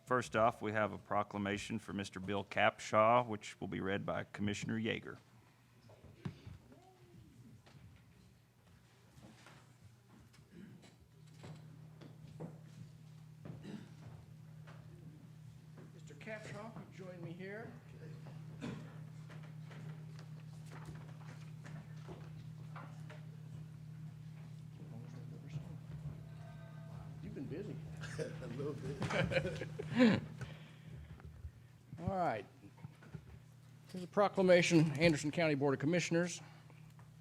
First off, we have a proclamation for Mr. Bill Capshaw, which will be read by Commissioner Yeager. Mr. Capshaw, join me here. You've been busy. A little bit. All right. Here's a proclamation, Anderson County Board of Commissioners.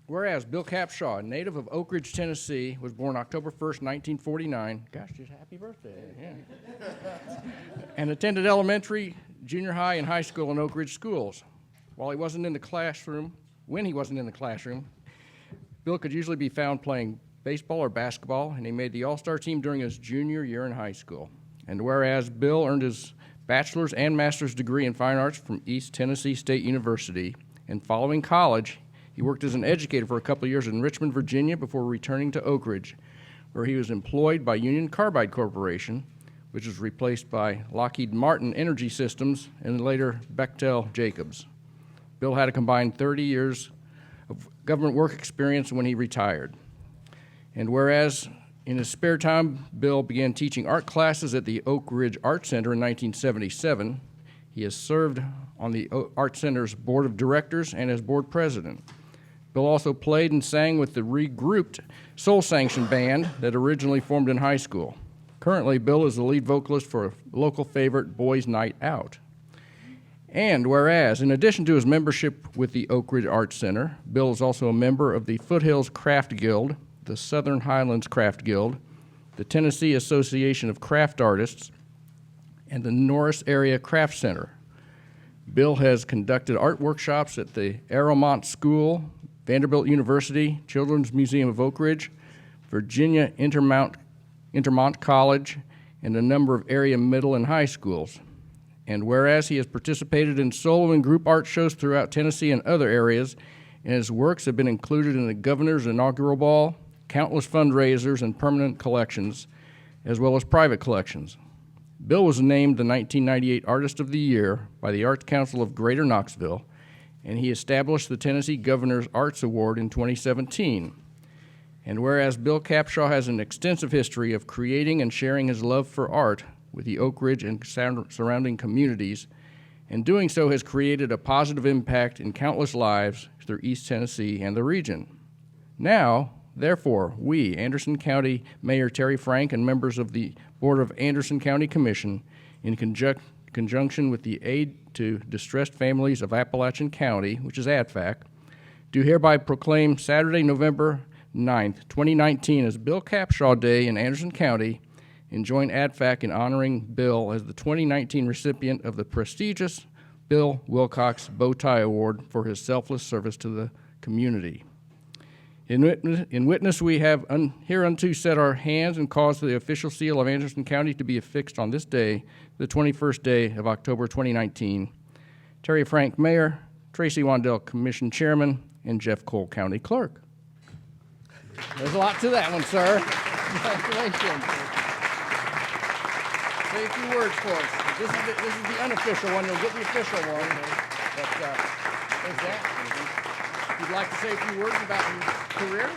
Whereas Bill Capshaw, a native of Oak Ridge, Tennessee, was born October 1st, 1949. Gosh, just happy birthday. Yeah. And attended elementary, junior high, and high school in Oak Ridge schools. When he wasn't in the classroom, Bill could usually be found playing baseball or basketball, and he made the all-star team during his junior year in high school. And whereas Bill earned his bachelor's and master's degree in fine arts from East Tennessee State University, and following college, he worked as an educator for a couple of years in Richmond, Virginia, before returning to Oak Ridge, where he was employed by Union Carbide Corporation, which was replaced by Lockheed Martin Energy Systems and later Bechtel Jacobs. Bill had a combined 30 years of government work experience when he retired. And whereas in his spare time, Bill began teaching art classes at the Oak Ridge Art Center in 1977. He has served on the Art Center's board of directors and as board president. Bill also played and sang with the regrouped Soul Sanction band that originally formed in high school. Currently, Bill is the lead vocalist for a local favorite, Boys Night Out. And whereas, in addition to his membership with the Oak Ridge Art Center, Bill is also a member of the Foothills Craft Guild, the Southern Highlands Craft Guild, the Tennessee Association of Craft Artists, and the Norris Area Craft Center. Bill has conducted art workshops at the Arrowmont School, Vanderbilt University, Children's Museum of Oak Ridge, Virginia Intermont College, and a number of area middle and high schools. And whereas he has participated in solo and group art shows throughout Tennessee and other areas, and his works have been included in the Governor's Inaugural Ball, countless fundraisers and permanent collections, as well as private collections. Bill was named the 1998 Artist of the Year by the Arts Council of Greater Knoxville, and he established the Tennessee Governor's Arts Award in 2017. And whereas Bill Capshaw has an extensive history of creating and sharing his love for art with the Oak Ridge and surrounding communities, and doing so has created a positive impact in countless lives through East Tennessee and the region. Now, therefore, we, Anderson County Mayor Terry Frank and members of the Board of Anderson County Commission, in conjunction with the Aid to Distressed Families of Appalachian County, which is ADFAC, do hereby proclaim Saturday, November 9th, 2019 as Bill Capshaw Day in Anderson County, and join ADFAC in honoring Bill as the 2019 recipient of the prestigious Bill Wilcox Bow Tie Award for his selfless service to the community. In witness, we have hereunto set our hands and caused the official seal of Anderson County to be affixed on this day, the 21st day of October 2019. Terry Frank, Mayor, Tracy Wandell, Commission Chairman, and Jeff Cole, County Clerk. There's a lot to that one, sir. Congratulations. Say a few words for us. This is the unofficial one. You'll get the official one. But there's that. If you'd like to say a few words about your career.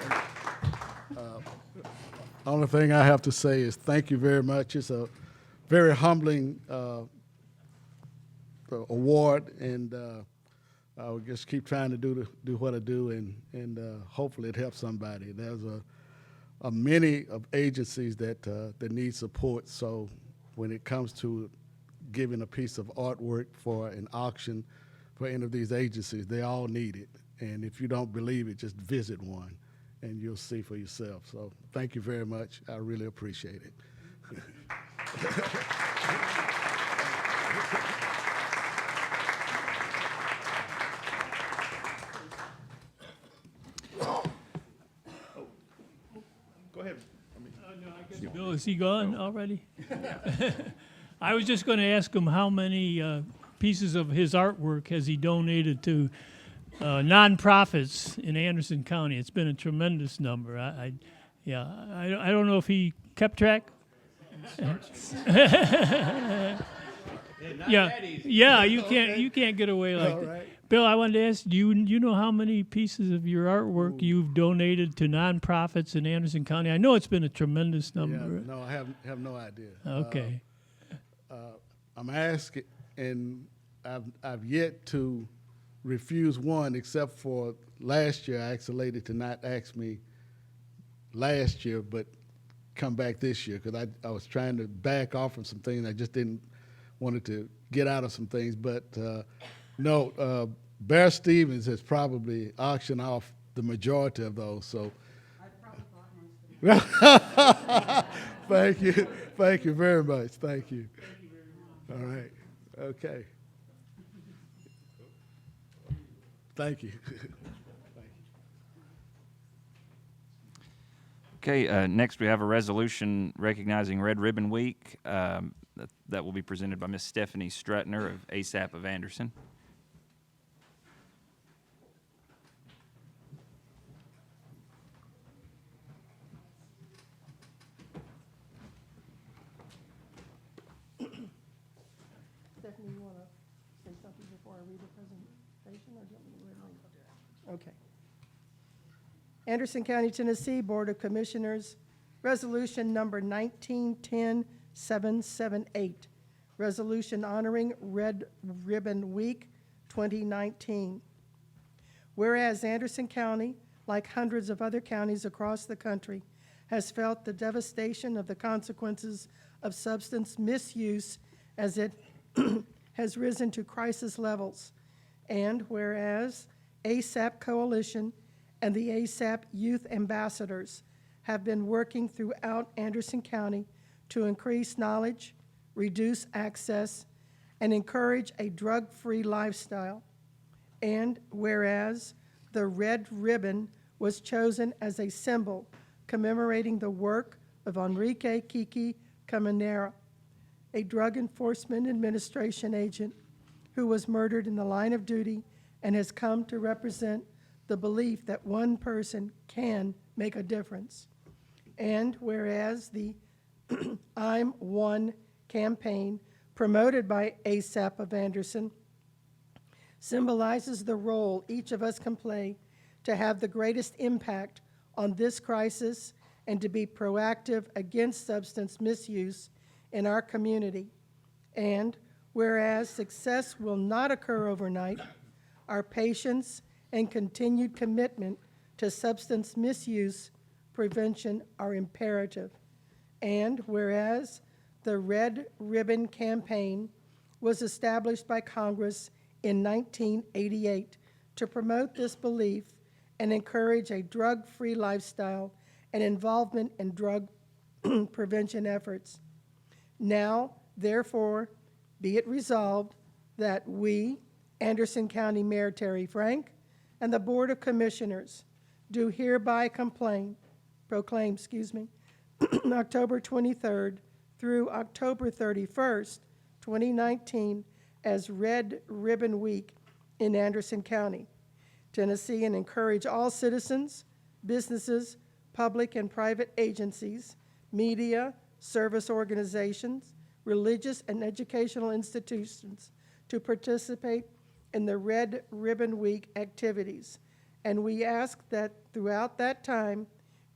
Only thing I have to say is thank you very much. It's a very humbling award, and I will just keep trying to do what I do, and hopefully it helps somebody. There's a many of agencies that need support. So when it comes to giving a piece of artwork for an auction for any of these agencies, they all need it. And if you don't believe it, just visit one, and you'll see for yourself. So thank you very much. I really appreciate it. Go ahead. Bill, is he gone already? I was just going to ask him how many pieces of his artwork has he donated to nonprofits in Anderson County. It's been a tremendous number. I don't know if he kept track. Yeah, you can't get away like All that. right. Bill, I wanted to ask, you know how many pieces of your artwork you've donated to nonprofits in Anderson County? I know it's been a tremendous Yeah, number. no, I have no idea. Okay. I'm asking, and I've yet to refuse one, except for last year. I asked a lady to not ask me last year, but come back this year, because I was trying to back off from some things. I just didn't wanted to get out of some things. But no, Bear Stevens has probably auctioned off the majority of those. So thank you very much. Thank you. All right. Okay. Thank you. Okay, next we have a resolution recognizing Red Ribbon Week that will be presented by Ms. Stephanie Strutner of ASAP of Anderson. Stephanie, you want to say something before I read the presentation, or do you want me to read it? Okay. Anderson County, Tennessee Board of Commissioners, Resolution Number 1910-778, Resolution honoring Red Ribbon Week 2019. Whereas Anderson County, like hundreds of other counties across the country, has felt the devastation of the consequences of substance misuse as it has risen to crisis levels. And whereas ASAP Coalition and the ASAP Youth Ambassadors have been working throughout Anderson County to increase knowledge, reduce access, and encourage a drug-free lifestyle. And whereas the red ribbon was chosen as a symbol commemorating the work of Enrique Kiki Caminera, a Drug Enforcement Administration agent who was murdered in the line of duty and has come to represent the belief that one person can make a difference. And whereas the I'm One campaign promoted by ASAP of Anderson symbolizes the role each of us can play to have the greatest impact on this crisis and to be proactive against substance misuse in our community. And whereas success will not occur overnight, our patience and continued commitment to substance misuse prevention are imperative. And whereas the Red Ribbon Campaign was established by Congress in 1988 to promote this belief and encourage a drug-free lifestyle and involvement in drug prevention efforts. Now, therefore, be it resolved that we, Anderson County Mayor Terry Frank, and the Board of Commissioners do hereby proclaim, October 23rd through October 31st, 2019, as Red Ribbon Week in Anderson County, Tennessee, and encourage all citizens, businesses, public and private agencies, media, service organizations, religious and educational institutions to participate in the Red Ribbon Week activities. And we ask that throughout that time,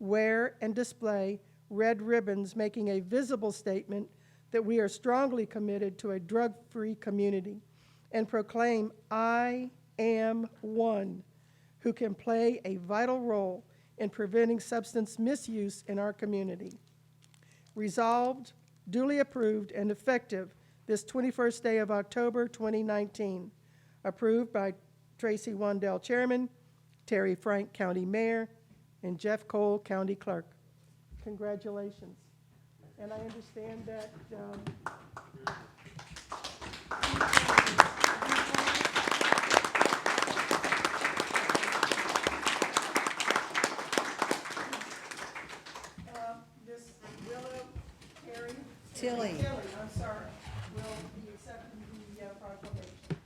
wear and display red ribbons, making a visible statement that we are strongly committed to a drug-free community, and proclaim, I am one who can play a vital role in preventing substance misuse in our community. Resolved, duly approved, and effective this 21st day of October 2019. Approved by Tracy Wandell, Chairman, Terry Frank, County Mayor, and Jeff Cole, County Clerk. Congratulations. And I understand that Miss Willow Terry Tilly. I'm sorry, will be accepting the proclamation.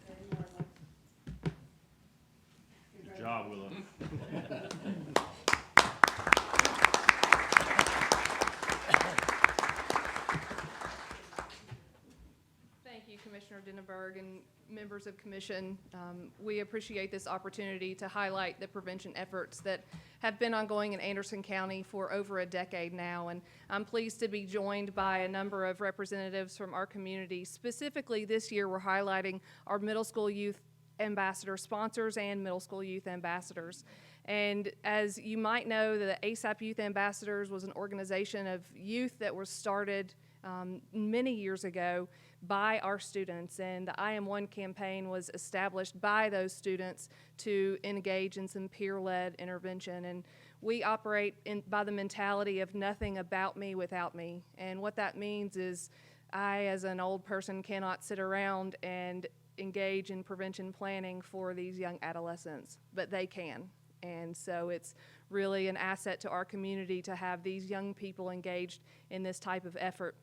There you are, Mike. Good job, Willow. Commissioner Denenberg and members of commission. We appreciate this opportunity to highlight the prevention efforts that have been ongoing in Anderson County for over a decade now. And I'm pleased to be joined by a number of representatives from our community. Specifically, this year, we're highlighting our middle school youth ambassador sponsors and middle school youth ambassadors. And as you might know, the ASAP Youth Ambassadors was an organization of youth that was started many years ago by our students, and the I Am One campaign was established by those students to engage in some peer-led intervention. And we operate by the mentality of nothing about me without me. And what that means is I, as an old person, cannot sit around and engage in prevention planning for these young adolescents, but they can. And so it's really an asset to our community to have these young people engaged in this type of effort.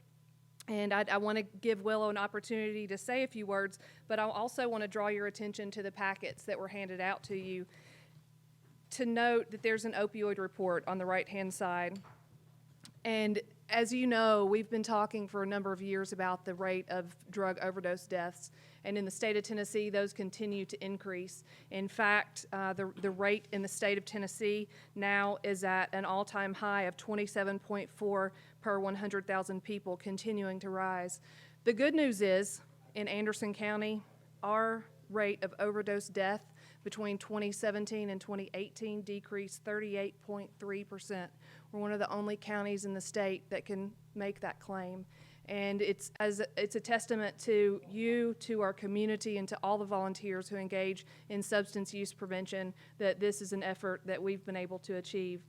And I want to give Willow an opportunity to say a few words, but I also want to draw your attention to the packets that were handed out to you to note that there's an opioid report on the right-hand side. And as you know, we've been talking for a number of years about the rate of drug overdose deaths. And in the state of Tennessee, those continue to increase. In fact, the rate in the state of Tennessee now is at an all-time high of 27.4 per 100,000 people, continuing to rise. The good news is, in Anderson County, our rate of overdose death between 2017 and 2018 decreased 38.3%. We're one of the only counties in the state that can make that claim. And it's a testament to you, to our community, and to all the volunteers who engage in substance use prevention that this is an effort that we've been able to achieve.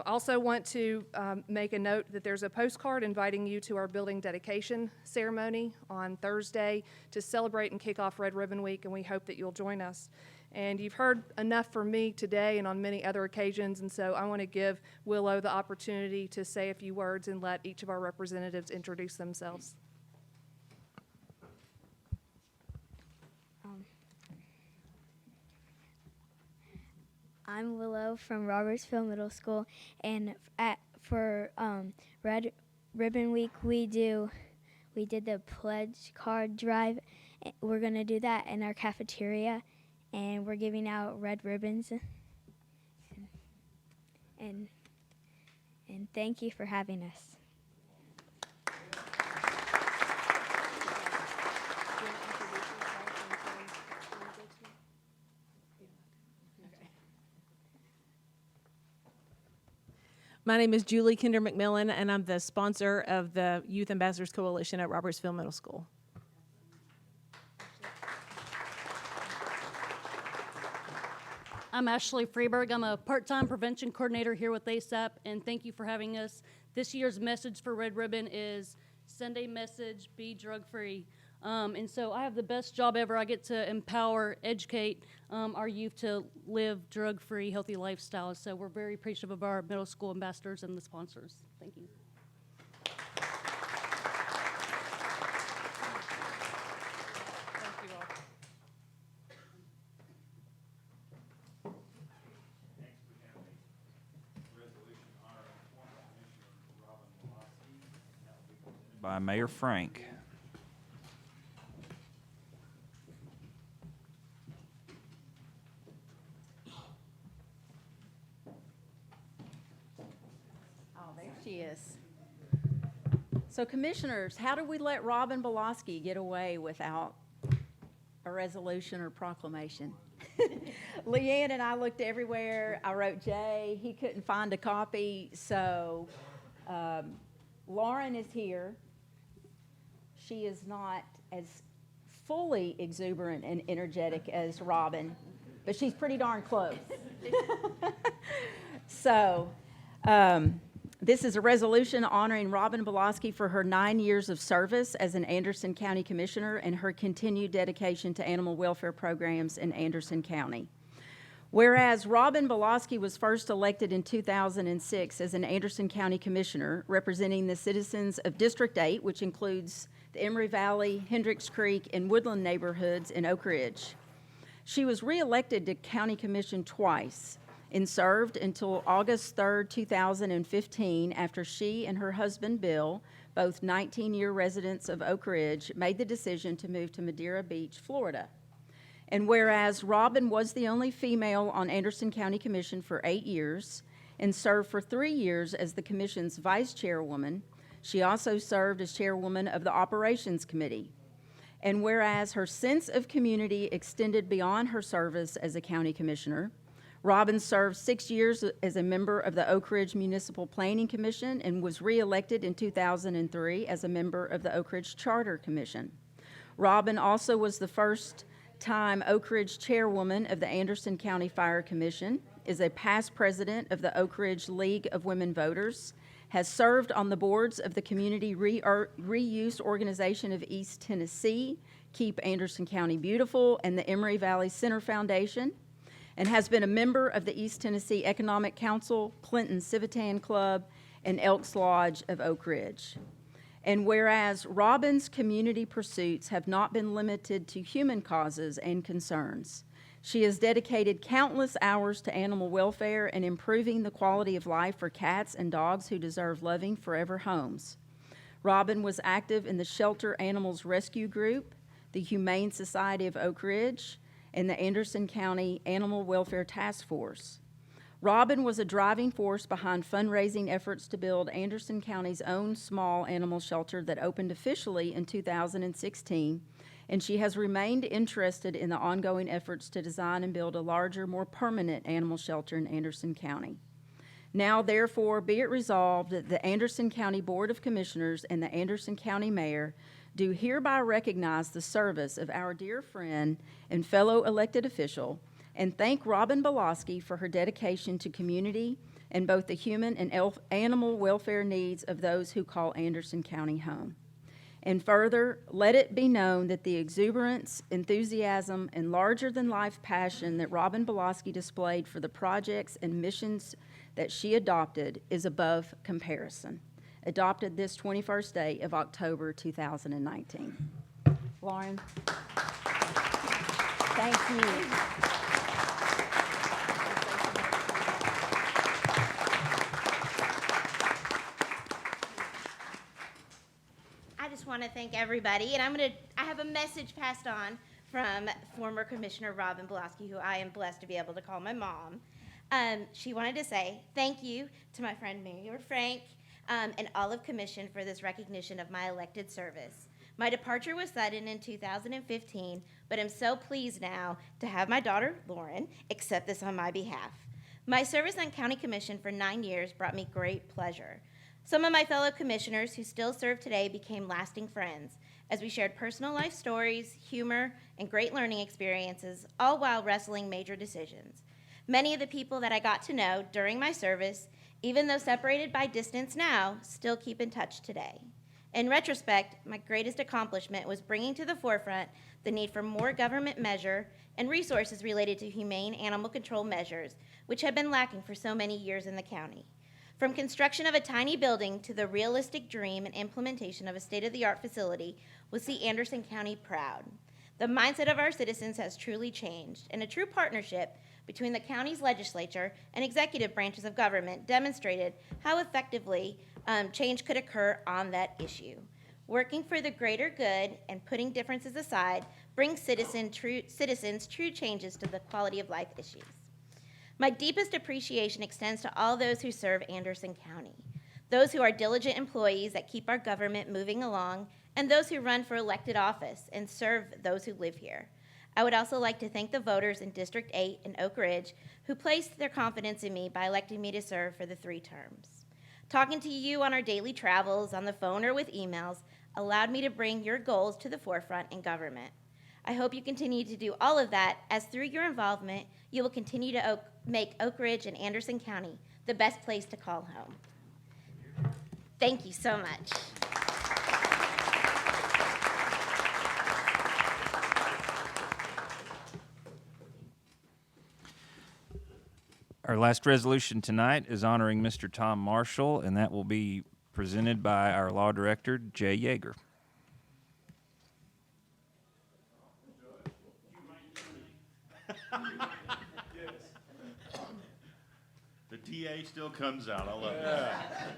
Also want to make a note that there's a postcard inviting you to our building dedication ceremony on Thursday to celebrate and kick off Red Ribbon Week, and we hope that you'll join us. And you've heard enough from me today and on many other occasions, and so I want to give Willow the opportunity to say a few words and let each of our representatives introduce themselves. I'm Willow from Robertsville Middle School, and for Red Ribbon Week, we did the pledge card drive. We're going to do that in our cafeteria, and we're giving out red ribbons. And thank you for having us. My name is Julie Kinder McMillan, and I'm the sponsor of the Youth Ambassadors Coalition at Robertsville Middle School. I'm Ashley Freeberg. I'm a part-time prevention coordinator here with ASAP, and thank you for having us. This year's message for Red Ribbon is Sunday message, be drug-free. And so I have the best job ever. I get to empower, educate our youth to live drug-free, healthy lifestyles. So we're very appreciative of our middle school ambassadors and the sponsors. Thank you. Thank you all. By Mayor Frank. She is. So commissioners, how did we let Robin Boloski get away without a resolution or proclamation? Leanne and I looked everywhere. I wrote Jay. He couldn't find a copy. So Lauren is here. She is not as fully exuberant and energetic as Robin, but she's pretty darn close. So this is a resolution honoring Robin Boloski for her 9 years of service as an Anderson County Commissioner and her continued dedication to animal welfare programs in Anderson County. Whereas Robin Boloski was first elected in 2006 as an Anderson County Commissioner, representing the citizens of District 8, which includes the Emory Valley, Hendricks Creek, and Woodland neighborhoods in Oak Ridge. She was reelected to County Commission twice and served until August 3rd, 2015, after she and her husband, Bill, both 19-year residents of Oak Ridge, made the decision to move to Madeira Beach, Florida. And whereas Robin was the only female on Anderson County Commission for 8 years and served for 3 years as the commission's vice chairwoman, she also served as chairwoman of the Operations Committee. And whereas her sense of community extended beyond her service as a county commissioner, Robin served 6 years as a member of the Oak Ridge Municipal Planning Commission and was reelected in 2003 as a member of the Oak Ridge Charter Commission. Robin also was the first-time Oak Ridge chairwoman of the Anderson County Fire Commission, is a past president of the Oak Ridge League of Women Voters, has served on the boards of the Community Reuse Organization of East Tennessee, Keep Anderson County Beautiful, and the Emory Valley Center Foundation, and has been a member of the East Tennessee Economic Council, Clinton Civitan Club, and Elks Lodge of Oak Ridge. And whereas Robin's community pursuits have not been limited to human causes and concerns, she has dedicated countless hours to animal welfare and improving the quality of life for cats and dogs who deserve loving forever homes. Robin was active in the Shelter Animals Rescue Group, the Humane Society of Oak Ridge, and the Anderson County Animal Welfare Task Force. Robin was a driving force behind fundraising efforts to build Anderson County's own small animal shelter that opened officially in 2016, and she has remained interested in the ongoing efforts to design and build a larger, more permanent animal shelter in Anderson County. Now, therefore, be it resolved that the Anderson County Board of Commissioners and the Anderson County Mayor do hereby recognize the service of our dear friend and fellow elected official and thank Robin Boloski for her dedication to community and both the human and animal welfare needs of those who call Anderson County home. And further, let it be known that the exuberance, enthusiasm, and larger-than-life passion that Robin Boloski displayed for the projects and missions that she adopted is above comparison. Adopted this 21st day of October 2019. Lauren, thank you. I just want to thank everybody, and I have a message passed on from former Commissioner Robin Boloski, who I am blessed to be able to call my mom. She wanted to say thank you to my friend Mayor Frank and all of Commission for this recognition of my elected service. My departure was sudden in 2015, but I'm so pleased now to have my daughter, Lauren, accept this on my behalf. My service on County Commission for 9 years brought me great pleasure. Some of my fellow commissioners who still serve today became lasting friends as we shared personal life stories, humor, and great learning experiences, all while wrestling major decisions. Many of the people that I got to know during my service, even though separated by distance now, still keep in touch today. In retrospect, my greatest accomplishment was bringing to the forefront the need for more government measure and resources related to humane animal control measures, which had been lacking for so many years in the county. From construction of a tiny building to the realistic dream and implementation of a state-of-the-art facility will see Anderson County proud. The mindset of our citizens has truly changed, and a true partnership between the county's legislature and executive branches of government demonstrated how effectively change could occur on that issue. Working for the greater good and putting differences aside brings citizens true changes to the quality of life issues. My deepest appreciation extends to all those who serve Anderson County, those who are diligent employees that keep our government moving along, and those who run for elected office and serve those who live here. I would also like to thank the voters in District 8 in Oak Ridge who placed their confidence in me by electing me to serve for the 3 terms. Talking to you on our daily travels, on the phone, or with emails allowed me to bring your goals to the forefront in government. I hope you continue to do all of that, as through your involvement, you will continue to make Oak Ridge and Anderson County the best place to call home. Thank you so much. Our last resolution tonight is honoring Mr. Tom Marshall, and that will be presented by our Law Director, Jay Yeager. The DA still comes out. I love it.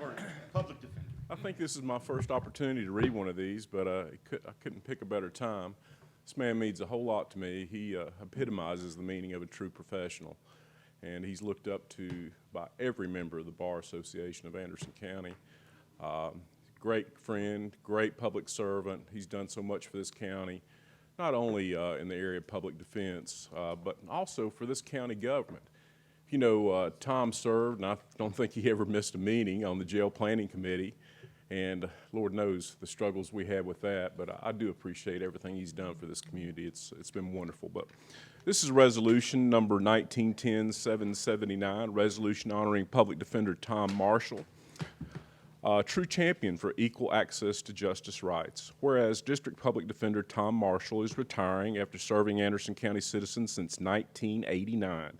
Or public defender. I think this is my first opportunity to read one of these, but I couldn't pick a better time. This man means a whole lot to me. He epitomizes the meaning of a true professional, and he's looked up to by every member of the Bar Association of Anderson County. Great friend, great public servant. He's done so much for this county, not only in the area of public defense, but also for this county government. You know, Tom served, and I don't think he ever missed a meeting on the jail planning committee. And Lord knows the struggles we had with that, but I do appreciate everything he's done for this community. It's been wonderful. But this is resolution number 1910-779, resolution honoring Public Defender Tom Marshall, true champion for equal access to justice rights. Whereas District Public Defender Tom Marshall is retiring after serving Anderson County citizens since 1989.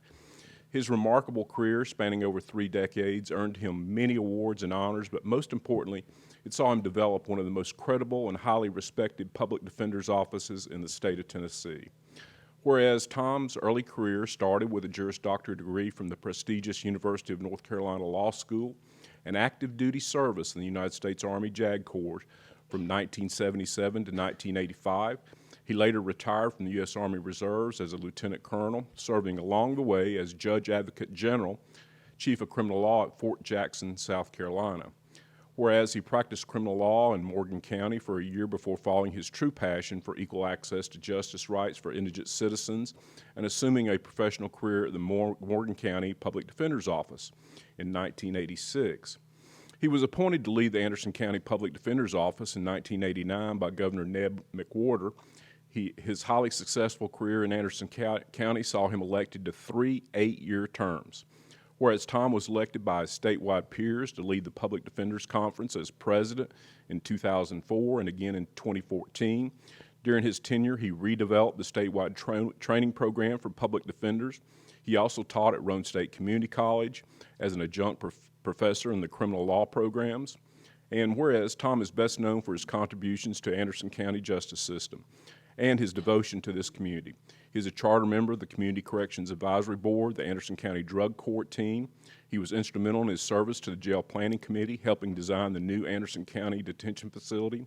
His remarkable career, spanning over 3 decades, earned him many awards and honors, but most importantly, it saw him develop one of the most credible and highly respected public defender's offices in the state of Tennessee. Whereas Tom's early career started with a Juris Doctor degree from the prestigious University of North Carolina Law School and active duty service in the United States Army JAG Corps from 1977 to 1985, he later retired from the U.S. Army Reserves as a lieutenant colonel, serving along the way as Judge Advocate General, Chief of Criminal Law at Fort Jackson, South Carolina. Whereas he practiced criminal law in Morgan County for a year before following his true passion for equal access to justice rights for indigent citizens and assuming a professional career at the Morgan County Public Defender's Office in 1986. He was appointed to lead the Anderson County Public Defender's Office in 1989 by Governor Ned McWhorter. His highly successful career in Anderson County saw him elected to 3 8-year terms. Whereas Tom was elected by his statewide peers to lead the Public Defenders Conference as president in 2004 and again in 2014. During his tenure, he redeveloped the statewide training program for public defenders. He also taught at Roane State Community College as an adjunct professor in the criminal law programs. And whereas Tom is best known for his contributions to Anderson County justice system and his devotion to this community. He is a charter member of the Community Corrections Advisory Board, the Anderson County Drug Court team. He was instrumental in his service to the Jail Planning Committee, helping design the new Anderson County Detention Facility.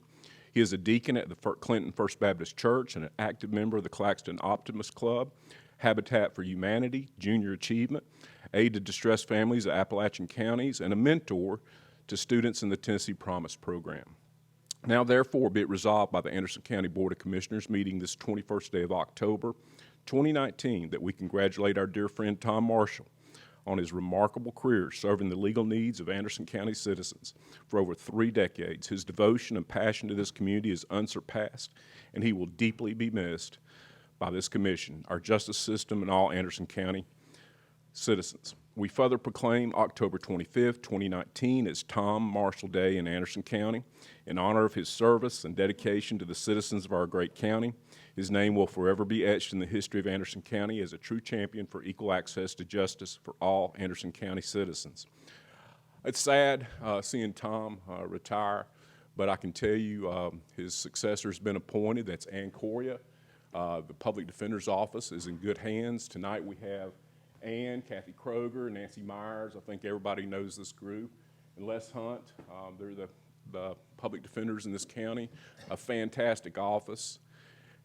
He is a deacon at the Clinton First Baptist Church and an active member of the Claxton Optimist Club, Habitat for Humanity, Junior Achievement, Aid to Distressed Families of Appalachian Counties, and a mentor to students in the Tennessee Promise Program. Now, therefore, be it resolved by the Anderson County Board of Commissioners meeting this 21st day of October, 2019, that we congratulate our dear friend Tom Marshall on his remarkable career serving the legal needs of Anderson County citizens for over 3 decades. His devotion and passion to this community is unsurpassed, and he will deeply be missed by this commission, our justice system, and all Anderson County citizens. We further proclaim October 25th, 2019 as Tom Marshall Day in Anderson County in honor of his service and dedication to the citizens of our great county. His name will forever be etched in the history of Anderson County as a true champion for equal access to justice for all Anderson County citizens. It's sad seeing Tom retire, but I can tell you his successor has been appointed. That's Ann Coria. The Public Defender's Office is in good hands. Tonight we have Ann, Kathy Kroger, Nancy Myers. I think everybody knows this group. And Les Hunt, they're the public defenders in this county. A fantastic office.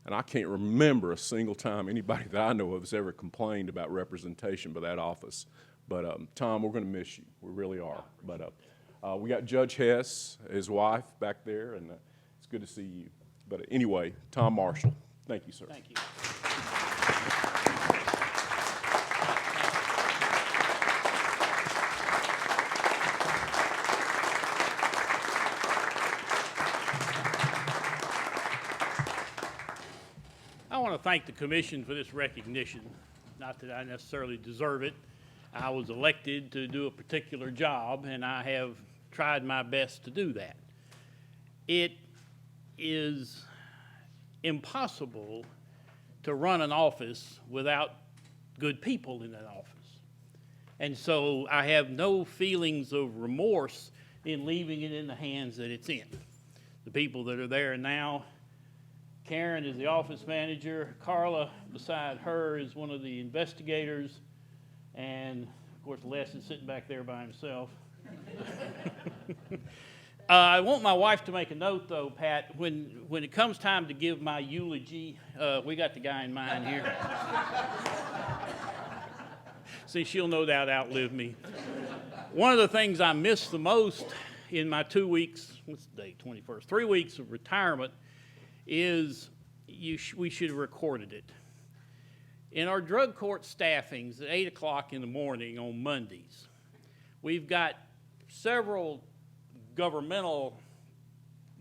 And I can't remember a single time anybody that I know of has ever complained about representation by that office. But Tom, we're going to miss you. We really are. But we got Judge Hess, his wife, back there, and it's good to see you. But anyway, Tom Marshall, thank you, sir. Thank you. I want to thank the commission for this recognition. Not that I necessarily deserve it. I was elected to do a particular job, and I have tried my best to do that. It is impossible to run an office without good people in that office. And so I have no feelings of remorse in leaving it in the hands that it's in. The people that are there now, Karen is the office manager. Carla, beside her, is one of the investigators. And, of course, Les is sitting back there by himself. I want my wife to make a note, though, Pat. When it comes time to give my eulogy, we got the guy in mind here. See, she'll no doubt outlive me. One of the things I miss the most in my 2 weeks, what's the date, 21st, 3 weeks of retirement, is we should have recorded it. In our drug court staffings at 8 o'clock in the morning on Mondays, we've got several governmental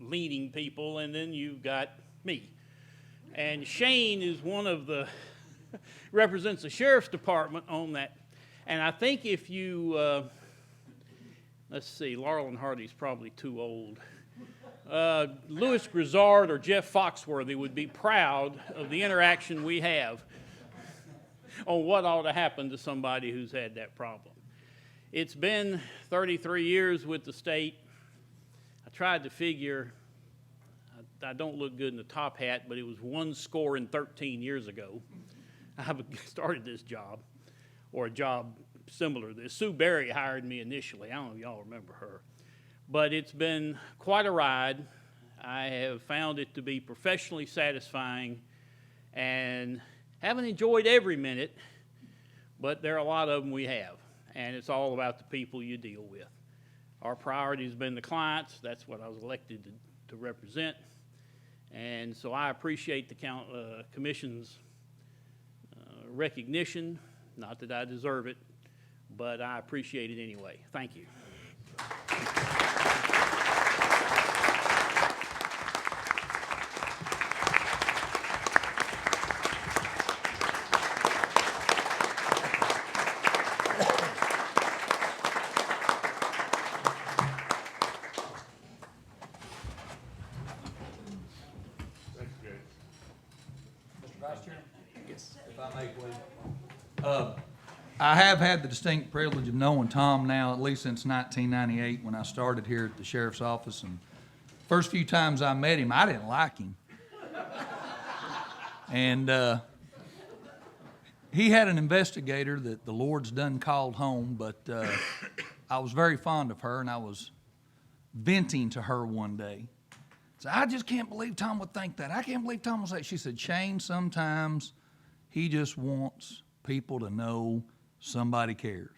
leaning people, and then you've got me. And Shane is one of the, represents the sheriff's department on that. And I think if you, let's see, Laurel and Hardy's probably too old. Louis Grizzard or Jeff Foxworthy would be proud of the interaction we have on what ought to happen to somebody who's had that problem. It's been 33 years with the state. I tried to figure, I don't look good in the top hat, but it was 113 years ago I started this job, or a job similar to this. Sue Berry hired me initially. I don't know if y'all remember her. But it's been quite a ride. I have found it to be professionally satisfying and haven't enjoyed every minute, but there are a lot of them we have, and it's all about the people you deal with. Our priority has been the clients. That's what I was elected to represent, and so I appreciate the Commission's recognition. Not that I deserve it, but I appreciate it anyway. Thank you. I have had the distinct privilege of knowing Tom now at least since 1998 when I started here at the sheriff's office. And first few times I met him, I didn't like him. And he had an investigator that the Lord's done called home, but I was very fond of her, and I was venting to her one day. So I just can't believe Tom would think that. I can't believe Tom would say. She said, Shane, sometimes he just wants people to know somebody cares.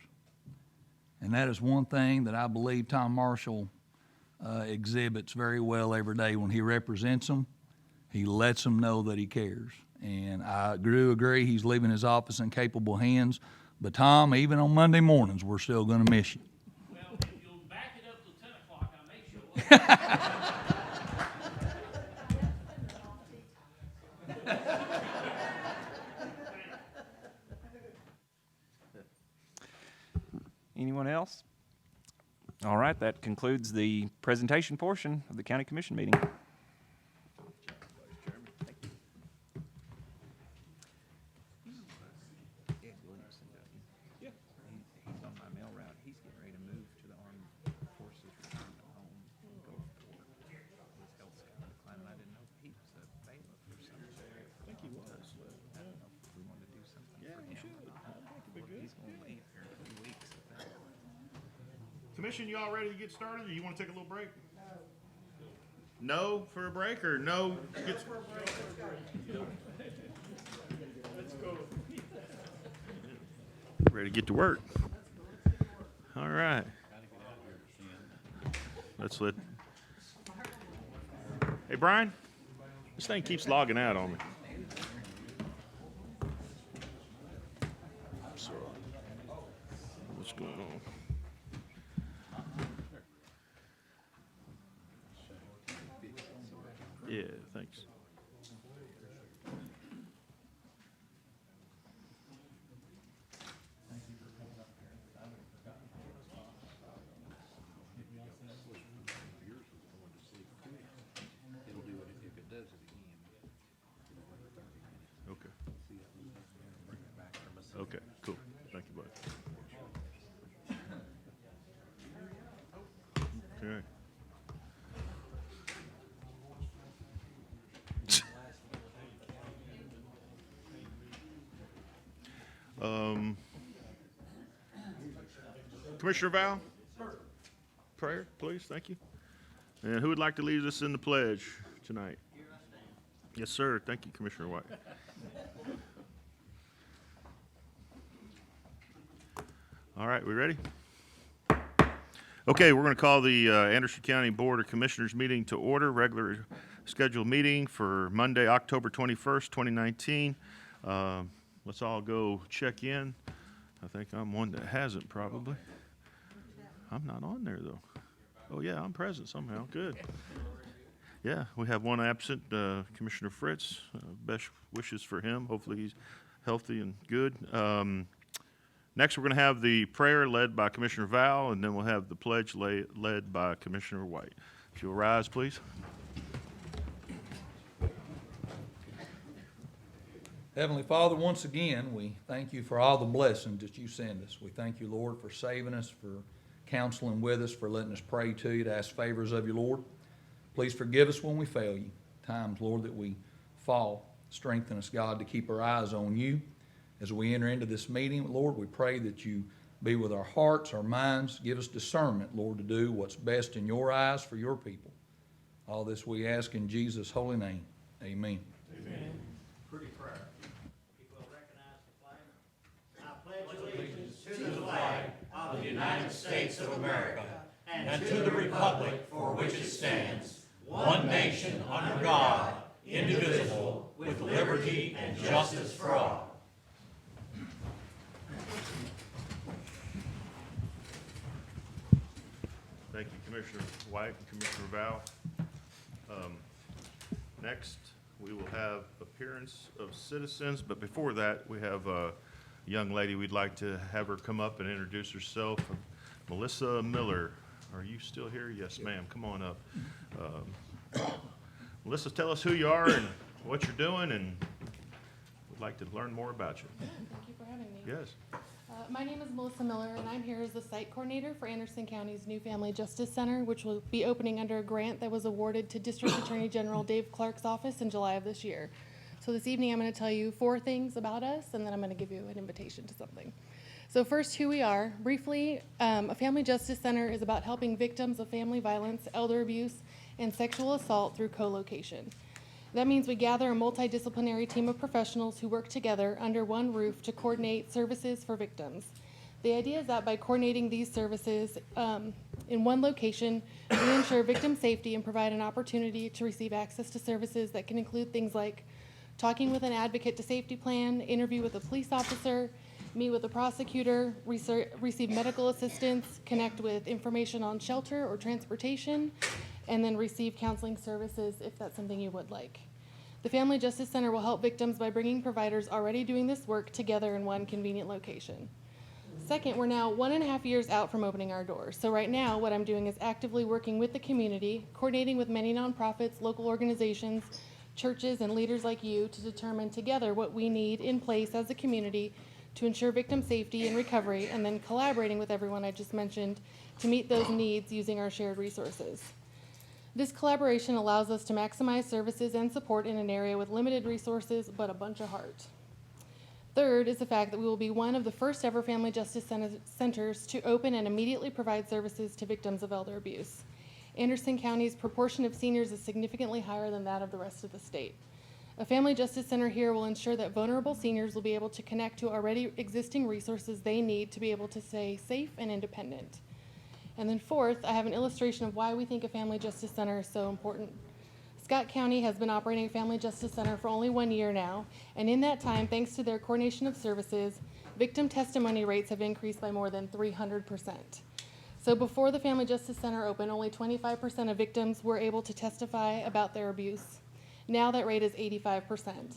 And that is one thing that I believe Tom Marshall exhibits very well every day when he represents them. He lets them know that he cares. And I do agree he's leaving his office in capable hands. But Tom, even on Monday mornings, we're still going to miss you. Well, if you'll back it up till 10 o'clock, I may show up. Anyone else? All right, that concludes the presentation portion of the County Commission meeting. He's on my mail route. He's getting ready to move to the Armed Forces Retirement Home in Gulfport. His health's kind of declining. I didn't know if he was a bailiff or something. I think he was. I don't know if we wanted to do something for him. He's going to leave here in a few weeks. Commission, you all ready to get started, or you want to take a little break? No for a break, or no? Let's go. Ready to get to work. All right. Let's let. Hey, Brian, this thing keeps logging out on me. So, what's going on? Yeah, thanks. Okay. Okay, cool. Thank you, bud. Okay. Commissioner Val? Prayer, please, thank you. And who would like to lead us in the pledge tonight? Yes, sir. Thank you, Commissioner White. All right, we ready? Okay, we're going to call the Anderson County Board of Commissioners meeting to order, regular scheduled meeting for Monday, October 21st, 2019. Let's all go check in. I think I'm one that hasn't probably. I'm not on there though. Oh yeah, I'm present somehow. Good. Yeah, we have one absent, Commissioner Fritz. Best wishes for him. Hopefully he's healthy and good. Next, we're going to have the prayer led by Commissioner Val, and then we'll have the pledge led by Commissioner White. If you'll rise, please. Heavenly Father, once again, we thank you for all the blessings that you send us. We thank you, Lord, for saving us, for counseling with us, for letting us pray to you, to ask favors of you, Lord. Please forgive us when we fail you. Times, Lord, that we fall. Strengthen us, God, to keep our eyes on you. As we enter into this meeting, Lord, we pray that you be with our hearts, our minds. Give us discernment, Lord, to do what's best in your eyes for your people. All this we ask in Jesus' holy name. Amen. Amen. Pretty prayer. People recognize the flag. I pledge allegiance to the flag of the United States of America and to the republic for which it stands, one nation under God, indivisible, with liberty and justice for all. Thank you, Commissioner White and Commissioner Val. Next, we will have appearance of citizens, but before that, we have a young lady. We'd like to have her come up and introduce herself. Melissa Miller. Are you still here? Yes, ma'am. Come on up. Melissa, tell us who you are and what you're doing, and we'd like to learn more about you. Thank you for having me. Yes. My name is Melissa Miller, and I'm here as the site coordinator for Anderson County's new Family Justice Center, which will be opening under a grant that was awarded to District Attorney General Dave Clark's office in July of this year. So this evening, I'm going to tell you 4 things about us, and then I'm going to give you an invitation to something. So first, who we are. Briefly, a Family Justice Center is about helping victims of family violence, elder abuse, and sexual assault through co-location. That means we gather a multidisciplinary team of professionals who work together under one roof to coordinate services for victims. The idea is that by coordinating these services in one location, we ensure victim safety and provide an opportunity to receive access to services that can include things like talking with an advocate to safety plan, interview with a police officer, meet with a prosecutor, receive medical assistance, connect with information on shelter or transportation, and then receive counseling services if that's something you would like. The Family Justice Center will help victims by bringing providers already doing this work together in one convenient location. Second, we're now 1.5 years out from opening our doors. So right now, what I'm doing is actively working with the community, coordinating with many nonprofits, local organizations, churches, and leaders like you to determine together what we need in place as a community to ensure victim safety and recovery, and then collaborating with everyone I just mentioned to meet those needs using our shared resources. This collaboration allows us to maximize services and support in an area with limited resources but a bunch of heart. Third is the fact that we will be one of the first ever family justice centers to open and immediately provide services to victims of elder abuse. Anderson County's proportion of seniors is significantly higher than that of the rest of the state. A family justice center here will ensure that vulnerable seniors will be able to connect to already existing resources they need to be able to stay safe and independent. And then fourth, I have an illustration of why we think a family justice center is so important. Scott County has been operating a family justice center for only 1 year now, and in that time, thanks to their coordination of services, victim testimony rates have increased by more than 300%. So before the Family Justice Center opened, only 25% of victims were able to testify about their abuse. Now that rate is 85%.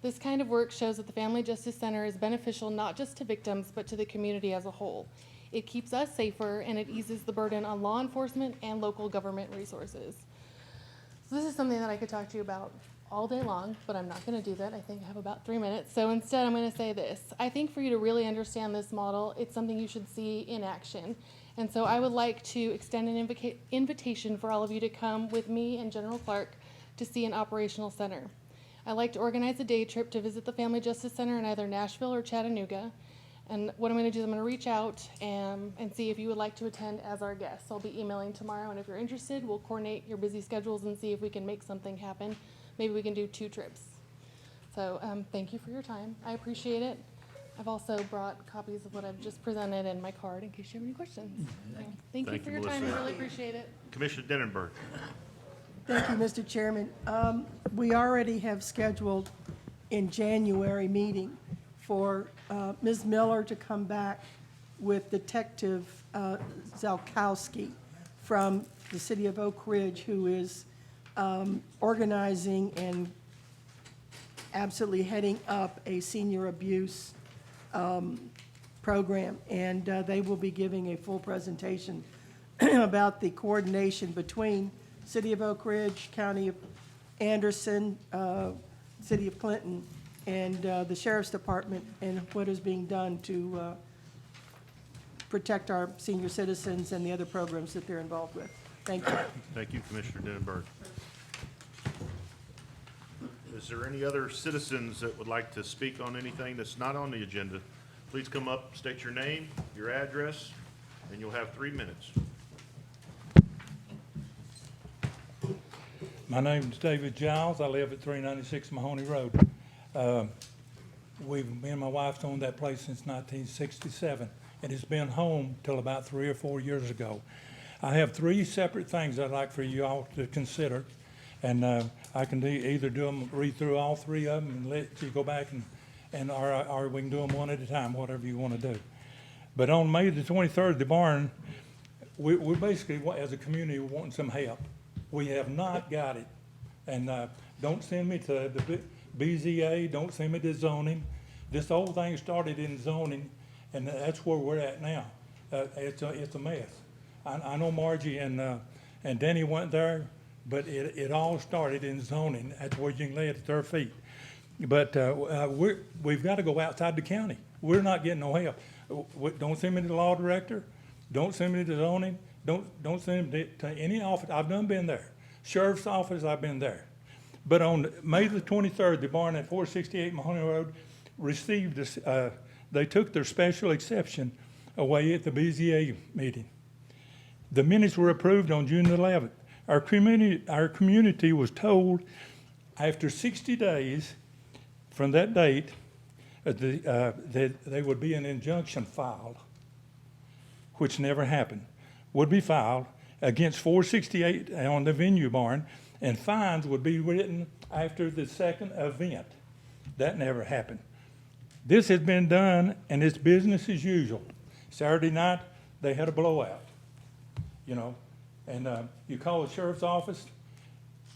This kind of work shows that the Family Justice Center is beneficial not just to victims, but to the community as a whole. It keeps us safer, and it eases the burden on law enforcement and local government resources. So this is something that I could talk to you about all day long, but I'm not going to do that. I think I have about 3 minutes. So instead, I'm going to say this. I think for you to really understand this model, it's something you should see in action. And so I would like to extend an invitation for all of you to come with me and General Clark to see an operational center. I'd like to organize a day trip to visit the Family Justice Center in either Nashville or Chattanooga. And what I'm going to do is I'm going to reach out and see if you would like to attend as our guest. So I'll be emailing tomorrow, and if you're interested, we'll coordinate your busy schedules and see if we can make something happen. Maybe we can do 2 trips. So thank you for your time. I appreciate it. I've also brought copies of what I've just presented and my card in case you have any questions. Thank you for your time. I really appreciate it. Commissioner Denenberg. Thank you, Mr. Chairman. We already have scheduled in January meeting for Ms. Miller to come back with Detective Zalkowski from the city of Oak Ridge, who is organizing and absolutely heading up a senior abuse program. And they will be giving a full presentation about the coordination between City of Oak Ridge, County of Anderson, City of Clinton, and the Sheriff's Department, and what is being done to protect our senior citizens and the other programs that they're involved with. Thank you. Thank you, Commissioner Denenberg. Is there any other citizens that would like to speak on anything that's not on the agenda? Please come up, state your name, your address, and you'll have 3 minutes. My name is David Giles. I live at 396 Mahoney Road. Me and my wife's owned that place since 1967, and it's been home till about 3 or 4 years ago. I have 3 separate things I'd like for you all to consider, and I can either do them, read through all 3 of them, and let you go back or we can do them one at a time, whatever you want to do. But on May the 23rd, the barn, we're basically, as a community, wanting some help. We have not got it. And don't send me to the BZA, don't send me to zoning. This whole thing started in zoning, and that's where we're at now. It's a mess. I know Margie and Danny went there, but it all started in zoning. That's where you can lay it at their feet. But we've got to go outside the county. We're not getting no help. Don't send me to the law director. Don't send me to zoning. Don't send me to any office. I've done been there. Sheriff's office, I've been there. But on May the 23rd, the barn at 468 Mahoney Road received this, they took their special exception away at the BZA meeting. The minutes were approved on June 11th. Our community was told after 60 days from that date that there would be an injunction filed, which never happened, would be filed against 468 on the venue barn, and fines would be written after the second event. That never happened. This has been done, and it's business as usual. Saturday night, they had a blowout, and you call the sheriff's office.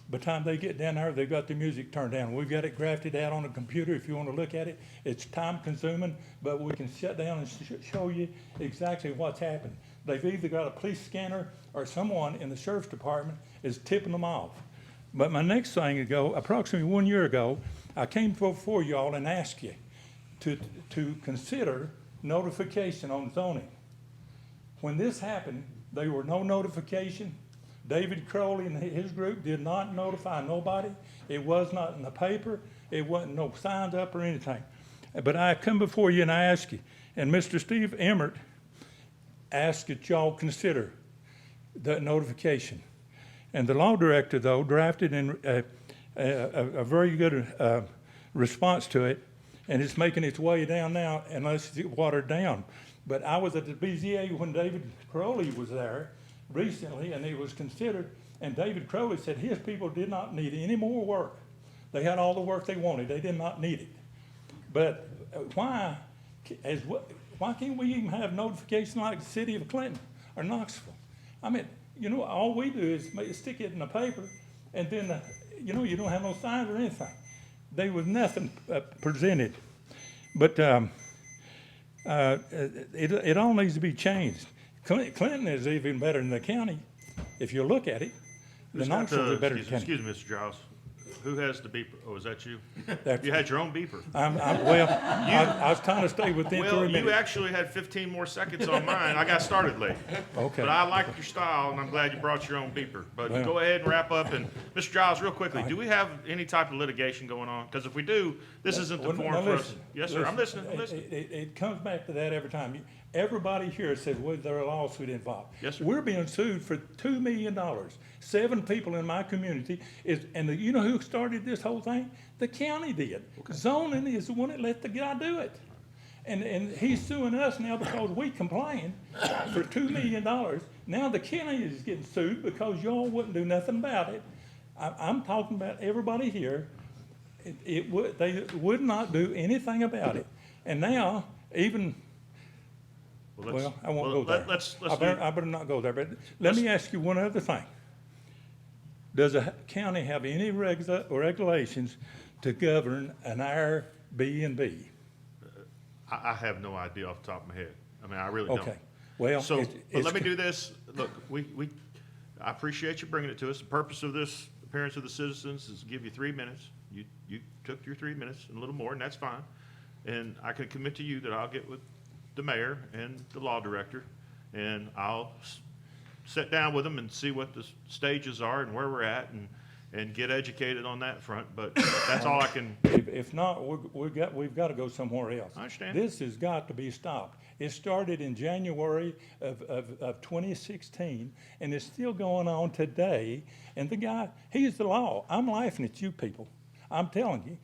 By the time they get down there, they've got the music turned down. We've got it grafted out on the computer if you want to look at it. It's time consuming, but we can sit down and show you exactly what's happened. They've either got a police scanner or someone in the sheriff's department is tipping them off. But my next thing ago, approximately 1 year ago, I came before y'all and asked you to consider notification on zoning. When this happened, there were no notification. David Crowley and his group did not notify nobody. It was not in the paper. It wasn't no signs up or anything. But I come before you and I ask you, and Mr. Steve Emmert asked that y'all consider the notification. And the law director, though, drafted in a very good response to it, and it's making its way down now unless it's watered down. But I was at the BZA when David Crowley was there recently, and it was considered, and David Crowley said his people did not need any more work. They had all the work they wanted. They did not need it. But why can't we even have notification like the city of Clinton or Knoxville? I mean, all we do is stick it in the paper, and then, you don't have no signs or anything. There was nothing presented. But it all needs to be changed. Clinton is even better than the county. If you look at it, the Knoxville is better than the county. Excuse me, Mr. Giles. Who has the beeper? Oh, is that you? That's- You had your own beeper. I was trying to stay within 3 Well, minutes. you actually had 15 more seconds on mine. I got started late. Okay. But I like your style, and I'm glad you brought your own beeper. But Well. go ahead and wrap up. And Mr. Giles, real quickly, do we have any type of litigation going on? Because if we do, this isn't the Well, forum now for us. listen, Yes, sir. I'm listening. I'm It- listening. It comes back to that every time. Everybody here says, well, there are a lawsuit involved. Yes, sir. We're being sued for $2 million. 7 people in my community you know who started this whole thing? The county did. Zoning is the one that let the guy do it. And he's suing us now because we complained for $2 million. Now the county is getting sued because y'all wouldn't do nothing about it. I'm talking about everybody here. They would not do anything about it. And now, even, well, I won't go there. I better not go there, but let me ask you one other thing. Does a county have any regulations to govern an Airbnb? I have no idea off the top of my head. I mean, I really don't. Okay. Well, So, but it's let me do this. Look, I appreciate you bringing it to us. The purpose of this appearance of the citizens is to give you 3 minutes. You took your 3 minutes and a little more, and that's fine. And I can commit to you that I'll get with the mayor and the law director, and I'll sit down with them and see what the stages are and where we're at, and get educated on that front. But that's all I can. If not, we've got to go somewhere else. I understand. This has got to be stopped. It started in January of 2016, and it's still going on today. And the guy, he's the law. I'm laughing at you people. I'm telling you.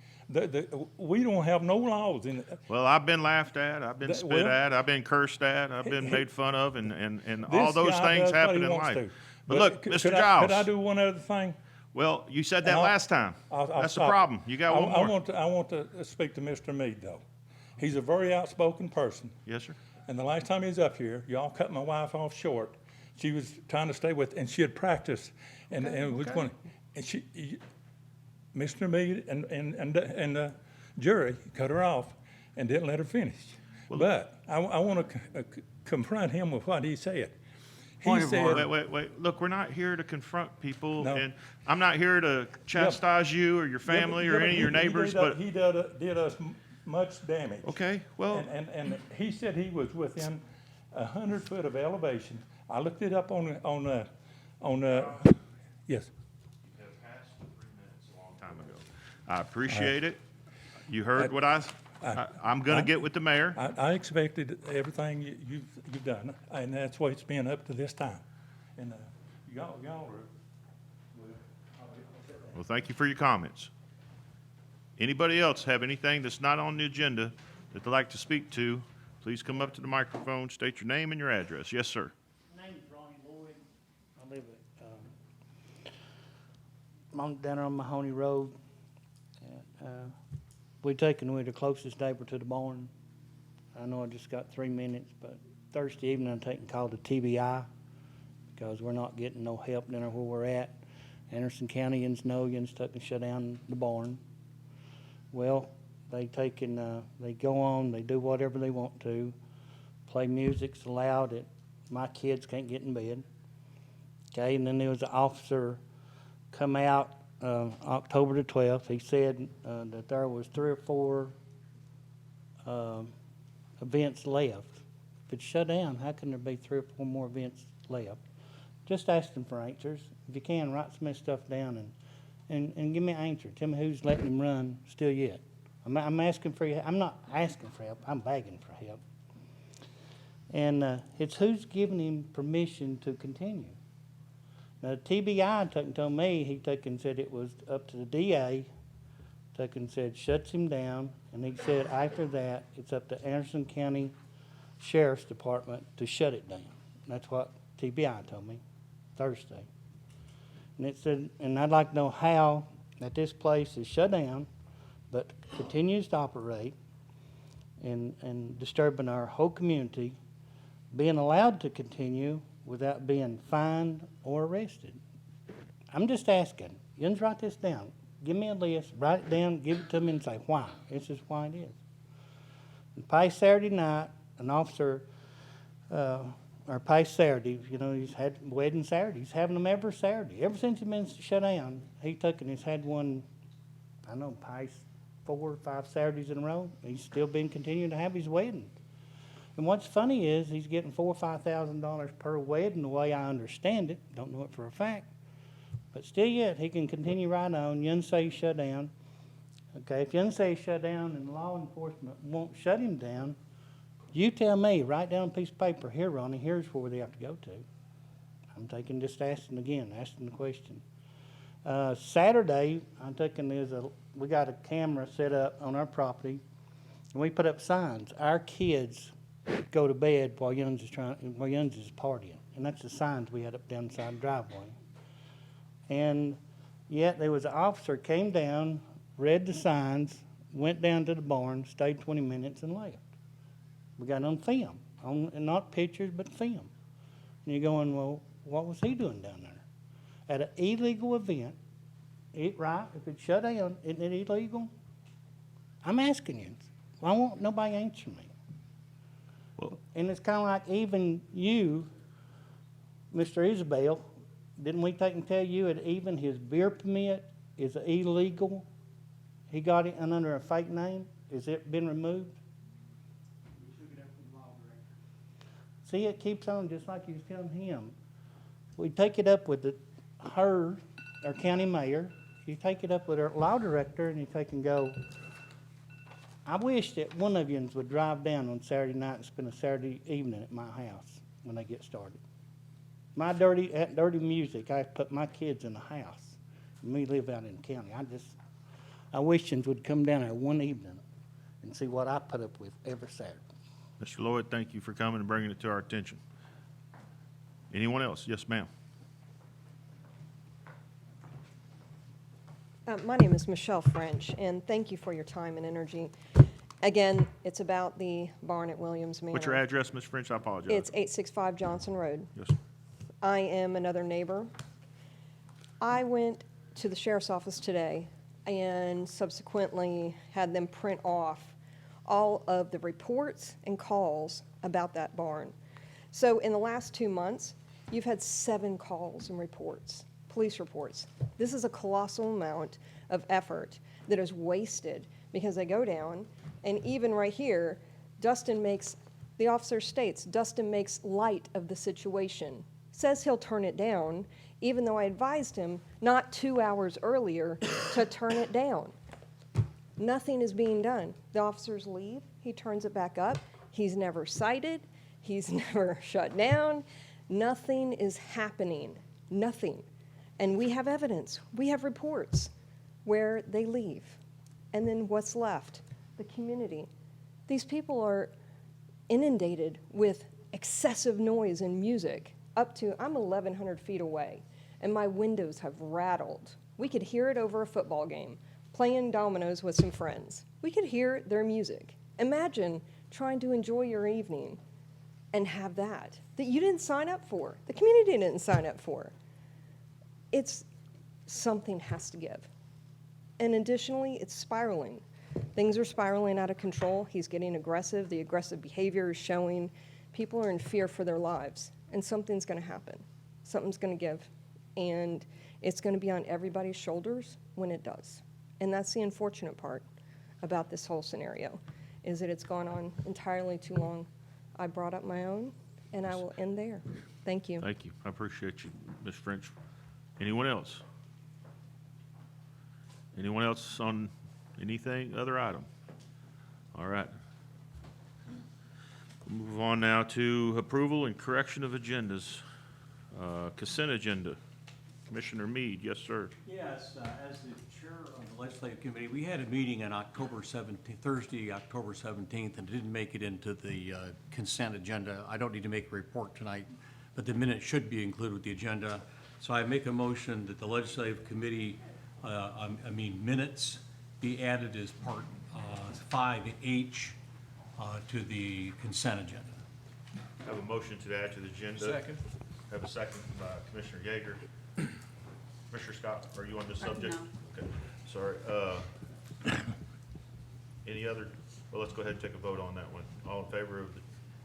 We don't have no laws in it. Well, I've been laughed at, I've been spit at, I've been cursed at, I've been made fun of, and all those things happen in life. But look, Mr. Giles. Could I do one other thing? Well, you said that last time. That's the problem. You got one more. I want to speak to Mr. Meade, though. He's a very outspoken person. Yes, sir. And the last time he was up here, y'all cut my wife off short. She was trying to stay with, and she had practiced, and was going, and Mr. Meade and the jury cut her off and didn't let her finish. But I want to confront him with what he said. He said, Wait. Look, we're not here to confront people, and I'm not here to chastise you or your family or any of your neighbors, but he did us much damage. Okay, well. And he said he was within 100 foot of elevation. I looked it up on yes. I appreciate it. You heard what I'm going to get with the mayor. I expected everything you've done, and that's what it's been up to this time. And y'all are. Well, thank you for your comments. Anybody else have anything that's not on the agenda that they'd like to speak to? Please come up to the microphone, state your name and your address. Yes, sir. My name is Ronnie Lloyd. I live down on Mahoney Road. We're taking away the closest neighbor to the barn. I know I just got 3 minutes, but Thursday evening I'm taking call to TBI because we're not getting no help down there where we're at. Anderson County and Snowyan's took and shut down the barn. Well, they go on, they do whatever they want to, play music's loud that my kids can't get in bed. Okay, and then there was an officer come out October the 12th. He said that there was 3 or 4 events left. If it's shut down, how can there be 3 or 4 more events left? Just ask them for answers. If you can, write some of this stuff down and give me an answer. Tell me who's letting him run still yet. I'm asking for your, I'm not asking for help. I'm begging for help. And it's who's giving him permission to continue. Now, the TBI told me, he said it was up to the DA, said shuts him down, and he said after that, it's up to Anderson County Sheriff's Department to shut it down. That's what TBI told me Thursday. And it said, and I'd like to know how that this place is shut down, but continues to operate and disturbing our whole community, being allowed to continue without being fined or arrested. I'm just asking. You can write this down. Give me a list, write it down, give it to me and say why. This is why it is. And past Saturday night, an officer, or past Saturday, he's had wedding Saturday. He's having them every Saturday. Ever since he's been shut down, he's had one I know past 4 or 5 Saturdays in a row, he's still been continuing to have his weddings. And what's funny is he's getting $4,000 or $5,000 per wedding, the way I understand it. Don't know it for a fact. But still yet, he can continue right on. Yunsei shut down. Okay, if Yunsei shut down and law enforcement won't shut him down, you tell me, write down a piece of paper, here, Ronnie, here's where they have to go to. I'm taking, just asking again, asking the question. Saturday, I'm taking, we got a camera set up on our property, and we put up signs. Our kids go to bed while Yuns is partying, and that's the signs we had up down the side of the driveway. And yet there was an officer came down, read the signs, went down to the barn, stayed 20 minutes, and left. We got it on film, not pictures, but film. And you're going, well, what was he doing down there? At an illegal event, right? If it's shut down, isn't it illegal? I'm asking you. Why won't nobody answer me? Well, and it's kind of like even you, Mr. Isabel, didn't we take and tell you that even his beer permit is illegal? He got it under a fake name. Has it been removed? See, it keeps on just like you was telling him. We take it up with our county mayor. You take it up with our law director, and you take and go. I wish that one of you would drive down on Saturday night and spend a Saturday evening at my house when they get started. My dirty music, I put my kids in the house. Me live out in the county. I wish you would come down there one evening and see what I put up with every Saturday. Mr. Lloyd, thank you for coming and bringing it to our attention. Anyone else? Yes, ma'am. My name is Michelle French, and thank you for your time and energy. Again, it's about the barn at Williams Manor. What's your address, Ms. French? I apologize. It's 865 Johnson Road. Yes. I am another neighbor. I went to the sheriff's office today and subsequently had them print off all of the reports and calls about that barn. So in the last 2 months, you've had 7 calls and reports, police reports. This is a colossal amount of effort that is wasted because they go down, and even right here, the officer states, Dustin makes light of the situation, says he'll turn it down, even though I advised him not 2 hours earlier to turn it down. Nothing is being done. The officers leave, he turns it back up, he's never cited, he's never shut down, nothing is happening, nothing. And we have evidence, we have reports where they leave. And then what's left? The community. These people are inundated with excessive noise and music. I'm 1,100 feet away, and my windows have rattled. We could hear it over a football game, playing dominoes with some friends. We could hear their music. Imagine trying to enjoy your evening and have that you didn't sign up for, the community didn't sign up for. Something has to give. And additionally, it's spiraling. Things are spiraling out of control. He's getting aggressive. The aggressive behavior is showing. People are in fear for their lives. And something's going to happen. Something's going to give. And it's going to be on everybody's shoulders when it does. And that's the unfortunate part about this whole scenario, is that it's gone on entirely too long. I brought up my own, and I will end there. Thank you. Thank you. I appreciate you, Ms. French. Anyone else? Anyone else on anything, other item? All right. We'll move on now to approval and correction of agendas. Consent agenda. Commissioner Mead, yes, sir. Yes, as the chair of the legislative committee, we had a meeting on Thursday, October 17th, and didn't make it into the consent agenda. I don't need to make a report tonight, but the minutes should be included with the agenda. So I make a motion that the legislative committee, minutes be added as part 5H to the consent agenda. Have a motion to add to the agenda. Second. Have a second by Commissioner Yeager. Commissioner Scott, are you on this subject? No. Okay, sorry. Any other, well, let's go ahead and take a vote on that one. All in favor of the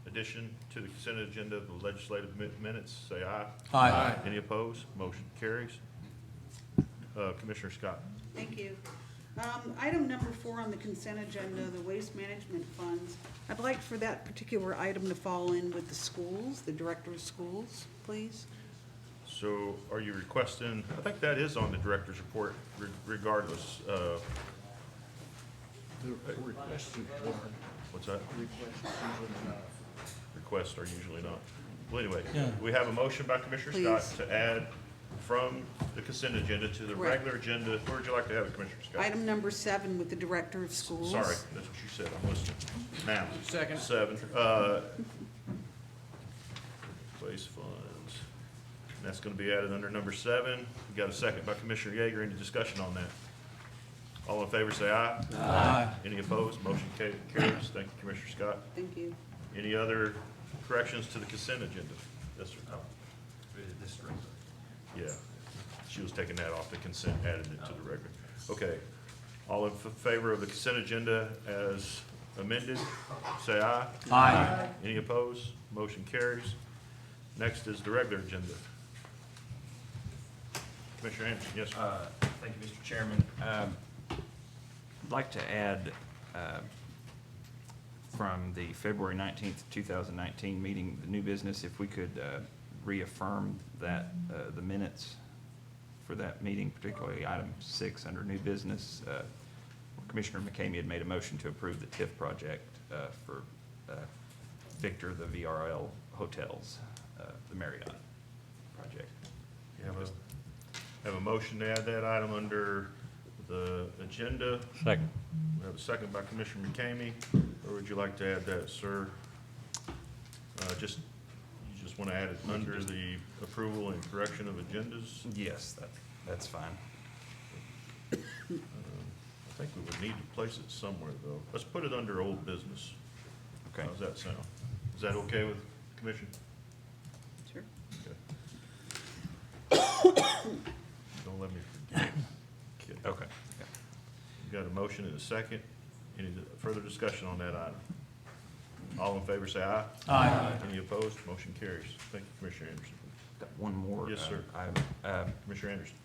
addition to the consent agenda of the legislative minutes, say aye. Aye. Any opposed? Motion carries. Commissioner Scott. Thank you. Item number 4 on the consent agenda, the waste management funds. I'd like for that particular item to fall in with the schools, the director of schools, please. So are you requesting, I think that is on the director's report regardless. What's that? Requests are usually not. Well, anyway, Yeah. we have a motion by Commissioner Scott to add from the consent agenda to the Correct. regular agenda. Where would you like to have it, Commissioner Scott? Item number 7 with the director of schools. Sorry, that's what you said. I'm listening. Now. Second. 7. Place funds. And that's gonna be added under number 7. We got a second by Commissioner Yeager. Any discussion on that? All in favor, say aye. Aye. Any opposed? Motion carries. Thank you, Commissioner Scott. Thank you. Any other corrections to the consent agenda? Yes, sir. Yeah, she was taking that off the consent, added it to the regular. Okay, all in favor of the consent agenda as amended, say aye. Aye. Any opposed? Motion carries. Next is the regular agenda. Commissioner Anderson, yes, sir. Thank you, Mr. Chairman. I'd like to add, from the February 19th, 2019 meeting, the new business, if we could reaffirm that, the minutes for that meeting, particularly item 6 under new business. Commissioner McCamey had made a motion to approve the TIF project for Victor, the VRL hotels, the Marriott project. You have a motion to add that item under the agenda. Second. We have a second by Commissioner McCamey. Where would you like to add that, sir? You just want to add it under the approval and correction of agendas? Yes, that's fine. I think we would need to place it somewhere, though. Let's put it under old business. Okay. How's that sound? Is that okay with the commission? Sure. Okay. Don't let me forget. Kidding. Okay. We got a motion and a second. Any further discussion on that item? All in favor, say aye. Aye. Any opposed? Motion carries. Thank you, Commissioner Anderson. Got one more. Yes, sir. Item. Commissioner Anderson.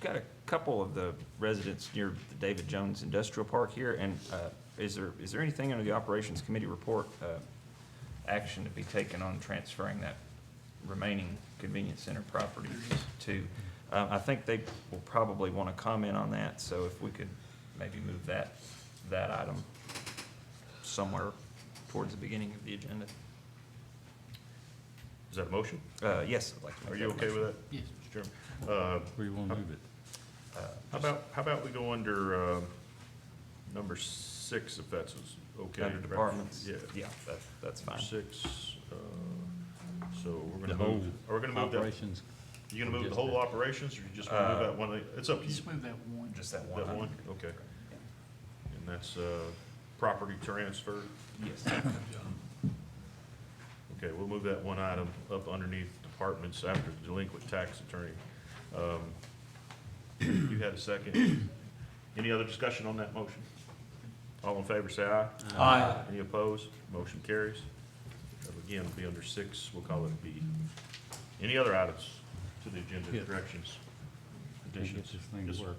Got a couple of the residents near the David Jones Industrial Park here, and is there anything under the Operations Committee report, action to be taken on transferring that remaining convenience center property to? I think they will probably want to comment on that, so if we could maybe move that item somewhere towards the beginning of the agenda. Is that a motion? Yes, I'd like to make Are that you a okay motion. with that? Yes. Mr. Chairman? Where you want to move it? How about we go under, number 6, if that's okay? Under departments? Yeah. Yeah, that's fine. 6, so we're The gonna whole move, are we gonna move that? operations. You gonna move the whole operations, or you just wanna move that one? It's up to you. Just move that one. Just that one. That one, okay. And that's, property transfer? Yes. Okay, we'll move that one item up underneath departments after the delinquent tax attorney. You had a second. Any other discussion on that motion? All in favor, say aye. Aye. Any opposed? Motion carries. Again, it'll be under 6, we'll call it B. Any other items to the agenda, Yes. corrections, Can't get additions? this thing Yes, to sir. work.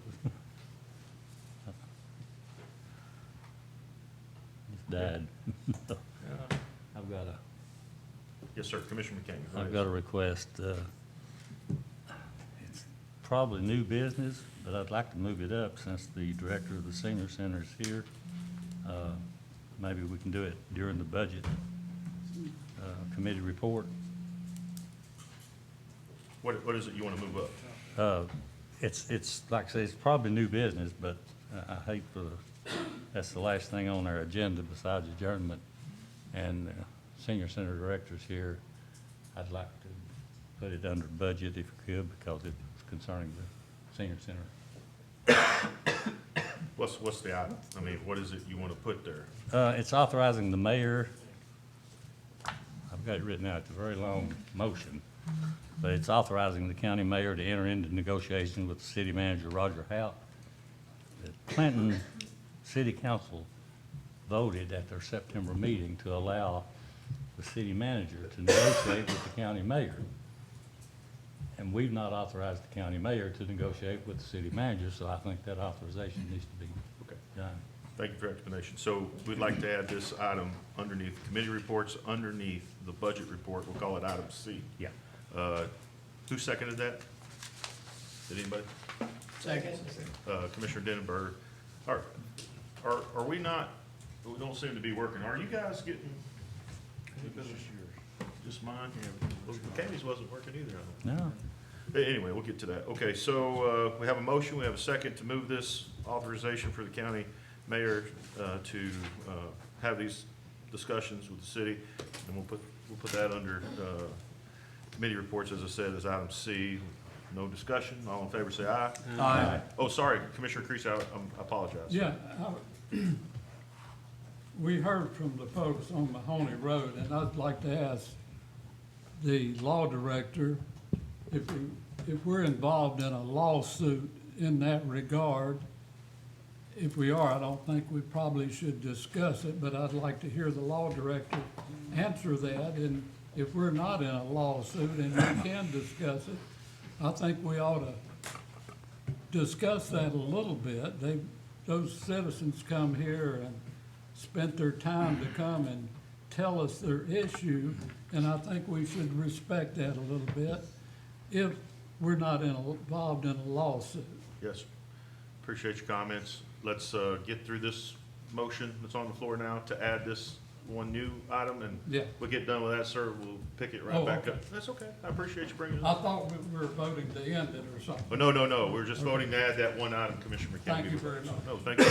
It's died. I've got a, Yes, sir, Commissioner McCain. go I've ahead. got a request. It's probably new business, but I'd like to move it up since the director of the senior center is here. Maybe we can do it during the budget committee report. What is it you want to move up? It's, like I say, it's probably new business, but I hate for that's the last thing on our agenda besides adjournment. And senior center director's here. I'd like to put it under budget if you could, because it's concerning the senior center. What's the item? I mean, what is it you want to put there? It's authorizing the mayor, I've got it written out, it's a very long motion, but it's authorizing the county mayor to enter into negotiations with the city manager, Roger Hout. The Clinton City Council voted at their September meeting to allow the city manager to negotiate with the county mayor. And we've not authorized the county mayor to negotiate with the city manager, so I think that authorization needs to be done. Thank you for your explanation. So we'd like to add this item underneath committee reports, underneath the budget report. We'll call it item C. Yeah. Who seconded that? Did anybody? Second. Commissioner Denenberg. Are we not, we don't seem to be working. Are you guys getting? Just mine? Well, Candy's wasn't working either, I don't No. Anyway, we'll get to that. Okay, so we have a motion, we have a second to move this authorization for the county mayor to have these discussions with the city, and we'll put that under committee reports, as I said, as item C. No discussion. All in favor, say aye. Aye. Oh, sorry, Commissioner Creasy, I apologize. Yeah, we heard from the folks on Mahoney Road, and I'd like to ask the law director if we're involved in a lawsuit in that regard. If we are, I don't think we probably should discuss it, but I'd like to hear the law director answer that. And if we're not in a lawsuit and we can discuss it, I think we ought to discuss that a little bit. Those citizens come here and spent their time to come and tell us their issue, and I think we should respect that a little bit if we're not involved in a lawsuit. Yes, appreciate your comments. Let's get through this motion that's on the floor now to add this one new item, and Yeah. we'll get done with that, sir. We'll pick it right Oh, back okay. up. That's okay. I appreciate you bringing it I up. thought we were voting to end it or something. Oh, no. We're just voting to add that one item, Commissioner McKenna. Thank you very much. No, thank you.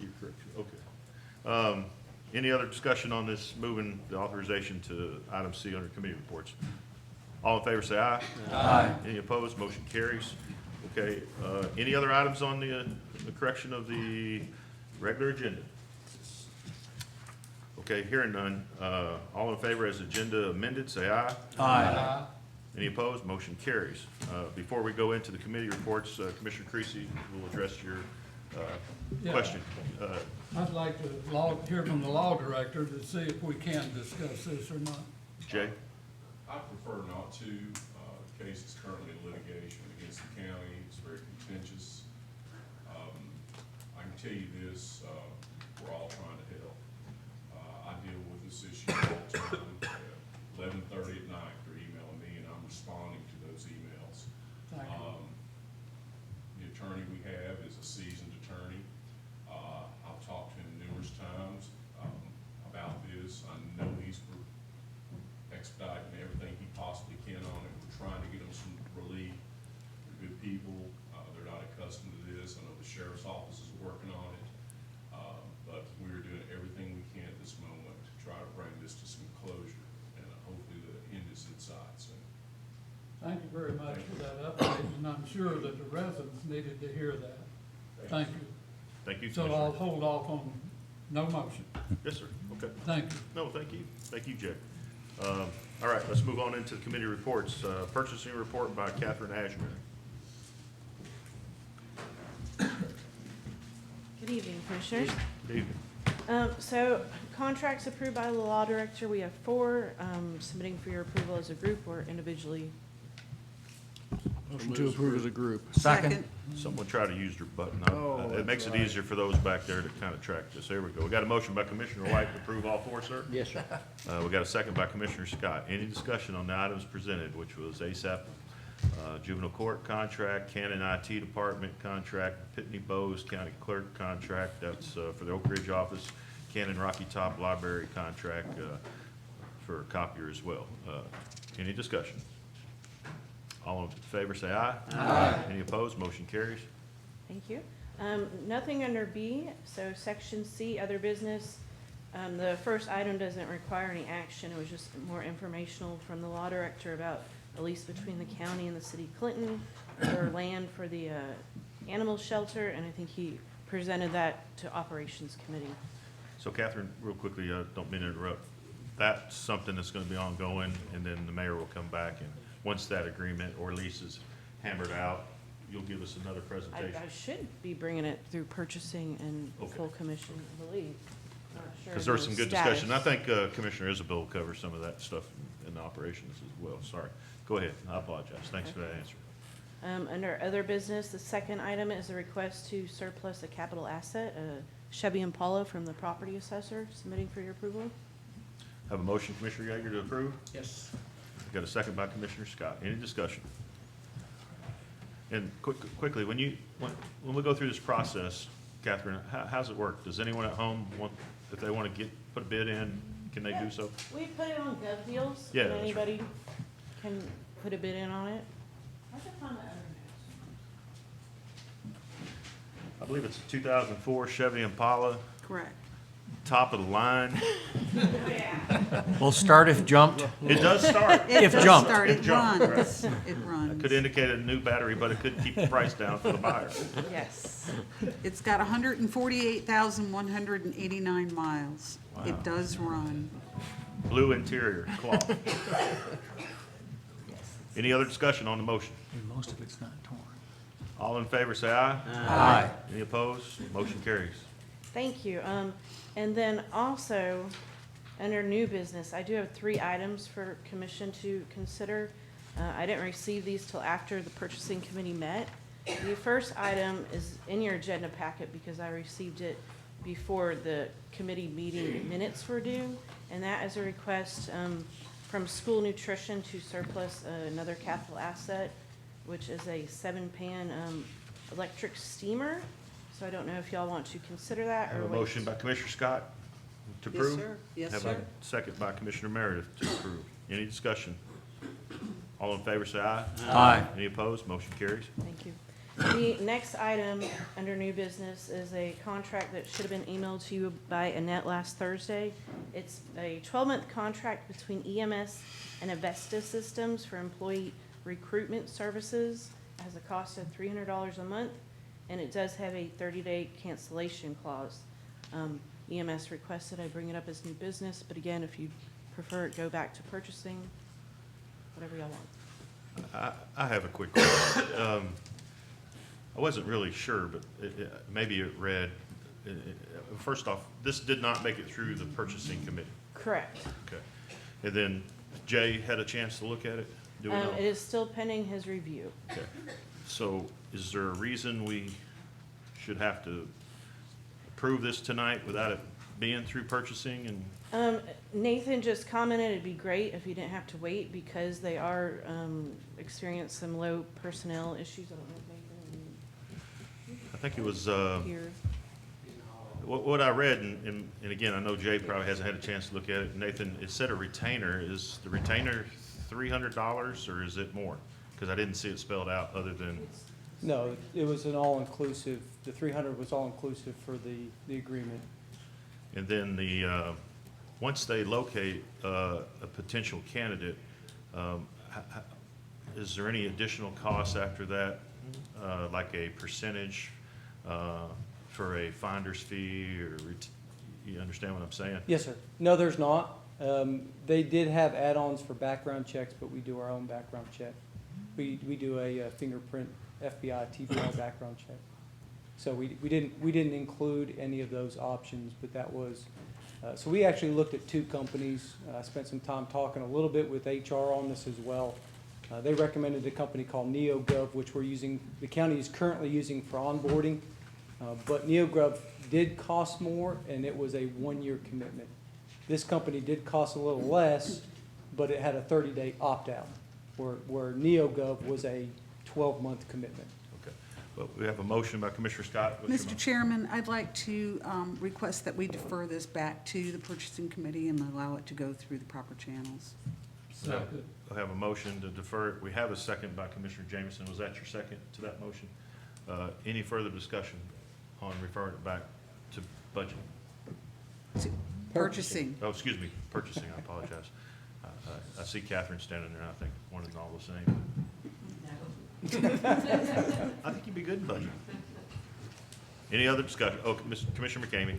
You're correct. Okay. Any other discussion on this, moving the authorization to item C under committee reports? All in favor, say aye. Aye. Any opposed? Motion carries. Okay, any other items on the correction of the regular agenda? Okay, hearing none. All in favor as agenda amended, say aye. Aye. Any opposed? Motion carries. Before we go into the committee reports, Commissioner Creasy will address your Yeah. question. I'd like to hear from the law director to see if we can discuss this or not. Jay? I prefer not to. The case is currently in litigation against the county. It's very contentious. I can tell you this, we're all trying to help. I deal with this issue all the time. 11:30 at night, they're emailing me, and I'm responding to those emails. Thank you. The attorney we have is a seasoned attorney. I've talked to him numerous times about this. I know he's expediting everything he possibly can on it. We're trying to get them some relief. They're good people. They're not accustomed to this. I know the sheriff's office is working on it. But we're doing everything we can at this moment to try to bring this to some closure, and hopefully the end is in sight soon. Thank you very much for that update, and I'm sure that the residents needed to hear that. Thank you. Thank you, So Commissioner. I'll hold off on no motion. Yes, sir. Okay. Thank you. No, thank you. Thank you, Jay. All right, let's move on into the committee reports. Purchasing report by Catherine Ashman. Good evening, Commissioners. Good evening. So contracts approved by the law director, we have 4, submitting for your approval as a group or individually. Motion to approve as a group. Second. Someone try to use their button. Oh, It makes it that's right. easier for those back there to kind of track this. There we go. We got a motion by Commissioner White to approve all 4, sir? Yes, sir. We got a second by Commissioner Scott. Any discussion on the items presented, which was ASAP juvenile court contract, Cannon IT department contract, Pitney Bowes County clerk contract, that's for the Oak Ridge office, Cannon Rocky Top library contract for a copier as well. Any discussion? All in favor, say aye. Aye. Any opposed? Motion carries. Thank you. Nothing under B, so section C, other business. The first item doesn't require any action. It was just more informational from the law director about a lease between the county and the city of Clinton for land for the animal shelter, and I think he presented that to Operations Committee. So Catherine, real quickly, don't mean to interrupt. That's something that's gonna be ongoing, and then the mayor will come back, and once that agreement or lease is hammered out, you'll give us another presentation. I should be bringing it through purchasing and Okay. full commission, I believe. Not sure Because there was the some good status. discussion. I think Commissioner Isabel will cover some of that stuff in the operations as well. Sorry. Go ahead. I apologize. Thanks for that answer. Under other business, the second item is a request to surplus a capital asset, a Chevy Impala from the property assessor, submitting for your approval. Have a motion, Commissioner Yeager, to approve? Yes. Got a second by Commissioner Scott. Any discussion? And quickly, when we go through this process, Catherine, how's it work? Does anyone at home want, if they want to put a bid in, can they do so? We put it on Gov Deals. Yeah, and that's right. anybody can put a bid in on it. I can find the other I believe it's a 2004 Chevy Impala, Correct. top of the line. Will start if jumped. It does start. It If does jumped. start. If It jumped, right. runs. It It runs. could indicate a new battery, but it could keep the price down for the buyer. Yes. It's got 148,189 miles. It does run. Blue interior, cloth. Any other discussion on the motion? And most of it's not torn. All in favor, say aye. Aye. Any opposed? Motion carries. Thank you. And then also, under new business, I do have 3 items for commission to consider. I didn't receive these till after the purchasing committee met. The first item is in your agenda packet because I received it before the committee meeting minutes were due. And that is a request from School Nutrition to surplus another capital asset, which is a 7-pan electric steamer. So I don't know if y'all want to consider that Have or a wait. motion by Commissioner Scott to Yes, approve? sir. Yes, Have sir. a second by Commissioner Meredith to approve. Any discussion? All in favor, say aye. Aye. Any opposed? Motion carries. Thank you. The next item under new business is a contract that should have been emailed to you by Annette last Thursday. It's a 12-month contract between EMS and Avesta Systems for employee recruitment services. It has a cost of $300 a month, and it does have a 30-day cancellation clause. EMS requested I bring it up as new business, but again, if you prefer it, go back to purchasing, whatever y'all want. I have a quick question. I wasn't really sure, but maybe it read, first off, this did not make it through the purchasing committee. Correct. Okay. And then Jay had a chance to look at it? Do we know? It is still pending his review. Okay. So is there a reason we should have to approve this tonight without it being through purchasing and? Nathan just commented it'd be great if you didn't have to wait because they are experiencing some low personnel issues. I don't know if Nathan I think it was, here. what I read, and again, I know Jay probably hasn't had a chance to look at it. Nathan, it said a retainer. Is the retainer $300 or is it more? Because I didn't see it spelled out other than, No, it was an all-inclusive, the 300 was all-inclusive for the agreement. and then once they locate a potential candidate, is there any additional costs after that? Like a percentage for a finder's fee or, you understand what I'm saying? Yes, sir. No, there's not. They did have add-ons for background checks, but we do our own background check. We do a fingerprint FBI TBI background check. So we didn't include any of those options, but that was, so we actually looked at 2 companies. I spent some time talking a little bit with HR on this as well. They recommended a company called NeoGov, which the county is currently using for onboarding. But NeoGov did cost more, and it was a 1-year commitment. This company did cost a little less, but it had a 30-day opt-out, where NeoGov was a 12-month commitment. Okay. Well, we have a motion by Commissioner Scott. What's your Mr. motion? Chairman, I'd like to request that we defer this back to the purchasing committee and allow it to go through the proper channels. I have a motion to defer it. We have a second by Commissioner Jameson. Was that your second to that motion? Any further discussion on referring it back to budget? Purchasing. Oh, excuse me, purchasing, I apologize. I see Catherine standing there, and I think one and all the same. I think you'd be good in budget. Any other discussion? Oh, Commissioner McCamey.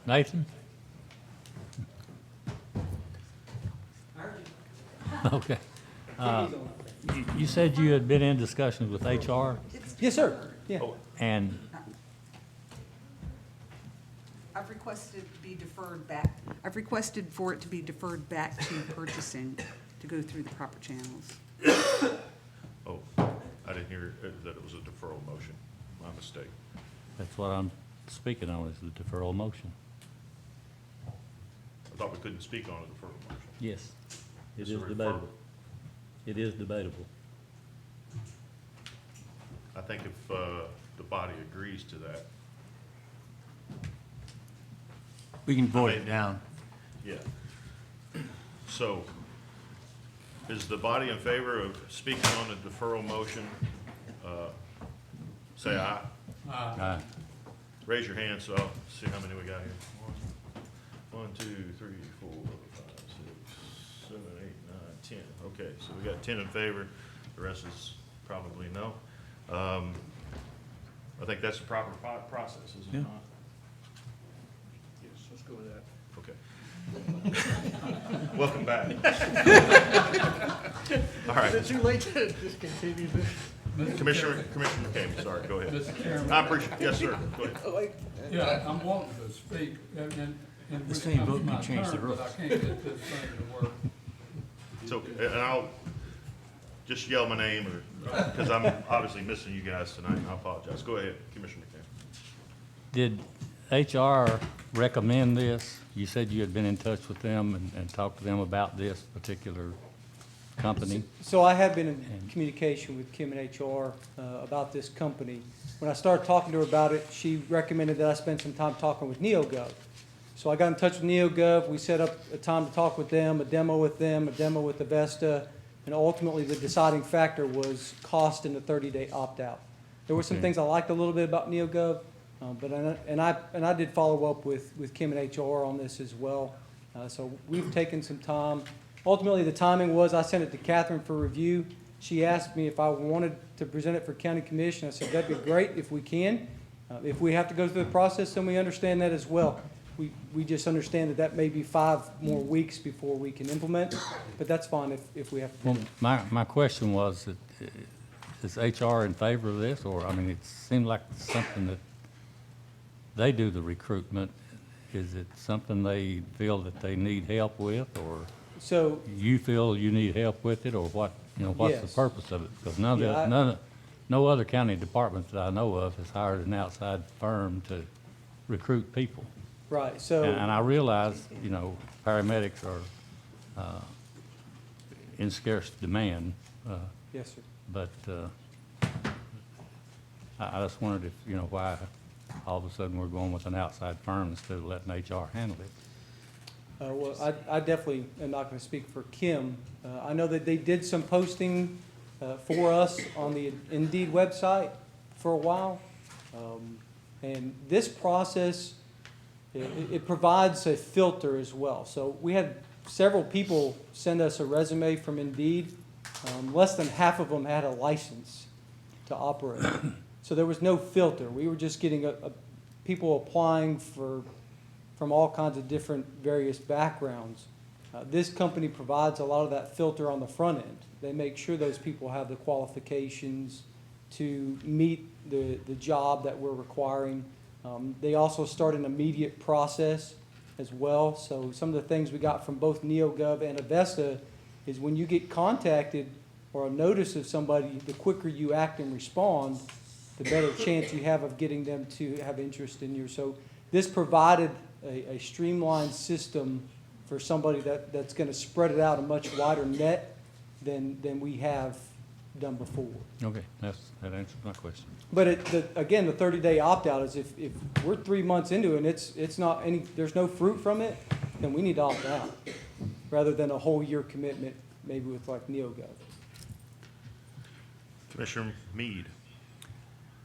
Nathan? Okay. You said you had been in discussions with HR, Yes, sir. Yeah. and I've requested to be deferred back. I've requested for it to be deferred back to purchasing to go through the proper channels. Oh, I didn't hear that it was a deferral motion. My mistake. That's what I'm speaking on, is the deferral motion. I thought we couldn't speak on a deferral motion. Yes, it It's is a referral. debatable. It is debatable. I think if the body agrees to that. We can vote I mean, it down. Yeah. So, is the body in favor of speaking on the deferral motion? Say aye. Aye. Raise your hand so I'll see how many we got here. 1, 2, 3, 4, 5, 6, 7, 8, 9, 10. Okay, so we got 10 in favor. The rest is probably no. I think that's the proper process, is it Yeah. not? Yes, let's go with that. Okay. Welcome back. All right. Is it too late to discontinue this? Commissioner McCamey, sorry, go ahead. Mr. Chairman. I appreciate, yes, sir, go ahead. Yeah, I'm wanting to speak, and The when it same comes vote to my can change the turn, rules. but I can't get this thing to work. It's okay, and I'll just yell my name, or, because I'm obviously missing you guys tonight, and I apologize. Go ahead, Commissioner McCamey. Did HR recommend this? You said you had been in touch with them and talked to them about this particular company. So I have been in communication with Kim and HR about this company. When I started talking to her about it, she recommended that I spend some time talking with NeoGov. So I got in touch with NeoGov, we set up a time to talk with them, a demo with Avesta, and ultimately the deciding factor was cost and the 30-day opt-out. There were some things I liked a little bit about NeoGov, but I did follow up with Kim and HR on this as well. So we've taken some time. Ultimately, the timing was I sent it to Catherine for review. She asked me if I wanted to present it for county commission. I said, that'd be great if we can. If we have to go through the process, then we understand that as well. We just understand that that may be 5 more weeks before we can implement, but that's fine if we have to. Well, my question was, that, is HR in favor of this? Or, I mean, it seemed like something that they do the recruitment. Is it something they feel that they need help with, or So, you feel you need help with it, or what, you know, what's the Yes. purpose of it? Because Yeah, no other county department that I know of has hired an outside firm to recruit people. right, so. And I realize, you know, paramedics are in scarce demand. Yes, sir. But I just wondered if, you know, why all of a sudden we're going with an outside firm instead of letting HR handle it. Well, I definitely am not going to speak for Kim. I know that they did some posting for us on the Indeed website for a while. And this process, it provides a filter as well. So we had several people send us a resume from Indeed. Less than half of them had a license to operate. So there was no filter. We were just getting people applying from all kinds of different various backgrounds. This company provides a lot of that filter on the front end. They make sure those people have the qualifications to meet the job that we're requiring. They also start an immediate process as well. So some of the things we got from both NeoGov and Avesta is when you get contacted or a notice of somebody, the quicker you act and respond, the better chance you have of getting them to have interest in you. So this provided a streamlined system for somebody that's going to spread it out a much wider net than we have done before. Okay, that answers my question. But again, the 30-day opt-out is if we're 3 months into it and it's not there's no fruit from it, then we need to opt out rather than a whole year commitment, maybe with like NeoGov. Commissioner Mead.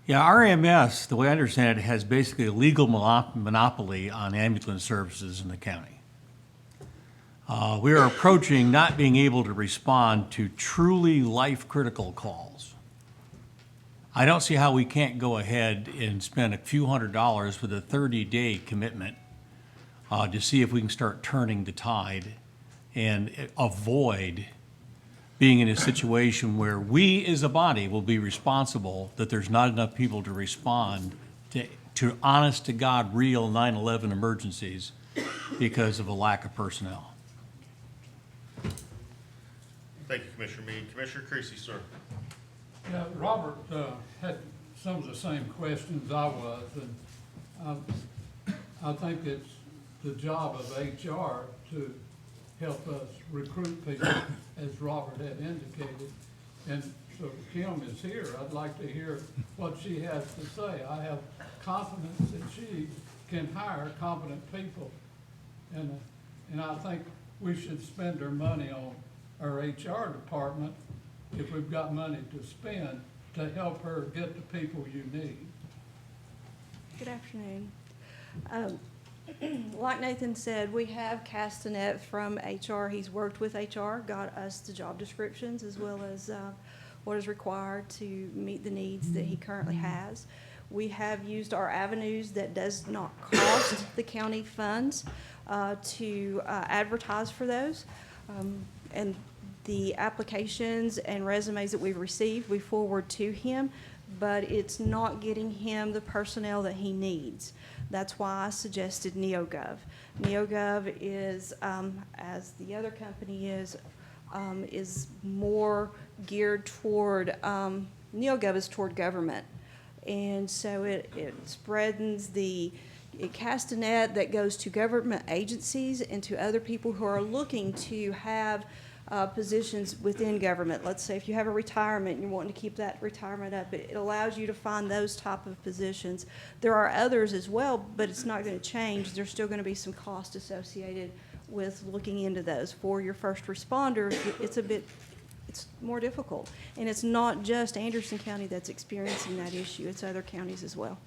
Yeah, RMS, the way I understand it, has basically a legal monopoly on ambulance services in the county. We are approaching not being able to respond to truly life-critical calls. I don't see how we can't go ahead and spend a few $100s with a 30-day commitment to see if we can start turning the tide and avoid being in a situation where we as a body will be responsible that there's not enough people to respond to honest-to-God, real 9/11 emergencies because of a lack of personnel. Thank you, Commissioner Meade. Commissioner Creasy, sir. Yeah, Robert had some of the same questions I was, and I think it's the job of HR to help us recruit people, as Robert had indicated. And so Kim is here. I'd like to hear what she has to say. I have confidence that she can hire competent people. And I think we should spend our money on our HR department, if we've got money to spend, to help her get the people you need. Good afternoon. Like Nathan said, we have cast a net from HR. He's worked with HR, got us the job descriptions as well as what is required to meet the needs that he currently has. We have used our avenues that does not cost the county funds to advertise for those. And the applications and resumes that we've received, we forward to him, but it's not getting him the personnel that he needs. That's why I suggested NeoGov. NeoGov is, as the other company is more geared toward, NeoGov is toward government. And so it spreads it casts a net that goes to government agencies and to other people who are looking to have positions within government. Let's say if you have a retirement and you're wanting to keep that retirement up, it allows you to find those type of positions. There are others as well, but it's not going to change. There's still going to be some cost associated with looking into those. For your first responders, it's more difficult. And it's not just Anderson County that's experiencing that issue. It's other counties as well.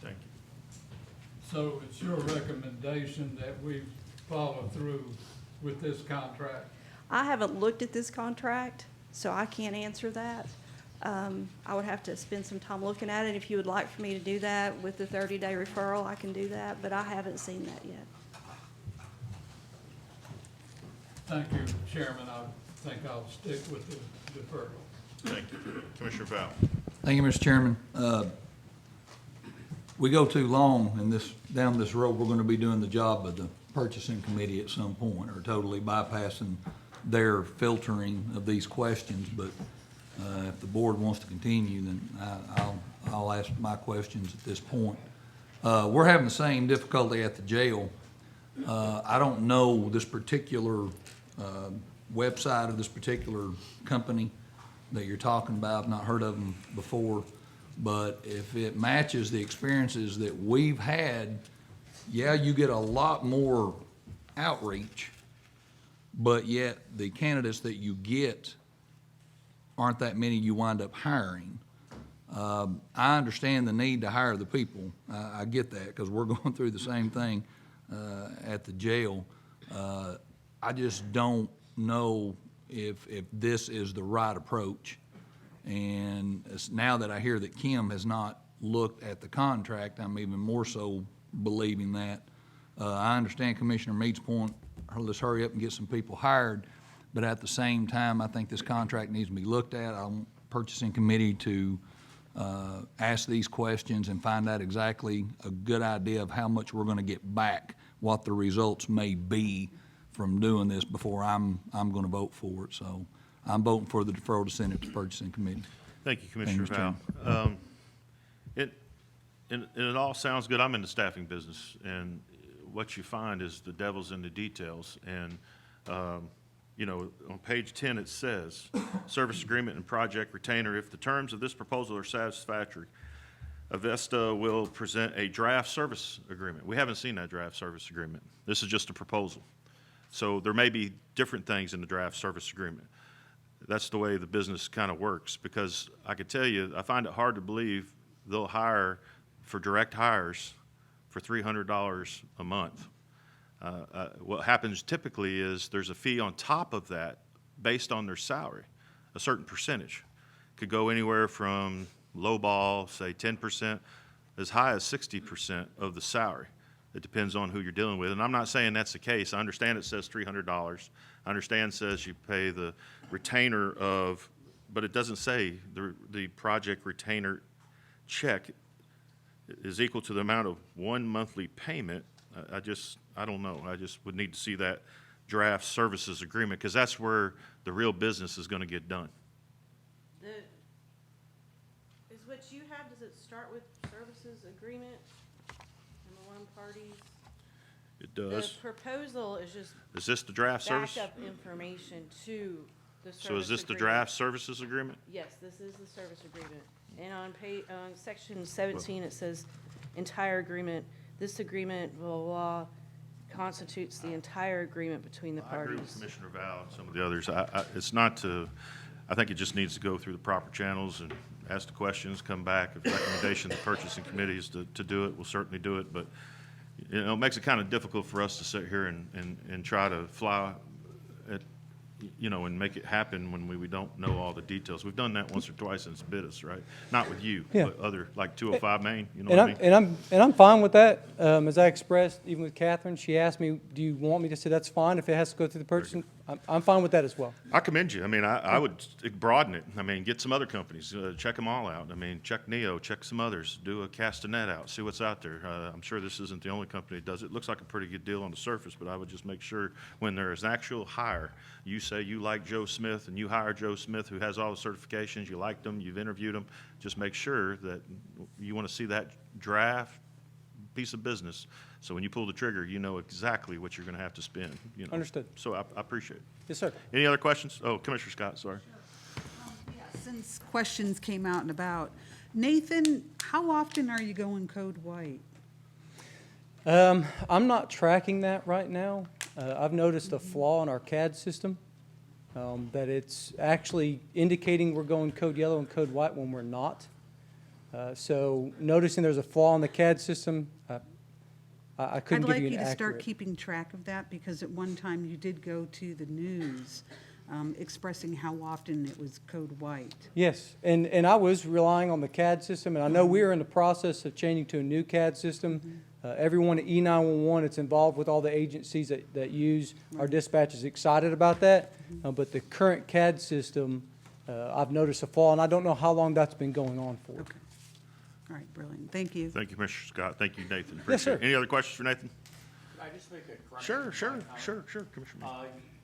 Thank you. So it's your recommendation that we follow through with this contract? I haven't looked at this contract, so I can't answer that. I would have to spend some time looking at it. If you would like for me to do that with the 30-day referral, I can do that, but I haven't seen that yet. Thank you, Chairman. I think I'll stick with the deferral. Thank you. Commissioner Powell. Thank you, Mr. Chairman. We go too long in down this road, we're gonna be doing the job of the purchasing committee at some point, or totally bypassing their filtering of these questions, but if the board wants to continue, then I'll ask my questions at this point. We're having the same difficulty at the jail. I don't know this particular website of this particular company that you're talking about. I've not heard of them before, but if it matches the experiences that we've had, yeah, you get a lot more outreach, but yet the candidates that you get aren't that many you wind up hiring. I understand the need to hire the people. I get that, because we're going through the same thing at the jail. I just don't know if this is the right approach. And now that I hear that Kim has not looked at the contract, I'm even more so believing that. I understand Commissioner Meade's point, let's hurry up and get some people hired, but at the same time, I think this contract needs to be looked at. I want purchasing committee to ask these questions and find out exactly a good idea of how much we're gonna get back, what the results may be from doing this before I'm gonna vote for it. So I'm voting for the deferral to send it to purchasing committee. Thank you, Commissioner Powell. It all sounds good. I'm in the staffing business, and what you find is the devil's in the details. And, you know, on page 10, it says, service agreement and project retainer. If the terms of this proposal are satisfactory, Avesta will present a draft service agreement. We haven't seen that draft service agreement. This is just a proposal. So there may be different things in the draft service agreement. That's the way the business kind of works, because I could tell you, I find it hard to believe they'll hire for direct hires for $300 a month. What happens typically is there's a fee on top of that based on their salary, a certain percentage. Could go anywhere from lowball, say 10%, as high as 60% of the salary. It depends on who you're dealing with. And I'm not saying that's the case. I understand it says $300. I understand it says you pay the retainer of, but it doesn't say the project retainer check is equal to the amount of one monthly payment, I don't know. I just would need to see that draft services agreement, because that's where the real business is going to get done. Is what you have, does it start with services agreement and the one parties? It does. The proposal is just Is this the draft service? backup information to the service So is this the agreement. draft services agreement? Yes, this is the service agreement. And on section 17, it says entire agreement. This agreement, blah, blah, blah, constitutes the entire agreement between the I agree with parties. Commissioner Val and some of the others. It's not to, I think it just needs to go through the proper channels and ask the questions, come back. If recommendation of the purchasing committee is to do it, we'll certainly do it. But, you know, it makes it kind of difficult for us to sit here and try to fly at, you know, and make it happen when we don't know all the details. We've done that once or twice and it's bit us, right? Not with you, Yeah. but other, like 205 Main, you know And what I mean? and I'm fine with that. As I expressed, even with Catherine, she asked me, do you want me to say that's fine if it has to go through the purchasing? I'm fine with that as well. I commend you. I mean, I would broaden it. I mean, get some other companies, check them all out. I mean, check Neo, check some others, do a Castanet out, see what's out there. I'm sure this isn't the only company that does it. Looks like a pretty good deal on the surface, but I would just make sure when there is an actual hire, you say you like Joe Smith and you hire Joe Smith who has all the certifications, you liked them, you've interviewed them, just make sure that you want to see that draft piece of business. So when you pull the trigger, you know exactly what you're going to have to spend, you know. Understood. So I appreciate it. Yes, sir. Any other questions? Oh, Commissioner Scott, sorry. Since questions came out and about, Nathan, how often are you going code white? I'm not tracking that right now. I've noticed a flaw in our CAD system, that it's actually indicating we're going code yellow and code white when we're not. So noticing there's a flaw in the CAD system, I couldn't give you an I'd like you to start accurate. keeping track of that, because at one time you did go to the news expressing how often it was code white. Yes, and I was relying on the CAD system, and I know we're in the process of changing to a new CAD system. Everyone at E911 that's involved with all the agencies that use our dispatch is excited about that. But the current CAD system, I've noticed a flaw, and I don't know how long that's been going on for. Okay. All right, brilliant. Thank you. Thank you, Commissioner Scott. Thank you, Nathan. Yes, sir. Appreciate it. Any other questions for Nathan? Can I just make a correction? Sure, Commissioner.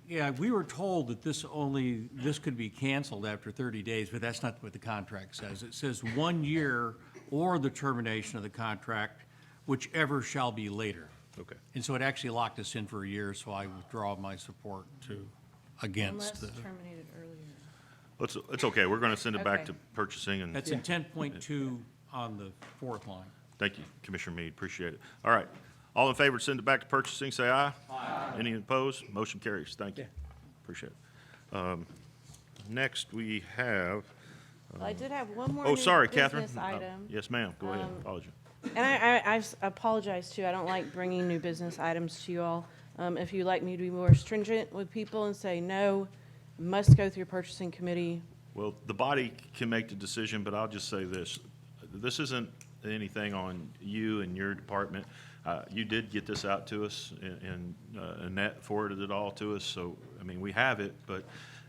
Yeah, we were told that this could be canceled after 30 days, but that's not what the contract says. It says 1 year or the termination of the contract, whichever shall be later. Okay. And so it actually locked us in for a year, so I withdraw my support against Unless the. terminated earlier. It's okay. We're going to send it back Okay. to purchasing and. That's in 10.2 on the fourth line. Thank you, Commissioner Meade. Appreciate it. All right. All in favor to send it back to purchasing, say aye. Aye. Any opposed? Motion carries. Thank you. Appreciate it. Next, we have. Well, I did have one more Oh, new sorry, Catherine. business item. Yes, ma'am. Go ahead. Apologize. And I apologize too, I don't like bringing new business items to you all. If you'd like me to be more stringent with people and say, no, must go through purchasing committee. Well, the body can make the decision, but I'll just say this. This isn't anything on you and your department. You did get this out to us, and Annette forwarded it all to us, so, I mean, we have it, but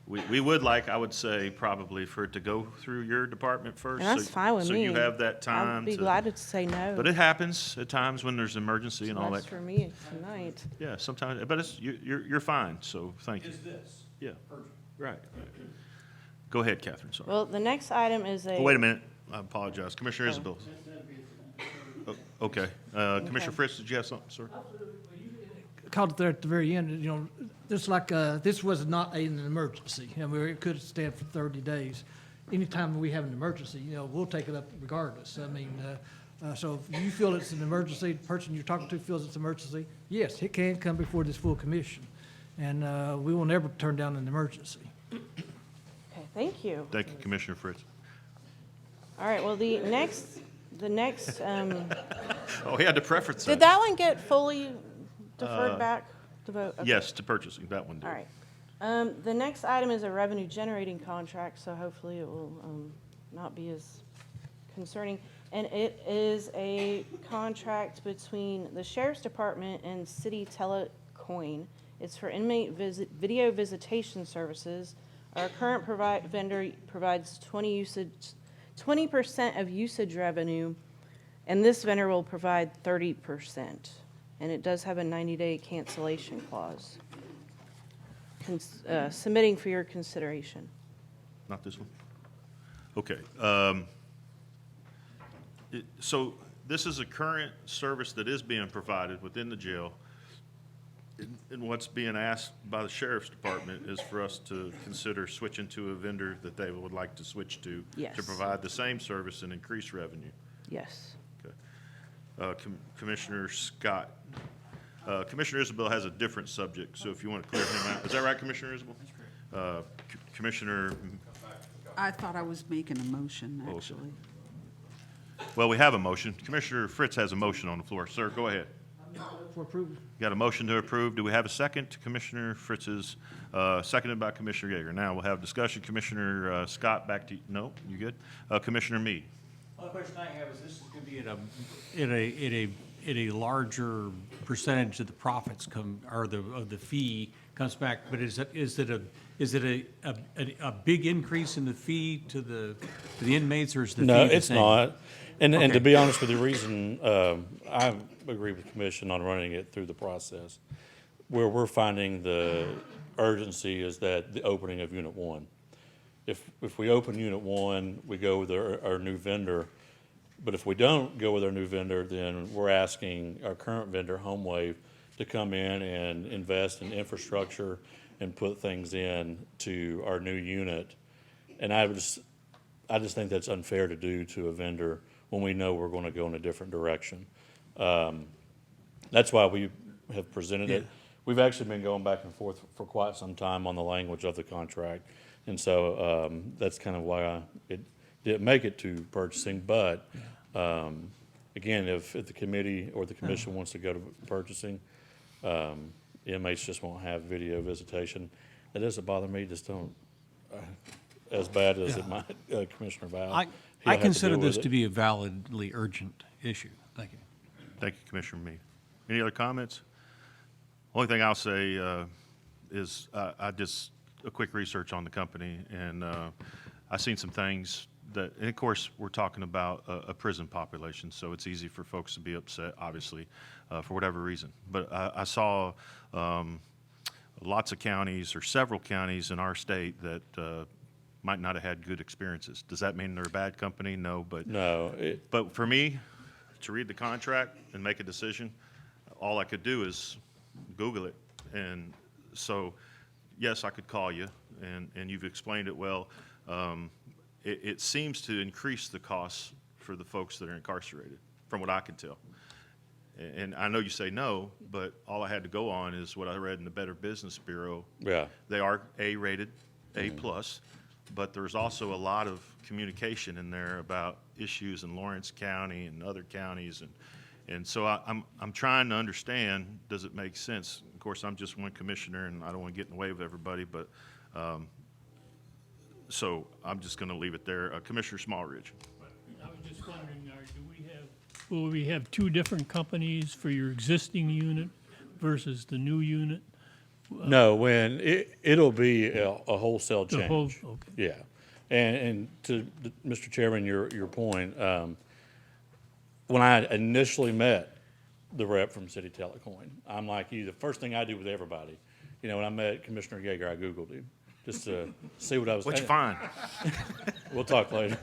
we would like, I would say, probably for it to go through your department first. And that's fine with me. So you have that time I'd be to- glad to say no. But it happens at times when there's emergency and all That's that. for me tonight. Yeah, sometimes, but it's, you're fine, so thank you. Is this? Yeah, right. Go ahead, Catherine, sorry. Well, the next item is a. Oh, wait a minute, I apologize. Commissioner Isabel. Oh, okay. Commissioner Fritz, did you have something, sir? Called it there at the very end, you know, just like, this was not an emergency. I mean, it could stand for 30 days. Anytime we have an emergency, you know, we'll take it up regardless. I mean, so if you feel it's an emergency, the person you're talking to feels it's an emergency, yes, it can come before this full commission. And we will never turn down an emergency. Okay, thank you. Thank you, Commissioner Fritz. All right, well, the next, Oh, he had to preference did that. that one get fully deferred back to vote? Okay. Yes, to purchasing, that one did. All right. The next item is a revenue generating contract, so hopefully it will not be as concerning. And it is a contract between the Sheriff's Department and City Telecoin. It's for inmate video visitation services. Our current vendor provides 20 20% of usage revenue, and this vendor will provide 30%. And it does have a 90-day cancellation clause. Submitting for your consideration. Not this one? Okay. So this is a current service that is being provided within the jail. And what's being asked by the sheriff's department is for us to consider switching to a vendor that they would like to switch to. Yes. To provide the same service and increase revenue. Yes. Okay. Commissioner Scott. Commissioner Isabel has a different subject, so if you want to clear him out. Is that right, Commissioner Isabel? Commissioner, I thought I was making a motion, actually. well, we have a motion. Commissioner Fritz has a motion on the floor. Sir, go ahead. For approval. Got a motion to approve. Do we have a second to Commissioner Fritz's, seconded by Commissioner Yeager? Now we'll have discussion. Commissioner Scott, back to you. No, you good? Commissioner Meade. Well, the question I have is, this is going to be at a larger percentage of the profits come, or of the fee comes back, but is it a big increase in the fee to the inmates, or is the fee the same? No, it's not. And to Okay. be honest with the reason, I agree with the commission on running it through the process. Where we're finding the urgency is that the opening of Unit 1. If we open Unit 1, we go with our new vendor. But if we don't go with our new vendor, then we're asking our current vendor, HomeWave, to come in and invest in infrastructure and put things in to our new unit. And I just think that's unfair to do to a vendor when we know we're going to go in a different direction. That's why we have presented it. We've actually been going back and forth for quite some time on the language of the contract. And so that's kind of why it didn't make it to purchasing. But again, if the committee or the commission wants to go to purchasing, inmates just won't have video visitation. That doesn't bother me, just don't, as bad as it might, Commissioner Val. I consider this to be a validly urgent issue. Thank you. Thank you, Commissioner Meade. Any other comments? Only thing I'll say is I did a quick research on the company, and I've seen some things that, and of course, we're talking about a prison population, so it's easy for folks to be upset, obviously, for whatever reason. But I saw lots of counties, or several counties in our state that might not have had good experiences. Does that mean they're a bad company? No, but no. But for me, to read the contract and make a decision, all I could do is Google it. And so, yes, I could call you, and you've explained it well. It seems to increase the costs for the folks that are incarcerated, from what I can tell. And I know you say no, but all I had to go on is what I read in the Better Business Bureau. Yeah. They are A-rated, A+, but there's also a lot of communication in there about issues in Lawrence County and other counties. And so I'm trying to understand, does it make sense? Of course, I'm just one commissioner, and I don't want to get in the way of everybody, but so I'm just going to leave it there. Commissioner Smallridge. I was just wondering, will we have two different companies for your existing unit versus the new unit? No, when it'll be a wholesale change. The whole, okay. Yeah. And to Mr. Chairman, your point, when I initially met the rep from City Telecoin, I'm like you, the first thing I do with everybody, when I met Commissioner Yeager, I Googled him just to see what I was. What'd you find? We'll talk later.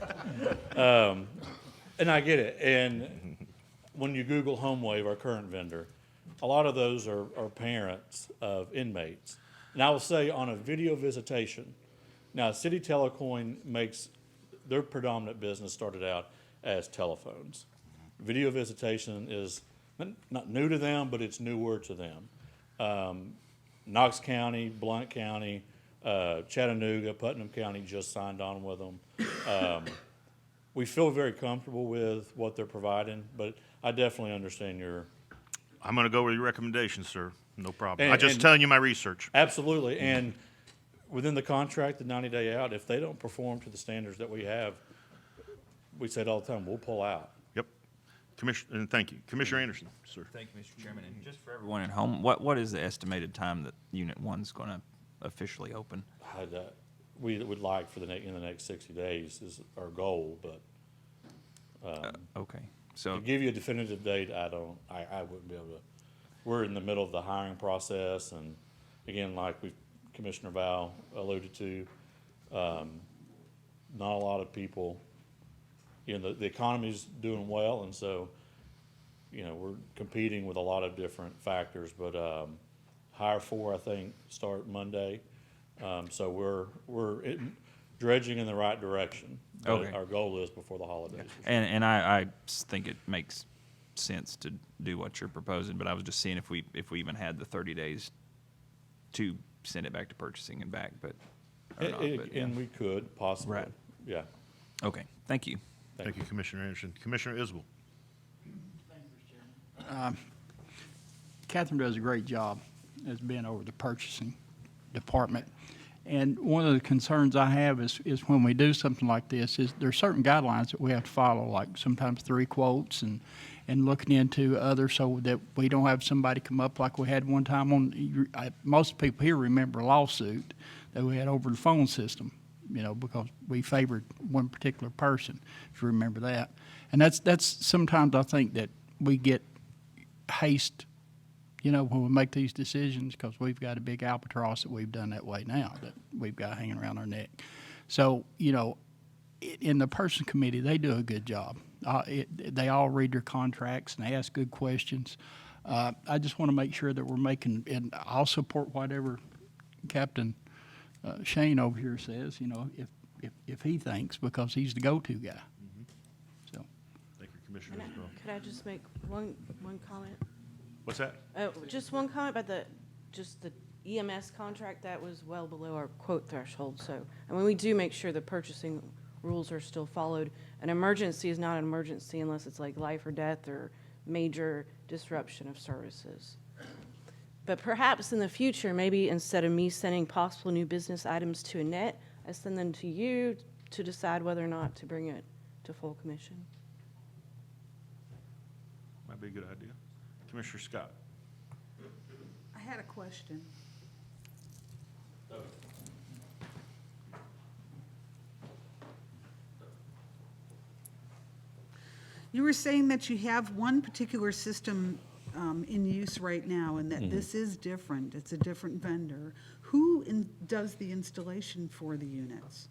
And I get it. And when you Google HomeWave, our current vendor, a lot of those are parents of inmates. And I will say on a video visitation, now City Telecoin makes their predominant business started out as telephones. Video visitation is not new to them, but it's newer to them. Knox County, Blount County, Chattanooga, Putnam County just signed on with them. We feel very comfortable with what they're providing, but I definitely understand your. I'm going to go with your recommendations, sir. No problem. I'm just telling you my research. Absolutely. And within the contract, the 90-day out, if they don't perform to the standards that we have, we say it all the time, we'll pull out. Yep. Commissioner, and thank you. Commissioner Anderson, sir. Thank you, Mr. Chairman. And just for everyone at home, what is the estimated time that Unit 1's going to officially open? we would like for in the next 60 days is our goal, but, Okay, so, to give you a definitive date, I wouldn't be able to. We're in the middle of the hiring process, and again, like Commissioner Val alluded to, not a lot of people, the economy's doing well, and so, we're competing with a lot of different factors, but, hire four, I think, start Monday. So we're dredging in the right direction. But Okay. our goal is before the holidays. and I think it makes sense to do what you're proposing, but I was just seeing if we even had the 30 days to send it back to purchasing and back, but, or not, but, yeah. And we could possibly. Right. Yeah. Okay, thank you. Thank you, Commissioner Anderson. Commissioner Isbell. Catherine does a great job as being over the purchasing department. And one of the concerns I have is when we do something like this, is there are certain guidelines that we have to follow, like sometimes 3 quotes and looking into others so that we don't have somebody come up like we had one time most people here remember a lawsuit that we had over the phone system, because we favored one particular person, if you remember that. And that's sometimes I think that we get haste, when we make these decisions, because we've got a big albatross that we've done that way now, that we've got hanging around our neck. So, in the person committee, they do a good job. They all read their contracts and they ask good questions. I just want to make sure that we're making, and I'll support whatever Captain Shane over here says, if he thinks, because he's the go-to guy. So. Thank you, Commissioner Isbell. Could I just make one comment? What's that? Just one comment about the EMS contract. That was well below our quote threshold. So, we do make sure the purchasing rules are still followed. An emergency is not an emergency unless it's like life or death or major disruption of services. But perhaps in the future, maybe instead of me sending possible new business items to Annette, I send them to you to decide whether or not to bring it to full commission. Might be a good idea. Commissioner Scott. I had a question. You were saying that you have one particular system in use right now, and that this is different. It's a different vendor. Who does the installation for the units?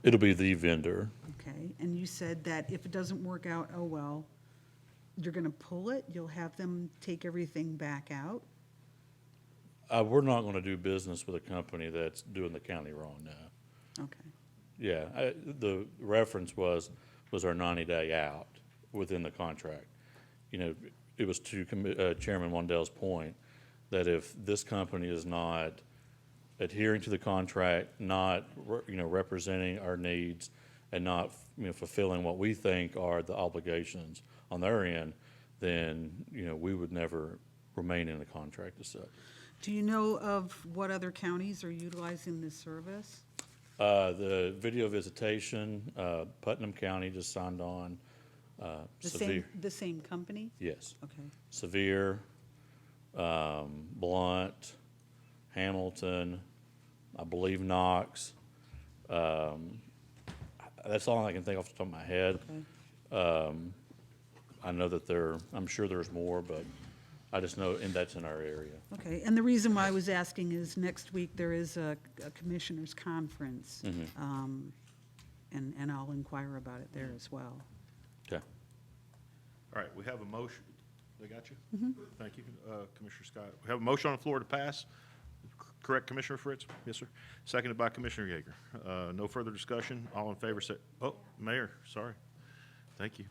It'll be the vendor. Okay, and you said that if it doesn't work out, oh well, you're going to pull it? You'll have them take everything back out? We're not going to do business with a company that's doing the county wrong now. Okay. Yeah, the reference was our 90-day out within the contract. It was to Chairman Wandell's point that if this company is not adhering to the contract, not representing our needs, and not fulfilling what we think are the obligations on their end, then we would never remain in the contract as such. Do you know of what other counties are utilizing this service? The video visitation, Putnam County just signed on. The same company? Yes. Okay. Sevier, Blunt, Hamilton, I believe Knox. That's all I can think off the top of my head. Okay. I know that I'm sure there's more, but I just know, and that's in our area. Okay, and the reason why I was asking is next week there is a commissioners' conference, and I'll inquire about it there as well. Okay. All right, we have a motion. They got you? Thank you, Commissioner Scott. We have a motion on the floor to pass. Correct, Commissioner Fritz? Yes, sir. Seconded by Commissioner Yeager. No further discussion. All in favor say, Mayor, sorry. Thank you.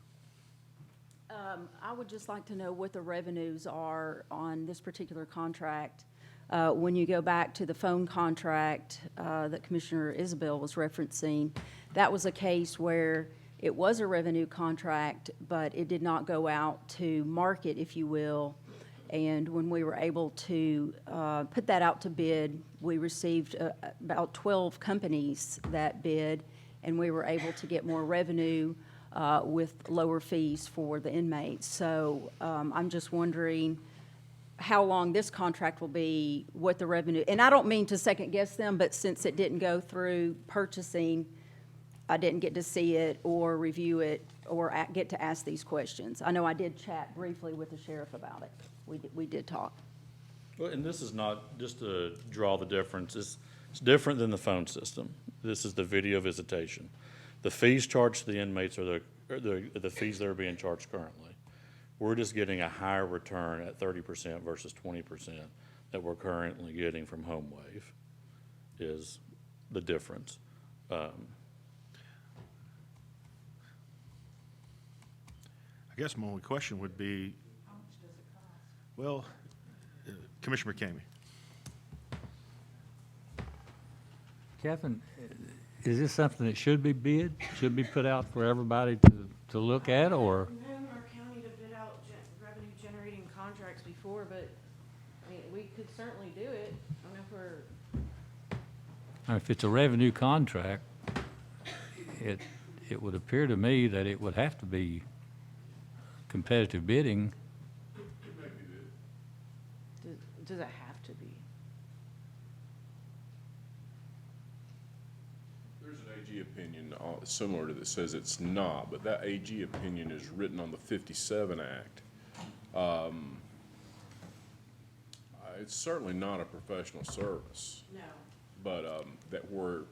I would just like to know what the revenues are on this particular contract. When you go back to the phone contract that Commissioner Isbell was referencing, that was a case where it was a revenue contract, but it did not go out to market, if you will. And when we were able to put that out to bid, we received about 12 companies that bid, and we were able to get more revenue with lower fees for the inmates. So I'm just wondering, how long this contract will be, what the revenue, and I don't mean to second guess them, but since it didn't go through purchasing, I didn't get to see it or review it or get to ask these questions. I know I did chat briefly with the sheriff about it. We did talk. Well, and this is not, just to draw the difference, it's different than the phone system. This is the video visitation. The fees charged to the inmates are the fees that are being charged currently. We're just getting a higher return at 30% versus 20% that we're currently getting from HomeWave is the difference. I guess my only question would be, How much does it cost? well, Commissioner McCamey. Kevin, is this something that should be bid, should be put out for everybody to look at, or? known our county to bid out revenue-generating contracts before, but, I mean, we could certainly do it. I don't know if we're, If it's a revenue contract, it would appear to me that it would have to be competitive bidding. does it have to be? There's an AG opinion similar to that says it's not, but that AG opinion is written on the 57 Act. It's certainly not a professional service. No. But that we're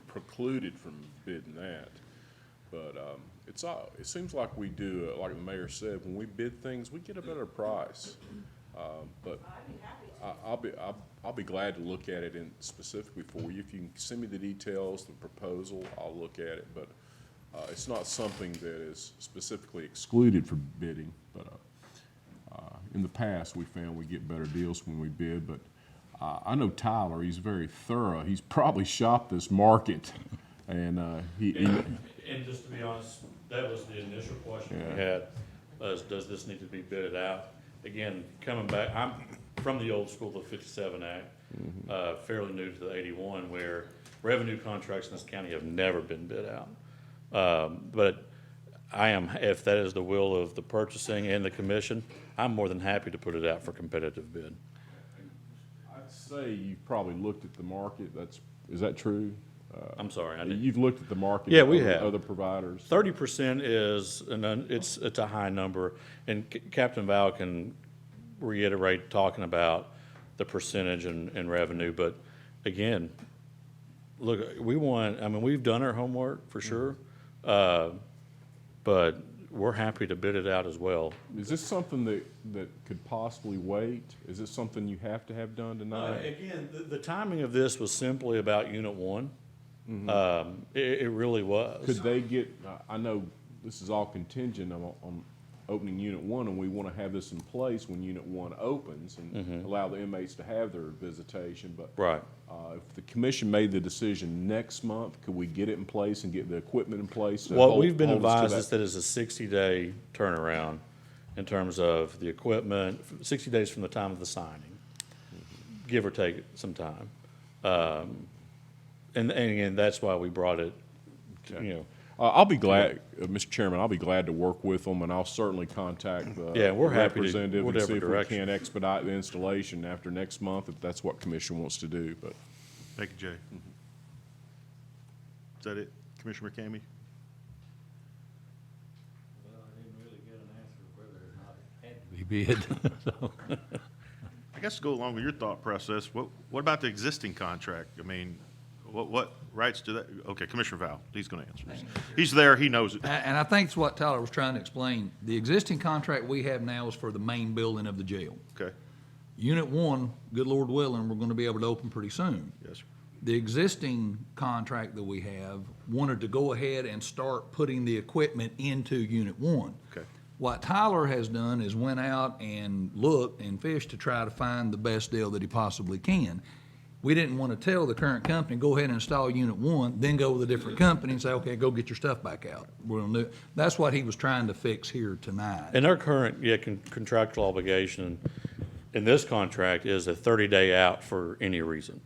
precluded from bidding that. But it seems like we do, like the mayor said, when we bid things, we get a better price. But I'll be glad to look at it specifically for you. If you can send me the details, the proposal, I'll look at it. But it's not something that is specifically excluded from bidding. But in the past, we found we get better deals when we bid. But I know Tyler, he's very thorough. He's probably shopped this market. And And just to be honest, that was the initial question we had, was does this need to be bidded out? Again, coming back, I'm from the old school, the 57 Act, fairly new to the 81, where revenue contracts in this county have never been bid out. But I am, if that is the will of the purchasing and the commission, I'm more than happy to put it out for competitive bid. I'd say you've probably looked at the market. Is that true? I'm sorry, I didn't. You've looked at the market. Yeah, of we have. Other providers. 30% is, it's a high number, and Captain Val can reiterate talking about the percentage and revenue, but again, look, we've done our homework for sure, but we're happy to bid it out as well. Is this something that could possibly wait? Is this something you have to have done tonight? Again, the timing of this was simply about Unit 1. It really was. Could they get, I know this is all contingent on opening Unit 1, and we want to have this in place when Unit 1 opens and allow the inmates to have their visitation. But right. If the commission made the decision next month, could we get it in place and get the equipment in place? What we've been advised is that it's a 60-day turnaround in terms of the equipment, 60 days from the time of the signing, give or take some time. And again, that's why we brought it, you know. I'll be glad, Mr. Chairman, I'll be glad to work with them, and I'll certainly contact the we're happy to, representative and whatever see if we direction. can expedite the installation after next month, if that's what commission wants to do, but. Thank you, Jay. Is that it, Commissioner McCamey? Well, I didn't really get an answer whether or not it had to be bid, so. I guess to go along with your thought process, what about the existing contract? I mean, what rights do that, okay, Commissioner Val, he's going to answer this. He's there, he knows it. And I think it's what Tyler was trying to explain. The existing contract we have now is for the main building of the jail. Okay. Unit 1, good Lord willing, we're going to be able to open pretty soon. Yes, sir. The existing contract that we have wanted to go ahead and start putting the equipment into Unit 1. Okay. What Tyler has done is went out and looked and fished to try to find the best deal that he possibly can. We didn't want to tell the current company, go ahead and install Unit 1, then go with a different company and say, okay, go get your stuff back out. We're gonna do it. That's what he was trying to fix here tonight. And our current, contractual obligation in this contract is a 30-day out for any reason.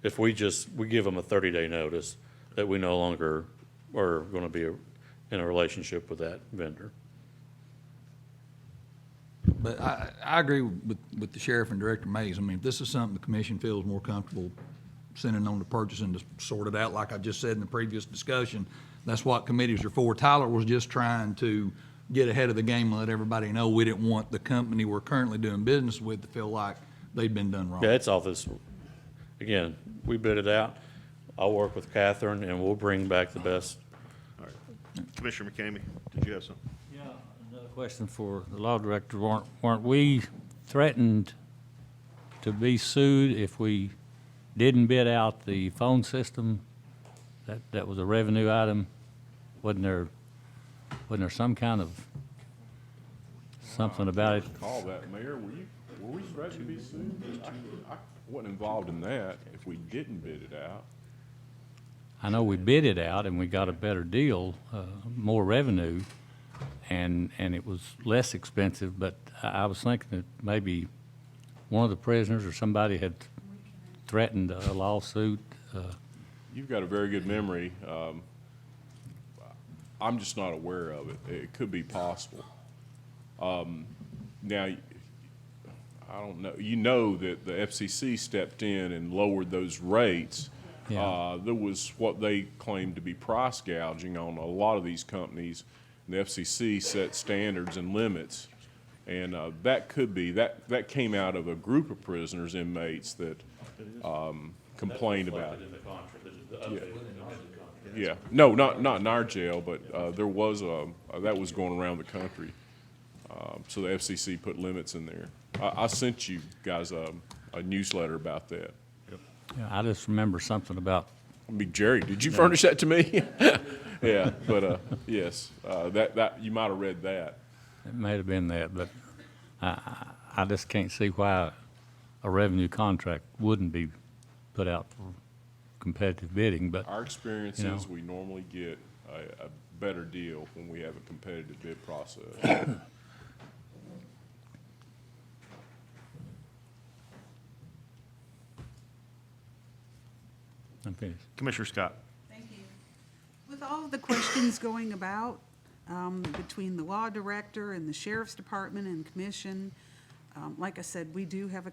If we give them a 30-day notice that we no longer are going to be in a relationship with that vendor. But I agree with the sheriff and Director Mays. I mean, if this is something the commission feels more comfortable sending on to purchasing to sort it out, like I just said in the previous discussion, that's what committees are for. Tyler was just trying to get ahead of the game and let everybody know we didn't want the company we're currently doing business with to feel like they'd been done wrong. Yeah, it's office. Again, we bid it out. I'll work with Catherine and we'll bring back the best. All right. Commissioner McCamey, did you have something? Yeah, another question for the law director. Weren't we threatened to be sued if we didn't bid out the phone system? That was a revenue item. Wasn't there some kind of something about it? Call that, Mayor. Were we threatened to be sued? I wasn't involved in that if we didn't bid it out. I know we bid it out and we got a better deal, more revenue, and it was less expensive, but I was thinking that maybe one of the prisoners or somebody had threatened a lawsuit. You've got a very good memory. I'm just not aware of it. It could be possible. Now, I don't know. You know that the FCC stepped in and lowered those rates. Yeah. There was what they claimed to be price gouging on a lot of these companies. And the FCC set standards and limits. And that could be, that came out of a group of prisoners, inmates that complained about it. Yeah. Yeah, no, not in our jail, but there was that was going around the country. So the FCC put limits in there. I sent you guys a newsletter about that. Yeah, I just remember something about. Big Jerry, did you furnish that to me? Yeah, but yes, that you might have read that. It may have been that, but I just can't see why a revenue contract wouldn't be put out for competitive bidding, but. Our experience you know. is we normally get a better deal when we have a competitive bid process. I'm finished. Commissioner Scott. Thank you. With all of the questions going about between the law director and the sheriff's department and commission, like I said, we do have a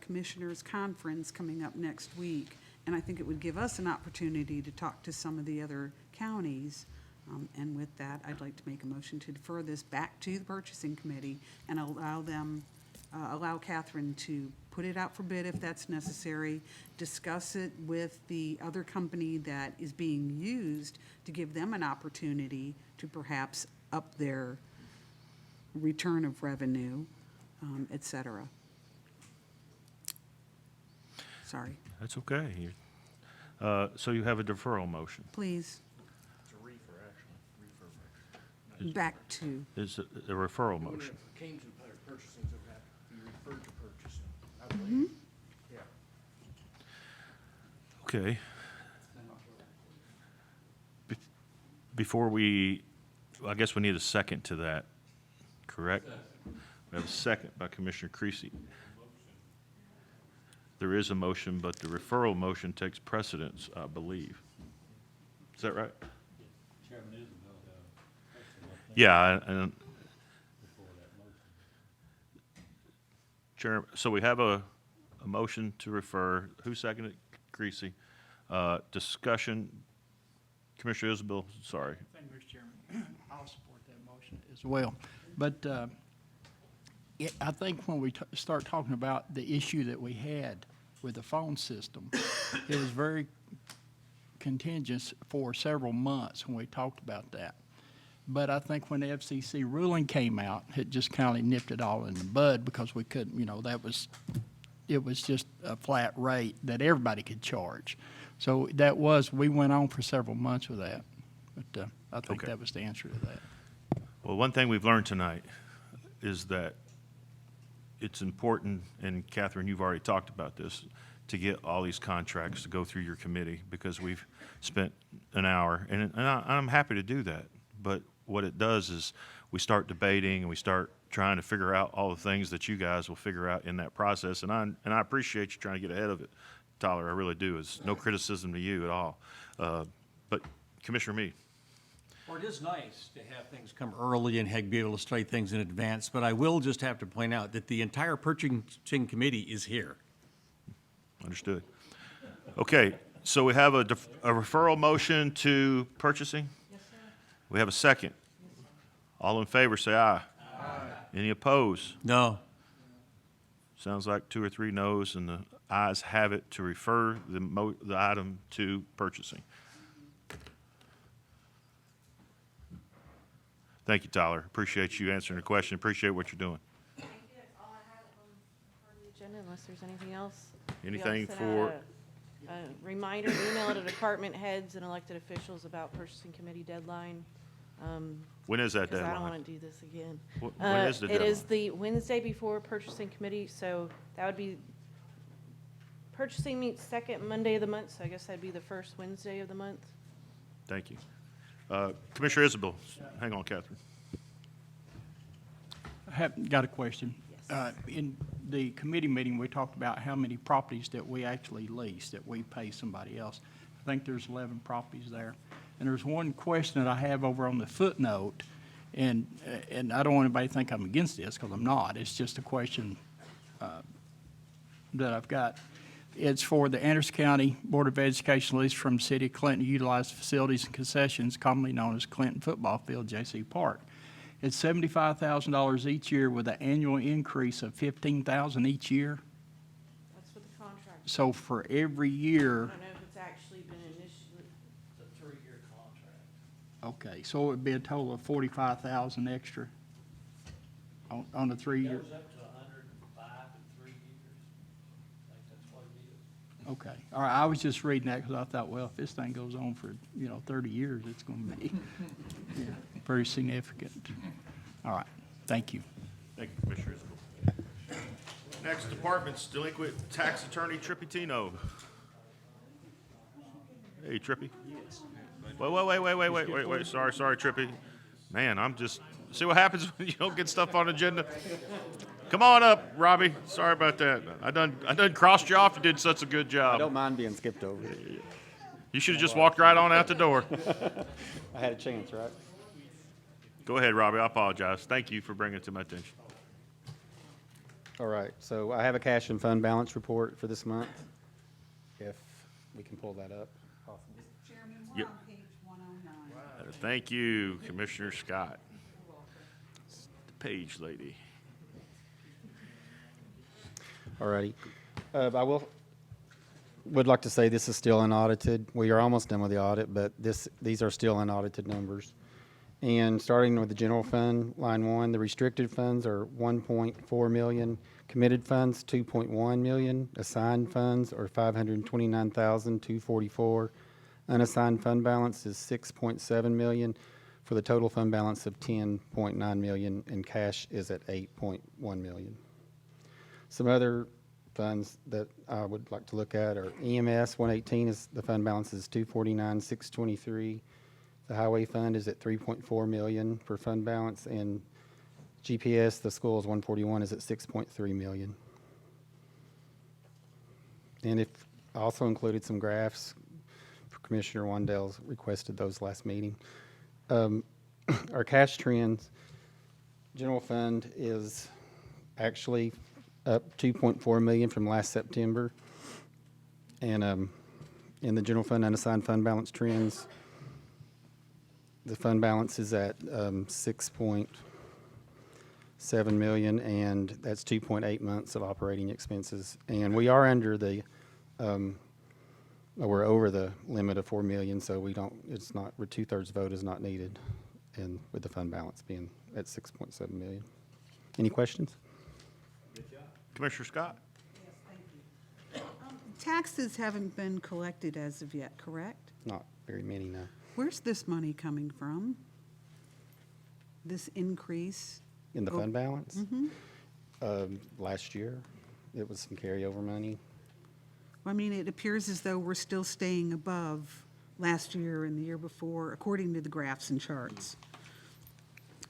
commissioners' conference coming up next week, and I think it would give us an opportunity to talk to some of the other counties. And with that, I'd like to make a motion to defer this back to the purchasing committee and allow Catherine to put it out for bid if that's necessary, discuss it with the other company that is being used to give them an opportunity to perhaps up their return of revenue, et cetera. Sorry, That's okay. So you have a deferral motion. please. It's a reefer, actually. Back to, Is a referral motion. Came to purchasing, so it had to be referred to purchasing, I believe. Yeah. Okay. Before I guess we need a second to that, correct? We have a second by Commissioner Creasy. There is a motion, but the referral motion takes precedence, I believe. Is that right? Yeah, and Chair, so we have a motion to refer. Who seconded? Creasy. Discussion. Commissioner Isabel, sorry. Thank you, Mr. Chairman. I'll support that motion as well. But I think when we start talking about the issue that we had with the phone system, it was very contingent for several months when we talked about that. But I think when the FCC ruling came out, it just kind of nipped it all in the bud because we couldn't, it was just a flat rate that everybody could charge. So we went on for several months with that. But I think Okay. that was the answer to that. Well, one thing we've learned tonight is that it's important, and Catherine, you've already talked about this, to get all these contracts to go through your committee because we've spent an hour, and I'm happy to do that. But what it does is we start debating and we start trying to figure out all the things that you guys will figure out in that process. And I appreciate you trying to get ahead of it, Tyler. I really do. It's no criticism to you at all. But Commissioner Meade, Or it is nice to have things come early and be able to study things in advance, but I will just have to point out that the entire purchasing committee is here. Understood. Okay, so we have a referral motion to purchasing? Yes, sir. We have a second. All in favor, say aye. Aye. Any opposed? No. Sounds like 2 or 3 noes, and the ayes have it to refer the item to purchasing. Thank you, Tyler. Appreciate you answering the question. Appreciate what you're doing. Thank you. That's all I had on the agenda, unless there's anything else. Anything We also for- had a reminder, email to department heads and elected officials about purchasing committee deadline. When is that 'Cause I don't deadline? want to do this again. When is the It is deadline? the Wednesday before purchasing committee, so that would be, purchasing meets second Monday of the month, so I guess that'd be the first Wednesday of the month. Thank you. Commissioner Isabel, hang on, Catherine. I have got a question. In the committee meeting, we talked about how many properties that we actually lease, that we pay somebody else. I think there's 11 properties there. And there's one question that I have over on the footnote, and I don't want anybody to think I'm against this, because I'm not. It's just a question that I've got. It's for the Anderson County Board of Education lease from the City of Clinton to utilize facilities and concessions commonly known as Clinton Football Field, J.C. Park. It's $75,000 each year with an annual increase of $15,000 each year. That's what the contract. So for every I year, don't know if it's actually been initially. It's a 3-year contract. okay, so it would be a total of $45,000 extra on the 3-year. Goes up to 105 in 3 years. I think that's what it is. Okay, all right, I was just reading that because I thought, well, if this thing goes on for, 30 years, it's going to be pretty significant. All right, thank you. Thank you, Commissioner Isabel. Next, Department's Delinquent Tax Attorney Trippy Tino. Hey, Trippy. Wait. Sorry, Trippy. Man, I'm just, see what happens when you don't get stuff on agenda? Come on up, Robbie. Sorry about that. I done crossed you off. You did such a good job. I don't mind being skipped over. You should have just walked right on out the door. I had a chance, right? Go ahead, Robbie. I apologize. Thank you for bringing it to my attention. All right, so I have a cash and fund balance report for this month, if we can pull that up. Chairman, Yep. we're on page 109. Thank you, Commissioner Scott. The page lady. All righty. I would like to say this is still unaudited. We are almost done with the audit, but these are still unaudited numbers. And starting with the general fund, line 1, the restricted funds are 1.4 million, committed funds 2.1 million, assigned funds are 529,244, unassigned fund balance is 6.7 million, for the total fund balance of 10.9 million, and cash is at 8.1 million. Some other funds that I would like to look at are EMS 118 is the fund balance is 249,623. The highway fund is at 3.4 million for fund balance, and GPS, the school is 141, is at 6.3 million. And if I also included some graphs, Commissioner Wandell's requested those last meeting. Our cash trends, general fund is actually up 2.4 million from last September. And in the general fund unassigned fund balance trends, the fund balance is at 6.7 million, and that's 2.8 months of operating expenses. And we are under the, we're over the limit of 4 million, so we don't, it's not, we're 2/3 vote is not needed, and with the fund balance being at 6.7 million. Any questions? Commissioner Scott? Taxes haven't been collected as of yet, correct? Not very many, no. Where's this money coming from? This increase? In the fund balance? Mm-hmm. Last year, it was some carryover money. I mean, it appears as though we're still staying above last year and the year before, according to the graphs and charts.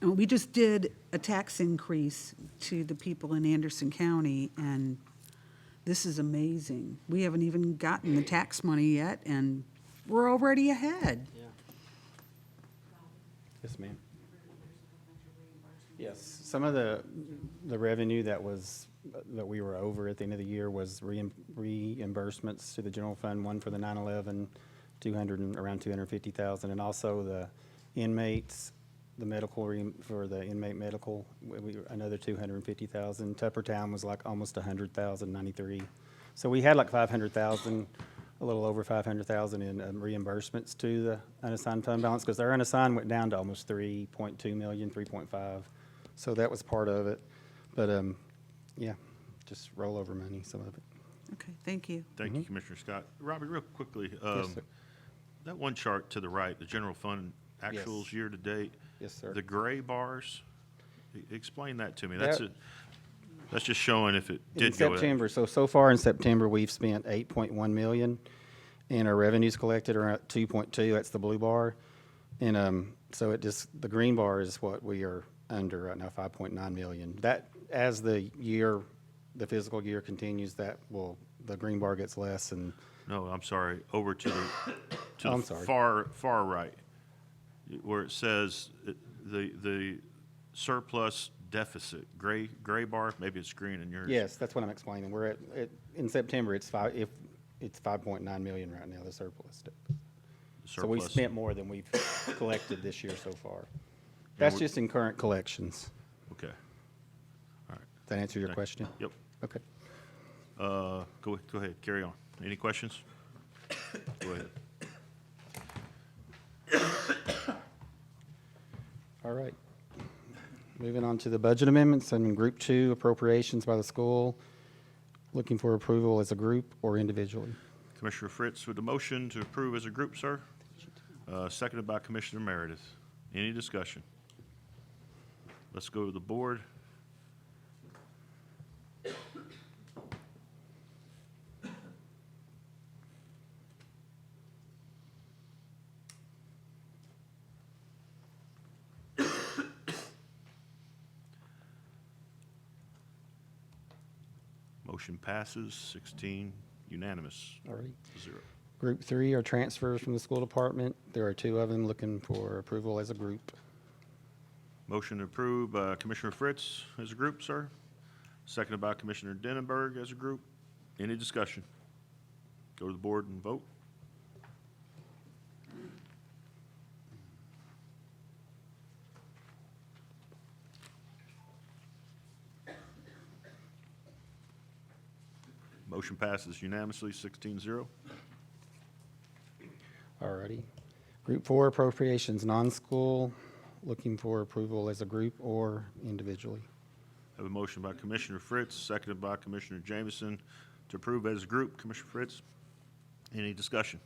And we just did a tax increase to the people in Anderson County, and this is amazing. We haven't even gotten the tax money yet, and we're already ahead. Yes, ma'am. Yes, some of the revenue that we were over at the end of the year was reimbursements to the general fund, one for the 9/11, around 250,000, and also the inmates, the medical, for the inmate medical, another 250,000. Tuppertown was like almost 100,000, 93. So we had like 500,000, a little over 500,000 in reimbursements to the unassigned fund balance, because our unassigned went down to almost 3.2 million, 3.5. So that was part of it. But, yeah, just rollover money, some of it. Okay, thank you. Thank you, Commissioner Scott. Robbie, real quickly, Yes, sir. that one chart to the right, the general fund actuals Yes. year-to-date. Yes, sir. The gray bars, explain that to me. That- That's just showing if it In did go. September, so far in September, we've spent 8.1 million, and our revenues collected are at 2.2, that's the blue bar. And, so the green bar is what we are under right now, 5.9 million. That, as the fiscal year continues, the green bar gets less, and. No, I'm sorry, over to the, Oh, I'm sorry. far right, where it says the surplus deficit, gray bar, maybe it's green in yours. Yes, that's what I'm explaining. We're in September, it's 5.9 million right now, the surplus. So we've Surplus. spent more than we've collected this year so far. That's just in current collections. Okay. All right. Does that answer your question? Yep. Okay. Go ahead, carry on. Any questions? Go ahead. All right. Moving on to the budget amendments, I'm in Group 2, appropriations by the school. Looking for approval as a group or individually. Commissioner Fritz with the motion to approve as a group, sir. Seconded by Commissioner Meredith. Any discussion? Let's go to the board. Motion passes, 16 unanimous. All right. 0. Group 3 are transfers from the school department. There are 2 of them, looking for approval as a group. Motion to approve by Commissioner Fritz as a group, sir. Seconded by Commissioner Denenberg as a group. Any discussion? Go to the board and vote. Motion passes unanimously, 16-0. All righty. Group 4 appropriations, non-school, looking for approval as a group or individually. Have a motion by Commissioner Fritz, seconded by Commissioner Jameson to approve as a group. Commissioner Fritz, any discussion?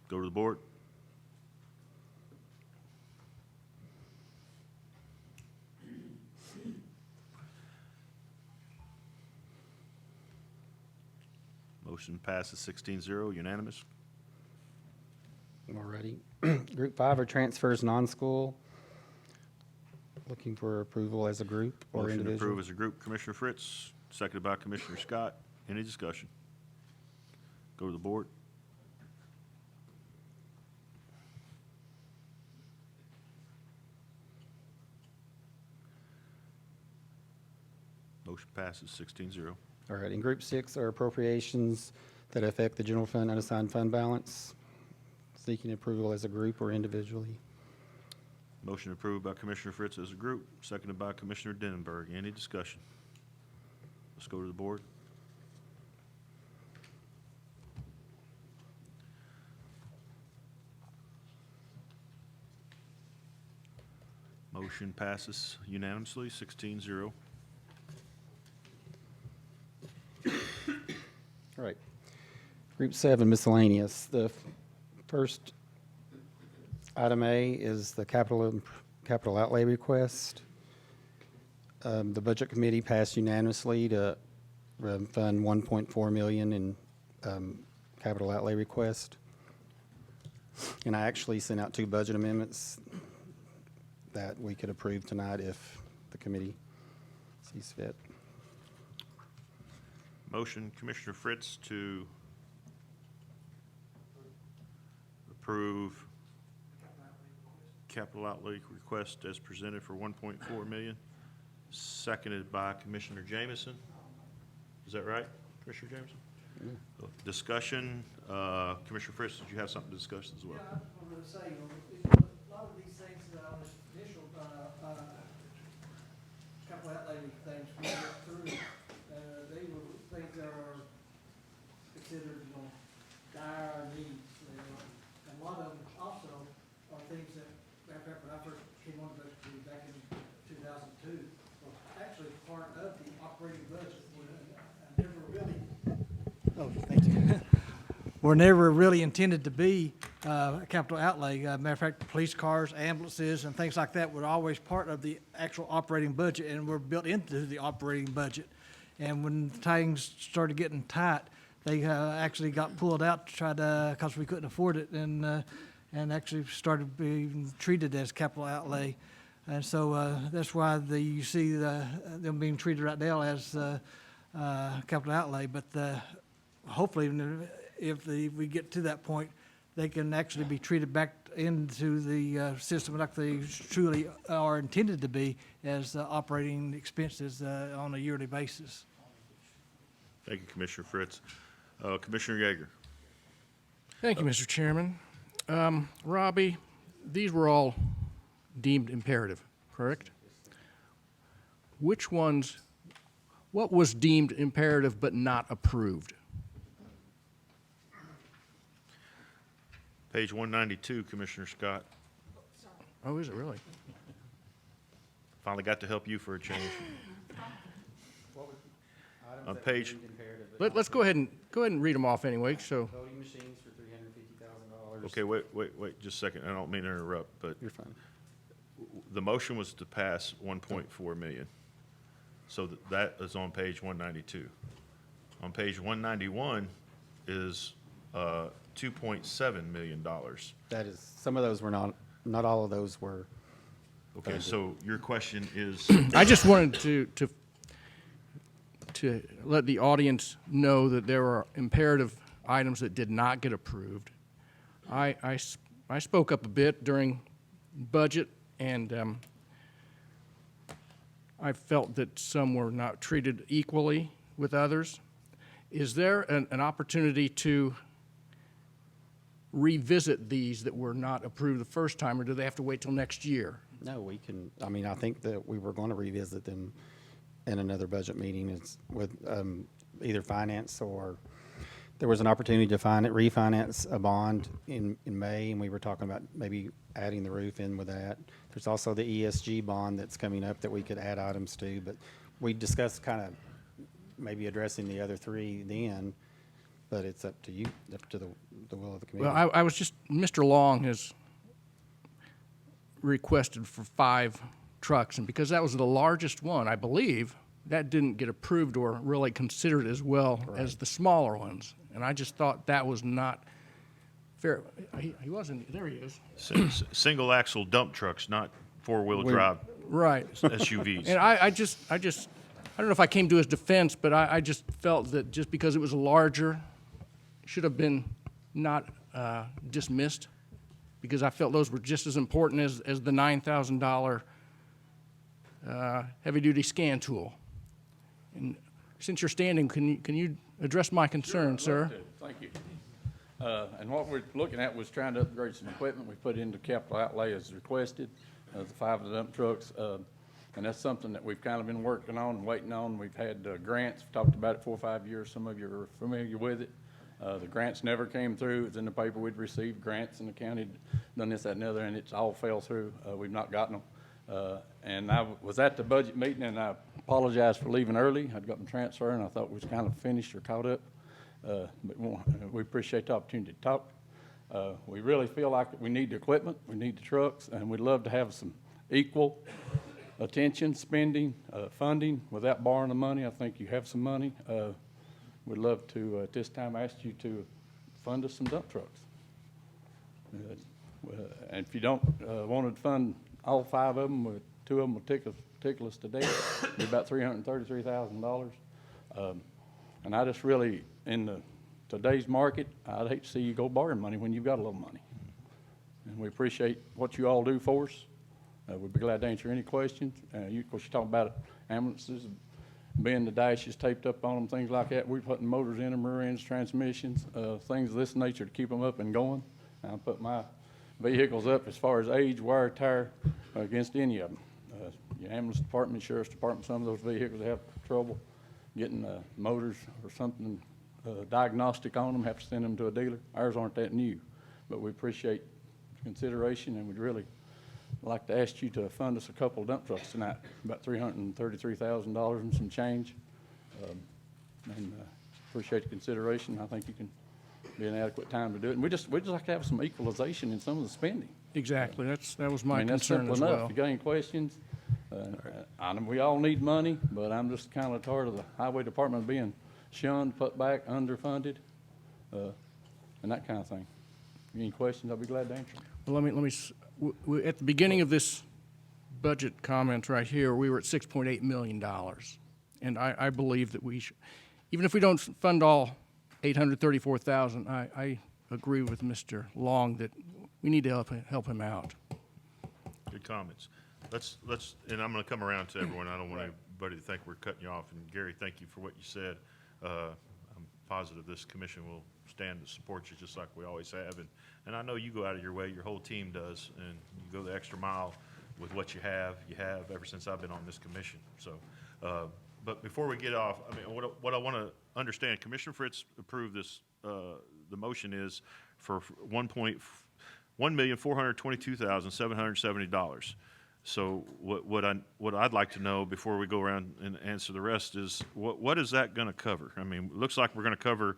Go to the board. Motion passes 16-0, unanimous. All righty. Group 5 are transfers, non-school, looking for approval as a group or Motion to individual. approve as a group, Commissioner Fritz, seconded by Commissioner Scott. Any discussion? Go to the board. Motion passes 16-0. All right, in Group 6 are appropriations that affect the general fund unassigned fund balance, seeking approval as a group or individually. Motion approved by Commissioner Fritz as a group, seconded by Commissioner Denenberg. Any discussion? Let's go to the board. Motion passes unanimously, 16-0. All right. Group 7, miscellaneous. The first item A is the capital outlay request. The Budget Committee passed unanimously to fund 1.4 million in capital outlay request. And I actually sent out 2 budget amendments that we could approve tonight if the committee sees fit. Motion, Commissioner Fritz, to approve capital outlay request as presented for 1.4 million, seconded by Commissioner Jameson. Is that right, Commissioner Jameson? Discussion, Commissioner Fritz, did you have something to discuss as well? Yeah, I was gonna say, a lot of these things on this initial, capital outlay things we went through, they were things that are considered, dire needs. And a lot of them also are things that, back when I first came on the budget committee back in 2002, were actually part of the operating budget. I never really. Oh, thank you. Were never really intended to be a capital outlay. Matter of fact, police cars, ambulances, and things like that were always part of the actual operating budget and were built into the operating budget. And when things started getting tight, they actually got pulled out to try to, because we couldn't afford it, and actually started being treated as capital outlay. And so that's why you see them being treated right now as capital outlay. But hopefully, if we get to that point, they can actually be treated back into the system like they truly are intended to be as operating expenses on a yearly basis. Thank you, Commissioner Fritz. Commissioner Yeager. Thank you, Mr. Chairman. Robbie, these were all deemed imperative, correct? What was deemed imperative but not approved? Page 192, Commissioner Scott. Oh, is it really? Finally got to help you for a change. On page, Let's go ahead and read them off anyway, so. Voting machines for $350,000. okay, wait, just a second. I don't mean to interrupt, but You're fine. the motion was to pass 1.4 million. So that is on page 192. On page 191 is $2.7 million. That is, some of those were not all of those were. Okay, so your question is? I just wanted to let the audience know that there are imperative items that did not get approved. I spoke up a bit during budget, and I felt that some were not treated equally with others. Is there an opportunity to revisit these that were not approved the first time, or do they have to wait till next year? No, we can, I mean, I think that we were going to revisit them in another budget meeting. It's with either finance, or there was an opportunity to refinance a bond in May, and we were talking about maybe adding the roof in with that. There's also the ESG bond that's coming up that we could add items to, but we discussed kind of maybe addressing the other three then, but it's up to you, up to the will of the committee. Well, I was just, Mr. Long has requested for 5 trucks, and because that was the largest one, I believe, that didn't get approved or really considered as well as the smaller ones. And I just thought that was not fair. He wasn't, there he is. Single axle dump trucks, not four-wheel drive. Right. SUVs. And I don't know if I came to his defense, but I just felt that just because it was larger, should have been not dismissed, because I felt those were just as important as the $9,000 heavy-duty scan tool. And since you're standing, can you address my concern, sir? Thank you. And what we're looking at was trying to upgrade some equipment we put into capital outlay as requested, the 5 of the dump trucks. And that's something that we've kind of been working on and waiting on. We've had grants, we've talked about it 4 or 5 years. Some of you are familiar with it. The grants never came through. It's in the paper. We'd received grants in the county, done this, that, and the other, and it's all fell through. We've not gotten them. And I was at the budget meeting, and I apologized for leaving early. I'd gotten transfer, and I thought we was kind of finished or caught up. But we appreciate the opportunity to talk. We really feel like we need the equipment, we need the trucks, and we'd love to have some equal attention, spending, funding without borrowing the money. I think you have some money. We'd love to, at this time, ask you to fund us some dump trucks. And if you don't want to fund all 5 of them, 2 of them will tickle us to death. It'll be about $333,000. And I just really, in today's market, I'd hate to see you go borrow money when you've got a little money. and we appreciate what you all do for us. We'd be glad to answer any questions. Of course, you're talking about ambulances, being the dashes taped up on them, things like that. We're putting motors in them, rear ends, transmissions, things of this nature to keep them up and going. I put my vehicles up as far as age, wear, tear, against any of them. Your ambulance department, sheriff's department, some of those vehicles have trouble getting motors or something diagnostic on them, have to send them to a dealer. Ours aren't that new, but we appreciate consideration, and we'd really like to ask you to fund us a couple of dump trucks tonight, about $333,000 and some change. Appreciate the consideration. I think you can be an adequate time to do it. And we just like to have some equalization in some of the spending. Exactly. That was my That's concern simple as enough. well. If you got any questions, I know we all need money, but I'm just kind of tired of the highway department being shunned, put back, underfunded, and that kind of thing. Any questions, I'll be glad to answer them. Well, at the beginning of this budget comments right here, we were at $6.8 million. And I believe that we should, even if we don't fund all $834,000, I agree with Mr. Long that we need to help him out. Good comments. Let's, and I'm gonna come around to everyone. I don't want anybody to think we're cutting you off. And Gary, thank you for what you said. I'm positive this commission will stand to support you just like we always have. And I know you go out of your way, your whole team does, and you go the extra mile with what you have ever since I've been on this commission. So, but before we get off, I mean, what I want to understand, Commissioner Fritz approved this, the motion is for $1,422,770. So what I'd like to know before we go around and answer the rest is what is that going to cover? I mean, it looks like we're going to cover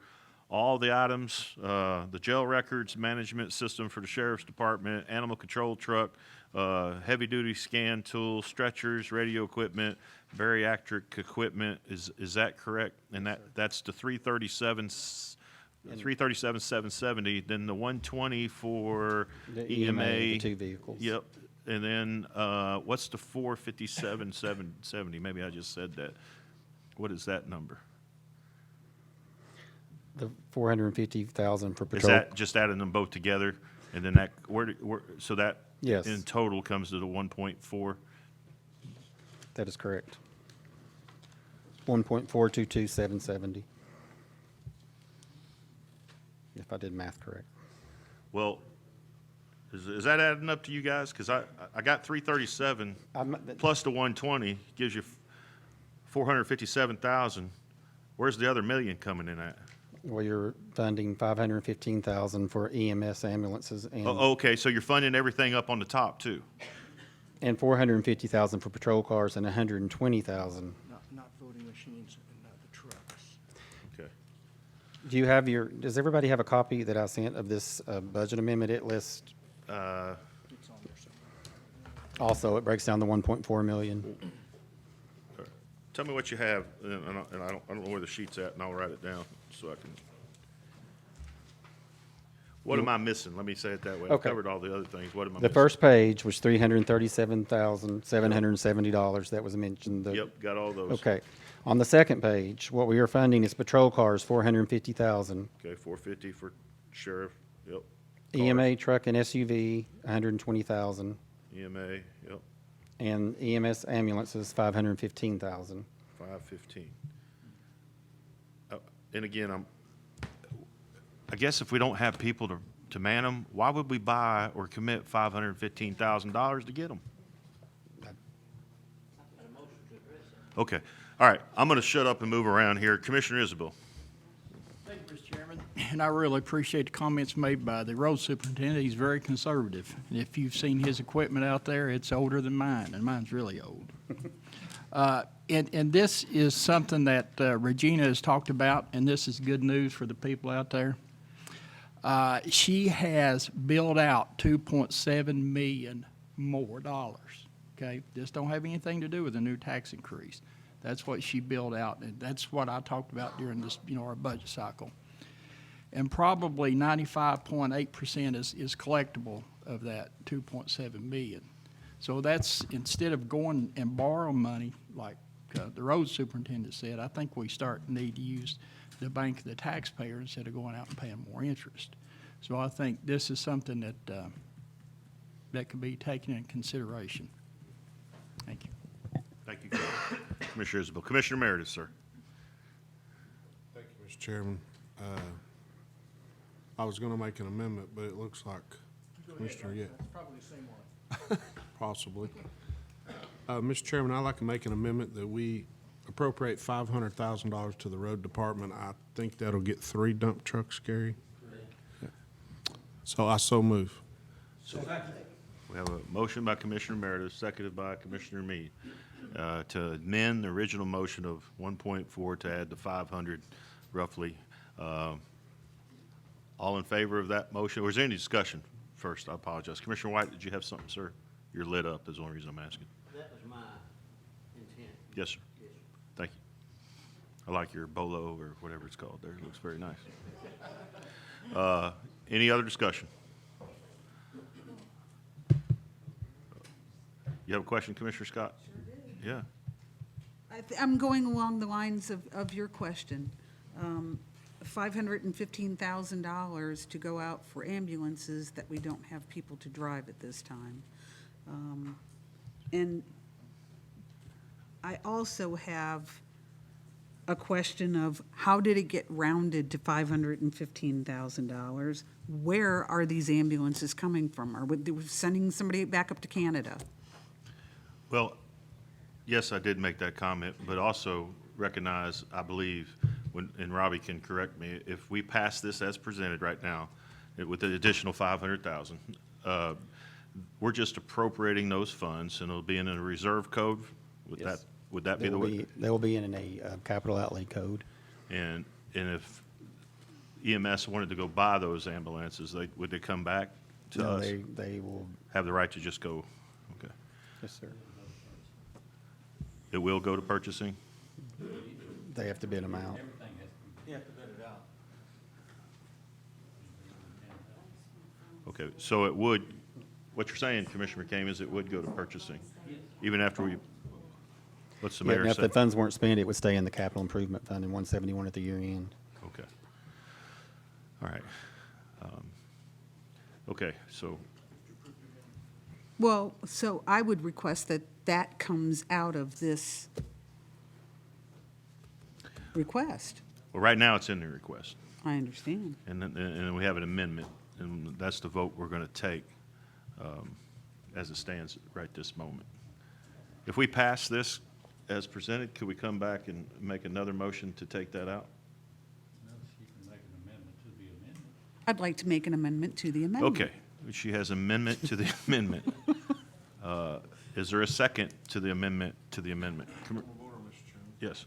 all the items, the jail records management system for the sheriff's department, animal control truck, heavy-duty scan tools, stretchers, radio equipment, bariatric equipment. Is that correct? And that's the 337,770. Then the 120 for The EMA. the two vehicles. Yep. And then what's the 457,770? Maybe I just said that. What is that number? The 450,000 for patrol. Is that just adding them both together, and then that so that Yes. in total comes to the 1.4? That is correct. 1.422770. If I did math correct. Well, is that adding up to you guys? Because I got 337 plus the 120 gives you 457,000. Where's the other million coming in at? Well, you're funding 515,000 for EMS ambulances and. Okay, so you're funding everything up on the top too. And 450,000 for patrol cars and 120,000. Not voting machines and not the trucks. Okay. Do you have does everybody have a copy that I sent of this budget amendment? It lists, It's on there somewhere. also, it breaks down the 1.4 million. Tell me what you have, and I don't know where the sheet's at, and I'll write it down so I can. What am I missing? Let me say it that way. I've Okay. covered all the other things. What am I The missing? first page was $337,770 that was mentioned. Yep, got all those. Okay. On the second page, what we are funding is patrol cars, 450,000. Okay, 450 for sheriff, yep. EMA truck and SUV, 120,000. EMA, yep, And EMS ambulances, 515,000. 515. And again, I guess if we don't have people to man them, why would we buy or commit $515,000 to get them? Okay, all right, I'm going to shut up and move around here. Commissioner Isabel. Thank you, Mr. Chairman. And I really appreciate the comments made by the road superintendent. He's very conservative. And if you've seen his equipment out there, it's older than mine, and mine's really old. And this is something that Regina has talked about, and this is good news for the people out there. She has billed out $2.7 million more dollars. Okay, this don't have anything to do with the new tax increase. That's what she billed out, and that's what I talked about during this, our budget cycle. And probably 95.8% is collectible of that 2.7 million. So that's, instead of going and borrow money like the road superintendent said, I think we need to use the bank of the taxpayer instead of going out and paying more interest. So I think this is something that that could be taken into consideration. Thank you. Thank you, Commissioner Isabel. Commissioner Meredith, sir. Thank you, Mr. Chairman. I was going to make an amendment, but it looks like Commissioner, yeah. Probably the same one. Possibly. Mr. Chairman, I'd like to make an amendment that we appropriate $500,000 to the road department. I think that'll get 3 dump trucks, Gary. Yeah. So I so move. We have a motion by Commissioner Meredith, seconded by Commissioner Meade, to amend the original motion of 1.4 to add the 500 roughly. All in favor of that motion? Or is there any discussion first? I apologize. Commissioner White, did you have something, sir? You're lit up, is the only reason I'm asking. That was my intent. Yes, sir. Thank you. I like your bolo or whatever it's called there. It looks very nice. Any other discussion? You have a question, Commissioner Scott? Sure do. Yeah. I'm going along the lines of your question. $515,000 to go out for ambulances that we don't have people to drive at this time. And I also have a question of how did it get rounded to $515,000? Where are these ambulances coming from? Are we sending somebody back up to Canada? Well, yes, I did make that comment, but also recognize, I believe, and Robbie can correct me, if we pass this as presented right now, with the additional 500,000, we're just appropriating those funds, and it'll be in a reserve code? Yes. Would that be the way? They will be in a capital outlay code. And if EMS wanted to go buy those ambulances, would they come back to No, us? they will, Have the right to just go? Okay. yes, sir. It will go to purchasing? They have to bid them out. You have to bid it out. Okay, so it would, what you're saying, Commissioner McCain, is it would go to purchasing, even after we, what's the Yeah, mayor and if say? the funds weren't spent, it would stay in the capital improvement fund in 171 at the year end. Okay. All right. Okay, so, Well, so I would request that that comes out of this request. well, right now it's in the request, I understand. and then we have an amendment, and that's the vote we're going to take as it stands right this moment. If we pass this as presented, could we come back and make another motion to take that out? I'd like to make an amendment to the amendment. Okay, she has amendment to the amendment. Is there a second to the amendment to the amendment? Yes.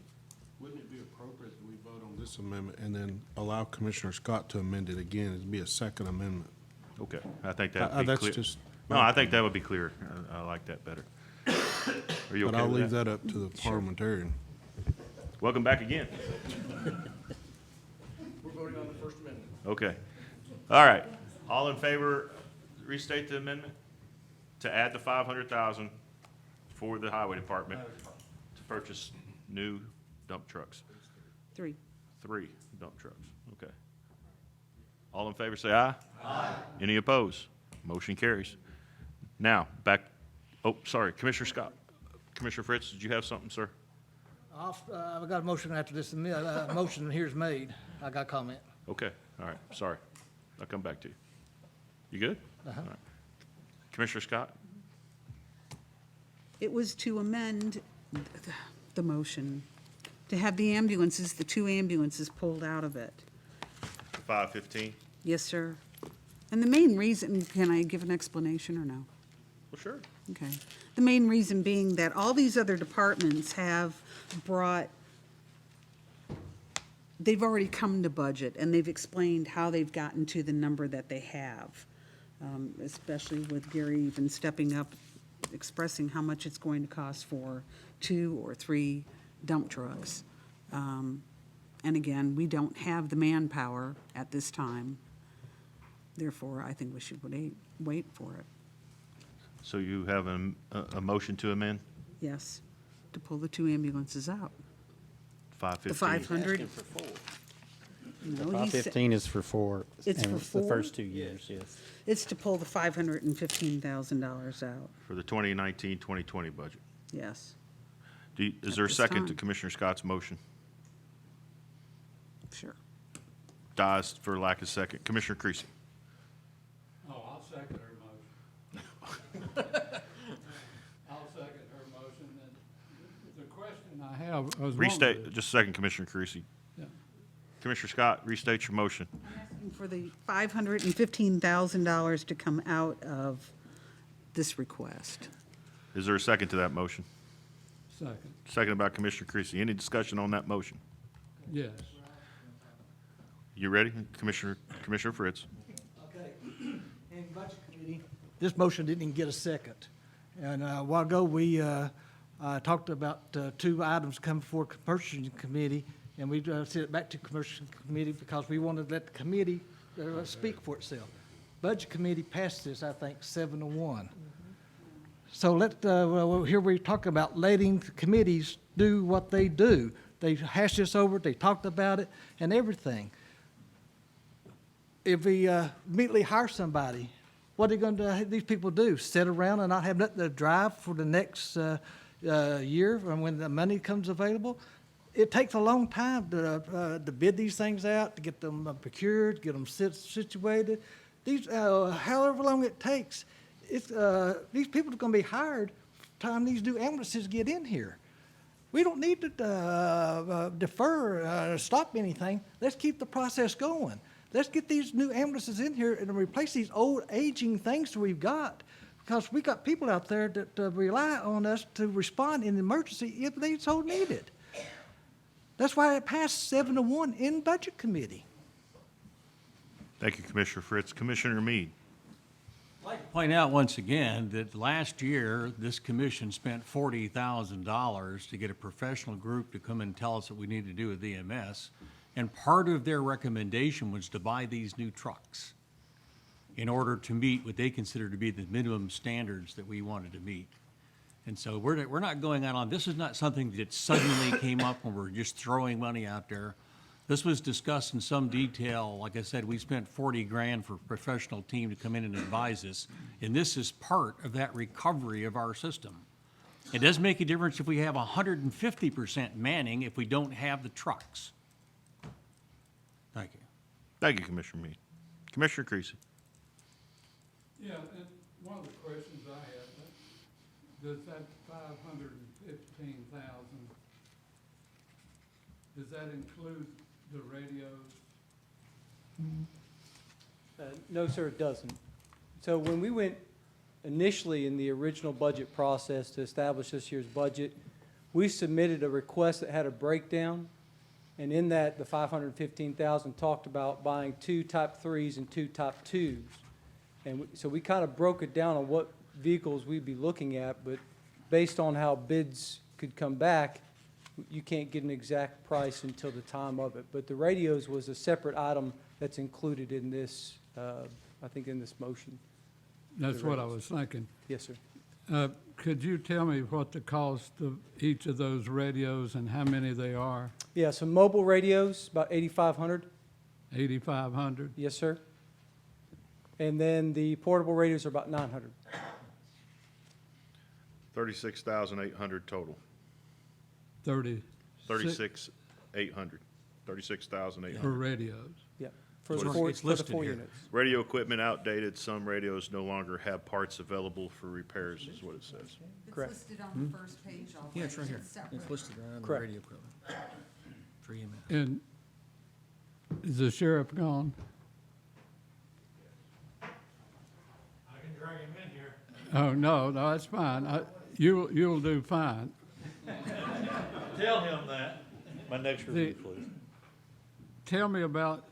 Wouldn't it be appropriate that we vote on this amendment and then allow Commissioner Scott to amend it again? It'd be a second amendment. Okay, I think that would be That's clear. just No, I think that would be clear. I like that better. Are you But okay I'll with leave that up to the parliamentarian. Welcome back again. We're voting on the First Amendment. Okay. All right. All in favor, restate the amendment to add the 500,000 for the highway department to purchase new dump trucks. 3. 3 dump trucks. Okay. All in favor, say aye. Aye. Any opposed? Motion carries. Now, back, oh, sorry, Commissioner Scott. Commissioner Fritz, did you have something, sir? I've got a motion after this, motion here's made. I got a comment. Okay, all right, sorry. I'll come back to you. You good? Uh-huh. All right. Commissioner Scott? It was to amend the motion, to have the ambulances, the 2 ambulances pulled out of it. 515? Yes, sir. And the main reason, can I give an explanation or no? Well, sure. Okay. The main reason being that all these other departments have brought, they've already come to budget, and they've explained how they've gotten to the number that they have, especially with Gary even stepping up, expressing how much it's going to cost for 2 or 3 dump trucks. And again, we don't have the manpower at this time. Therefore, I think we should wait for it. So you have a motion to amend? Yes, to pull the 2 ambulances out. 515? The 500. The No, he said- 515 is for four. It's and for it's the four? first 2 years, yes. It's to pull the $515,000 out, For the 2019-2020 budget. yes. Is there a this second to time. Commissioner Scott's motion? Sure. Dies for lack of second. Commissioner Creasy. Oh, I'll second her motion. I'll second her motion. And the question I have, I was wondering. Restate, just a second, Commissioner Creasy. Yeah. Commissioner Scott, restate your motion. For the $515,000 to come out of this request. Is there a second to that motion? Second, Seconded by Commissioner Creasy. Any discussion on that motion? yes. You ready? Commissioner Fritz. Okay. In Budget Committee, this motion didn't even get a second. And a while ago, we talked about two items coming before Purchasing Committee, and we sent it back to Commercial Committee because we wanted to let the committee speak for itself. Budget Committee passed this, I think, 7-1. So here we're talking about letting committees do what they do. They hashed this over, they talked about it and everything. If we immediately hire somebody, what are these people do? Sit around and not have nothing to drive for the next year when the money comes available? It takes a long time to bid these things out, to get them procured, get them situated. However long it takes, these people are going to be hired time these new ambulances get in here. We don't need to defer, stop anything. Let's keep the process going. Let's get these new ambulances in here and replace these old aging things that we've got. Because we got people out there that rely on us to respond in emergency if they so need it. That's why it passed 7-1 in Budget Committee. Thank you, Commissioner Fritz. Commissioner Meade. I'd like to point out once again that last year, this commission spent $40,000 to get a professional group to come and tell us what we need to do with EMS. And part of their recommendation was to buy these new trucks in order to meet what they consider to be the minimum standards that we wanted to meet. And so we're not going out on, this is not something that suddenly came up when we're just throwing money out there. This was discussed in some detail. Like I said, we spent 40 grand for a professional team to come in and advise us. And this is part of that recovery of our system. It does make a difference if we have 150% manning if we don't have the trucks. Thank you. Thank you, Commissioner Meade. Commissioner Creasy. Yeah, and one of the questions I have, does that 515,000, does that include the radios? No, sir, it doesn't. So when we went initially in the original budget process to establish this year's budget, we submitted a request that had a breakdown. And in that, the 515,000 talked about buying 2 Type 3s and 2 Type 2s. And so we kind of broke it down on what vehicles we'd be looking at, but based on how bids could come back, you can't get an exact price until the time of it. But the radios was a separate item that's included in this, I think in this motion. That's what I was thinking. Yes, sir. Could you tell me what the cost of each of those radios and how many they are? Yeah, so mobile radios, about 8,500. 8,500? Yes, sir. And then the portable radios are about 900. 36,800 total. 36,800 36,800. for radios. Yeah, for So the it's four listed here. units. Radio equipment outdated. Some radios no longer have parts available for repairs, is what it says. Correct. It's listed on the first page already. Yeah, it's right here. separate. It's listed right on the Correct. radio equipment. For EMS. And is the sheriff gone? I can drag him in here. Oh, no, that's fine. You'll do fine. Tell him that. My next review, please. Tell me about,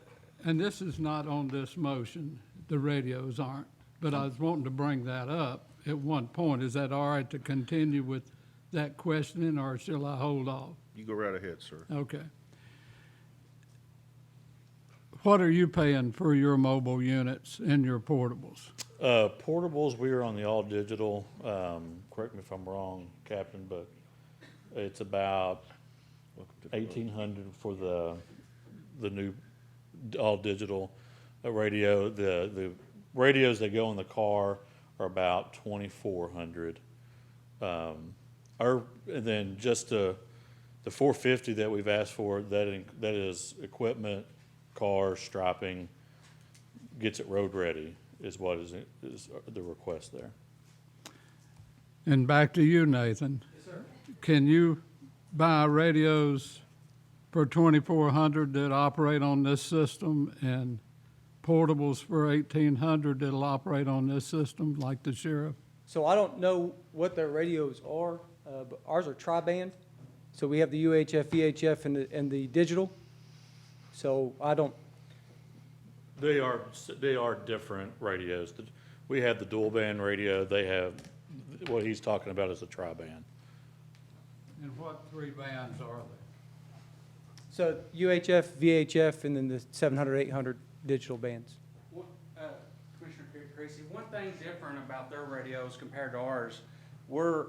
and this is not on this motion, the radios aren't, but I was wanting to bring that up at one point. Is that all right to continue with that questioning, or shall I hold off? You go right ahead, sir. Okay. What are you paying for your mobile units and your portables? Portables, we are on the all-digital, correct me if I'm wrong, Captain, but it's about 1,800 for the new all digital radio. The radios that go in the car are about 2,400. And then just the 450 that we've asked for, that is equipment, cars, striping, gets it road ready, is what is the request there. And back to you, Nathan. Yes, sir. Can you buy radios for 2,400 that operate on this system and portables for 1,800 that'll operate on this system, like the sheriff? So I don't know what their radios are, but ours are tri-band. So we have the UHF, VHF, and the digital. So I don't, They are different radios. We have the dual band radio. They have, what he's talking about is a tri-band. And what three bands are they? so UHF, VHF, and then the 700, 800 digital bands. Commissioner Creasy, one thing different about their radios compared to ours, we're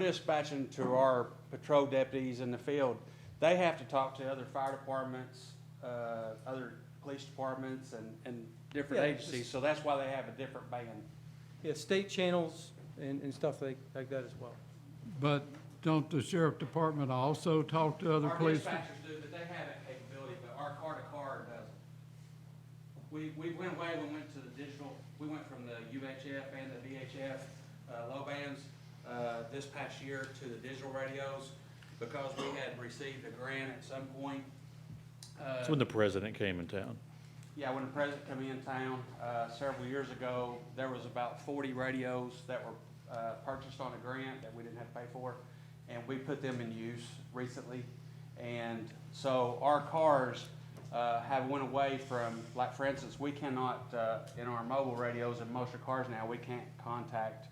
dispatching to our patrol deputies in the field. They have to talk to other fire departments, other police departments, and different Yeah, agencies, so that's why they have a different band. Yeah, state channels and stuff like that as well. But don't the sheriff department also talk to other Our police? dispatchers do, but they have that capability, but our car-to-car doesn't. We went away, we went to the digital, we went from the UHF and the VHF low bands this past year to the digital radios because we had received a grant at some point. That's when the president came in town. Yeah, when the president came in town several years ago, there was about 40 radios that were purchased on a grant that we didn't have to pay for, and we put them in use recently. And so our cars have went away from, like for instance, we cannot, in our mobile radios and most of the cars now, we can't contact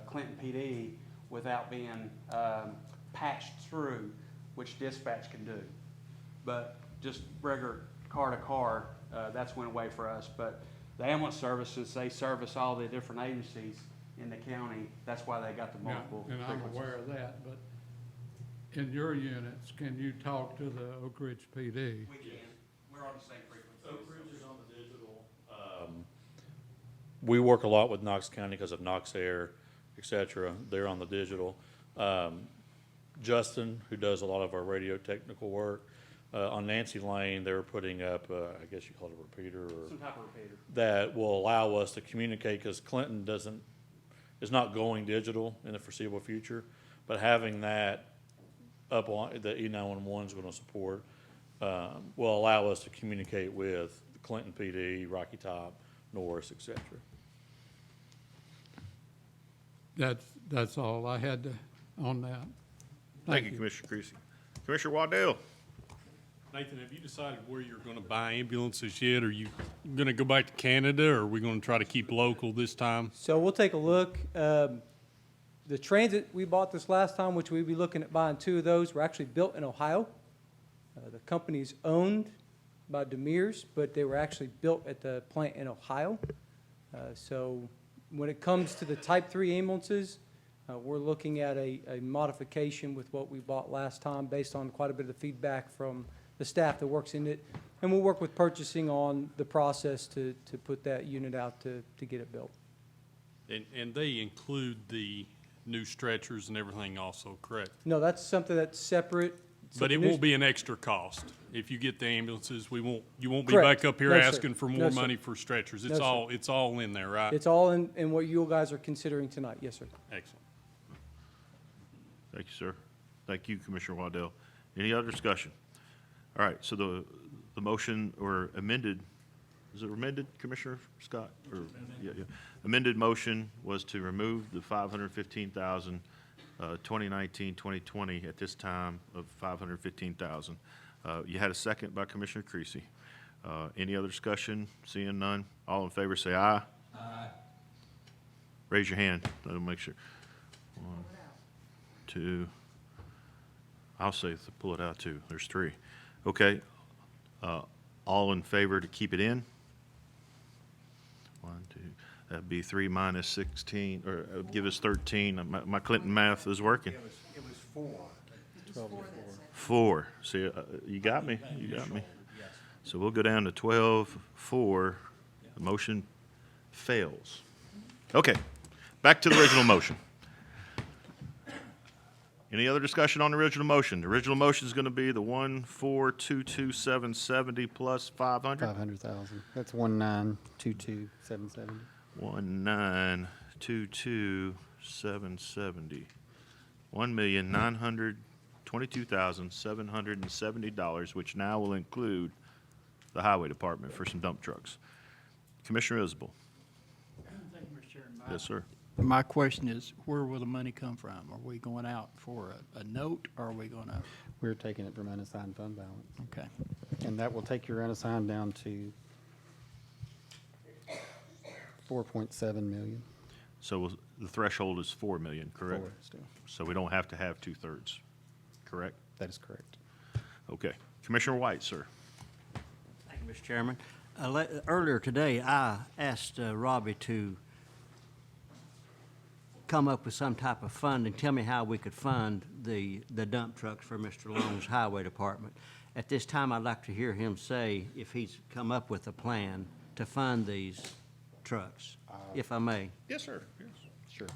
Clinton PD without being patched through, which dispatch can do. But just regular car-to-car, that's went away for us. But the ambulance services, they service all the different agencies in the county. That's why they got the multiple And I'm frequencies. aware of that, but in your units, can you talk to the Oak Ridge PD? We can. We're on the same frequency. Oak Ridge is on the digital. We work a lot with Knox County because of Knox Air, et cetera. They're on the digital. Justin, who does a lot of our radio technical work, on Nancy Lane, they were putting up, I guess you call it a repeater or Some type of repeater. that will allow us to communicate because Clinton is not going digital in the foreseeable future, but having that up on the E911 is going to support will allow us to communicate with Clinton PD, Rocky Top, Norris, et cetera. That's all I had on that. Thank you, Commissioner Creasy. Commissioner Waddell. Nathan, have you decided where you're going to buy ambulances yet? Are you going to go back to Canada, or are we going to try to keep local this time? So we'll take a look. The Transit we bought this last time, which we'd be looking at buying 2 of those, were actually built in Ohio. The company's owned by Demirs, but they were actually built at the plant in Ohio. So when it comes to the Type 3 ambulances, we're looking at a modification with what we bought last time based on quite a bit of the feedback from the staff that works in it. And we'll work with purchasing on the process to put that unit out to get it built. And they include the new stretchers and everything also, correct? No, that's something that's separate. But it won't be an extra cost. If you get the ambulances, you won't be Correct. back up here No, sir. asking for No, more sir. money for stretchers. No, It's sir. it's all in there, right? It's all in what you guys are considering tonight. Yes, sir. Excellent. Thank you, sir. Thank you, Commissioner Waddell. Any other discussion? All right, so the motion or amended, is it amended, Commissioner Scott? Or, yeah. Amended motion was to remove the 515,000, 2019, 2020 at this time of 515,000. You had a second by Commissioner Creasy. Any other discussion? Seeing none, all in favor say aye. Aye. Raise your hand. That'll make sure. 1, 2. I'll say pull it out too. There's 3. Okay. All in favor to keep it in? 1, 2. That'd be 3 minus 16, or give us 13. My Clinton math is working. It was 4. 4. See, you got me. You got me. So we'll go down to 12-4. The motion fails. Okay, back to the original motion. Any other discussion on the original motion? The original motion is going to be the 1,422,770 plus 500. 500,000. That's 1,922,770. 1,922,770. $1,922,770, which now will include the highway department for some dump trucks. Commissioner Isabel. Thank you, Mr. Chairman. Yes, sir. My question is, where will the money come from? Are we going out for a note, or are we going to? We're taking it from unassigned fund balance. Okay. And that will take your unassigned down to 4.7 million. So the threshold is 4 million, correct? 4 still. So we don't have to have 2/3, correct? That is correct. Okay. Commissioner White, sir. Thank you, Mr. Chairman. Earlier today, I asked Robbie to come up with some type of fund and tell me how we could fund the dump trucks for Mr. Long's highway department. At this time, I'd like to hear him say if he's come up with a plan to fund these trucks, if I may. Yes, sir. Yes. Sure.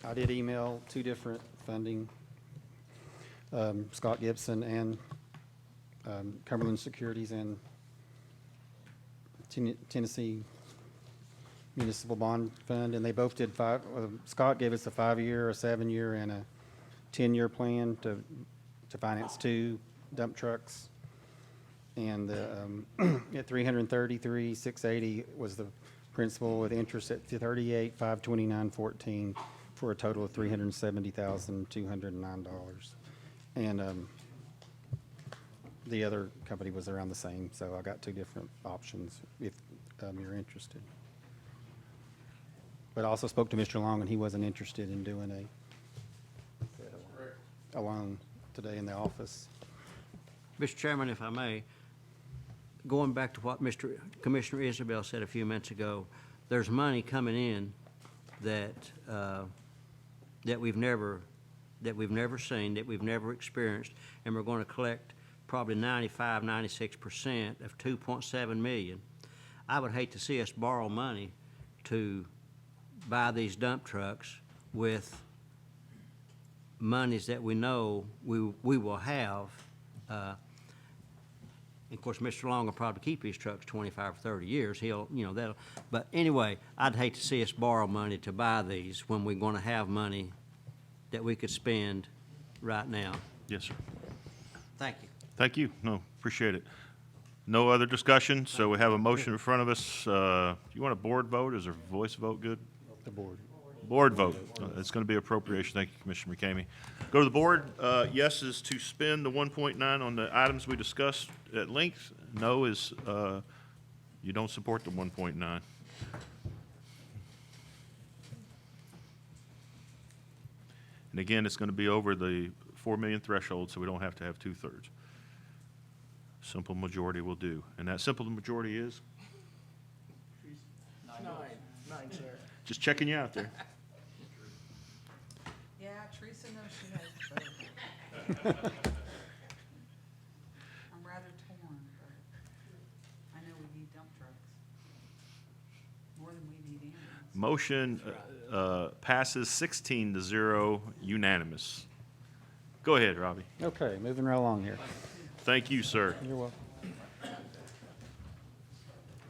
I did email 2 different funding, Scott Gibson and Cumberland Securities and Tennessee Municipal Bond Fund, and they both did Scott gave us a 5-year, a 7-year, and a 10-year plan to finance 2 dump trucks. And at 333,680 was the principal, with interest at 38,529.14 for a total of $370,209. And the other company was around the same, so I got 2 different options if you're interested. But I also spoke to Mr. Long, and he wasn't interested in doing a loan today in the office. Mr. Chairman, if I may, going back to what Commissioner Isabel said a few minutes ago, there's money coming in that we've never seen, that we've never experienced, and we're going to collect probably 96% of 2.7 million. I would hate to see us borrow money to buy these dump trucks with monies that we know we will have. Of course, Mr. Long will probably keep his trucks 25 or 30 years. But anyway, I'd hate to see us borrow money to buy these when we're going to have money that we could spend right now. Yes, sir. Thank you. Thank you. No, appreciate it. No other discussion, so we have a motion in front of us. You want a board vote? Is a voice vote good? The board. Board vote. It's going to be appropriation. Thank you, Commissioner McCamey. Go to the board. Yes is to spend the 1.9 on the items we discussed at length. No is you don't support the 1.9. And again, it's going to be over the 4 million threshold, so we don't have to have 2/3. Simple majority will do. And that simple majority is? 9, sir. Just checking you out there. Yeah, Teresa knows she has both. I'm rather torn, but I know we need dump trucks. More than we need ambulance. Motion passes 16-0, unanimous. Go ahead, Robbie. Okay, moving right along here. Thank you, sir. You're welcome.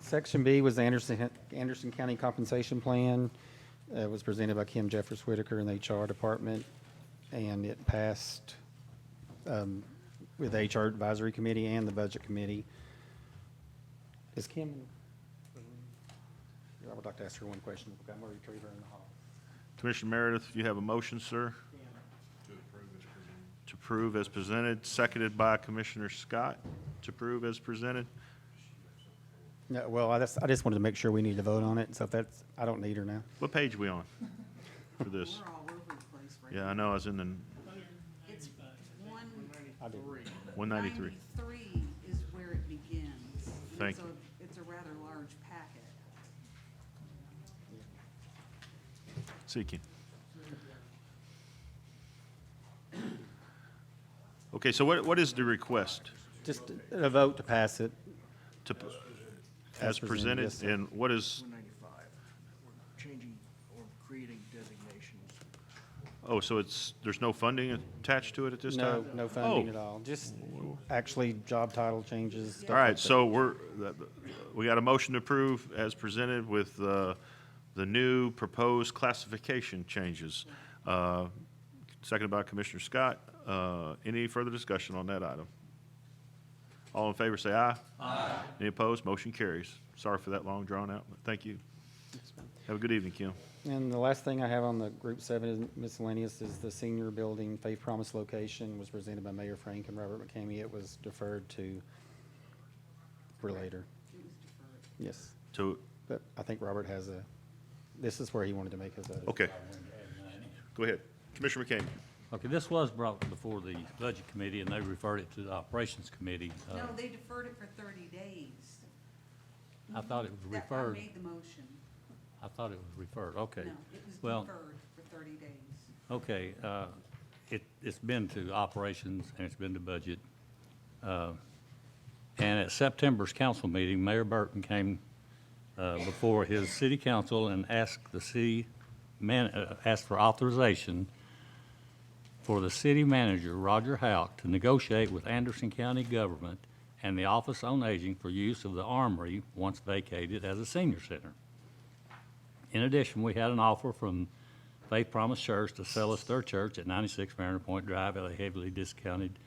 Section B was the Anderson County Compensation Plan. It was presented by Kim Jeffers Whitaker in the HR department, and it passed with the HR Advisory Committee and the Budget Committee. Is Kim? I would like to ask her one question. I'm going to retrieve her in the hall. Commissioner Meredith, you have a motion, sir? To approve as presented, seconded by Commissioner Scott. To approve as presented. No, well, I just wanted to make sure we need to vote on it, so if that's, I don't need her now. What page are we on for this? We're all over the place right now. Yeah, I know, I was in the It's 193. 193 is where it begins. Thank It's you. It's a rather large packet. Seeking. Okay, so what is the request? Just a vote to pass it to, as presented, yes, sir. and what is, 195, we're changing or creating designations. oh, so there's no funding attached to it at this No, time? no funding Oh. at all, just actually job title changes. stuff All right, like that. so we got a motion to approve as presented with the new proposed classification changes. Seconded by Commissioner Scott. Any further discussion on that item? All in favor, say aye. Aye. Any opposed? Motion carries. Sorry for that long drawn out, but thank you. Have a good evening, Kim. And the last thing I have on the Group 7 is miscellaneous is the senior building Faith Promise location was presented by Mayor Frank and Robert McCamey. It was deferred for later. Yes, So, but I think Robert has this is where he wanted to make his. okay. Go ahead. Commissioner McCain. Okay, this was brought before the Budget Committee, and they referred it to the Operations Committee. No, they deferred it for 30 days. I thought it was That- I referred. made the motion. I thought it was referred, okay. No, it was Well, deferred for 30 days. okay, it's been to Operations and it's been to Budget. And at September's council meeting, Mayor Burton came before his city council and asked the city asked for authorization for the city manager, Roger Houck, to negotiate with Anderson County government and the Office on Aging for use of the Armory once vacated as a senior center. In addition, we had an offer from Faith Promise Church to sell us their church at 96 Mariner Point Drive at a heavily discounted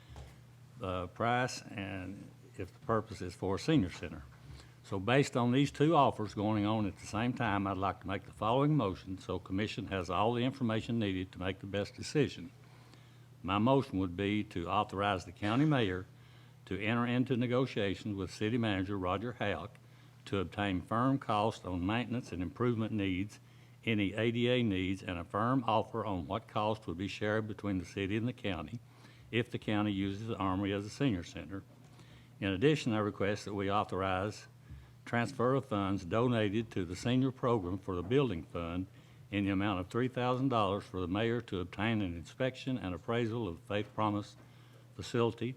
price, and if the purpose is for a senior center. So based on these two offers going on at the same time, I'd like to make the following motion so Commission has all the information needed to make the best decision. My motion would be to authorize the county mayor to enter into negotiations with city manager Roger Houck to obtain firm cost on maintenance and improvement needs, any ADA needs, and a firm offer on what cost would be shared between the city and the county if the county uses the Armory as a senior center. In addition, I request that we authorize transfer of funds donated to the senior program for the building fund in the amount of $3,000 for the mayor to obtain an inspection and appraisal of Faith Promise facility.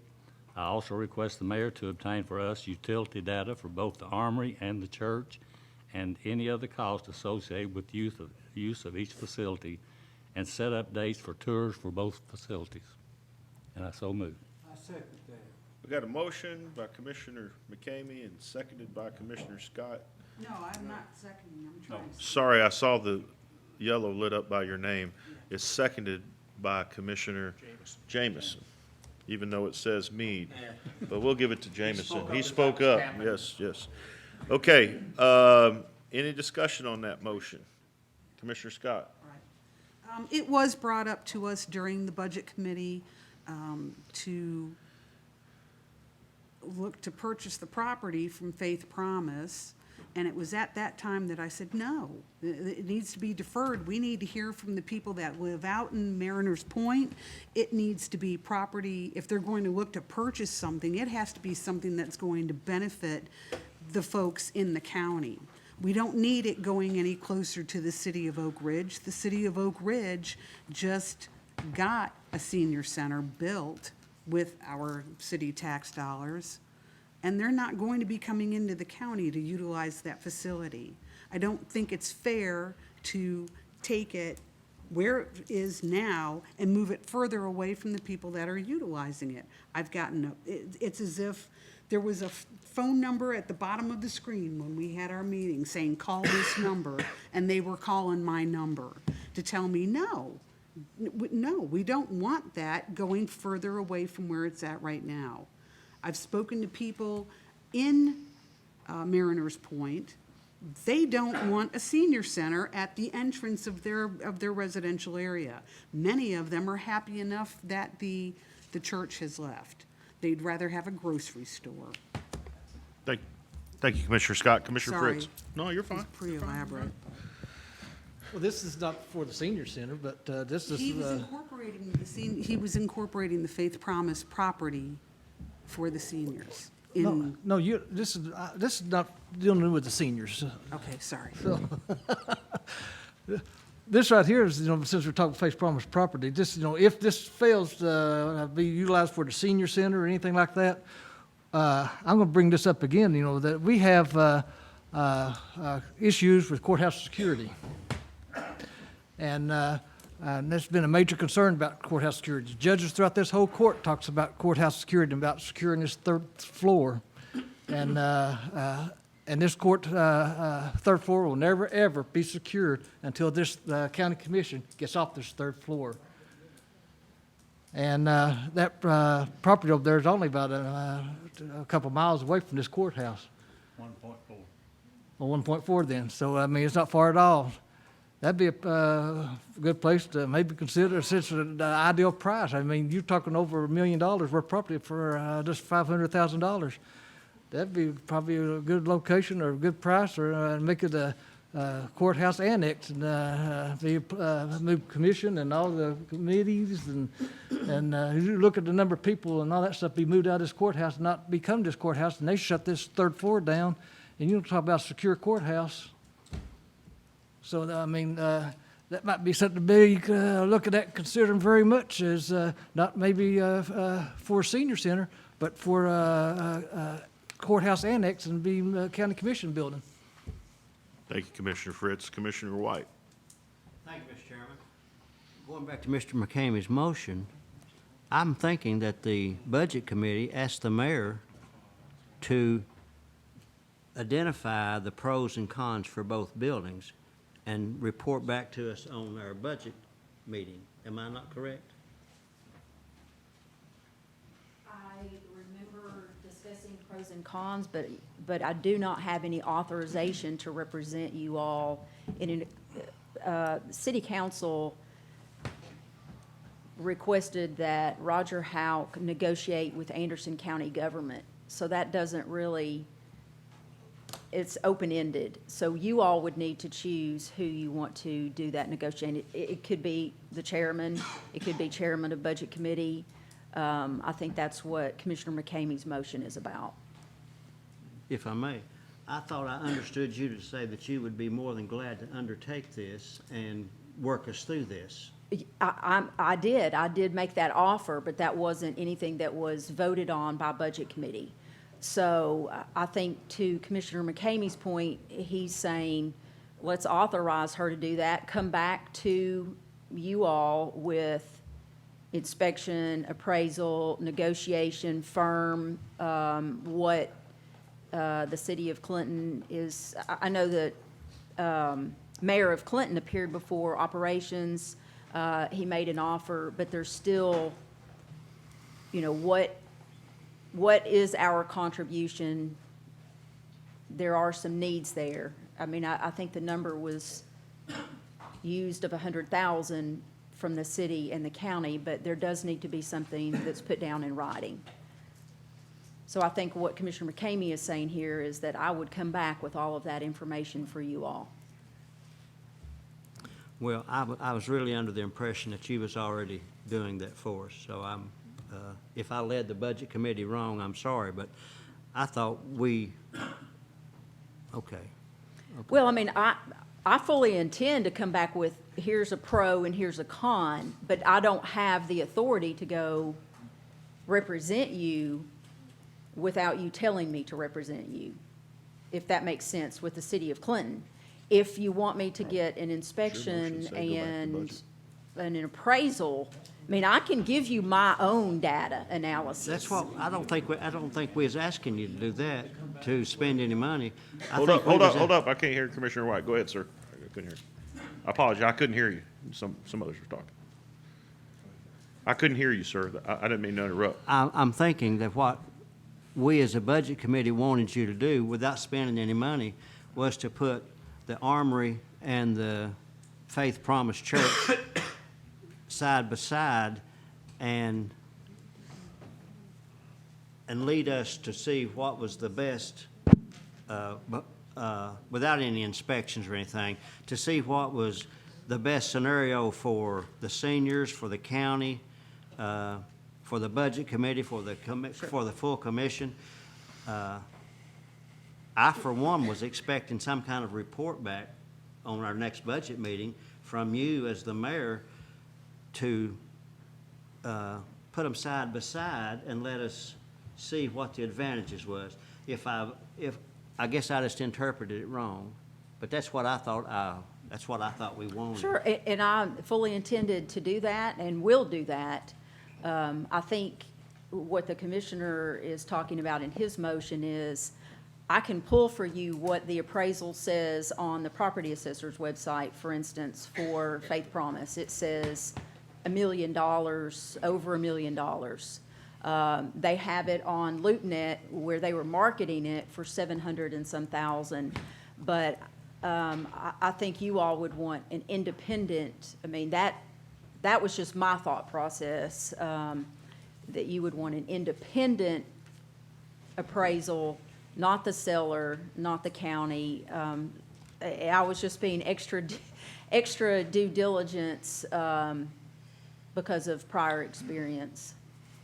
I also request the mayor to obtain for us utility data for both the Armory and the church and any other cost associated with use of each facility, and set up dates for tours for both facilities. And I so move. I second that. We got a motion by Commissioner McCamey and seconded by Commissioner Scott. No, I'm not seconding, I'm trying to. Sorry, I saw the yellow lit up by your name. It's seconded by Commissioner Jameson, even though it says Mead. But we'll give it to Jameson. He spoke up. Yes, yes. Okay, any discussion on that motion? Commissioner Scott? It was brought up to us during the Budget Committee to look to purchase the property from Faith Promise, and it was at that time that I said, no, it needs to be deferred. We need to hear from the people that live out in Mariners Point. It needs to be property, if they're going to look to purchase something, it has to be something that's going to benefit the folks in the county. We don't need it going any closer to the city of Oak Ridge. The city of Oak Ridge just got a senior center built with our city tax dollars, and they're not going to be coming into the county to utilize that facility. I don't think it's fair to take it where it is now and move it further away from the people that are utilizing it. I've gotten, it's as if there was a phone number at the bottom of the screen when we had our meeting saying, call this number, and they were calling my number to tell me, no, we don't want that going further away from where it's at right now. I've spoken to people in Mariners Point. They don't want a senior center at the entrance of their residential area. Many of them are happy enough that the church has left. They'd rather have a grocery store. Thank you, Commissioner Scott. Commissioner Sorry. Fritz? No, you're fine. It's pretty elaborate. Well, this is not for the senior center, but this is. He was incorporating the Faith Promise property for the seniors. No, this is not dealing with the seniors. Okay, sorry. So, this right here is, since we're talking Faith Promise property, this, if this fails to be utilized for the senior center or anything like that, I'm gonna bring this up again, you know, that we have, issues with courthouse security. And there's been a major concern about courthouse security. Judges throughout this whole court talks about courthouse security and about securing this third floor. And this court, third floor will never, ever be secured until this county commission gets off this third floor. And that property over there is only about a couple miles away from this courthouse. 1.4. Well, 1.4 then, so I mean, it's not far at all. That'd be a good place to maybe consider, since the ideal price. I mean, you're talking over $1 million worth of property for just $500,000. That'd be probably a good location or a good price, or make it a courthouse annex, and move commission and all the committees, and you look at the number of people and all that stuff be moved out of this courthouse and not become this courthouse, and they shut this third floor down, and you talk about secure courthouse. So, I mean, that might be something to be looking at, considering very much, as not maybe for a senior center, but for courthouse annex and be county commission building. Thank you, Commissioner Fritz. Commissioner White. Thank you, Mr. Chairman. Going back to Mr. McCamey's motion, I'm thinking that the Budget Committee asked the mayor to identify the pros and cons for both buildings and report back to us on our budget meeting. Am I not correct? I remember discussing pros and cons, but I do not have any authorization to represent you all in city council requested that Roger Houck negotiate with Anderson County government. So that doesn't really, it's open-ended. So you all would need to choose who you want to do that negotiating. It could be the chairman, it could be chairman of budget committee. I think that's what Commissioner McCamey's motion is about. If I may, I thought I understood you to say that you would be more than glad to undertake this and work us through this. I did make that offer, but that wasn't anything that was voted on by budget committee. So I think to Commissioner McCamey's point, he's saying, let's authorize her to do that, come back to you all with inspection, appraisal, negotiation, firm, what the city of Clinton is. I know that Mayor of Clinton appeared before operations. He made an offer, but there's still, you know, what is our contribution? There are some needs there. I mean, I think the number was used of 100,000 from the city and the county, but there does need to be something that's put down in writing. So I think what Commissioner McCamey is saying here is that I would come back with all of that information for you all. Well, I was really under the impression that you was already doing that for us, so if I led the budget committee wrong, I'm sorry, but I thought okay. Well, I mean, I fully intend to come back with, here's a pro and here's a con, but I don't have the authority to go represent you without you telling me to represent you, if that makes sense, with the city of Clinton. If you want me to get an inspection and an appraisal, I mean, I can give you my own data analysis. That's what, I don't think we was asking you to do that, to spend any money. Hold up. I can't hear Commissioner White. Go ahead, sir. I couldn't hear you. I apologize. I couldn't hear you. Some others were talking. I couldn't hear you, sir. I didn't mean to interrupt. I'm thinking that what we as a budget committee wanted you to do, without spending any money, was to put the Armory and the Faith Promise Church side by side and lead us to see what was the best, without any inspections or anything, to see what was the best scenario for the seniors, for the county, for the budget committee, for the full commission. I, for one, was expecting some kind of report back on our next budget meeting from you as the mayor to put them side by side and let us see what the advantages was. If I guess I just interpreted it wrong, but that's what I thought we wanted. Sure, and I fully intended to do that and will do that. I think what the commissioner is talking about in his motion is, I can pull for you what the appraisal says on the property assessor's website, for instance, for Faith Promise. It says $1 million, over $1 million. They have it on LoopNet where they were marketing it for 700 and some thousand. But I think you all would want an independent, I mean, that was just my thought process, that you would want an independent appraisal, not the seller, not the county. I was just being extra due diligence because of prior experience,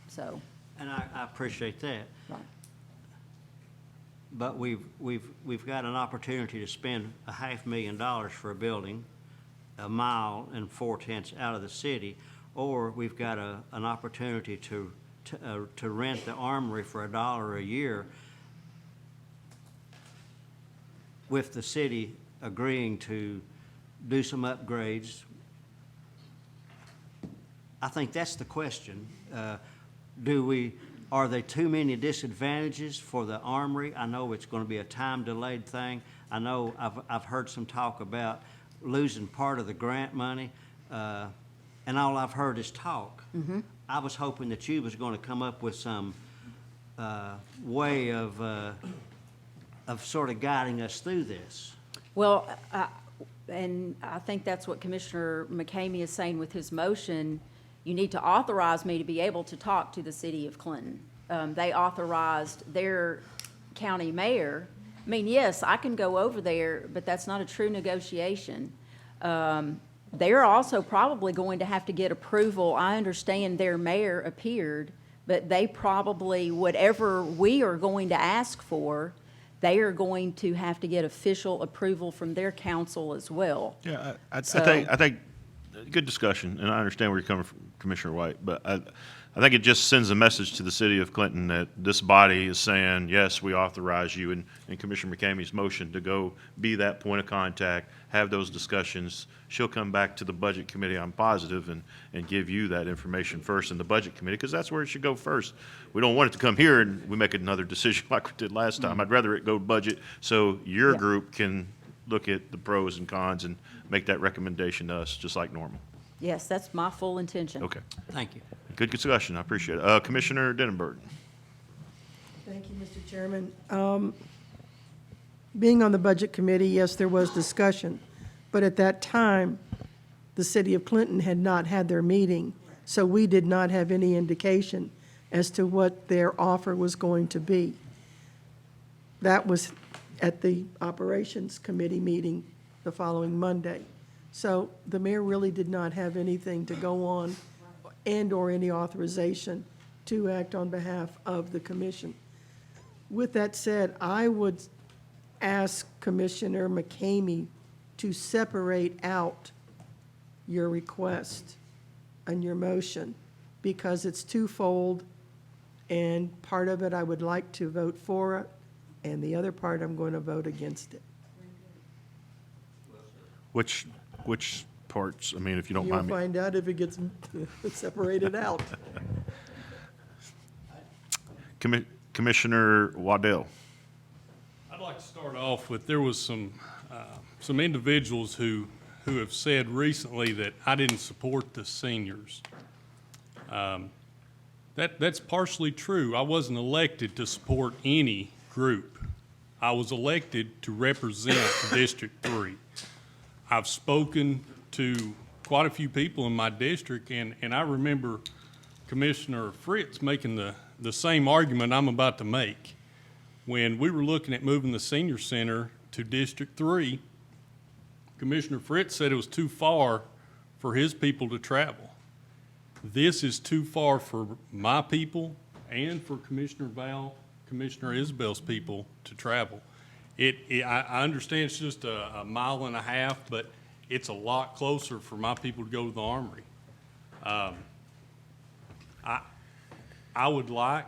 so. And I appreciate that. Right. But we've got an opportunity to spend $500,000 for a building, 1 mile and 4/10 out of the city, or we've got an opportunity to rent the Armory for $1 a year, with the city agreeing to do some upgrades. I think that's the question. Are there too many disadvantages for the Armory? I know it's going to be a time-delayed thing. I know I've heard some talk about losing part of the grant money, and all I've heard is talk. Mm-hmm. I was hoping that you was going to come up with some way of sort of guiding us through this. Well, and I think that's what Commissioner McCamey is saying with his motion. You need to authorize me to be able to talk to the city of Clinton. They authorized their county mayor. I mean, yes, I can go over there, but that's not a true negotiation. They're also probably going to have to get approval. I understand their mayor appeared, but they probably, whatever we are going to ask for, they are going to have to get official approval from their council as well. Yeah, I So- think good discussion, and I understand where you're coming from, Commissioner White, but I think it just sends a message to the city of Clinton that this body is saying, yes, we authorize you, and Commissioner McCamey's motion to go be that point of contact, have those discussions. She'll come back to the Budget Committee, I'm positive, and give you that information first in the Budget Committee, because that's where it should go first. We don't want it to come here and we make another decision like we did last time. I'd rather it go Budget so your Yeah. group can look at the pros and cons and make that recommendation to us, just like normal. Yes, that's my full intention. Okay. Thank you. Good discussion, I appreciate it. Commissioner Denenberg. Thank you, Mr. Chairman. Being on the Budget Committee, yes, there was discussion, but at that time, the city of Clinton had not had their meeting, so we did not have any indication as to what their offer was going to be. That was at the Operations Committee meeting the following Monday. So the mayor really did not have anything to go on and/or any authorization to act on behalf of the commission. With that said, I would ask Commissioner McCamey to separate out your request and your motion, because it's twofold, and part of it I would like to vote for it, and the other part I'm going to vote against it. Which parts, I mean, if you don't You'll mind me. find out if it gets separated out. Commissioner Waddell. I'd like to start off with, there was some individuals who have said recently that I didn't support the seniors. That's partially true. I wasn't elected to support any group. I was elected to represent District 3. I've spoken to quite a few people in my district, and I remember Commissioner Fritz making the same argument I'm about to make. When we were looking at moving the senior center to District 3, Commissioner Fritz said it was too far for his people to travel. This is too far for my people and for Commissioner Val, Commissioner Isabel's people to travel. I understand it's just a mile and a half, but it's a lot closer for my people to go to the Armory. I would like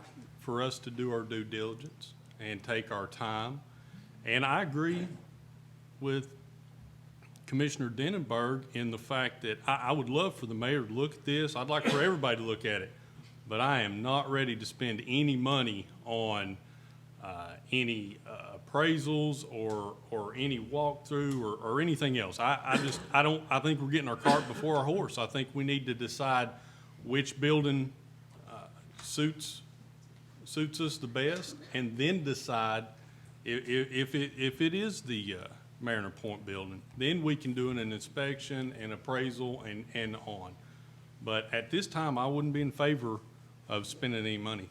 for us to do our due diligence and take our time. And I agree with Commissioner Denenberg in the fact that I would love for the mayor to look at this. I'd like for everybody to look at it. But I am not ready to spend any money on any appraisals or any walkthrough or anything else. I think we're getting our cart before our horse. I think we need to decide which building suits us the best, and then decide if it is the Mariner Point building, then we can do an inspection and appraisal and on. But at this time, I wouldn't be in favor of spending any money.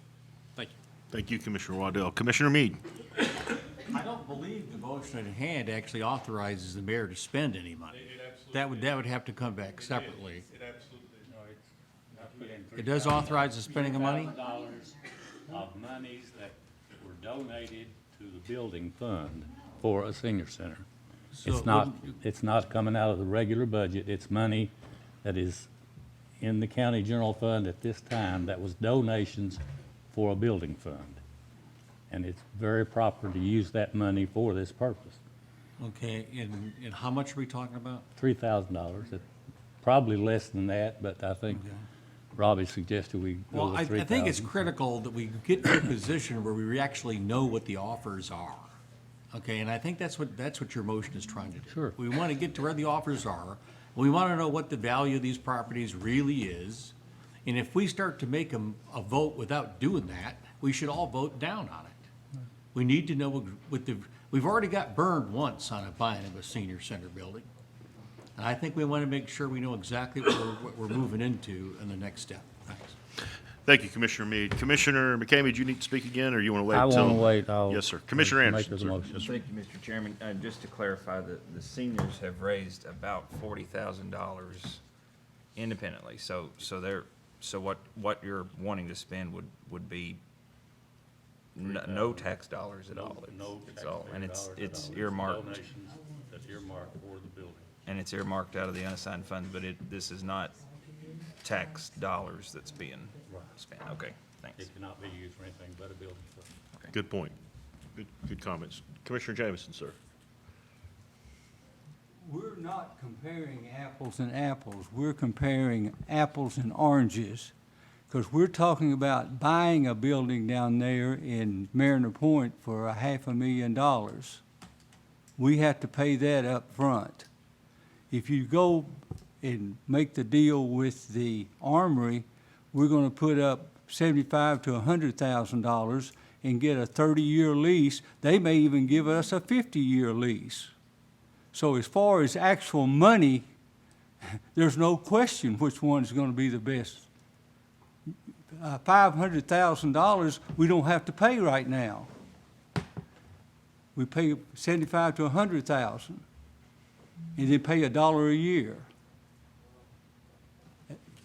Thank you. Thank you, Commissioner Waddell. Commissioner Mead? I don't believe the motion at hand actually authorizes the mayor to spend any money. That would have to come back separately. It absolutely. It does authorize the spending of money? $3,000 of monies that were donated to the building fund for a senior center. So It's not coming out of the regular budget. It's money that is in the county general fund at this time that was donations for a building fund. And it's very proper to use that money for this purpose. Okay, and how much are we talking about? $3,000. It's probably less than that, but I think Robbie suggested we go Well, with I $3,000. think it's critical that we get to a position where we actually know what the offers are. Okay, and I think that's what your motion is trying to do. Sure. We want to get to where the offers are. We want to know what the value of these properties really is. And if we start to make a vote without doing that, we should all vote down on it. We need to know we've already got burned once on a buying of a senior center building. And I think we want to make sure we know exactly what we're moving into in the next step. Thanks. Thank you, Commissioner Mead. Commissioner McCamey, do you need to speak again, or you want to wait I till? want to wait. I'll Yes, sir. Commissioner make Anderson, the sir. motion. Yes, sir. Thank you, Mr. Chairman. Just to clarify, the seniors have raised about $40,000 independently. So what you're wanting to spend would be no tax dollars at all. No It's all, and it's taxpayer dollars at all. earmarked, Donations that's earmarked for the building. and it's earmarked out of the unassigned funds, but this is not tax dollars that's being spent. Okay, thanks. It cannot be used for anything but a building fund. Good point. Good comments. Commissioner Jameson, sir. We're not comparing apples and apples. We're comparing apples and oranges. Because we're talking about buying a building down there in Mariner Point for $500,000. We have to pay that up front. If you go and make the deal with the Armory, we're going to put up $75,000 to $100,000 and get a 30-year lease. They may even give us a 50-year lease. So as far as actual money, there's no question which one's going to be the best. $500,000 we don't have to pay right now. We pay $75,000 to $100,000, and then pay $1 a year.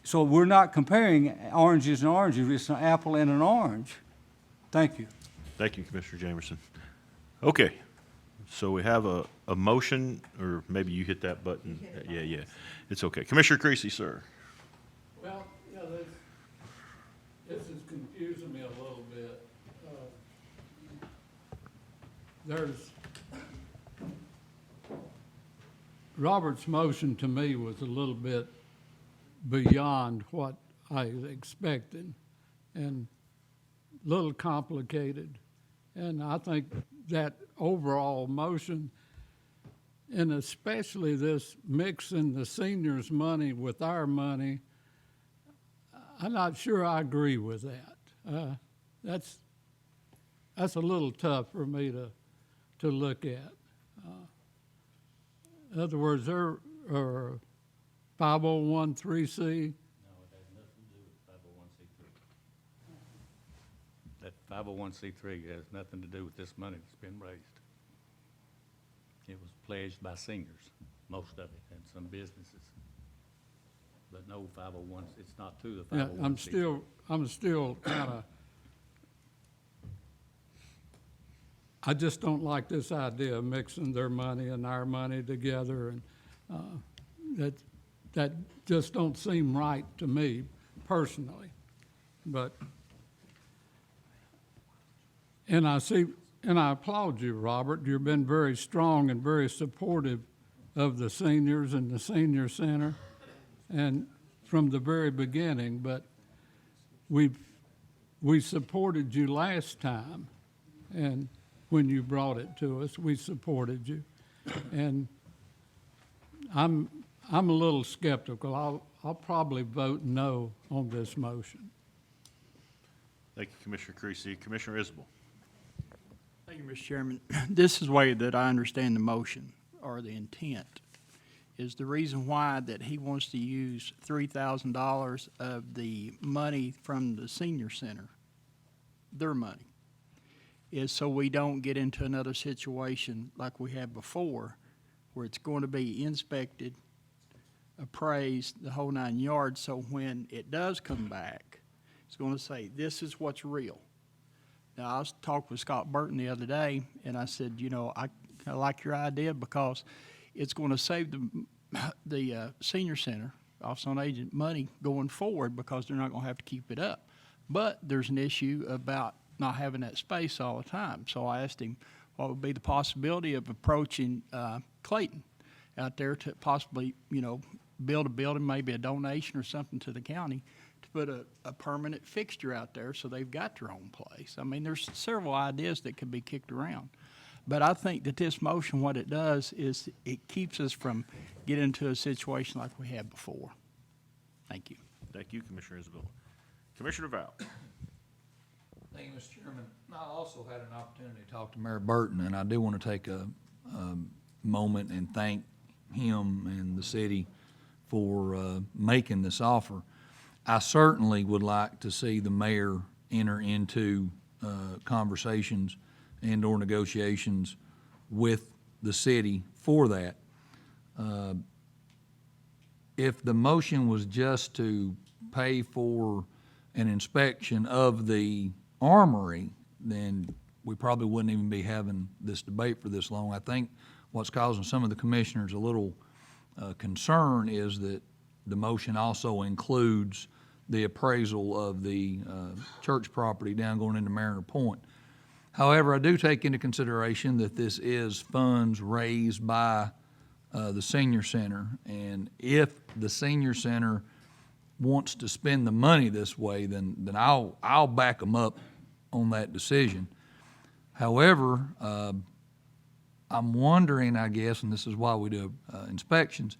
So we're not comparing oranges and oranges. It's an apple and an orange. Thank you. Thank you, Commissioner Jamerson. Okay, so we have a motion, or maybe you hit that button. Yeah, it's okay. Commissioner Creasy, sir. Well, yeah, this is confusing me a little bit. Robert's motion to me was a little bit beyond what I expected and a little complicated. And I think that overall motion, and especially this mixing the seniors' money with our money, I'm not sure I agree with that. That's a little tough for me to look at. In other words, there are 501(c)(3). No, it has nothing to do with 501(c)(3). That 501(c)(3) has nothing to do with this money that's been raised. It was pledged by seniors, most of it, and some businesses. But no 501, it's not to the 501(c)(3). Yeah, I'm still kind of, I just don't like this idea of mixing their money and our money together, and that just don't seem right to me personally. But And I applaud you, Robert. You've been very strong and very supportive of the seniors and the senior center, and from the very beginning. But we supported you last time, and when you brought it to us, we supported you. And I'm a little skeptical. I'll probably vote no on this motion. Thank you, Commissioner Creasy. Commissioner Isbell. Thank you, Mr. Chairman. This is the way that I understand the motion, or the intent, is the reason why that he wants to use $3,000 of the money from the senior center, their money, is so we don't get into another situation like we had before, where it's going to be inspected, appraised, the whole 9 yards, so when it does come back, it's going to say, this is what's real. Now, I was talking with Scott Burton the other day, and I said, you know, I like your idea because it's going to save the senior center, Office on Aging, money going forward because they're not going to have to keep it up. But there's an issue about not having that space all the time. So I asked him what would be the possibility of approaching Clayton out there to possibly, you know, build a building, maybe a donation or something to the county, to put a permanent fixture out there so they've got their own place. I mean, there's several ideas that could be kicked around. But I think that this motion, what it does is it keeps us from getting into a situation like we had before. Thank you. Thank you, Commissioner Isbell. Commissioner Val. Thank you, Mr. Chairman. I also had an opportunity to talk to Mayor Burton, and I do want to take a moment and thank him and the city for making this offer. I certainly would like to see the mayor enter into conversations and/or negotiations with the city for that. If the motion was just to pay for an inspection of the armory, then we probably wouldn't even be having this debate for this long. I think what's causing some of the commissioners a little concern is that the motion also includes the appraisal of the church property down going into Mariner Point. However, I do take into consideration that this is funds raised by the senior center, and if the senior center wants to spend the money this way, then I'll back them up on that decision. However, I'm wondering, I guess, and this is why we do inspections,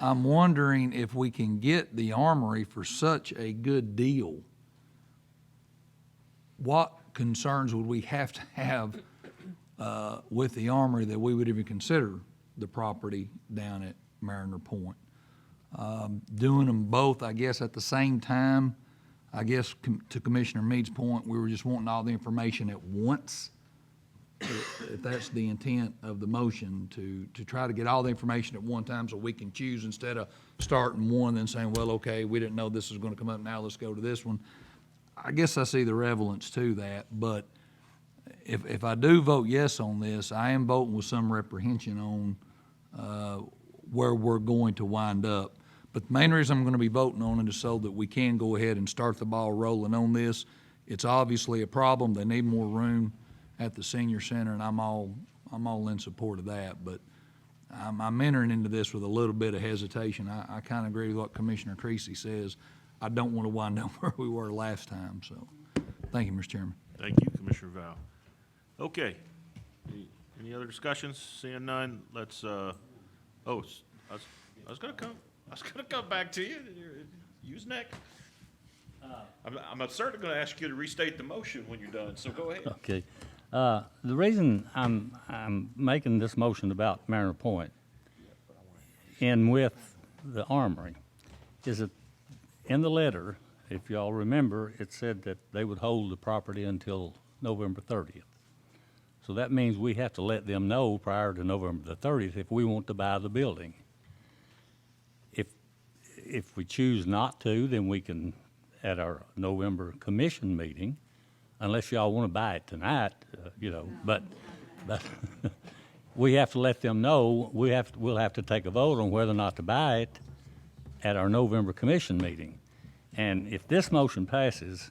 I'm wondering if we can get the armory for such a good deal, what concerns would we have to have with the armory that we would even consider the property down at Mariner Point? Doing them both, I guess, at the same time, I guess to Commissioner Mead's point, we were just wanting all the information at once. If that's the intent of the motion, to try to get all the information at one time so we can choose instead of starting one and saying, well, okay, we didn't know this was going to come up, now let's go to this one. I guess I see the relevance to that, but if I do vote yes on this, I am voting with some reprehension on where we're going to wind up. But the main reason I'm going to be voting on it is so that we can go ahead and start the ball rolling on this. It's obviously a problem. They need more room at the senior center, and I'm all in support of that. But I'm entering into this with a little bit of hesitation. I kind of agree with what Commissioner Creasy says. I don't want to wind up where we were last time. So, thank you, Mr. Chairman. Thank you, Commissioner Val. Okay. Any other discussions? Seeing none, let's. I was going to come back to you. You's next. I'm certainly going to ask you to restate the motion when you're done. So go ahead. Okay. The reason I'm making this motion about Mariner Point and with the armory is that in the letter, if y'all remember, it said that they would hold the property until November 30th. So that means we have to let them know prior to November the 30th if we want to buy the building. If we choose not to, then we can, at our November commission meeting, unless y'all want to buy it tonight, but we have to let them know, we'll have to take a vote on whether or not to buy it at our November commission meeting. And if this motion passes,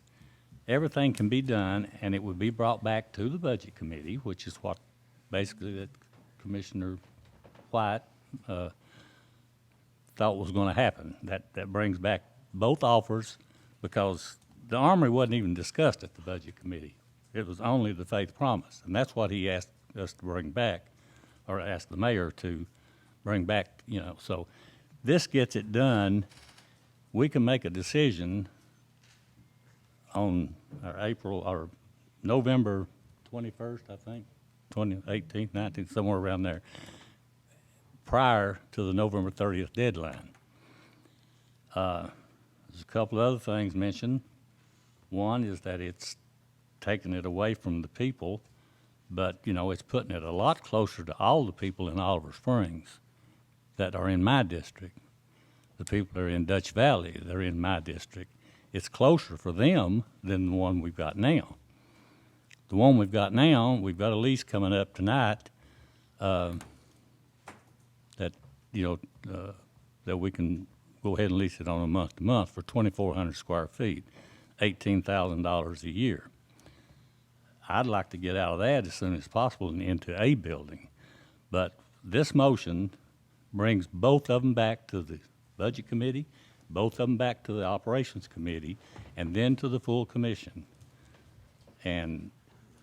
everything can be done, and it would be brought back to the Budget Committee, which is what basically that Commissioner White thought was going to happen. That brings back both offers, because the Armory wasn't even discussed at the Budget Committee. It was only the Faith Promise, and that's what he asked us to bring back, or asked the mayor to bring back, you know. So this gets it done. We can make a decision on our November 21st, I think, 18th, 19th, somewhere around there, prior to the November 30th deadline. There's a couple of other things mentioned. One is that it's taking it away from the people, but, you know, it's putting it a lot closer to all the people in Oliver Springs that are in my district. The people that are in Dutch Valley, they're in my district. It's closer for them than the one we've got now. The one we've got now, we've got a lease coming up tonight that, you know, that we can go ahead and lease it on a month-to-month for 2,400 square feet, $18,000 a year. I'd like to get out of that as soon as possible and into a building. But this motion brings both of them back to the Budget Committee, both of them back to the Operations Committee, and then to the full commission. And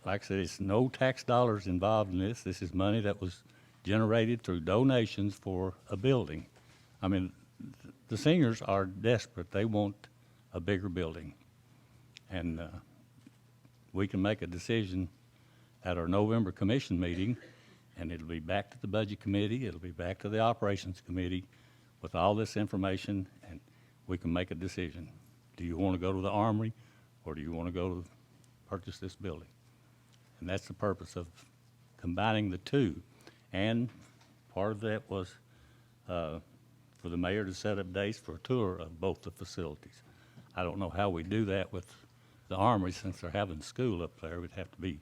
like I said, it's no tax dollars involved in this. This is money that was generated through donations for a building. I mean, the seniors are desperate. They want a bigger building. And we can make a decision at our November commission meeting, and it'll be back to the Budget Committee, it'll be back to the Operations Committee with all this information, and we can make a decision. Do you want to go to the Armory, or do you want to go to purchase this building? And that's the purpose of combining the two. And part of that was for the mayor to set up dates for a tour of both the facilities. I don't know how we do that with the Armory, since they're having school up there. It would have to be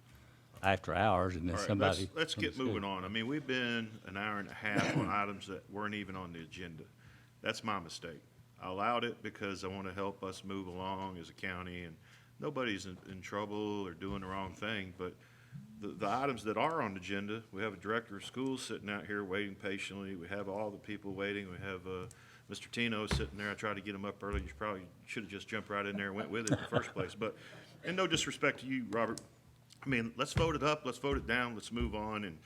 after hours, and then All right, somebody. let's from the get school. moving on. I mean, we've been an hour and a half on items that weren't even on the agenda. That's my mistake. I allowed it because I want to help us move along as a county, and nobody's in trouble or doing the wrong thing, but the items that are on the agenda, we have a director of schools sitting out here waiting patiently. We have all the people waiting. We have Mr. Tino sitting there. I tried to get him up early. You probably should have just jumped right in there and went with it in the first place. But, and no disrespect to you, Robert, I mean, let's vote it up, let's vote it down, let's move on. And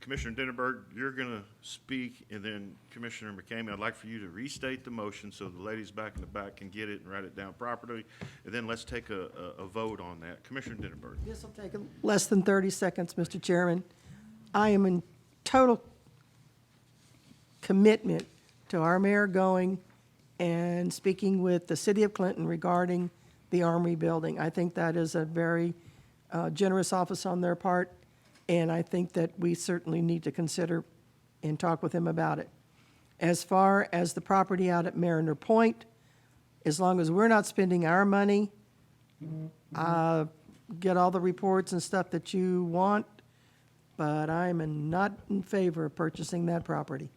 Commissioner Denenberg, you're going to speak, and then Commissioner McCamey, I'd like for you to restate the motion so the ladies back in the back can get it and write it down properly. And then let's take a vote on that. Commissioner Denenberg. This will take less than 30 seconds, Mr. Chairman. I am in total commitment to our mayor going and speaking with the city of Clinton regarding the Armory building. I think that is a very generous office on their part, and I think that we certainly need to consider and talk with him about it. As far as the property out at Mariner Point, as long as we're not spending our money, get all the reports and stuff that you want, but I'm not in favor of purchasing that property.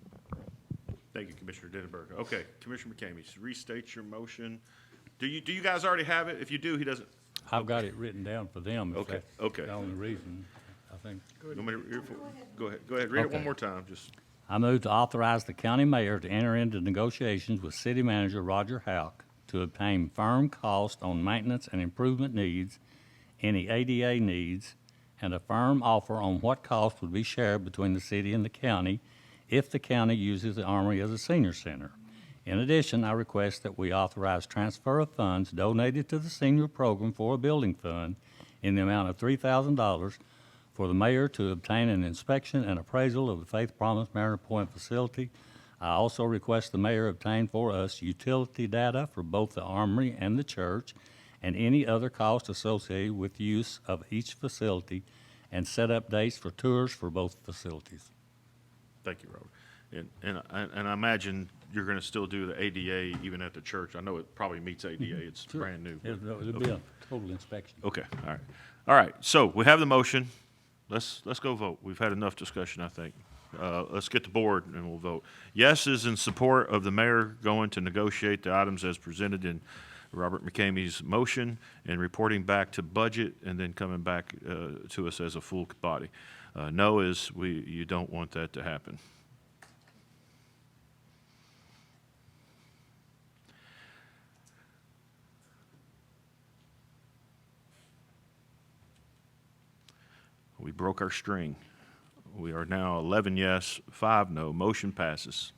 Thank you, Commissioner Denenberg. Okay, Commissioner McCamey, restate your motion. Do you guys already have it? If you do, he doesn't. I've got it written down for them. If Okay, that's okay. the only reason, I think. You want me to- Go ahead, read it Okay. one more time, just. I move to authorize the county mayor to enter into negotiations with city manager Roger Houck to obtain firm cost on maintenance and improvement needs, any ADA needs, and a firm offer on what cost would be shared between the city and the county if the county uses the Armory as a senior center. In addition, I request that we authorize transfer of funds donated to the senior program for a building fund in the amount of $3,000 for the mayor to obtain an inspection and appraisal of the Faith Promise Mariner Point facility. I also request the mayor obtain for us utility data for both the Armory and the church and any other cost associated with use of each facility, and set up dates for tours for both facilities. Thank you, Robert. And I imagine you're going to still do the ADA even at the church. I know it probably meets ADA. It's Sure. brand new. It'll be a total inspection. Okay, all right. All right, so we have the motion. Let's go vote. We've had enough discussion, I think. Let's get the board and we'll vote. Yes is in support of the mayor going to negotiate the items as presented in Robert McCamey's motion and reporting back to budget and then coming back to us as a full body. No is you don't want that to happen. We broke our string. We are now 11 yes, 5 no. Motion passes.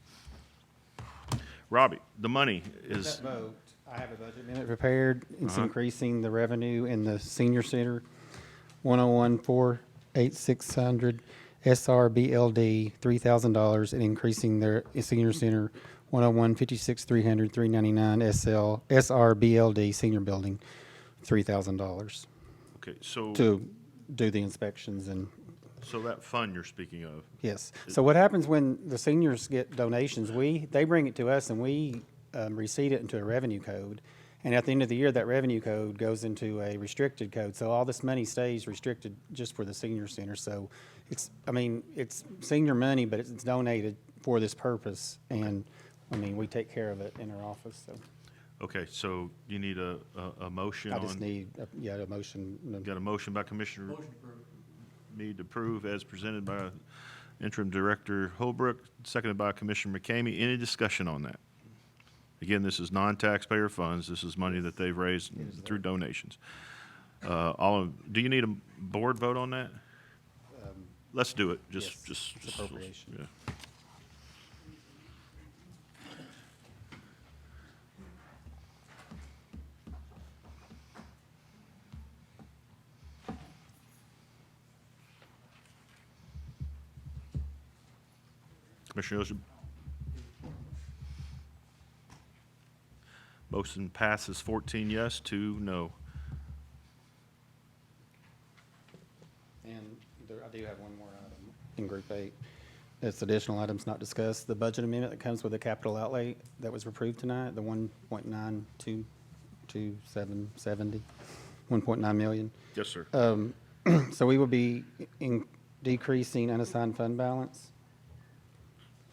Robbie, the money is. That vote, I have a budget amendment prepared. It's increasing the revenue in the senior center, 101,486,600, SRBLD, $3,000, and increasing their senior center, 101,56,300, 399, SRBLD, senior building, $3,000 Okay, so. to do the inspections and. So that fund you're speaking of. Yes. So what happens when the seniors get donations, they bring it to us and we receipt it into a revenue code. And at the end of the year, that revenue code goes into a restricted code. So all this money stays restricted just for the senior center. So it's senior money, but it's donated for this purpose. And, we take care of it in our office, so. Okay, so you need a motion I on. just need, a motion. Got a motion by Commissioner Meade to approve as presented by Interim Director Holbrook, seconded by Commissioner McCamey. Any discussion on that? Again, this is non-taxpayer funds. This is money that they've raised through donations. Do you need a board vote on that? Let's do it. Just appropriation. Yeah. Commissioner Oshie. Motion passes 14 yes, 2 no. And I do have one more item in Group 8. It's additional items not discussed. The budget amendment that comes with the capital outlay that was approved tonight, the 1.92270, 1.9 million. Yes, sir. So we will be decreasing unassigned fund balance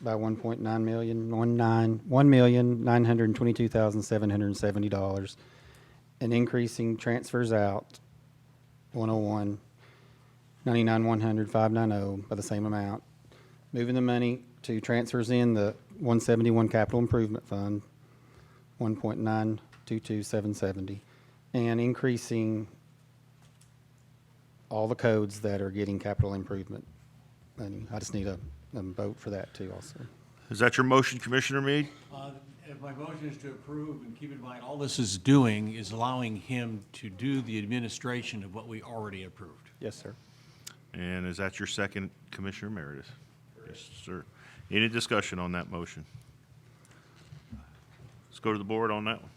by 1.9 million, $1,922,770, and increasing transfers out, 101, 99,100, 590 by the same amount, moving the money to transfers in the 171 Capital Improvement Fund, 1.922770, and increasing all the codes that are getting capital improvement money. I just need a vote for that too also. Is that your motion, Commissioner Meade? If my motion is to approve, and keep in mind, all this is doing is allowing him to do the administration of what we already approved. Yes, sir. And is that your second, Commissioner Meredith? Yes, sir. Any discussion on that motion? Let's go to the board on that one.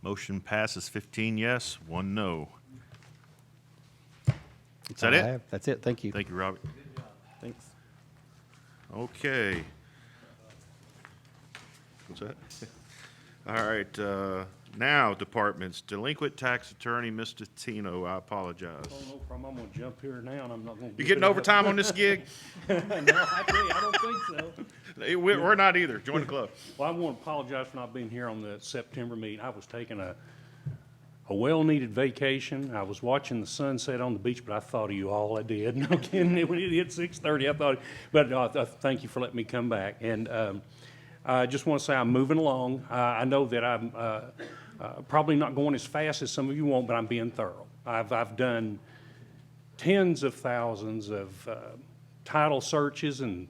Motion passes 15 yes, 1 no. Is that it? That's it. Thank you. Thank you, Robert. Thanks. Okay. What's that? All right, now departments, delinquent tax attorney, Mr. Tino, I apologize. Oh, no problem. I'm gonna jump here now, and I'm not gonna. You getting overtime on this gig? No, I tell you, I don't think so. We're not either. Join the club. Well, I want to apologize for not being here on the September meeting. I was taking a well-needed vacation. I was watching the sunset on the beach, but I thought of you all. I did. No kidding. When it hit 6:30, I thought. But thank you for letting me come back. And I just want to say I'm moving along. I know that I'm probably not going as fast as some of you want, but I'm being thorough. I've done tens of thousands of title searches and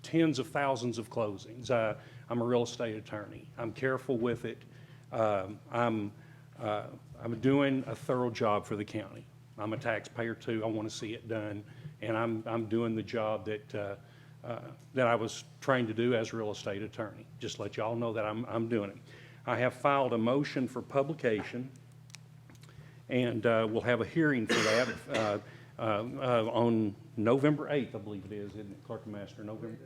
tens of thousands of closings. I'm a real estate attorney. I'm careful with it. I'm doing a thorough job for the county. I'm a taxpayer too. I want to see it done, and I'm doing the job that I was trained to do as a real estate attorney. Just let y'all know that I'm doing it. I have filed a motion for publication, and we'll have a hearing for that on November 8th, I believe it is, isn't it, Clerk and Master? November.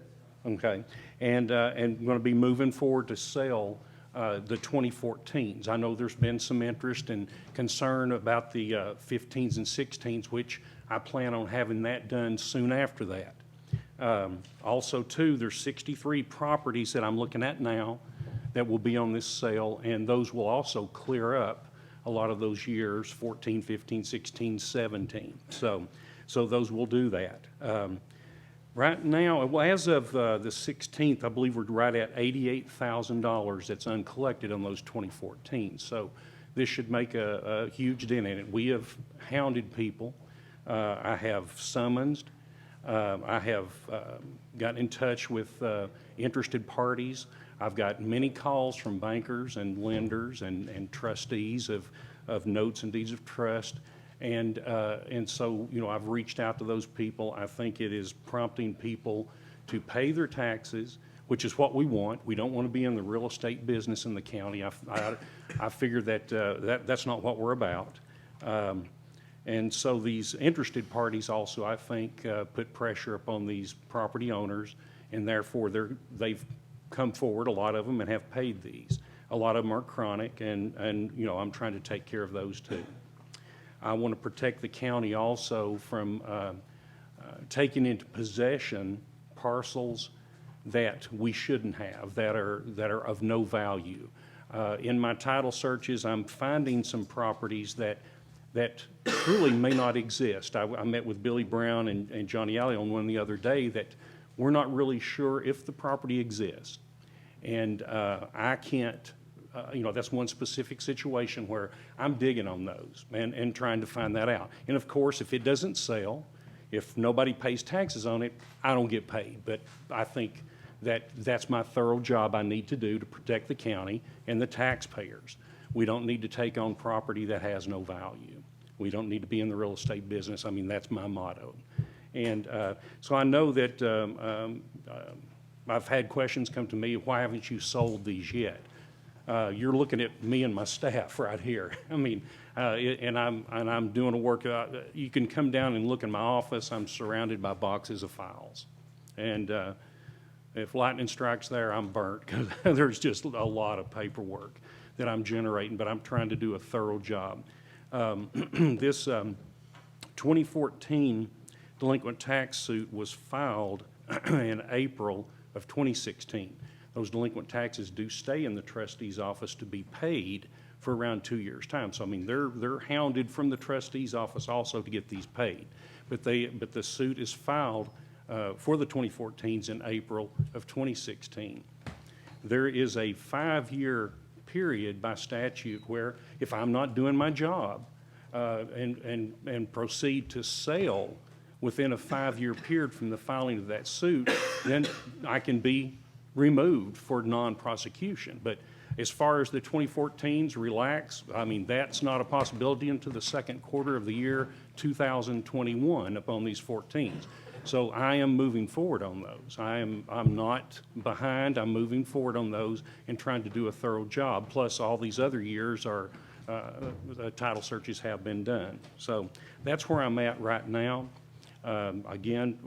Okay, and we're going to be moving forward to sell the 2014s. I know there's been some interest and concern about the 15s and 16s, which I plan on having that done soon after that. Also, too, there's 63 properties that I'm looking at now that will be on this sale, and those will also clear up a lot of those years, 14, 15, 16, 17. So those will do that. Right now, well, as of the 16th, I believe we're right at $88,000 that's uncollected on those 2014. So this should make a huge dent in it. We have hounded people. I have summoned. I have gotten in touch with interested parties. I've got many calls from bankers and lenders and trustees of notes and deeds of trust. And so, you know, I've reached out to those people. I think it is prompting people to pay their taxes, which is what we want. We don't want to be in the real estate business in the county. I figure that, that's not what we're about. And so these interested parties also, I think, put pressure upon these property owners, and therefore they've come forward, a lot of them, and have paid these. A lot of them are chronic, and you know, I'm trying to take care of those too. I want to protect the county also from taking into possession parcels that we shouldn't have, that are of no value. In my title searches, I'm finding some properties that truly may not exist. I met with Billy Brown and Johnny Alley on one the other day that we're not really sure if the property exists. And I can't, you know, that's one specific situation where I'm digging on those and trying to find that out. And of course, if it doesn't sell, if nobody pays taxes on it, I don't get paid. But I think that's my thorough job I need to do to protect the county and the taxpayers. We don't need to take on property that has no value. We don't need to be in the real estate business. I mean, that's my motto. And so I know that I've had questions come to me, why haven't you sold these yet? You're looking at me and my staff right here. I mean, and I'm doing a work. You can come down and look in my office. I'm surrounded by boxes of files. And if lightning strikes there, I'm burnt, because there's just a lot of paperwork that I'm generating, but I'm trying to do a thorough job. This 2014 delinquent tax suit was filed in April of 2016. Those delinquent taxes do stay in the trustee's office to be paid for around 2 years' time. So I mean, they're hounded from the trustee's office also to get these paid. But the suit is filed for the 2014s in April of 2016. There is a 5-year period by statute where if I'm not doing my job and proceed to sell within a 5-year period from the filing of that suit, then I can be removed for non-prosecution. But as far as the 2014s, relax. I mean, that's not a possibility until the second quarter of the year 2021 upon these 14s. So I am moving forward on those. I'm not behind. I'm moving forward on those and trying to do a thorough job. Plus, all these other years are title searches have been done. So that's where I'm at right now. Again,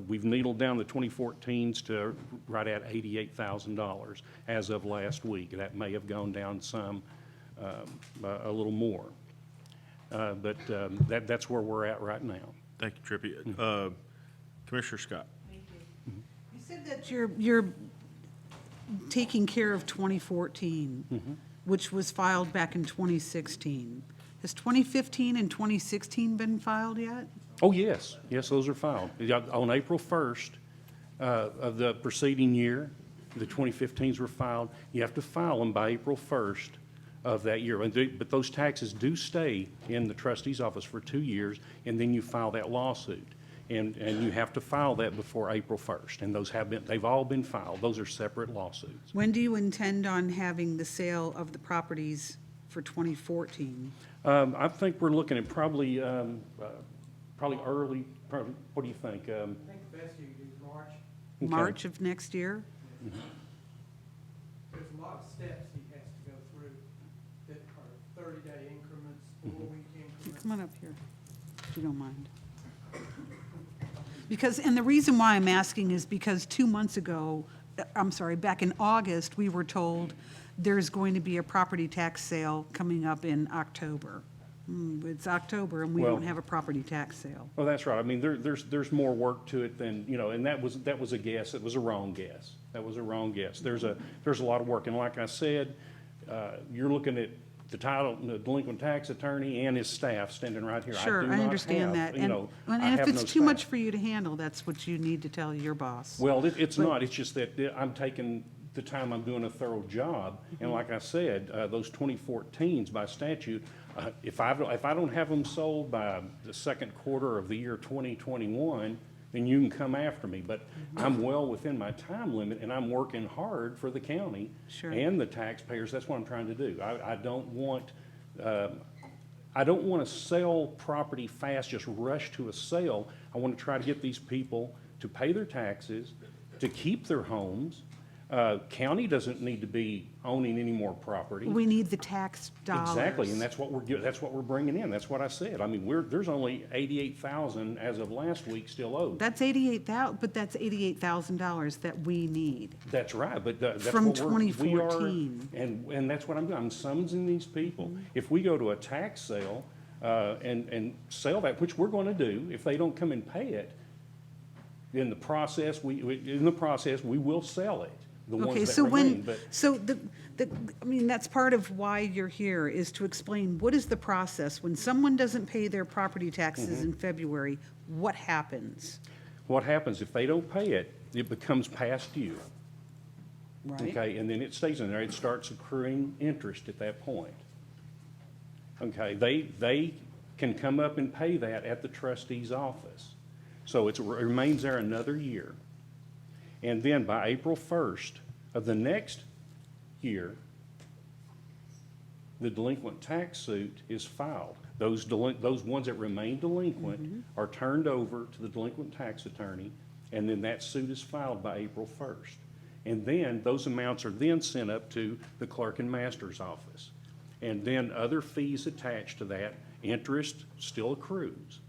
we've needled down the 2014s to right at $88,000 as of last week. That may have gone down some, a little more. But that's where we're at right now. Thank you, Trippy. Commissioner Scott. Thank you. You said that you're taking care of 2014, which was filed back in 2016. Has 2015 and 2016 been filed yet? Oh, yes. Yes, those are filed. On April 1st of the preceding year, the 2015s were filed. You have to file them by April 1st of that year. But those taxes do stay in the trustee's office for 2 years, and then you file that lawsuit. And you have to file that before April 1st. And they've all been filed. Those are separate lawsuits. When do you intend on having the sale of the properties for 2014? I think we're looking at probably early, what do you think? I think the best you do is March. Okay. March of next year? There's a lot of steps he has to go through that are 30-day increments, 4-week increments. Come on up here, if you don't mind. Because, and the reason why I'm asking is because 2 months ago, I'm sorry, back in August, we were told there's going to be a property tax sale coming up in October. It's October and we Well- don't have a property tax sale. Well, that's right. I mean, there's more work to it than, you know, and that was a guess. It was a wrong guess. That was a wrong guess. There's a lot of work. And like I said, you're looking at the delinquent tax attorney and his staff standing right here. Sure, do I not understand have, that. you And know, and I if have it's no too staff. much for you to handle, that's what you need to tell your boss. Well, it's not. It's just that I'm taking the time, I'm doing a thorough job. And like I said, those 2014s by statute, if I don't have them sold by the second quarter of the year 2021, then you can come after me. But I'm well within my time limit, and I'm working hard for the county Sure. and the taxpayers. That's what I'm trying to do. I don't want to sell property fast, just rush to a sale. I want to try to get these people to pay their taxes, to keep their homes. County doesn't need to be owning any more property. We need the tax dollars. Exactly, and that's what we're bringing in. That's what I said. I mean, there's only 88,000 as of last week still owed. That's that's $88,000 that we need. That's right, but that's From what we are, 2014. and that's what I'm doing. I'm summoning these people. If we go to a tax sale, and sell that, which we're gonna do, if they don't come and pay it, in the process, we will sell it, the Okay, ones so that remain, when, but. so I mean, that's part of why you're here, is to explain what is the process? When someone doesn't pay their property taxes Mm-hmm. in February, what happens? What happens, if they don't pay it, it becomes past due. Right? Okay, and then it stays in there, it starts accruing interest at that point. Okay, they can come up and pay that at the trustee's office. So it remains there another year. And then by April 1st of the next year, the delinquent tax suit is filed. Those ones that remain delinquent are turned over to the delinquent tax attorney, and then that suit is filed by April 1st. And then those amounts are then sent up to the clerk and master's office. And then other fees attached to that, interest still accrues.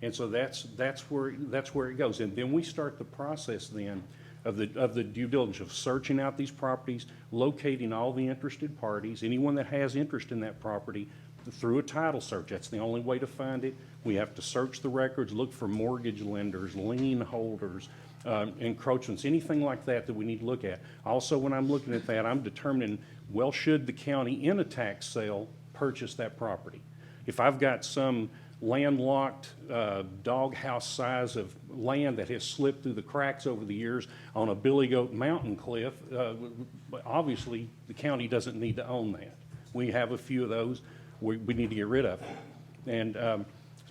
And so that's where it goes. And then we start the process then of the due diligence of searching out these properties, locating all the interested parties, anyone that has interest in that property, through a title search. That's the only way to find it. We have to search the records, look for mortgage lenders, lien holders, encroachments, anything like that we need to look at. Also, when I'm looking at that, I'm determining, well, should the county in a tax sale purchase that property? If I've got some landlocked doghouse size of land that has slipped through the cracks over the years on a Billy Goat mountain cliff, obviously the county doesn't need to own that. We have a few of those we need to get rid of. And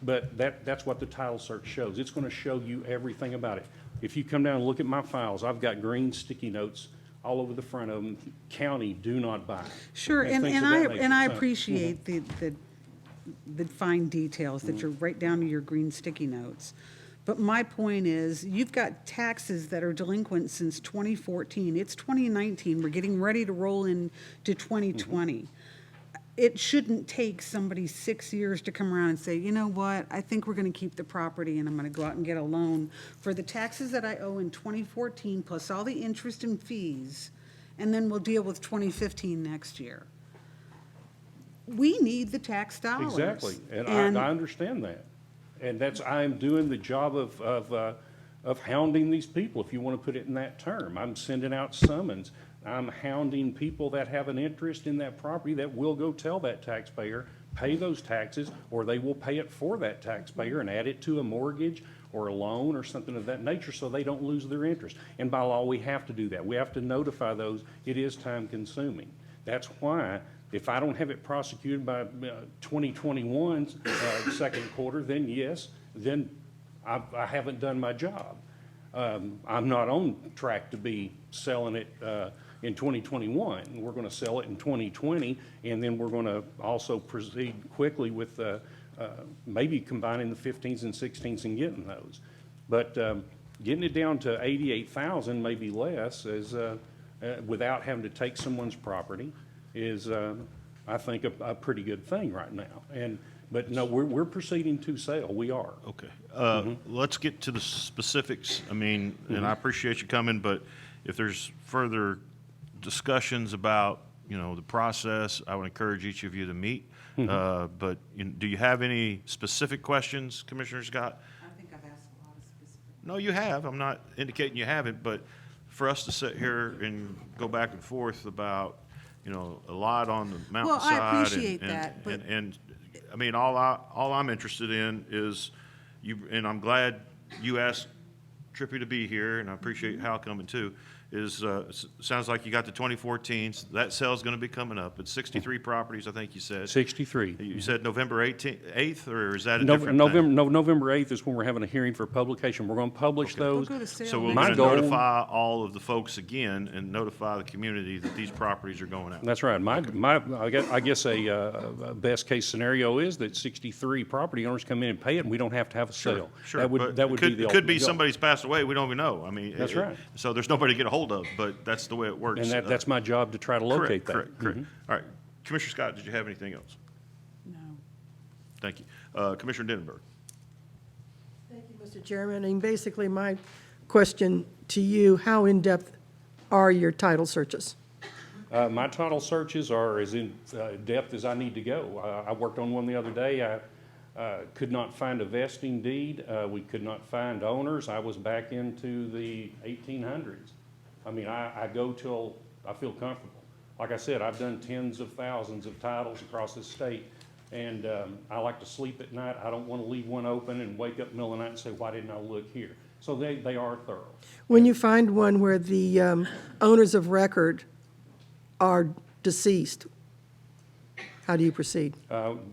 but that's what the title search shows. It's going to show you everything about it. If you come down and look at my files, I've got green sticky notes all over the front of them. County, do not buy. Sure, and things of that nature. I So- appreciate the fine details that you're right down to your green sticky notes. But my point is, you've got taxes that are delinquent since 2014. It's 2019. We're getting ready to roll into 2020. It shouldn't take somebody 6 years to come around and say, you know what, I think we're going to keep the property and I'm going to go out and get a loan for the taxes that I owe in 2014 plus all the interest and fees, and then we'll deal with 2015 next year. We need the tax dollars. Exactly, and I understand that. And I'm doing the job of hounding these people, if you want to put it in that term. I'm sending out summons. I'm hounding people that have an interest in that property that will go tell that taxpayer, pay those taxes, or they will pay it for that taxpayer and add it to a mortgage or a loan or something of that nature so they don't lose their interest. And by law, we have to do that. We have to notify those. It is time consuming. That's why if I don't have it prosecuted by 2021's second quarter, then yes, then I haven't done my job. I'm not on track to be selling it in 2021. We're going to sell it in 2020, and then we're going to also proceed quickly with maybe combining the 15s and 16s and getting those. But getting it down to 88,000, maybe less, is without having to take someone's property is, I think, a pretty good thing right now. But no, we're proceeding to sale. We are. Okay. Let's get to the specifics. I mean, and I appreciate you coming, but if there's further discussions about, you know, the process, I would encourage each of you to meet. But do you have any specific questions, Commissioner Scott? I think I've asked a lot of specific. No, you have. I'm not indicating you haven't, but for us to sit here and go back and forth about, you know, a lot on the mountainside. appreciate that, but- And, I mean, all I'm interested in is you, and I'm glad you asked Trippy to be here, and I appreciate Hal coming too, is, sounds like you got the 2014s. That sale's gonna be coming up. It's 63 properties, I think you said. 63. You said November 8th, or is that a Nov- different November, thing? no, November 8th is when we're having a hearing for publication. We're going to publish those. We'll go to sale So we're My gonna goal- notify all of the folks again and notify the community that these properties are going out. That's right. I guess a best case scenario is that 63 property owners come in and pay it, and we don't have to have a sale. Sure, That would, but that would be it the could be ultimate goal. somebody's passed away, we don't even know. I mean. That's right. So there's nobody to get a hold of, but that's the way it works. And that's my job to try to locate that. Correct. All right. Commissioner Scott, did you have anything else? No. Thank you. Commissioner Denenberg. Thank you, Mr. Chairman. And basically, my question to you, how in-depth are your title searches? My title searches are as in depth as I need to go. I worked on one the other day. I could not find a vesting deed. We could not find owners. I was back into the 1800s. I mean, I go till I feel comfortable. Like I said, I've done tens of thousands of titles across this state, and I like to sleep at night. I don't want to leave one open and wake up in the middle of the night and say, why didn't I look here? So they are thorough. When you find one where the owners of record are deceased, how do you proceed?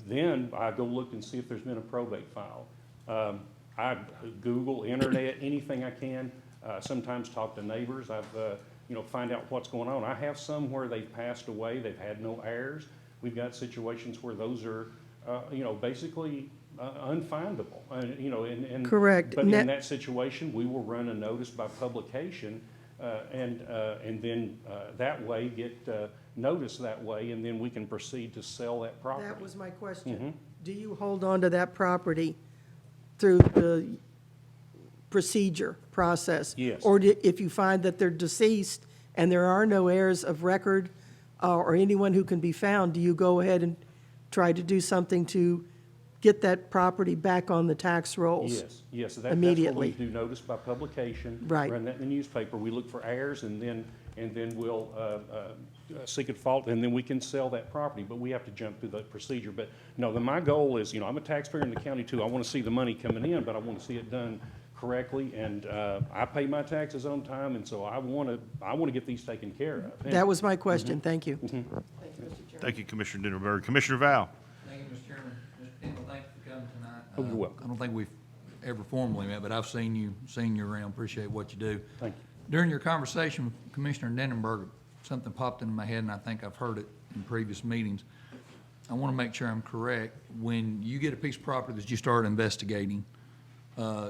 Then I go look and see if there's been a probate file. I Google, internet, anything I can. Sometimes talk to neighbors. I've, find out what's going on. I have some where they've passed away, they've had no heirs. We've got situations where those are, basically unfindable. And Correct. But in that situation, we will run a notice by publication, and then that way get notice that way, and then we can proceed to sell that property. That was my question. Do you hold on to that property through the procedure process? Yes. Or if you find that they're deceased and there are no heirs of record or anyone who can be found, do you go ahead and try to do something to get that property back on the tax rolls? Yes, immediately? that's what we do, notice by publication. Right. Run that in the newspaper. We look for heirs, and then we'll seek a default, and then we can sell that property. But we have to jump through the procedure. But no, my goal is, I'm a taxpayer in the county too. I want to see the money coming in, but I want to see it done correctly, and I pay my taxes on time, and so I want to get these taken care of. And- That was my question. Thank you. Thank you, Commissioner Denenberg. Commissioner Val. Thank you, Mr. Chairman. Mr. Kendall, thank you for coming tonight. Oh, you're welcome. I don't think we've ever formally met, but I've seen you around. Appreciate what you do. Thank you. During your conversation with Commissioner Denenberg, something popped into my head, and I think I've heard it in previous meetings. I want to make sure I'm correct. When you get a piece of property that you start investigating,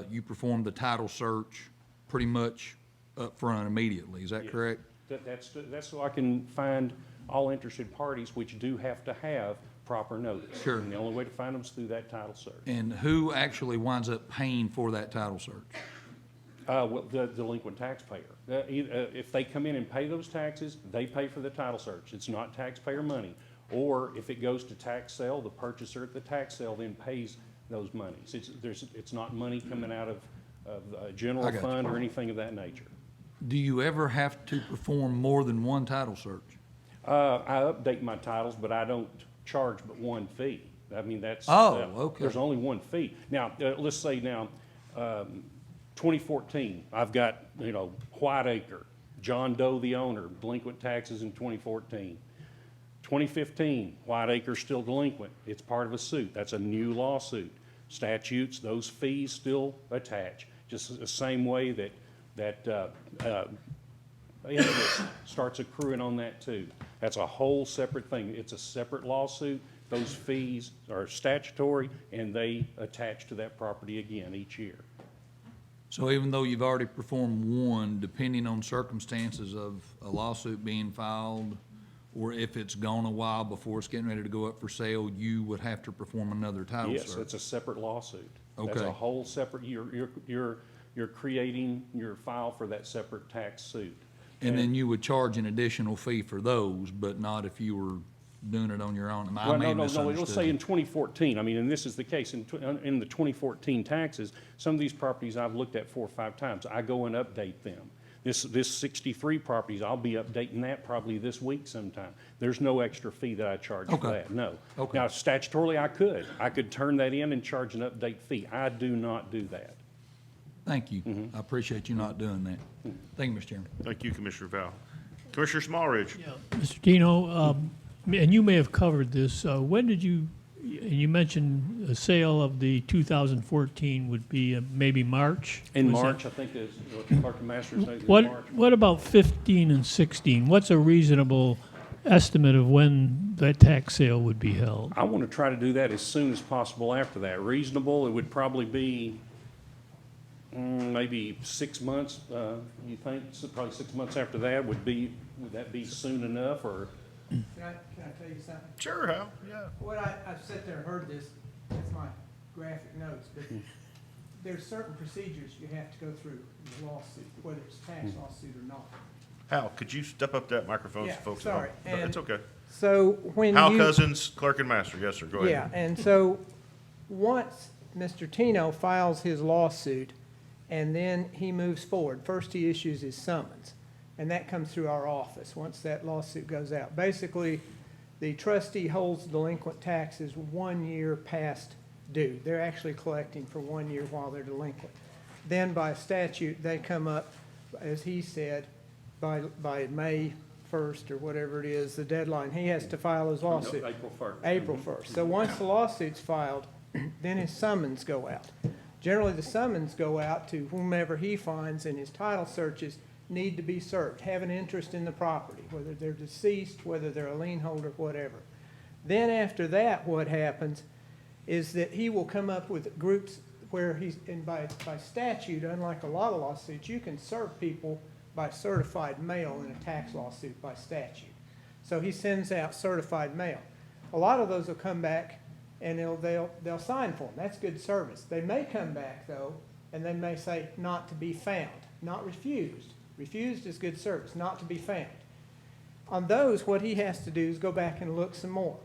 you perform the title search pretty much up front immediately. Is that correct? That's so I can find all interested parties, which do have to have proper notice. Sure. And the only way to find them is through that title search. And who actually winds up paying for that title search? Well, the delinquent taxpayer. If they come in and pay those taxes, they pay for the title search. It's not taxpayer money. Or if it goes to tax sale, the purchaser at the tax sale then pays those monies. It's not money coming out of a general I got you. fund or anything of that nature. Do you ever have to perform more than one title search? I update my titles, but I don't charge but one fee. I mean, that's. Okay. There's only one fee. Now, let's say now, 2014, I've got, Whiteacre, John Doe the owner, delinquent taxes in 2014. 2015, Whiteacre's still delinquent. It's part of a suit. That's a new lawsuit. Statutes, those fees still attach, just the same way that interest starts accruing on that too. That's a whole separate thing. It's a separate lawsuit. Those fees are statutory, and they attach to that property again each year. So even though you've already performed one, depending on circumstances of a lawsuit being filed, or if it's gone a while before it's getting ready to go up for sale, you would have to perform another title search? Yes, it's a separate lawsuit. That's Okay. a whole separate, you're creating your file for that separate tax suit. And then you would charge an additional fee for those, but not if you were doing it on your own. I Well, may have no, it'll say misunderstood. in 2014, I mean, and this is the case, in the 2014 taxes, some of these properties I've looked at 4 or 5 times. I go and update them. This 63 properties, I'll be updating that probably this week sometime. There's no extra fee that I charge for Okay. that, no. Okay. Now, statutorily, I could turn that in and charge an update fee. I do not do that. Thank you. I appreciate you not doing that. Thank you, Mr. Chairman. Thank you, Commissioner Val. Commissioner Smallridge. Mr. Tino, and you may have covered this, when did you mentioned the sale of the 2014 would be maybe March? In Was that- March, I think is what the clerk and master said, in What, March. what about 15 and 16? What's a reasonable estimate of when that tax sale would be held? I want to try to do that as soon as possible after that. Reasonable, it would probably be maybe 6 months, you think? So probably 6 months after that would that be soon enough, or? Can I tell you something? Sure, Hal, yeah. What I've sat there and heard this, that's my graphic notes, but there's certain procedures you have to go through in a lawsuit, whether it's tax lawsuit or not. Hal, could you step up that microphone so Yeah, folks at home? sorry. No, it's okay. So when Hal you. Cousins, clerk and master, yes, sir, go ahead. Yeah, and so once Mr. Tino files his lawsuit and then he moves forward, first he issues his summons, and that comes through our office once that lawsuit goes out. Basically, the trustee holds delinquent taxes 1 year past due. They're actually collecting for 1 year while they're delinquent. Then by statute, they come up, as he said, by May 1st or whatever it is, the deadline, he has to file his lawsuit. April 1st. April 1st. So once the lawsuit's filed, then his summons go out. Generally, the summons go out to whomever he finds in his title searches need to be served, have an interest in the property, whether they're deceased, whether they're a lien holder, whatever. Then after that, what happens is that he will come up with groups where he's, and by statute, unlike a lot of lawsuits, you can serve people by certified mail in a tax lawsuit by statute. So he sends out certified mail. A lot of those will come back and they'll sign for them. That's good service. They may come back though, and they may say not to be found, not refused. Refused is good service, not to be found. On those, what he has to do is go back and look some more.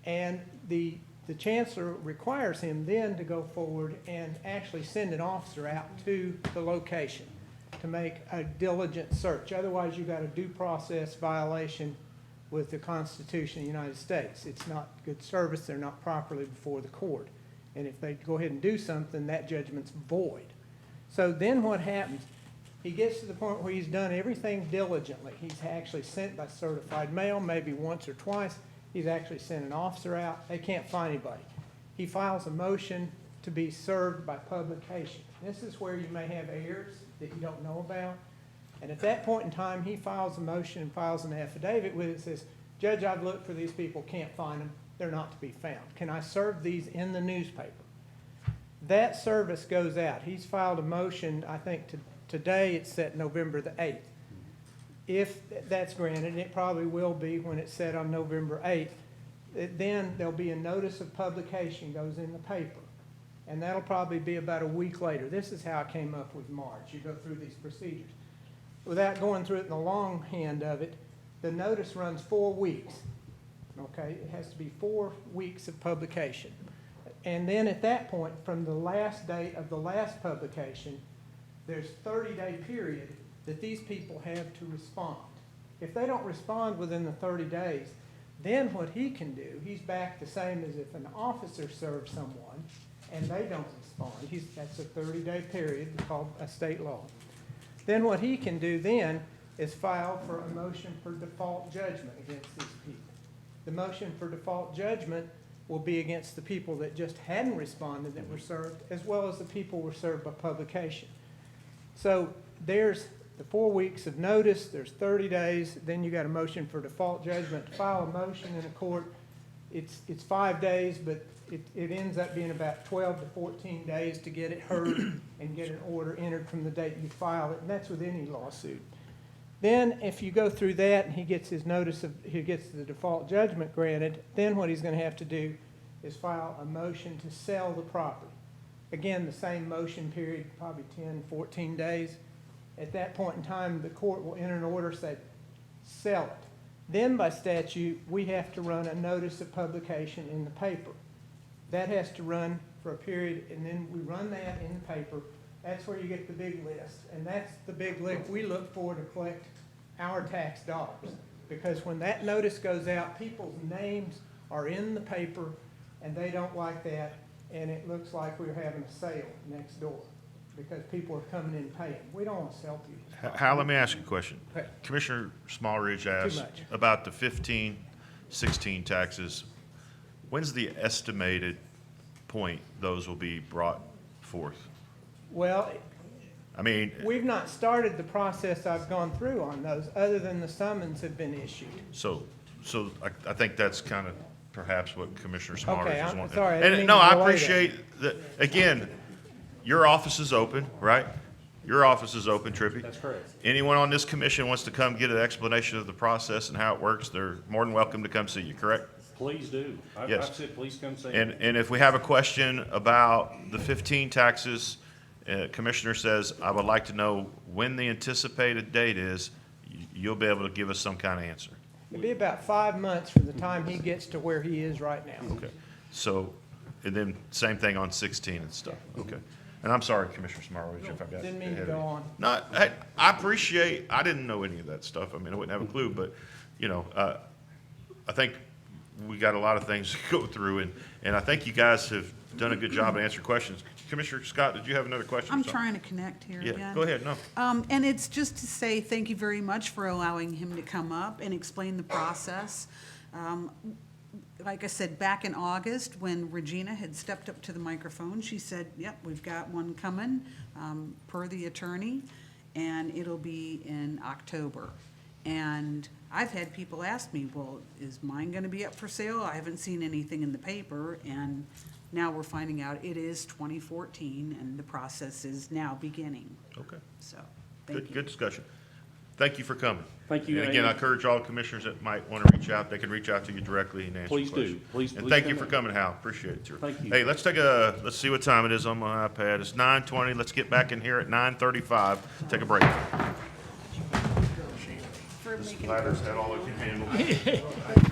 And the chancellor requires him then to go forward and actually send an officer out to the location to make a diligent search. Otherwise, you've got a due process violation with the Constitution of the United States. It's not good service. They're not properly before the court. And if they go ahead and do something, that judgment's void. So then what happens? He gets to the point where he's done everything diligently. He's actually sent by certified mail, maybe once or twice. He's actually sent an officer out. They can't find anybody. He files a motion to be served by publication. This is where you may have errors that you don't know about. And at that point in time, he files a motion and files an affidavit with it says, Judge, I've looked for these people, can't find them. They're not to be found. Can I serve these in the newspaper? That service goes out. He's filed a motion, I think today it's set November the 8th. If that's granted, and it probably will be when it's set on November 8th, then there'll be a notice of publication goes in the paper. And that'll probably be about a week later. This is how I came up with March. You go through these procedures. Without going through it in the long hand of it, the notice runs 4 weeks. Okay, it has to be 4 weeks of publication. And then at that point, from the last date of the last publication, there's 30-day period that these people have to respond. If they don't respond within the 30 days, then what he can do, he's back the same as if an officer serves someone and they don't respond. That's a 30-day period called a state law. Then what he can do then is file for a motion for default judgment against these people. The motion for default judgment will be against the people that just hadn't responded that were served, as well as the people who were served by publication. So there's the 4 weeks of notice, there's 30 days, then you got a motion for default judgment. To file a motion in a court, it's 5 days, but it ends up being about 12 to 14 days to get it heard and get an order entered from the date you file it, and that's with any lawsuit. Then if you go through that and he gets his notice of, he gets the default judgment granted, then what he's going to have to do is file a motion to sell the property. Again, the same motion period, probably 10, 14 days. At that point in time, the court will enter an order say, sell it. Then by statute, we have to run a notice of publication in the paper. That has to run for a period, and then we run that in the paper. That's where you get the big list, and that's the big list we look for to collect our tax dollars. Because when that notice goes out, people's names are in the paper, and they don't like that, and it looks like we're having a sale next door, because people are coming in paying. We don't want to sell people. Hal, let me ask you a question. Okay. Commissioner Smallridge asked much. about the 15, 16 taxes. When's the estimated point those will be brought forth? Well, I mean, we've not started the process I've gone through on those, other than the summons have been issued. so I think that's kind of perhaps what Commissioner Okay, Smallridge is I'm wanting. sorry, I didn't And mean no, to I delay that. appreciate that. Again, your office is open, right? Your office is open, Trippy. That's correct. Anyone on this commission wants to come get an explanation of the process and how it works, they're more than welcome to come see you, correct? Please do. Yes. I've said, please come see me. And if we have a question about the 15 taxes, Commissioner says, I would like to know when the anticipated date is, you'll be able to give us some kind of answer. It'd be about 5 months from the time he gets to where he is right now. Okay. So, and then same thing on 16 and stuff. Okay. And I'm sorry, Commissioner Smallridge, if I got Didn't mean to ahead of go you. on. No, hey, I appreciate, I didn't know any of that stuff. I mean, I wouldn't have a clue, but, you know, I think we got a lot of things to go through, and I think you guys have done a good job of answering questions. Commissioner Scott, did you have another question? or I'm something? trying to connect here Yeah, again. go ahead, no. And it's just to say thank you very much for allowing him to come up and explain the process. Like I said, back in August, when Regina had stepped up to the microphone, she said, yep, we've got one coming, per the attorney, and it'll be in October. And I've had people ask me, well, is mine gonna be up for sale? I haven't seen anything in the paper, and now we're finding out it is 2014, and the process is now beginning. Okay. So, thank you. Good discussion. Thank you for coming. Thank you. And again, I encourage all commissioners that might want to reach out, they can reach out to you directly and answer Please questions. do. Please And come thank you in. for coming, Hal. Appreciate it, sir. Thank you. Hey, let's see what time it is on my iPad. It's 9:20. Let's get back in here at 9:35. Take a break. This ladder's had all of you handled.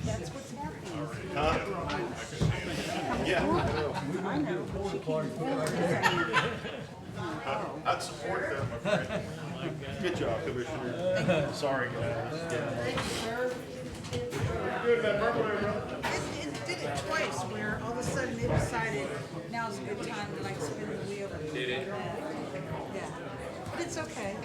That's what's happening. Huh? Yeah. I know. I'd support that, my friend. Good job, Commissioner. Sorry, guys. Good, man. It did it twice, where all of a sudden they decided now's a good time to like spin the wheel. Did it? Yeah, but it's okay.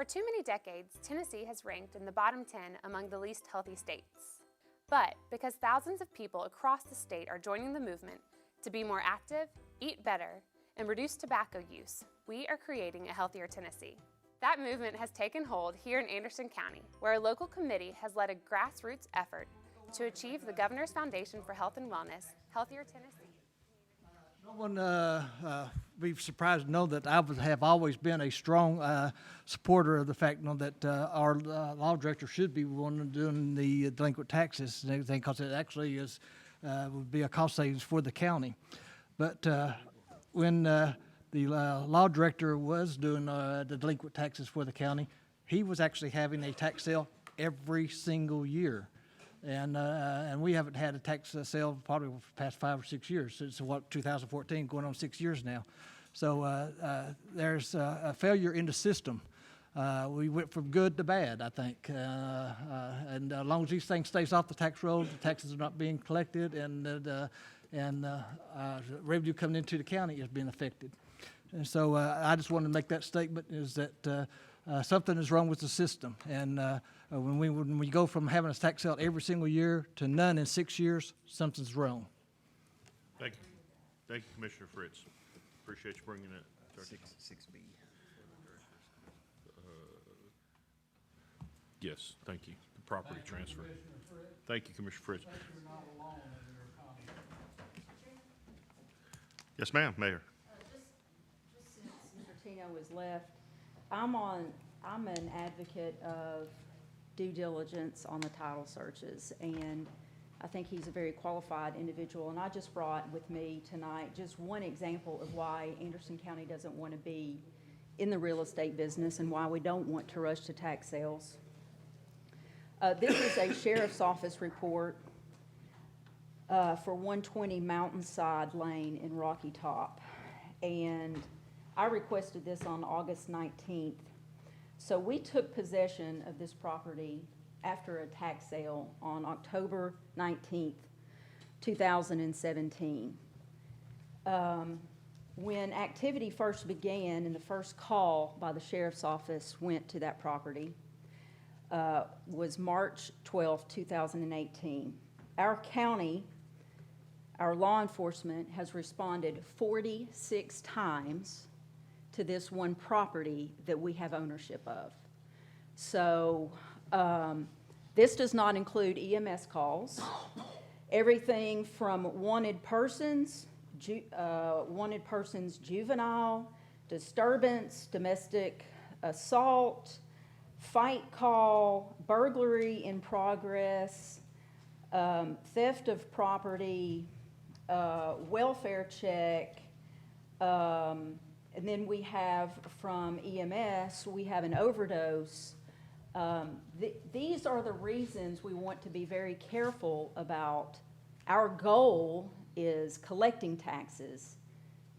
For too many decades, Tennessee has ranked in the bottom 10 among the least healthy states. But because thousands of people across the state are joining the movement to be more active, eat better, and reduce tobacco use, we are creating a healthier Tennessee. That movement has taken hold here in Anderson County, where a local committee has led a grassroots effort to achieve the Governor's Foundation for Health and Wellness, Healthier Tennessee. No one be surprised to know that I have always been a strong supporter of the fact that our law director should be one doing the delinquent taxes and everything, because it actually is would be a cost savings for the county. But when the law director was doing the delinquent taxes for the county, he was actually having a tax sale every single year. And we haven't had a tax sale probably for the past 5 or 6 years. It's 2014, going on 6 years now. So there's a failure in the system. We went from good to bad, I think. And as long as these things stays off the tax roll, the taxes are not being collected, and revenue coming into the county is being affected. And so I just wanted to make that statement, is that something is wrong with the system. And when we go from having a tax sale every single year to none in 6 years, something's wrong. Thank you. Thank you, Commissioner Fritz. Appreciate you bringing it. 6B. Yes, thank you. The property transfer. Thank you, Commissioner Fritz. Yes, ma'am, Mayor. Just since Mr. Tino is left, I'm an advocate of due diligence on the title searches, and I think he's a very qualified individual. And I just brought with me tonight just one example of why Anderson County doesn't want to be in the real estate business and why we don't want to rush to tax sales. This is a sheriff's office report for 120 Mountainside Lane in Rocky Top. And I requested this on August 19th. So we took possession of this property after a tax sale on October 19th, 2017. When activity first began and the first call by the sheriff's office went to that property, was March 12th, 2018. Our county, our law enforcement has responded 46 times to this one property that we have ownership of. So this does not include EMS calls. Everything from wanted persons, juvenile, disturbance, domestic assault, fight call, burglary in progress, theft of property, welfare check, and then we have from EMS, we have an overdose. These are the reasons we want to be very careful about. Our goal is collecting taxes.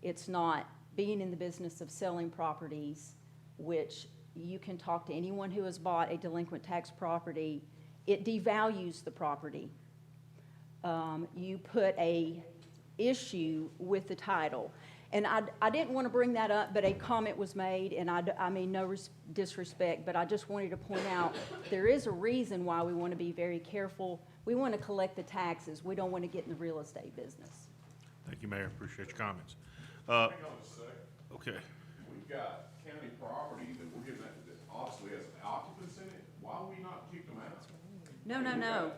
It's not being in the business of selling properties, which you can talk to anyone who has bought a delinquent tax property. It devalues the property. You put a issue with the title. And I didn't want to bring that up, but a comment was made, and I mean no disrespect, but I just wanted to point out there is a reason why we want to be very careful. We want to collect the taxes. We don't want to get in the real estate business. Thank you, Mayor. Appreciate your comments. Hang on a sec. Okay. We've got county property that we're giving that obviously has occupants in it. Why would we not kick them out? No.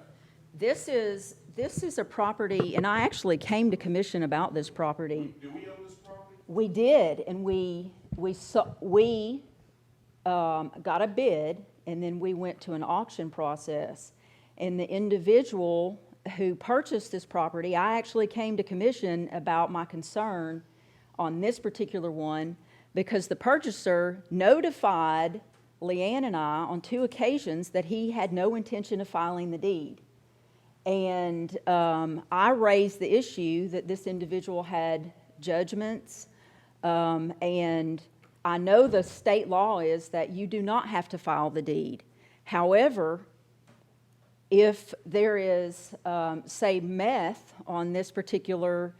This is a property, and I actually came to commission about this property. Do we own this property? We did, and we got a bid, and then we went to an auction process. And the individual who purchased this property, I actually came to commission about my concern on this particular one, because the purchaser notified Leanne and I on 2 occasions that he had no intention of filing the deed. And I raised the issue that this individual had judgments, and I know the state law is that you do not have to file the deed. However, if there is, say, meth on this particular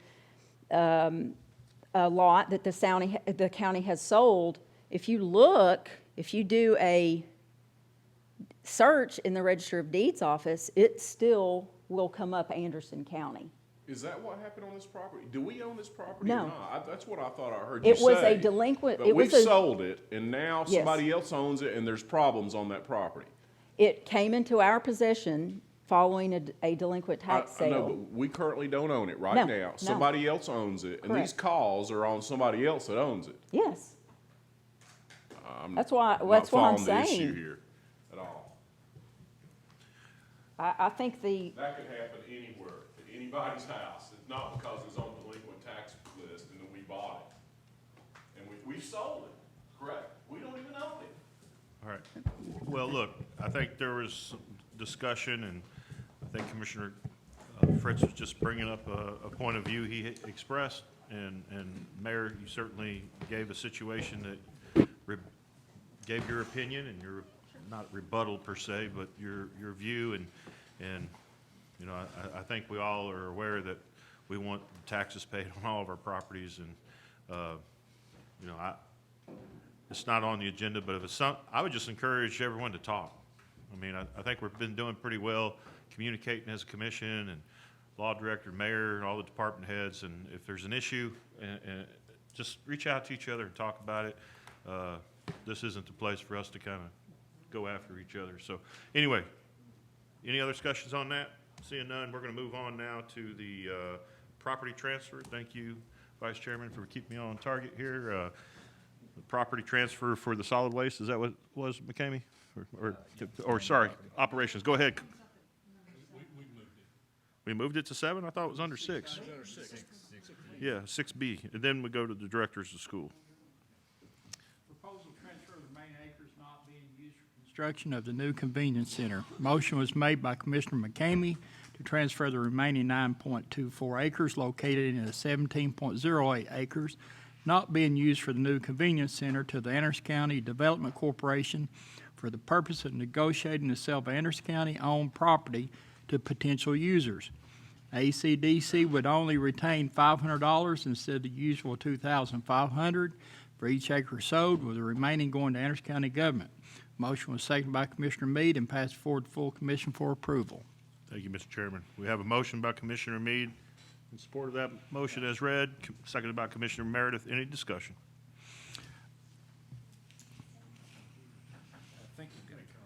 lot that the county has sold, if you look If you do a search in the Register of Deeds office, it still will come up Anderson County. Is that what happened on this property? Do we own this property No. or not? That's what I thought I heard you It say. was a delinquent, But it we've was a, sold it, and now Yes. somebody else owns it, and there's problems on that property. it came into our possession following a delinquent tax I know, sale. but we currently don't own it right No, now. no. Somebody else owns it, and these Correct. calls are on somebody else that owns it. Yes, I'm That's why- not that's what I'm following the issue saying. here at all. I think That could happen anywhere, at anybody's house. It's not because it's on delinquent tax list and then we bought it. And we sold it, correct? We don't even own it. All right. Well, look, I think there was some discussion, and I think Commissioner Fritz was just bringing up a point of view he expressed. And Mayor, you certainly gave a situation that gave your opinion and your, not rebuttal per se, but your view. And you know, I think we all are aware that we want taxes paid on all of our properties. And, you know, it's not on the agenda, but if it's I would just encourage everyone to talk. I mean, I think we've been doing pretty well communicating as a commission, and law director, mayor, and all the department heads. And if there's an issue, just reach out to each other and talk about it. This isn't the place for us to kind of go after each other. So anyway, any other discussions on that? Seeing none, we're going to move on now to the property transfer. Thank you, Vice Chairman, for keeping me on target here. The property transfer for the solid waste, is that what it was, McCamey? Or sorry, operations, go ahead. We moved it to 7? I thought it was under 6. Yeah, 6B, and then we go to the directors of school. Proposal to transfer the main acres not being used for construction of the new convenience center. Motion was made by Commissioner McCamey to transfer the remaining 9.24 acres located in the 17.08 acres not being used for the new convenience center to the Anderson County Development Corporation for the purpose of negotiating the sale of Anderson County-owned property to potential users. ACDC would only retain $500 instead of the usual $2,500 for each acre sold, with the remaining going to Anderson County government. Motion was seconded by Commissioner Meade and passed forward to full commission for approval. Thank you, Mr. Chairman. We have a motion by Commissioner Meade. In support of that motion as read, seconded by Commissioner Meredith. Any discussion?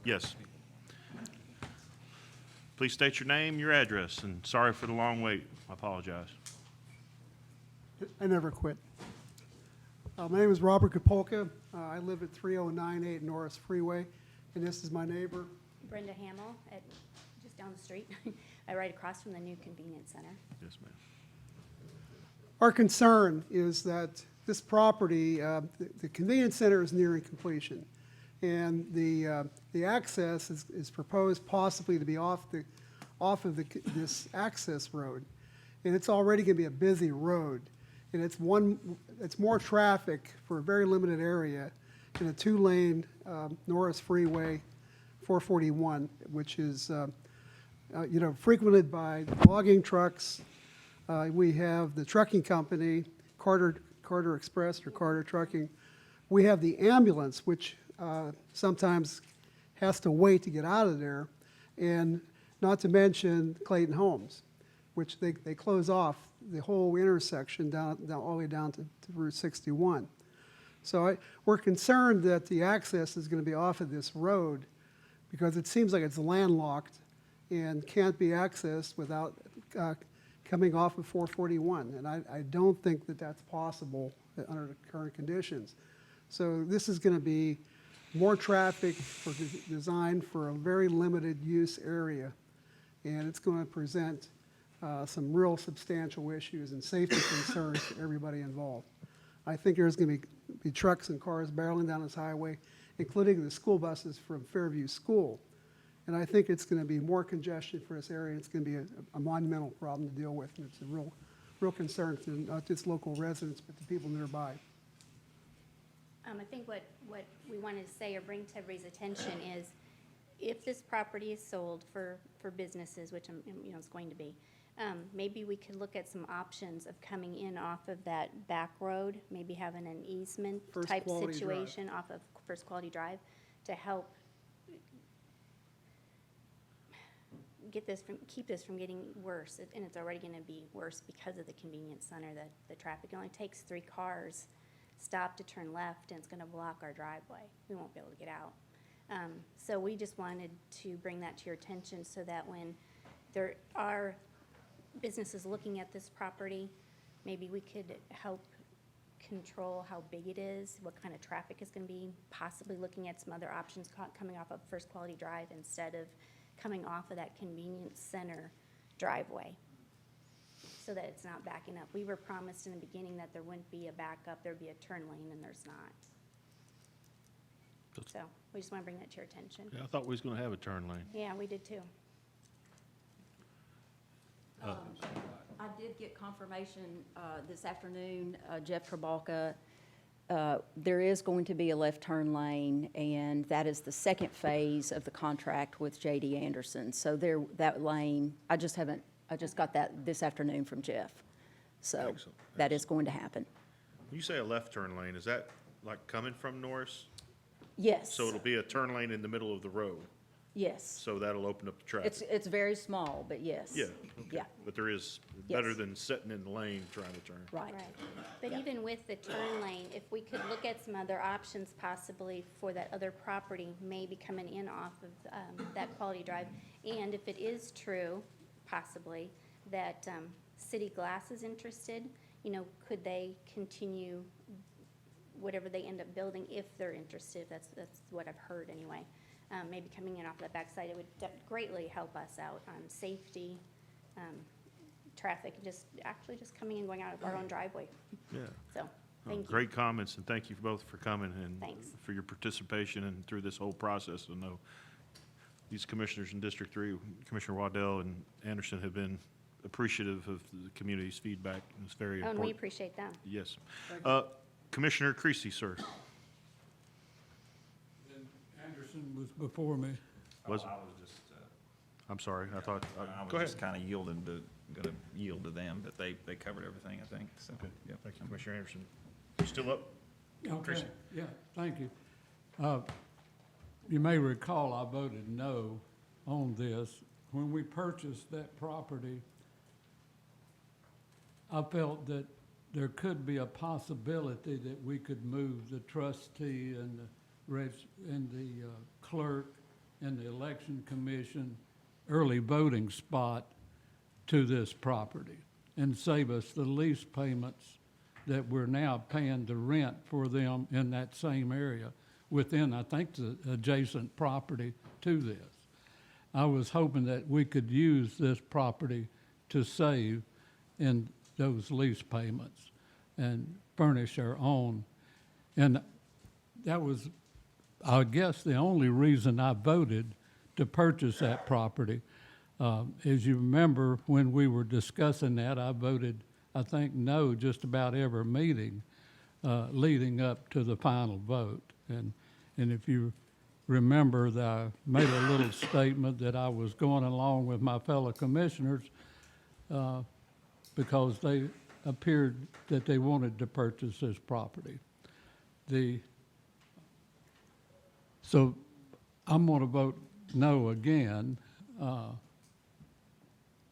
Yes. Please state your name, your address, and sorry for the long wait. I apologize. I never quit. My name is Robert Kapolka. I live at 3098 Norris Freeway, and this is my neighbor. Brenda Hamill, just down the street, right across from the new convenience center. Yes, ma'am. Our concern is that this property, the convenience center is nearing completion, and the access is proposed possibly to be off of this access road, and it's already going to be a busy road, and it's more traffic for a very limited area in a 2-lane Norris Freeway 441, which is frequented by logging trucks. We have the trucking company, Carter Express or Carter Trucking. We have the ambulance, which sometimes has to wait to get out of there, and not to mention Clayton Homes, which they close off the whole intersection down all the way down to Route 61. So we're concerned that the access is going to be off of this road because it seems like it's landlocked and can't be accessed without coming off of 441. And I don't think that that's possible under the current conditions. So this is going to be more traffic designed for a very limited use area. And it's going to present some real substantial issues and safety concerns to everybody involved. I think there's going to be trucks and cars barreling down this highway, including the school buses from Fairview School. And I think it's going to be more congestion for this area. It's going to be a monumental problem to deal with, and it's a real concern to not just local residents, but the people nearby. I think what we wanted to say or bring to everybody's attention is if this property is sold for businesses, which it's going to be, maybe we could look at some options of coming in off of that back road, maybe having an easement First type Quality situation off of First Quality Drive to help keep this from getting worse, and it's already gonna be worse because of the convenience center, the traffic. It only takes 3 cars stop to turn left, and it's gonna block our driveway. We won't be able to get out. So we just wanted to bring that to your attention so that when there are businesses looking at this property, maybe we could help control how big it is, what kind of traffic is gonna be, possibly looking at some other options coming off of First Quality Drive instead of coming off of that convenience center driveway, so that it's not backing up. We were promised in the beginning that there wouldn't be a backup, there'd be a turn lane, and there's not. So we just want to bring that to your attention. Yeah, I thought we was gonna have a turn lane. Yeah, we did too. I did get confirmation this afternoon, Jeff Trabalka, there is going to be a left turn lane, and that is the second phase of the contract with J.D. Anderson. So there, that lane, I just got that this afternoon from Jeff. So Excellent. that is going to happen. When you say a left turn lane, is that like coming from Norris? Yes. So it'll be a turn lane in the middle of the road, Yes. so that'll open up the traffic? It's very small, but yes. Yeah, okay. Yeah, But there is, Yes. better than sitting in the lane trying to turn. right. But even with the turn lane, if we could look at some other options possibly for that other property, maybe coming in off of that Quality Drive. And if it is true, possibly, that City Glass is interested, could they continue whatever they end up building if they're interested? That's what I've heard anyway. Maybe coming in off the backside, it would greatly help us out on safety, traffic, just coming and going out of our own driveway. Yeah. So, thank you. Great comments, and thank you both for coming and Thanks. for your participation and through this whole process. I know these commissioners in District 3, Commissioner Waddell and Anderson, have been appreciative of the community's feedback. It's very Oh, important. and we appreciate them. Yes. Commissioner Creasy, sir. Anderson was before me. Was- I was just, I'm sorry, I thought, I go was just ahead. kind of gonna yield to them, but they covered everything, I think, so. yeah. Thank you, Commissioner Anderson. You still up? Okay, Tracy. yeah, thank you. You may recall I voted no on this. When we purchased that property, I felt that there could be a possibility that we could move the trustee and the clerk and the election commission early voting spot to this property and save us the lease payments that we're now paying the rent for them in that same area within, I think, the adjacent property to this. I was hoping that we could use this property to save in those lease payments and furnish our own. And that was, I guess, the only reason I voted to purchase that property. As you remember, when we were discussing that, I voted, I think, no just about every meeting leading up to the final vote. And if you remember that I made a little statement that I was going along with my fellow commissioners because they appeared that they wanted to purchase this property. So I'm going to vote no again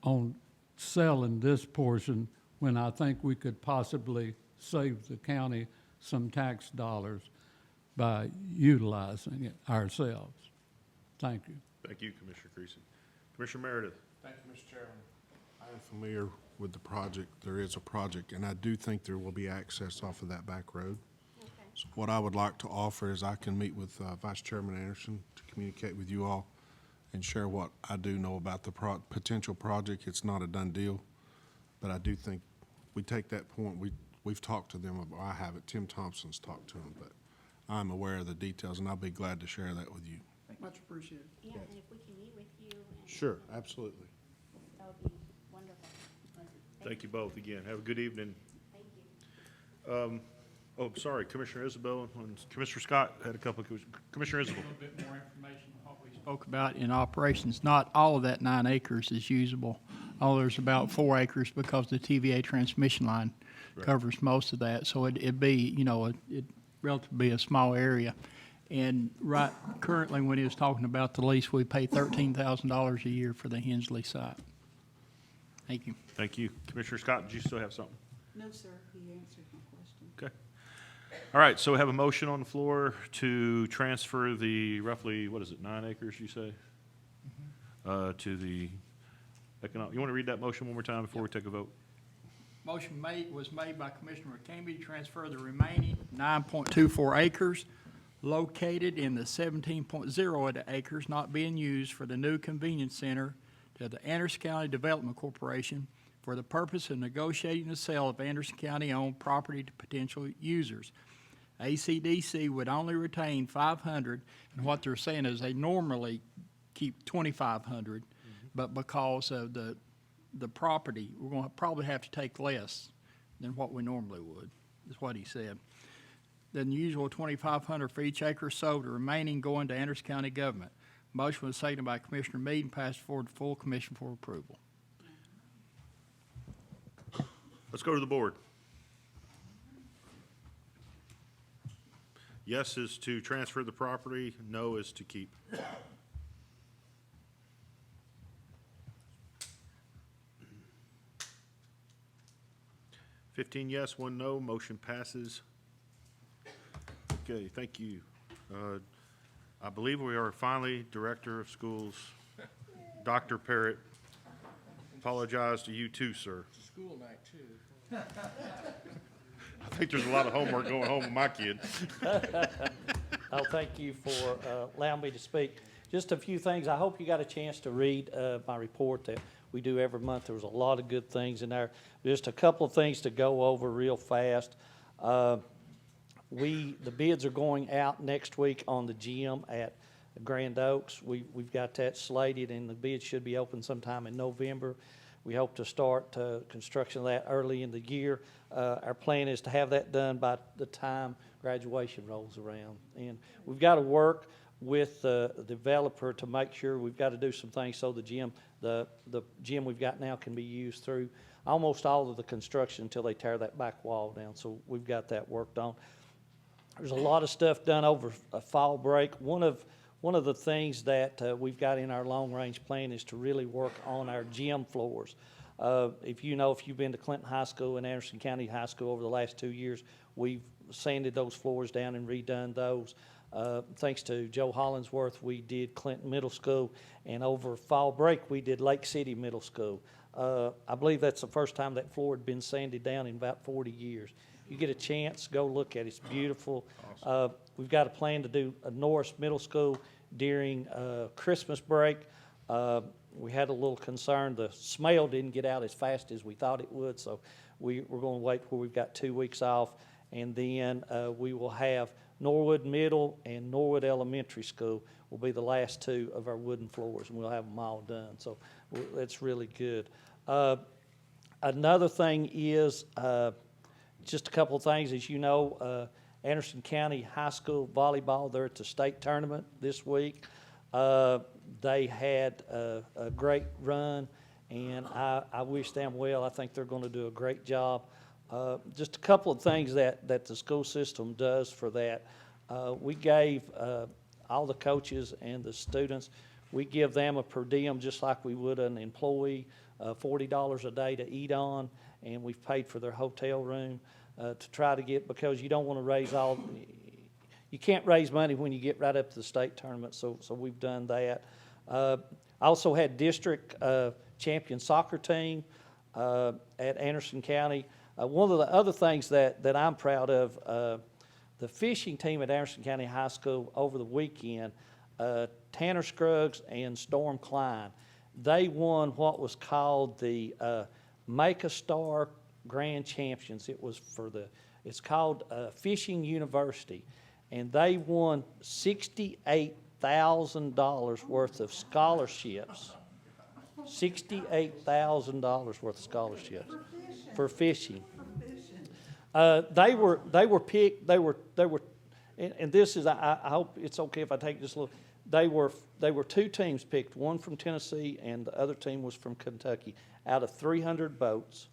on selling this portion when I think we could possibly save the county some tax dollars by utilizing it ourselves. Thank you. Thank you, Commissioner Creasy. Commissioner Meredith. Thank you, Mr. Chairman. I am familiar with the project. There is a project, and I do think there will be access off of that back road. So what I would like to offer is I can meet with Vice Chairman Anderson to communicate with you all and share what I do know about the potential project. It's not a done deal, but I do think we take that point. We've talked to them, or I haven't. Tim Thompson's talked to them, but I'm aware of the details, and I'll be glad to share that with you. Much appreciated. Yeah, and if we can meet with you, and Sure, absolutely. that would be wonderful. Thank you both again. Have a good evening. Thank you. Oh, sorry, Commissioner Isabel and Commissioner Scott had a couple of, Commissioner A Isabel. little bit more information on what we spoke about in operations. Not all of that 9 acres is usable. There's about 4 acres because the TVA transmission line Right. covers most of that. So it'd be, it relatively a small area. And right, currently, when he was talking about the lease, we pay $13,000 a year for the Hensley site. Thank you. Thank you. Commissioner Scott, did you still have something? No, sir, he answered my question. Okay. All right, so we have a motion on the floor to transfer the roughly, what is it, 9 acres, you say? To the economic, you want to read that motion one more time before we take a vote? Motion was made by Commissioner McCamey to transfer the remaining 9.24 acres located in the 17.08 acres not being used for the new convenience center to the Anderson County Development Corporation for the purpose of negotiating the sale of Anderson County-owned property to potential users. ACDC would only retain 500, and what they're saying is they normally keep 2,500, but because of the property, we're going to probably have to take less than what we normally would, is what he said. Than the usual 2,500 for each acre sold, the remaining going to Anderson County government. Motion was seconded by Commissioner Mead and passed forward to full commission for approval. Let's go to the board. Yes is to transfer the property, no is to keep. 15 yes, 1 no, motion passes. Okay, thank you. I believe we are finally Director of Schools, Dr. Parrott. Apologize to you too, sir. School night, too. I think there's a lot of homework going home with my kid. Oh, thank you for allowing me to speak. Just a few things. I hope you got a chance to read my report that we do every month. There was a lot of good things in there. Just a couple of things to go over real fast. The bids are going out next week on the gym at Grand Oaks. We've got that slated, and the bids should be open sometime in November. We hope to start construction of that early in the year. Our plan is to have that done by the time graduation rolls around. And we've got to work with the developer to make sure we've got to do some things so the gym we've got now can be used through almost all of the construction until they tear that back wall down. So we've got that worked on. There's a lot of stuff done over a fall break. One of the things that we've got in our long-range plan is to really work on our gym floors. If you've been to Clinton High School and Anderson County High School over the last 2 years, we've sanded those floors down and redone those. Thanks to Joe Hollingsworth, we did Clinton Middle School, and over fall break, we did Lake City Middle School. I believe that's the first time that floor had been sanded down in about 40 years. You get a chance, go look at it. It's beautiful. Awesome. We've got a plan to do a Norris Middle School during Christmas break. We had a little concern. The smell didn't get out as fast as we thought it would, so we're going to wait till we've got 2 weeks off, and then we will have Norwood Middle and Norwood Elementary School will be the last 2 of our wooden floors, and we'll have them all done. So that's really good. Another thing is just a couple of things. As you know, Anderson County High School volleyball, they're at the state tournament this week. They had a great run, and I wish them well. I think they're going to do a great job. Just a couple of things that the school system does for that. We gave all the coaches and the students, we give them a per diem just like we would an employee, $40 a day to eat on, and we've paid for their hotel room to try to get, because you don't want to raise you can't raise money when you get right up to the state tournament, so we've done that. I also had district champion soccer team at Anderson County. One of the other things that I'm proud of, the fishing team at Anderson County High School over the weekend, Tanner Scruggs and Storm Klein, they won what was called the Make a Star Grand Champions. It's called Fishing University, and they won $68,000 worth of scholarships. $68,000 worth of scholarships for fishing. They were picked. And this is, I hope it's okay if I take this a little. They were 2 teams picked, one from Tennessee and the other team was from Kentucky, out of 300 boats,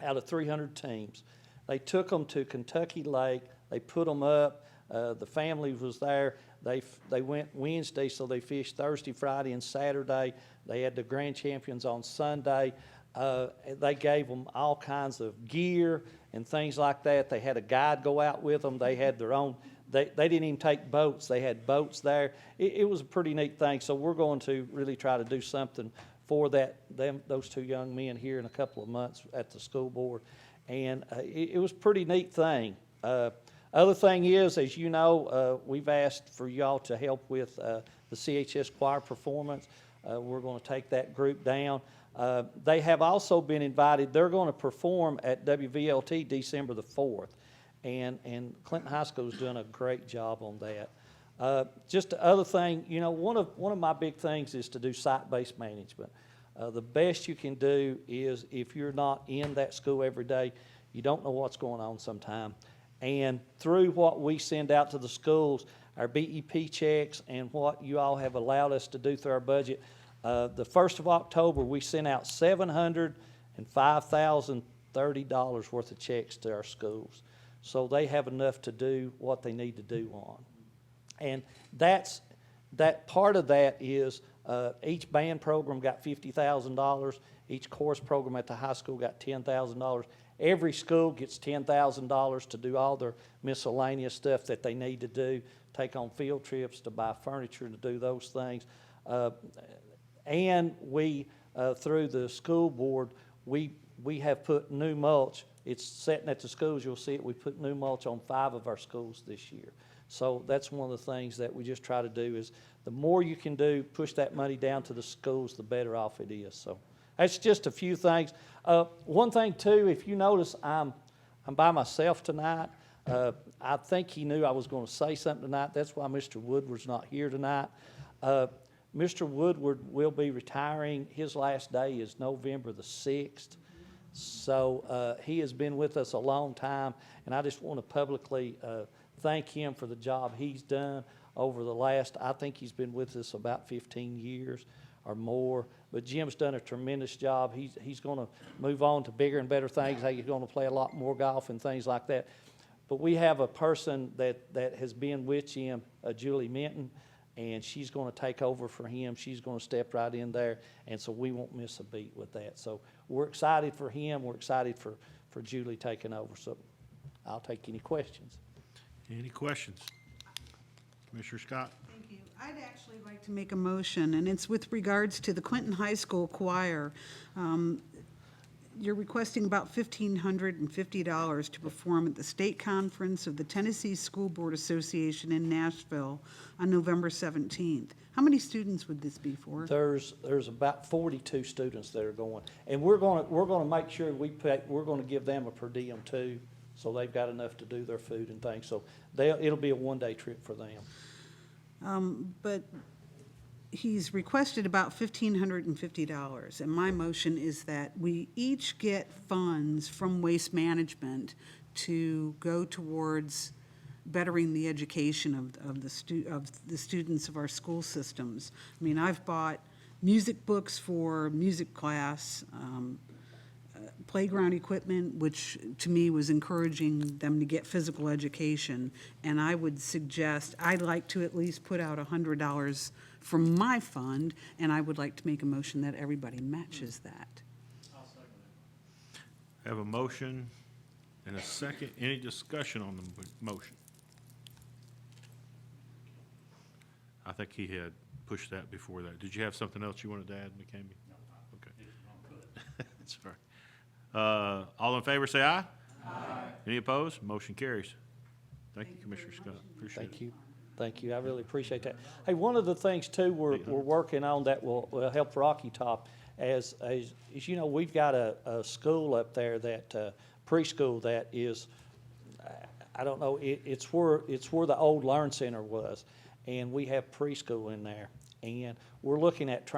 out of 300 teams. They took them to Kentucky Lake. They put them up. The family was there. They went Wednesday, so they fished Thursday, Friday, and Saturday. They had the grand champions on Sunday. They gave them all kinds of gear and things like that. They had a guide go out with them. They had their own. They didn't even take boats. They had boats there. It was a pretty neat thing. So we're going to really try to do something for those two young men here in a couple of months at the school board. And it was a pretty neat thing. Other thing is, as you know, we've asked for y'all to help with the CHS choir performance. We're going to take that group down. They have also been invited. They're going to perform at WVLT December the 4th. And Clinton High School is doing a great job on that. Just the other thing, you know, one of my big things is to do site-based management. The best you can do is, if you're not in that school every day, you don't know what's going on sometime. And through what we send out to the schools, our BEP checks and what you all have allowed us to do through our budget, the 1st of October, we sent out $705,030 worth of checks to our schools. So they have enough to do what they need to do on. And that part of that is each band program got $50,000. Each chorus program at the high school got $10,000. Every school gets $10,000 to do all their miscellaneous stuff that they need to do, take on field trips, to buy furniture, to do those things. And we, through the school board, we have put new mulch. It's sitting at the schools. You'll see it. We put new mulch on 5 of our schools this year. So that's one of the things that we just try to do is the more you can do, push that money down to the schools, the better off it is. So that's just a few things. One thing, too, if you notice, I'm by myself tonight. I think he knew I was going to say something tonight. That's why Mr. Woodward's not here tonight. Mr. Woodward will be retiring. His last day is November the 6th. So he has been with us a long time, and I just want to publicly thank him for the job he's done over the last, I think he's been with us about 15 years or more. But Jim's done a tremendous job. He's going to move on to bigger and better things. He's going to play a lot more golf and things like that. But we have a person that has been with Jim, Julie Minton, and she's going to take over for him. She's going to step right in there, and so we won't miss a beat with that. So we're excited for him. We're excited for Julie taking over. So I'll take any questions. Any questions? Commissioner Scott? Thank you. I'd actually like to make a motion, and it's with regards to the Clinton High School Choir. You're requesting about $1,550 to perform at the State Conference of the Tennessee School Board Association in Nashville on November 17th. How many students would this be for? There's about 42 students that are going, and we're going to make sure we're going to give them a per diem too, so they've got enough to do their food and things. So it'll be a one-day trip for them. But he's requested about $1,550, and my motion is that we each get funds from Waste Management to go towards bettering the education of the students of our school systems. I mean, I've bought music books for music class, playground equipment, which to me was encouraging them to get physical education. And I would suggest, I'd like to at least put out $100 from my fund, and I would like to make a motion that everybody matches that. Have a motion and a second. Any discussion on the motion? I think he had pushed that before that. Did you have something else you wanted to add, McCamey? No. Okay. That's all right. All in favor, say aye. Aye. Any opposed? Motion carries. Thank you, Commissioner Scott. Appreciate it. Thank you. Thank you. I really appreciate that. Hey, one of the things too we're working on that will help Rocky Top, as you know, we've got a school up there that preschool that is, I don't know, it's where the old Learn Center was, and we have preschool in there. And we're looking at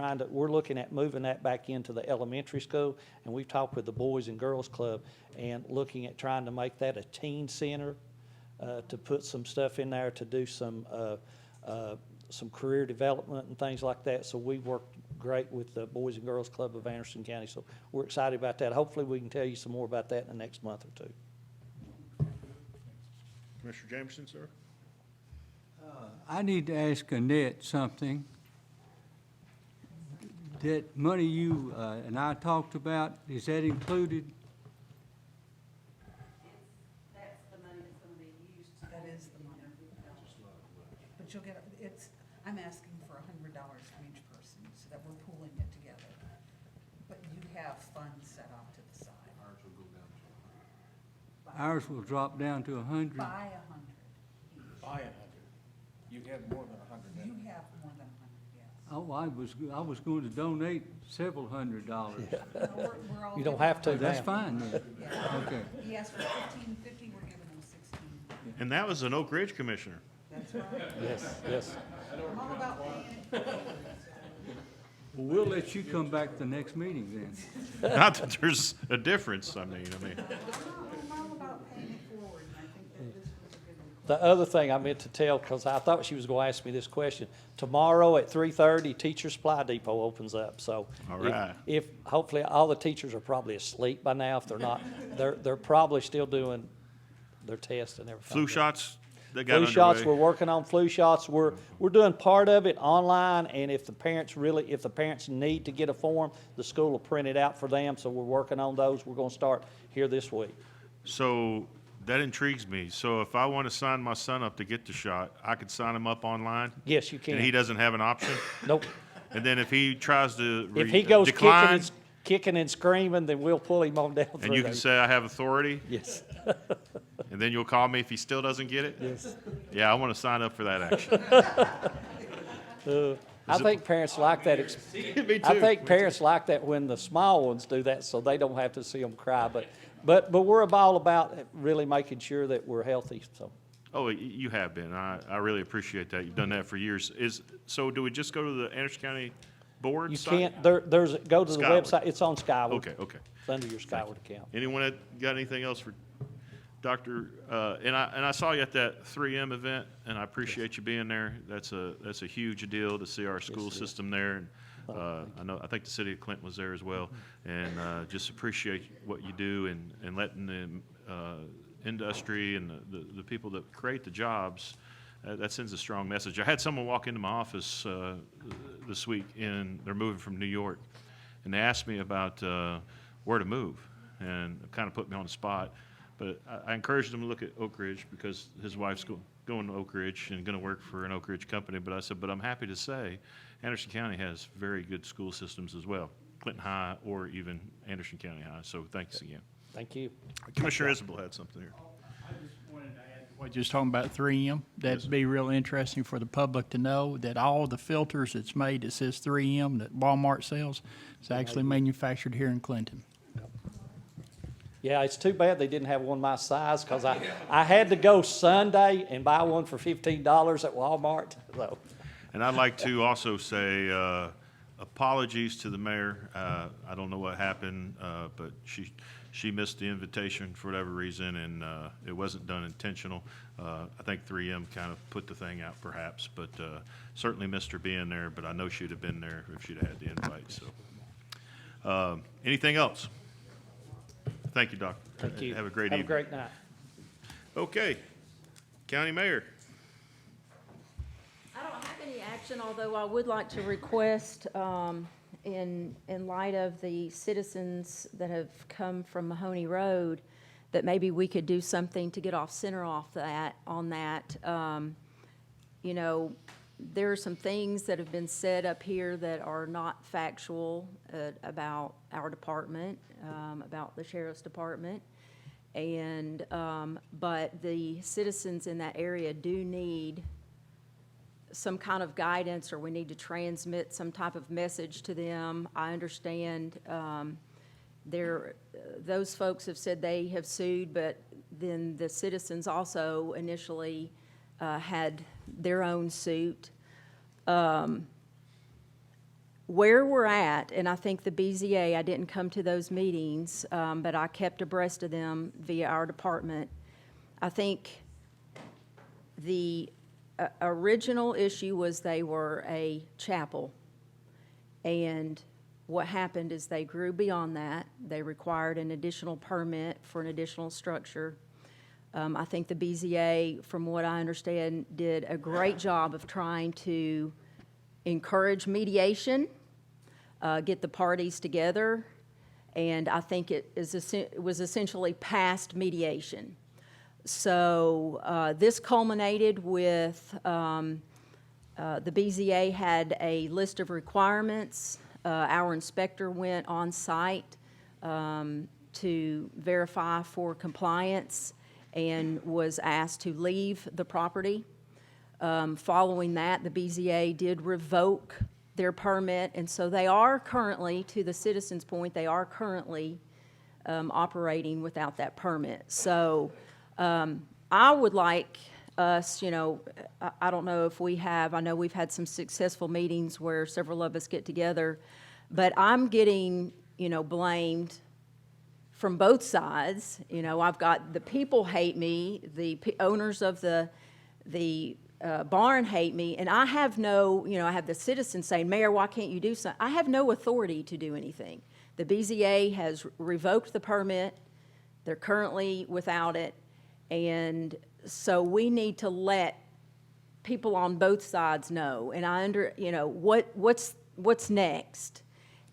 moving that back into the elementary school, and we've talked with the Boys and Girls Club and looking at trying to make that a teen center, to put some stuff in there to do some career development and things like that. So we worked great with the Boys and Girls Club of Anderson County. So we're excited about that. Hopefully we can tell you some more about that in the next month or two. Commissioner Jamerson, sir? I need to ask Annette something. That money you and I talked about, is that included? That's the money that's gonna be used. That is the money. But you'll get, I'm asking for $100 for each person, so that we're pooling it together. But you have funds set off to the side. Ours will drop down to 100. By 100. Buy 100. You have more than 100. You have more than 100, yes. Oh, I was going to donate several $100. You don't have to That's now. fine then. Yeah. Okay. He asked for 1550, we're giving him 16. And that was an Oak Ridge commissioner. That's right. Yes, yes. I'm all about paying it forward. Well, we'll let you come back the next meeting then. Not that there's a difference, I mean. I'm all about paying it forward, and I think that this was a good one. The other thing I meant to tell, because I thought she was going to ask me this question, tomorrow at 3:30, Teacher Supply Depot opens up, so. All if- right. If, hopefully, all the teachers are probably asleep by now. If they're not, they're probably still doing their tests and everything. Flu shots, they got Flu shots, underway. we're working on flu shots. We're doing part of it online, and if the parents need to get a form, the school will print it out for them, so we're working on those. We're going to start here this week. So that intrigues me. So if I want to sign my son up to get the shot, I could sign him up online? Yes, you can. And he doesn't have an option? Nope. And then if he tries to If he goes decline, kicking and screaming, then we'll pull him on down through and you can there. say I have authority? Yes. And then you'll call me if he still doesn't get it? Yes. Yeah, I want to sign up for that action. I think parents like that. Me I too. think parents like that when the small ones do that, so they don't have to see them cry. But we're all about really making sure that we're healthy, so. Oh, you have been. I really appreciate that. You've done that for years. So do we just go to the Anderson County Board You site? can't, go to the Skyward. website, it's on Skyward. Okay. It's under your Skyward account. Anyone got anything else for Dr.? And I saw you at that 3M event, and I appreciate you being there. That's a huge deal to see our school system there. And I think the city of Clinton was there as well, and just appreciate what you do and letting the industry and the people that create the jobs. That sends a strong message. I had someone walk into my office this week, and they're moving from New York, and they asked me about where to move, and it kind of put me on the spot. But I encouraged him to look at Oak Ridge because his wife's going to Oak Ridge and going to work for an Oak Ridge company. But I said, but I'm happy to say Anderson County has very good school systems as well, Clinton High or even Anderson County High. So thanks again. Thank you. Commissioner Isabel had something here. We're just talking about 3M. That'd be real interesting for the public to know that all the filters that's made that says 3M that Walmart sells is actually manufactured here in Clinton. Yeah, it's too bad they didn't have one my size, because I had to go Sunday and buy one for $15 at Walmart, so. And I'd like to also say apologies to the mayor. I don't know what happened, but she missed the invitation for whatever reason, and it wasn't done intentional. I think 3M kind of put the thing out perhaps, but certainly missed her being there, but I know she'd have been there if she'd had the invite, so. Anything else? Thank you, Doctor. Thank you. Have a great Have evening. a great night. Okay. County Mayor. I don't have any action, although I would like to request, in light of the citizens that have come from Mahoney Road, that maybe we could do something to get off center on that. You know, there are some things that have been said up here that are not factual about our department, about the sheriff's department. And, but the citizens in that area do need some kind of guidance, or we need to transmit some type of message to them. I understand those folks have said they have sued, but then the citizens also initially had their own suit. Where we're at, and I think the BZA, I didn't come to those meetings, but I kept abreast of them via our department. I think the original issue was they were a chapel, and what happened is they grew beyond that. They required an additional permit for an additional structure. I think the BZA, from what I understand, did a great job of trying to encourage mediation, get the parties together, and I think it was essentially past mediation. So this culminated with the BZA had a list of requirements. Our inspector went on site to verify for compliance and was asked to leave the property. Following that, the BZA did revoke their permit, and so they are currently, to the citizens' point, they are currently operating without that permit. So I would like us, you know, I don't know if we have, I know we've had some successful meetings where several of us get together, but I'm getting, you know, blamed from both sides. You know, I've got the people hate me, the owners of the barn hate me, and I have no, you know, I have the citizens saying, Mayor, why can't you do something? I have no authority to do anything. The BZA has revoked the permit. They're currently without it. And so we need to let people on both sides know. And you know, what's next?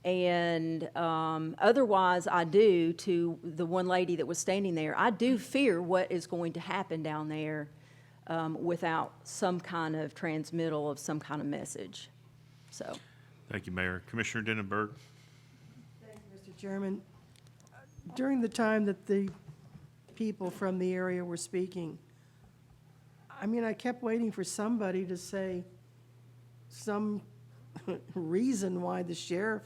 And otherwise, I do, to the one lady that was standing there, I do fear what is going to happen down there without some kind of transmittal of some kind of message. So. Thank you, Mayor. Commissioner Denenberg? Thank you, Mr. Chairman. During the time that the people from the area were speaking, I mean, I kept waiting for somebody to say some reason why the sheriff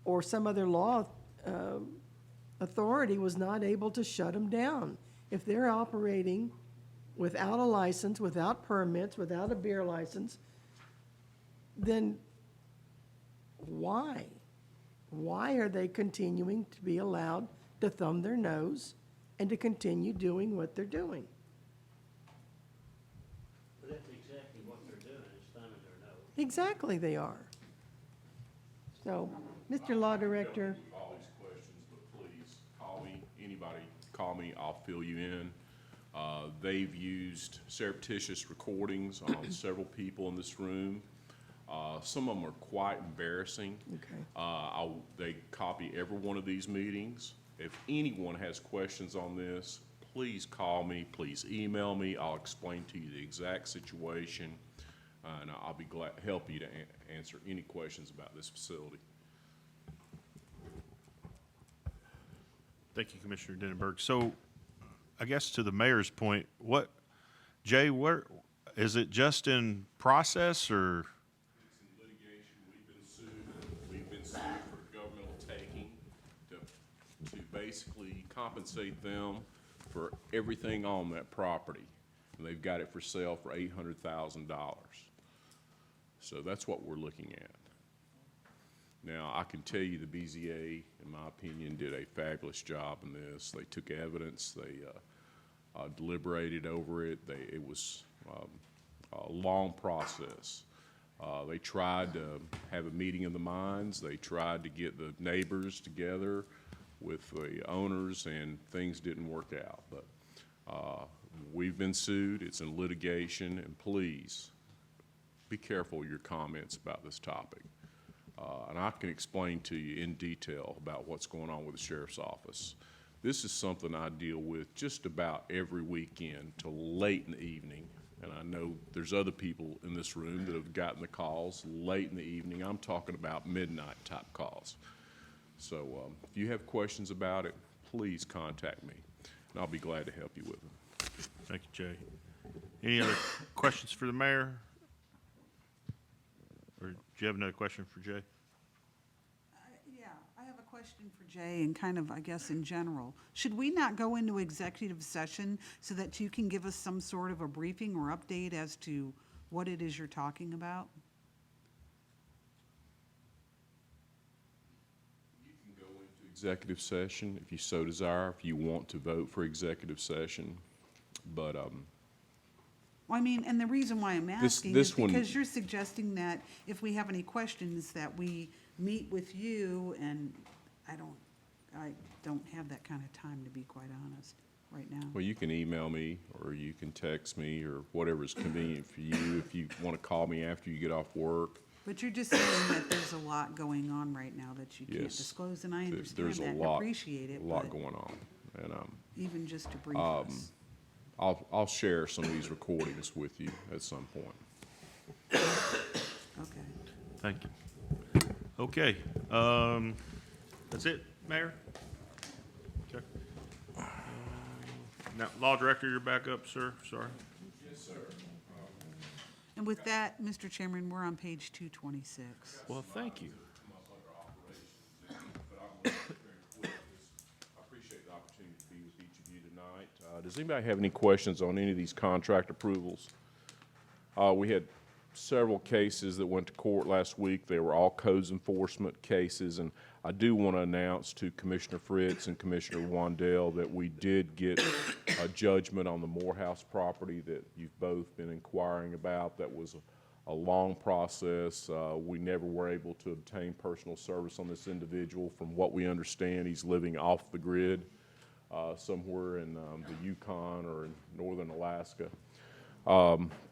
or some other law authority was not able to shut them down. If they're operating without a license, without permits, without a beer license, then why? Why are they continuing to be allowed to thumb their nose and to continue doing what they're doing? But that's exactly what they're doing, is thumbing their nose. Exactly, they are. So, Mr. Law Director. All these questions, but please call me, anybody, call me, I'll fill you in. They've used surreptitious recordings on several people in this room. Some of them are quite embarrassing. Okay. They copy every one of these meetings. If anyone has questions on this, please call me, please email me. I'll explain to you the exact situation, and I'll be glad to help you to answer any questions about this facility. Thank you, Commissioner Denenberg. So, I guess to the mayor's point, Jay, where, is it just in process, or? It's in litigation. We've been sued for governmental taking to basically compensate them for everything on that property. And they've got it for sale for $800,000. So that's what we're looking at. Now, I can tell you the BZA, in my opinion, did a fabulous job in this. They took evidence, they deliberated over it. It was a long process. They tried to have a meeting of the minds. They tried to get the neighbors together with the owners, and things didn't work out. But we've been sued. It's in litigation, and please be careful of your comments about this topic. And I can explain to you in detail about what's going on with the sheriff's office. This is something I deal with just about every weekend till late in the evening. And I know there's other people in this room that have gotten the calls late in the evening. I'm talking about midnight type calls. So if you have questions about it, please contact me, and I'll be glad to help you with them. Thank you, Jay. Any other questions for the mayor? Or do you have another question for Jay? Yeah, I have a question for Jay, and kind of, I guess, in general. Should we not go into executive session so that you can give us some sort of a briefing or update as to what it is you're talking about? You can go into executive session if you so desire, if you want to vote for executive session. But Well, I mean, and the reason why I'm asking this is one- because you're suggesting that if we have any questions, that we meet with you, and I don't have that kind of time, to be quite honest. right now. Well, you can email me, or you can text me, or whatever's convenient for you. If you want to call me after you get off work. But you're just saying that there's a lot going on right now that you can't Yes. disclose, and I There- understand there's a that and lot- appreciate it, A lot but going on, and even just to brief us. I'll share some of these recordings with you at some point. Okay. Thank you. Okay, that's it, Mayor? Okay. Now, Law Director, you're back up, sir, sorry. Yes, sir. And with that, Mr. Chairman, we're on page 226. Well, thank you. I appreciate the opportunity to be with each of you tonight. Does anybody have any questions on any of these contract approvals? We had several cases that went to court last week. They were all codes enforcement cases, and I do want to announce to Commissioner Fritz and Commissioner Wandell that we did get a judgment on the Morehouse property that you've both been inquiring about. That was a long process. We never were able to obtain personal service on this individual. From what we understand, he's living off the grid somewhere in the Yukon or in northern Alaska.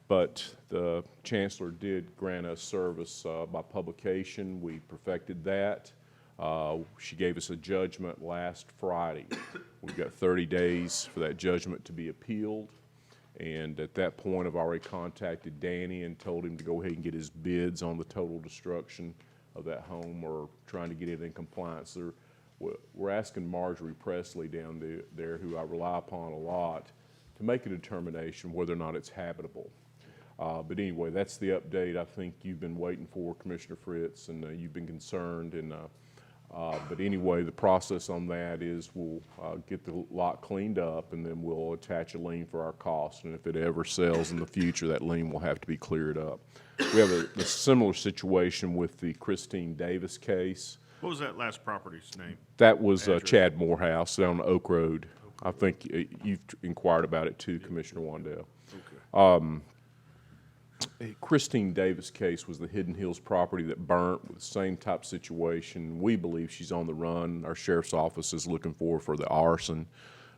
But the chancellor did grant us service by publication. We perfected that. She gave us a judgment last Friday. We've got 30 days for that judgment to be appealed. And at that point, I've already contacted Danny and told him to go ahead and get his bids on the total destruction of that home, or trying to get it in compliance. We're asking Marjorie Presley down there, who I rely upon a lot, to make a determination whether or not it's habitable. But anyway, that's the update I think you've been waiting for, Commissioner Fritz, and you've been concerned. And but anyway, the process on that is we'll get the lot cleaned up, and then we'll attach a lien for our costs. And if it ever sells in the future, that lien will have to be cleared up. We have a similar situation with the Christine Davis case. What was that last property's name? That was Chad Morehouse down on Oak Road. I think you've inquired about it too, Commissioner Wandell. Okay. Christine Davis case was the Hidden Hills property that burnt, with the same type situation. We believe she's on the run. Our sheriff's office is looking for the arson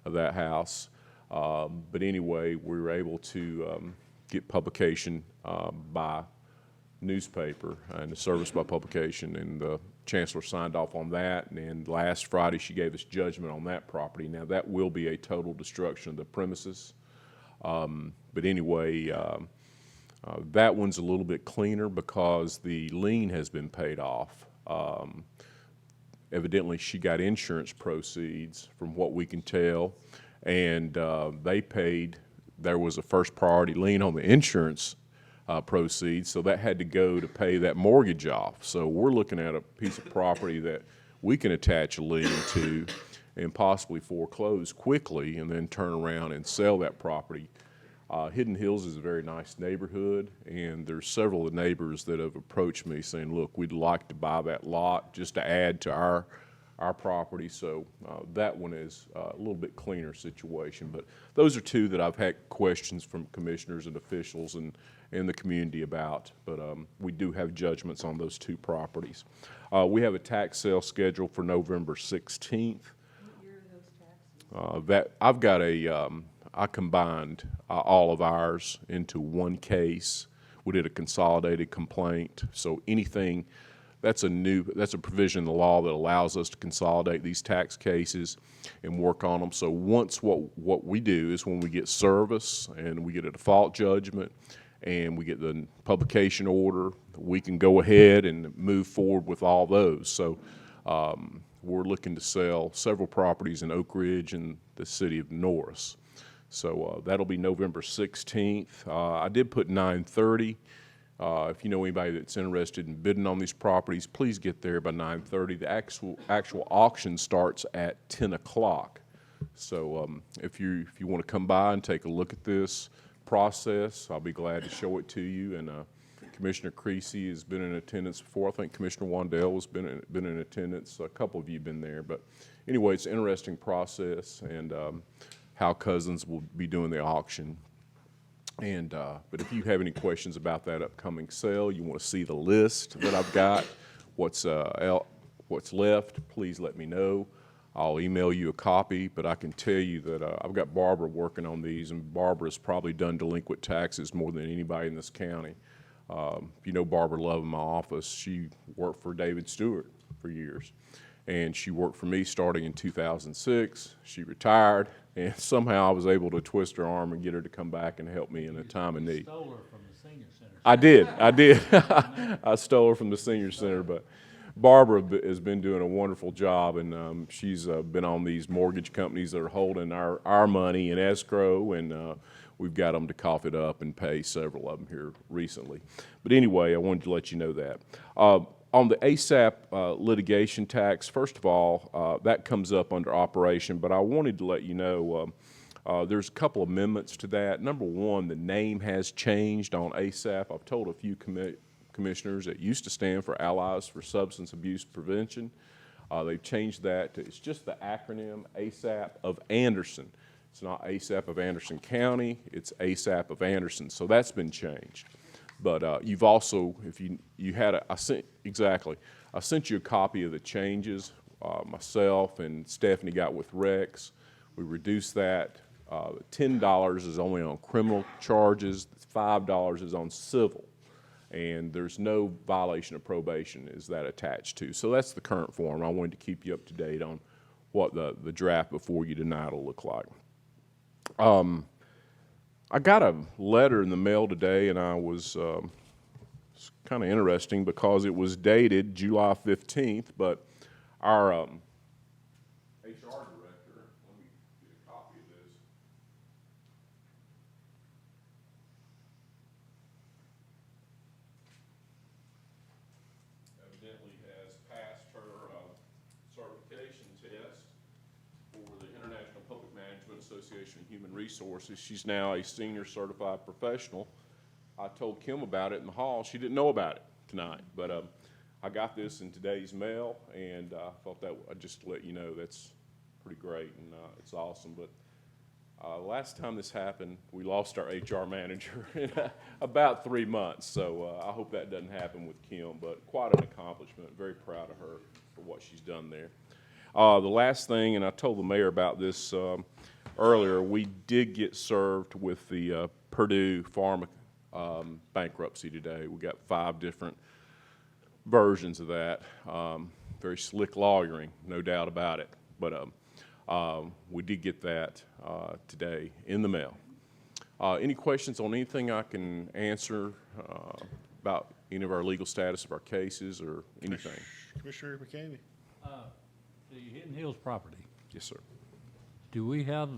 of that house. But anyway, we were able to get publication by newspaper and the service by publication, and the chancellor signed off on that. And last Friday, she gave us judgment on that property. Now, that will be a total destruction of the premises. But anyway, that one's a little bit cleaner because the lien has been paid off. Evidently, she got insurance proceeds, from what we can tell, and they paid. There was a first priority lien on the insurance proceeds, so that had to go to pay that mortgage off. So we're looking at a piece of property that we can attach a lien to and possibly foreclose quickly, and then turn around and sell that property. Hidden Hills is a very nice neighborhood, and there's several of the neighbors that have approached me saying, look, we'd like to buy that lot just to add to our property. So that one is a little bit cleaner situation. But those are two that I've had questions from commissioners and officials and the community about. But we do have judgments on those two properties. We have a tax sale scheduled for November 16th. That I've got I combined all of ours into one case. We did a consolidated complaint. So anything, that's a provision in the law that allows us to consolidate these tax cases and work on them. So once what we do is, when we get service and we get a default judgment and we get the publication order, we can go ahead and move forward with all those. So we're looking to sell several properties in Oak Ridge and the city of Norris. So that'll be November 16th. I did put 9:30. If you know anybody that's interested in bidding on these properties, please get there by 9:30. The actual auction starts at 10 o'clock. So if you want to come by and take a look at this process, I'll be glad to show it to you. And Commissioner Creasy has been in attendance before. I think Commissioner Wandell has been in attendance. A couple of you have been there. But anyway, it's an interesting process, and Hal Cousins will be doing the auction. And but if you have any questions about that upcoming sale, you want to see the list that I've got, what's left, please let me know. I'll email you a copy, but I can tell you that I've got Barbara working on these, and Barbara's probably done delinquent taxes more than anybody in this county. If you know Barbara Love in my office, she worked for David Stewart for years. And she worked for me starting in 2006. She retired, and somehow I was able to twist her arm and get her to come back and help me in a time of need. Stole her from the senior center. I did. I stole her from the senior center, but Barbara has been doing a wonderful job, and she's been on these mortgage companies that are holding our money in escrow, and we've got them to cough it up and pay several of them here recently. But anyway, I wanted to let you know that. On the ASAP litigation tax, first of all, that comes up under operation, but I wanted to let you know there's a couple amendments to that. Number one, the name has changed on ASAP. I've told a few commissioners it used to stand for Allies for Substance Abuse Prevention. They've changed that to, it's just the acronym ASAP of Anderson. It's not ASAP of Anderson County, it's ASAP of Anderson. So that's been changed. But you've also, if you had I sent you a copy of the changes. Myself and Stephanie got with Rex. We reduced that. $10 is only on criminal charges. $5 is on civil. And there's no violation of probation is that attached to. So that's the current form. I wanted to keep you up to date on what the draft before you deny will look like. I got a letter in the mail today, and I was it's kind of interesting because it was dated July 15th, but our HR director, let me get a copy of this. Evidently has passed her certification test for the International Public Management Association of Human Resources. She's now a senior certified professional. I told Kim about it in the hall. She didn't know about it tonight, but I got this in today's mail, and I thought that I'd just let you know that's pretty great, and it's awesome. But last time this happened, we lost our HR manager in about 3 months, so I hope that doesn't happen with Kim, but quite an accomplishment. Very proud of her for what she's done there. The last thing, and I told the mayor about this earlier, we did get served with the Purdue Pharma bankruptcy today. We got 5 different versions of that. Very slick lawyering, no doubt about it. But we did get that today in the mail. Any questions on anything I can answer about any of our legal status of our cases or anything? Commissioner McCamey. The Hidden Hills property, Yes, sir. do we have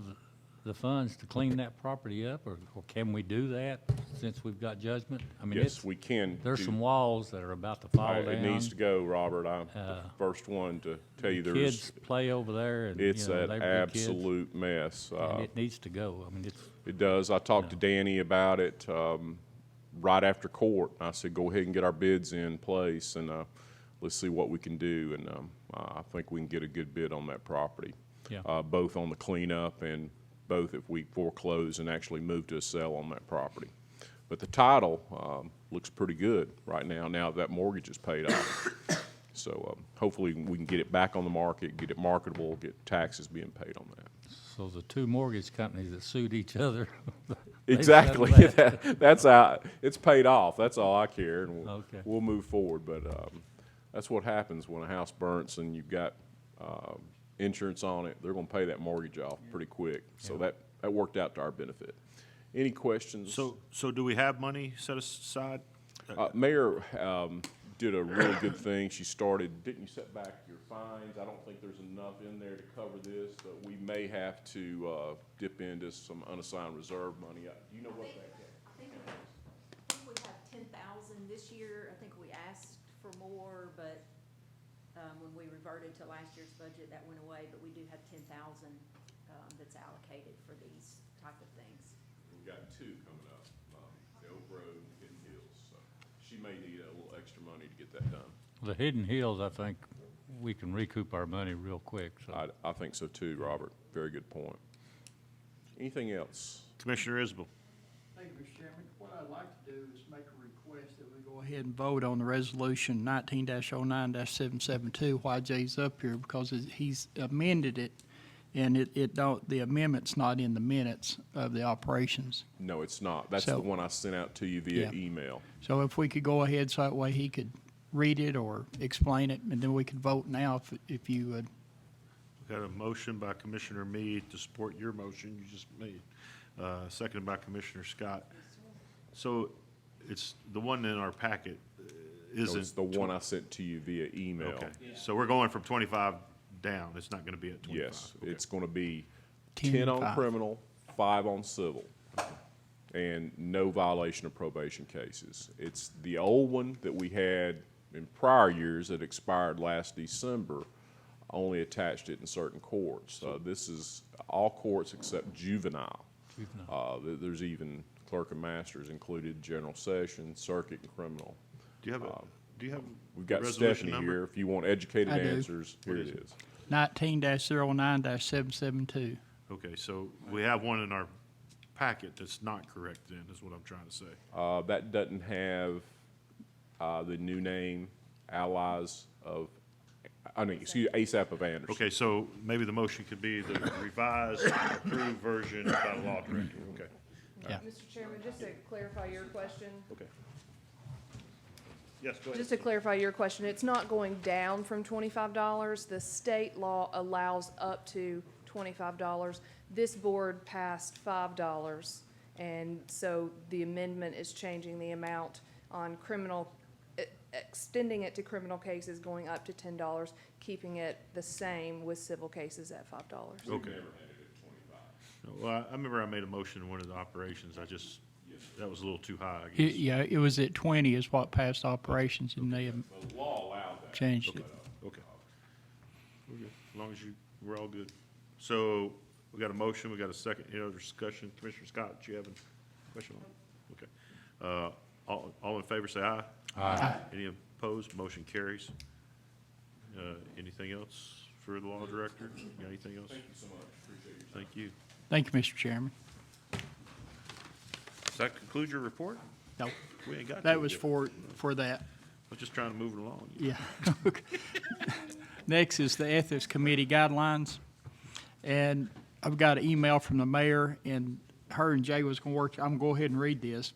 the funds to clean that property up, or can we do that since we've got judgment? I mean, Yes, we can. there's some walls that are about to fall down. It needs to go, Robert. I'm the first one to tell you there's. Kids play over there, and, It's you know, an they were good kids, absolute mess. and it needs to go. I mean, it's, It does. I talked to Danny about it right after court. I said, go ahead and get our bids in place, and let's see what we can do. And I think we can get a good bid on that property, Yeah. both on the cleanup and both if we foreclose and actually move to a sale on that property. But the title looks pretty good right now, now that mortgage is paid off. So hopefully we can get it back on the market, get it marketable, get taxes being paid on that. so the 2 mortgage companies that sued each other. they've Exactly. settled that. That's how, it's paid off. That's all I care, and Okay. we'll move forward. But that's what happens when a house burns and you've got insurance on it. They're going to pay that mortgage off pretty quick. So that worked out to our benefit. Any questions? So do we have money set aside? Mayor did a really good thing. She started, didn't you set back your fines? I don't think there's enough in there to cover this, but we may have to dip into some unassigned reserve money. Do you know what that is? I think we have 10,000 this year. I think we asked for more, but when we reverted to last year's budget, that went away. But we do have 10,000 that's allocated for these type of things. We've got 2 coming up, the Oak Road and Hidden Hills. So she may need a little extra money to get that done. The Hidden Hills, I think we can recoup our money real quick. So. I think so too, Robert. Very good point. Anything else? Commissioner Isbell. Thank you, Mr. Chairman. What I'd like to do is make a request request that we go ahead and vote on the resolution 19-09-772 while Jay's up here, because he's amended it, and the amendment's not in the minutes of the operations. No, it's not. That's So- the one I sent out to you via Yeah. email. So if we could go ahead, so that way he could read it or explain it, and then we could vote now if you would. Got a motion by Commissioner Meade to support your motion you just made, seconded by Commissioner Scott. So it's the one in our packet No, isn't. it's the one I sent to you via email. Okay, so we're going from 25 down. It's not going to be at 25. Yes, Okay. it's going to be 10 10 and on 5. criminal, 5 on civil, and no violation of probation cases. It's the old one that we had in prior years that expired last December, only attached it in certain courts. This is all courts except juvenile. There's even clerk and masters included, general session, circuit, and criminal. Do you have We've got the resolution Stephanie number? here. If you want educated I do. answers, here What it is it? is. 19-09-772. Okay, so we have one in our packet that's not correct then, is what I'm trying to say. That doesn't have the new name, Allies of, ASAP of Anderson. Okay, so maybe the motion could be the revised, approved version by the law director, okay. Yeah. Mr. Chairman, just to clarify your question, Okay. Yes, go ahead. just to clarify your question, it's not going down from $25. The state law allows up to $25. This board passed $5, and so the amendment is changing the amount on criminal, extending it to criminal cases, going up to $10, keeping it the same with civil cases at $5. Okay. Well, I remember I made a motion in one of the operations, that was a little too high, I guess. Yeah, it was at 20 is what passed operations, and they have The law allowed that. changed it. Okay. We're good, as long as we're all good. So, we got a motion, we got a second, any other discussion? Commissioner Scott, do you have a question on it? Okay. All in favor, say aye. Aye. Any opposed? Motion carries. Anything else for the law director? You got anything else? Thank you so much. Appreciate your time. Thank you. Thank you, Mr. Chairman. Does that conclude your report? No, We ain't got to that was yet. for that. I'm just trying to move it along. Yeah. Next is the Ethics Committee guidelines. And I've got an email from the mayor, and her and Jay was going to work. I'm going to go ahead and read this.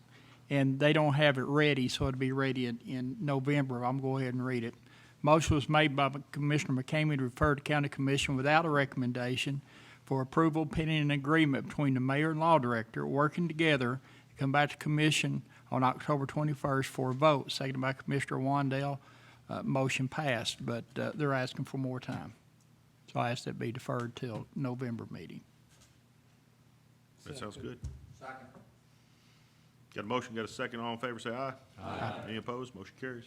And they don't have it ready, so it'll be ready in November. I'm going to go ahead and read it. Motion was made by Commissioner McCamey to refer to County Commission without a recommendation for approval pending an agreement between the mayor and law director working together to come back to commission on October 21st for a vote. Seconded by Commissioner Wandell. Motion passed, but they're asking for more time. So I asked that be deferred till November meeting. That sounds good. Second. Got a motion, got a second, all in favor, say aye. Aye. Any opposed? Motion carries.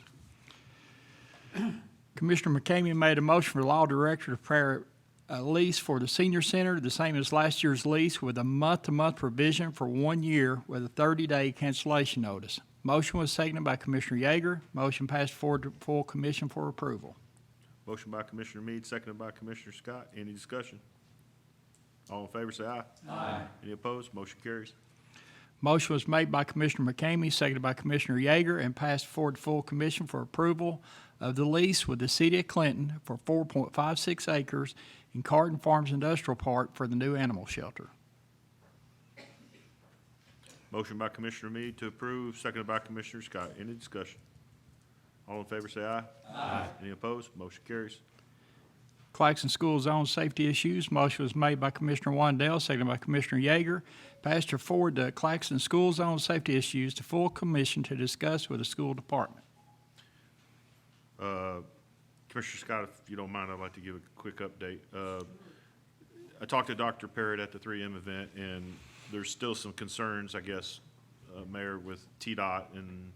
Commissioner McCamey made a motion for the law director to prepare a lease for the senior center, the same as last year's lease, with a month-to-month provision for 1 year with a 30-day cancellation notice. Motion was seconded by Commissioner Yeager. Motion passed forward to full commission for approval. Motion by Commissioner Meade, seconded by Commissioner Scott. Any discussion? All in favor, say aye. Aye. Any opposed? Motion carries. Motion was made by Commissioner McCamey, seconded by Commissioner Yeager, and passed forward to full commission for approval of the lease with the City of Clinton for 4.56 acres in Carton Farms Industrial Park for the new animal shelter. Motion by Commissioner Meade to approve, seconded by Commissioner Scott. Any discussion? All in favor, say aye. Aye. Any opposed? Motion carries. Claxton School Zone Safety Issues. Motion was made by Commissioner Wandell, seconded by Commissioner Yeager. Passed to forward the Claxton School Zone Safety Issues to full commission to discuss with the school department. Commissioner Scott, if you don't mind, I'd like to give a quick update. I talked to Dr. Parrott at the 3M event, and there's still some concerns, I guess, Mayor, with TDOT and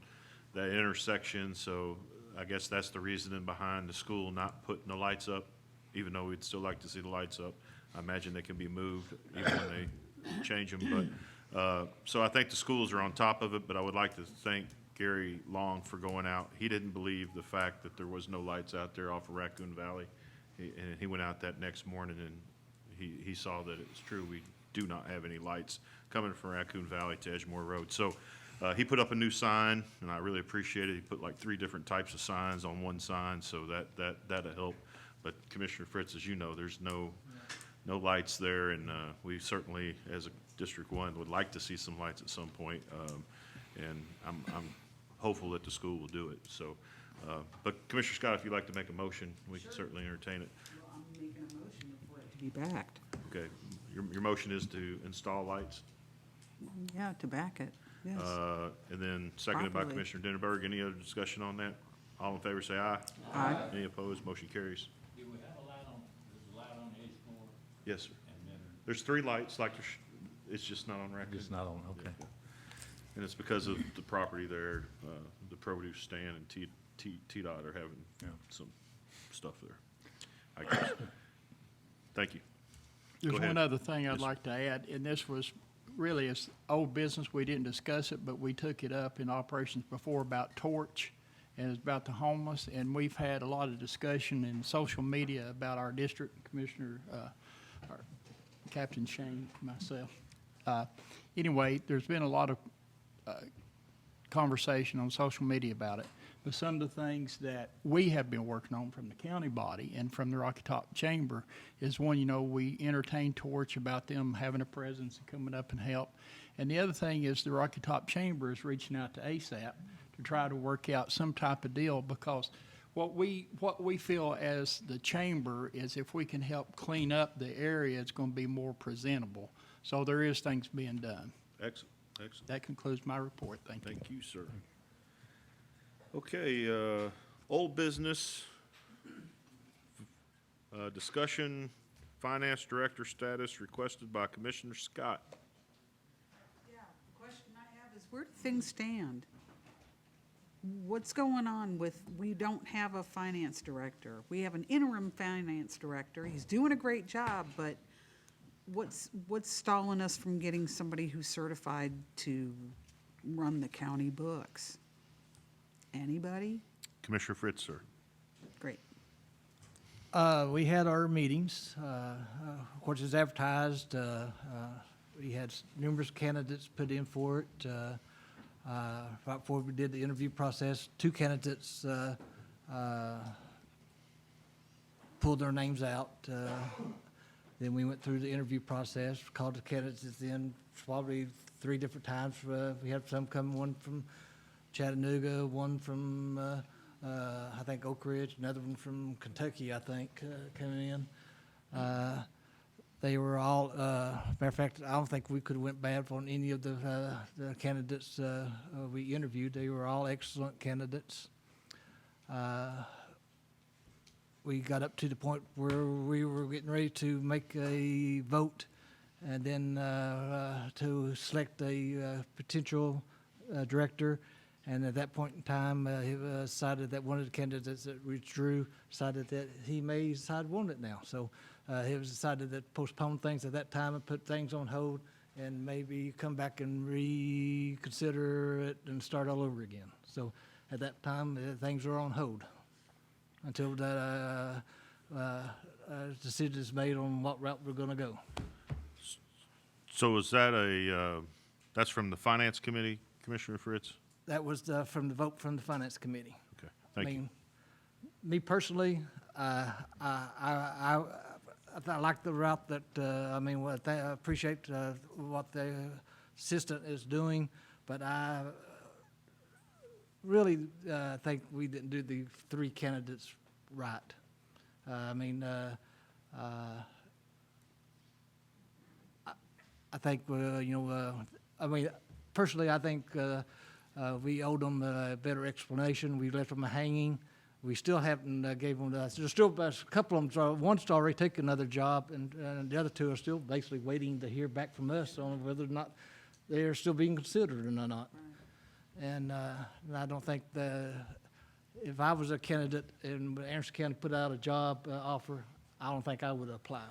that intersection. So I guess that's the reasoning behind the school not putting the lights up, even though we'd still like to see the lights up. I imagine they can be moved even when they change them. But so I think the schools are on top of it, but I would like to thank Gary Long for going out. He didn't believe the fact that there was no lights out there off of Raccoon Valley. And he went out that next morning and he saw that it was true. We do not have any lights coming from Raccoon Valley to Edgemore Road. So He put up a new sign, and I really appreciate it. He put like 3 different types of signs on one sign, so that'll help. But Commissioner Fritz, as you know, there's no lights there, and we certainly, as a District 1, would like to see some lights at some point. And I'm hopeful that the school will do it. So, but Commissioner Scott, if you'd like to make a motion, we can certainly entertain it. Well, I'm making a motion for it to be backed. Okay, your motion is to install lights? Yeah, to back it, yes. And then seconded by Properly. Commissioner Denneberg. Any other discussion on that? All in favor, say aye. Aye. Any opposed? Motion carries. Do we have a light on, there's a light on Edgemore? Yes, sir. And then, There's 3 lights, like it's just not on record. It's not on, okay. Yeah. And it's because of the property there, the produce stand and T-Dot are having some stuff there, I guess. Thank you. there's Go ahead. one other thing I'd Yes. like to add, and this was really, it's old business, we didn't discuss it, but we took it up in operations before about Torch, and it's about the homeless, and we've had a lot of discussion in social media about our district commissioner, our Captain Shane, myself. Anyway, there's been a lot of conversation on social media about it. But some of the things that we have been working on from the county body and from the Rocky Top Chamber is one, we entertained Torch about them having a presence and coming up and help. And the other thing is the Rocky Top Chamber is reaching out to ASAP to try to work out some type of deal, because what we feel as the chamber is if we can help clean up the area, it's going to be more presentable. So there is things being done. Excellent, excellent. That concludes my report. Thank you. Thank you, sir. Okay, old business, discussion, finance director status requested by Commissioner Scott. Yeah, the question I have is, where do things stand? What's going on with, we don't have a finance director. We have an interim finance director. He's doing a great job, but what's stalling us from getting somebody who's certified to run the county books? Anybody? Commissioner Fritz, sir. Great. We had our meetings, of course, it's advertised. We had numerous candidates put in for it. Right before we did the interview process, 2 candidates pulled their names out. Then we went through the interview process, called the candidates in probably 3 different times. We had some come, one from Chattanooga, one from, I think, Oak Ridge, another one from Kentucky, I think, coming in. They were all, matter of fact, I don't think we could have went bad on any of the candidates we interviewed. They were all excellent candidates. We got up to the point where we were getting ready to make a vote and then to select a potential director. And at that point in time, he decided that one of the candidates that withdrew decided that he may decide want it now. So it was decided to postpone things at that time and put things on hold and maybe come back and reconsider it and start all over again. So at that time, things were on hold until that decision is made on what route we're going to go. So is that that's from the Finance Committee, Commissioner Fritz? That was from the vote from the Finance Committee. Okay, thank you. Me personally, I like the route that, I appreciate what the assistant is doing, but I really think we didn't do the 3 candidates right. I think, personally, I think we owed them a better explanation. We left them hanging. We still haven't gave them, there's still a couple of them, one's already taken another job, and the other 2 are still basically waiting to hear back from us on whether or not they are still being considered or not. Right. And I don't think if I was a candidate and Anderson County put out a job offer, I don't think I would apply,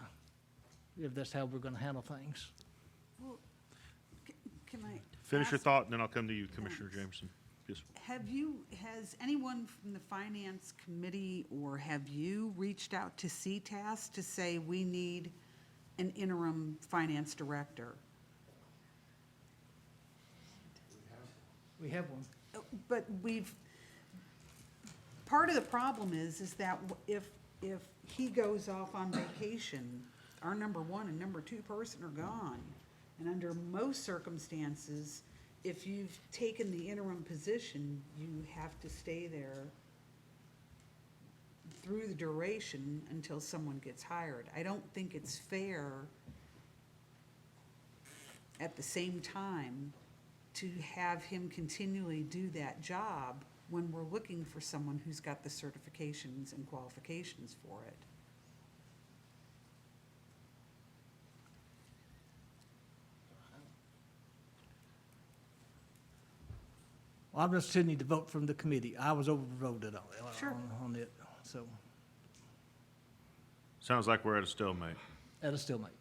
if that's how we're going to handle things. Well, can I Finish your ask- thought, and then I'll come to you, Commissioner Jameson. Yes. Has anyone from the Finance Committee or have you reached out to CTAS to say we need an interim finance director? We have one. But part of the problem is that if he goes off on vacation, our number one and number two person are gone. And under most circumstances, if you've taken the interim position, you have to stay there through the duration until someone gets hired. I don't think it's fair at the same time to have him continually do that job when we're looking for someone who's got the certifications and qualifications for it. Well, I'm just need to vote from the committee. I was overvoted on it, so, Sounds like we're at a stalemate. at a stalemate.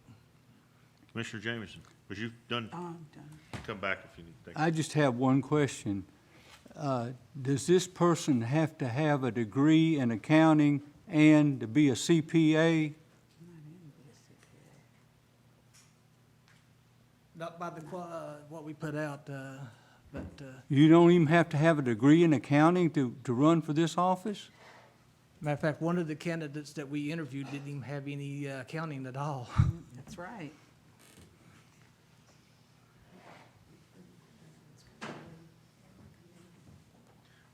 Commissioner Jameson, was you done? I'm done. Come back if you need. Thank you. I just have one question. Does this person have to have a degree in accounting and to be a CPA? Not by the, what we put out, but, You don't even have to have a degree in accounting to run for this office? matter of fact, one of the candidates that we interviewed didn't even have any accounting at all. That's right.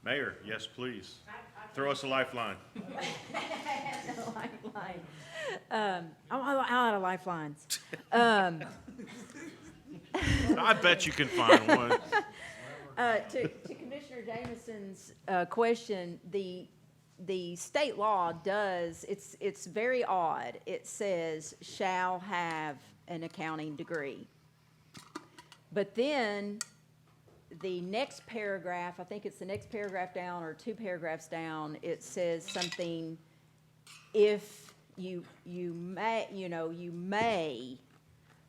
Mayor, yes, please. Throw us a lifeline. Lifeline. I'm out of lifelines. I bet you can find one. To Commissioner Jameson's question, the state law does, it's very odd. It says shall have an accounting degree. But then the next paragraph, I think it's the next paragraph down or two paragraphs down, it says something, if you may, you may.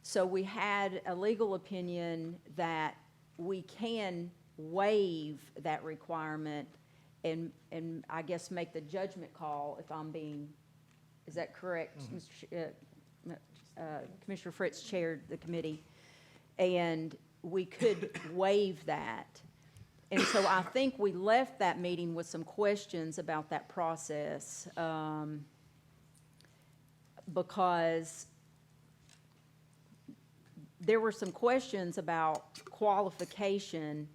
So we had a legal opinion that we can waive that requirement and I guess make the judgment call if I'm being, is that correct? Commissioner Fritz chaired the committee, and we could waive that. And so I think we left that meeting with some questions about that process, because there were some questions about qualification,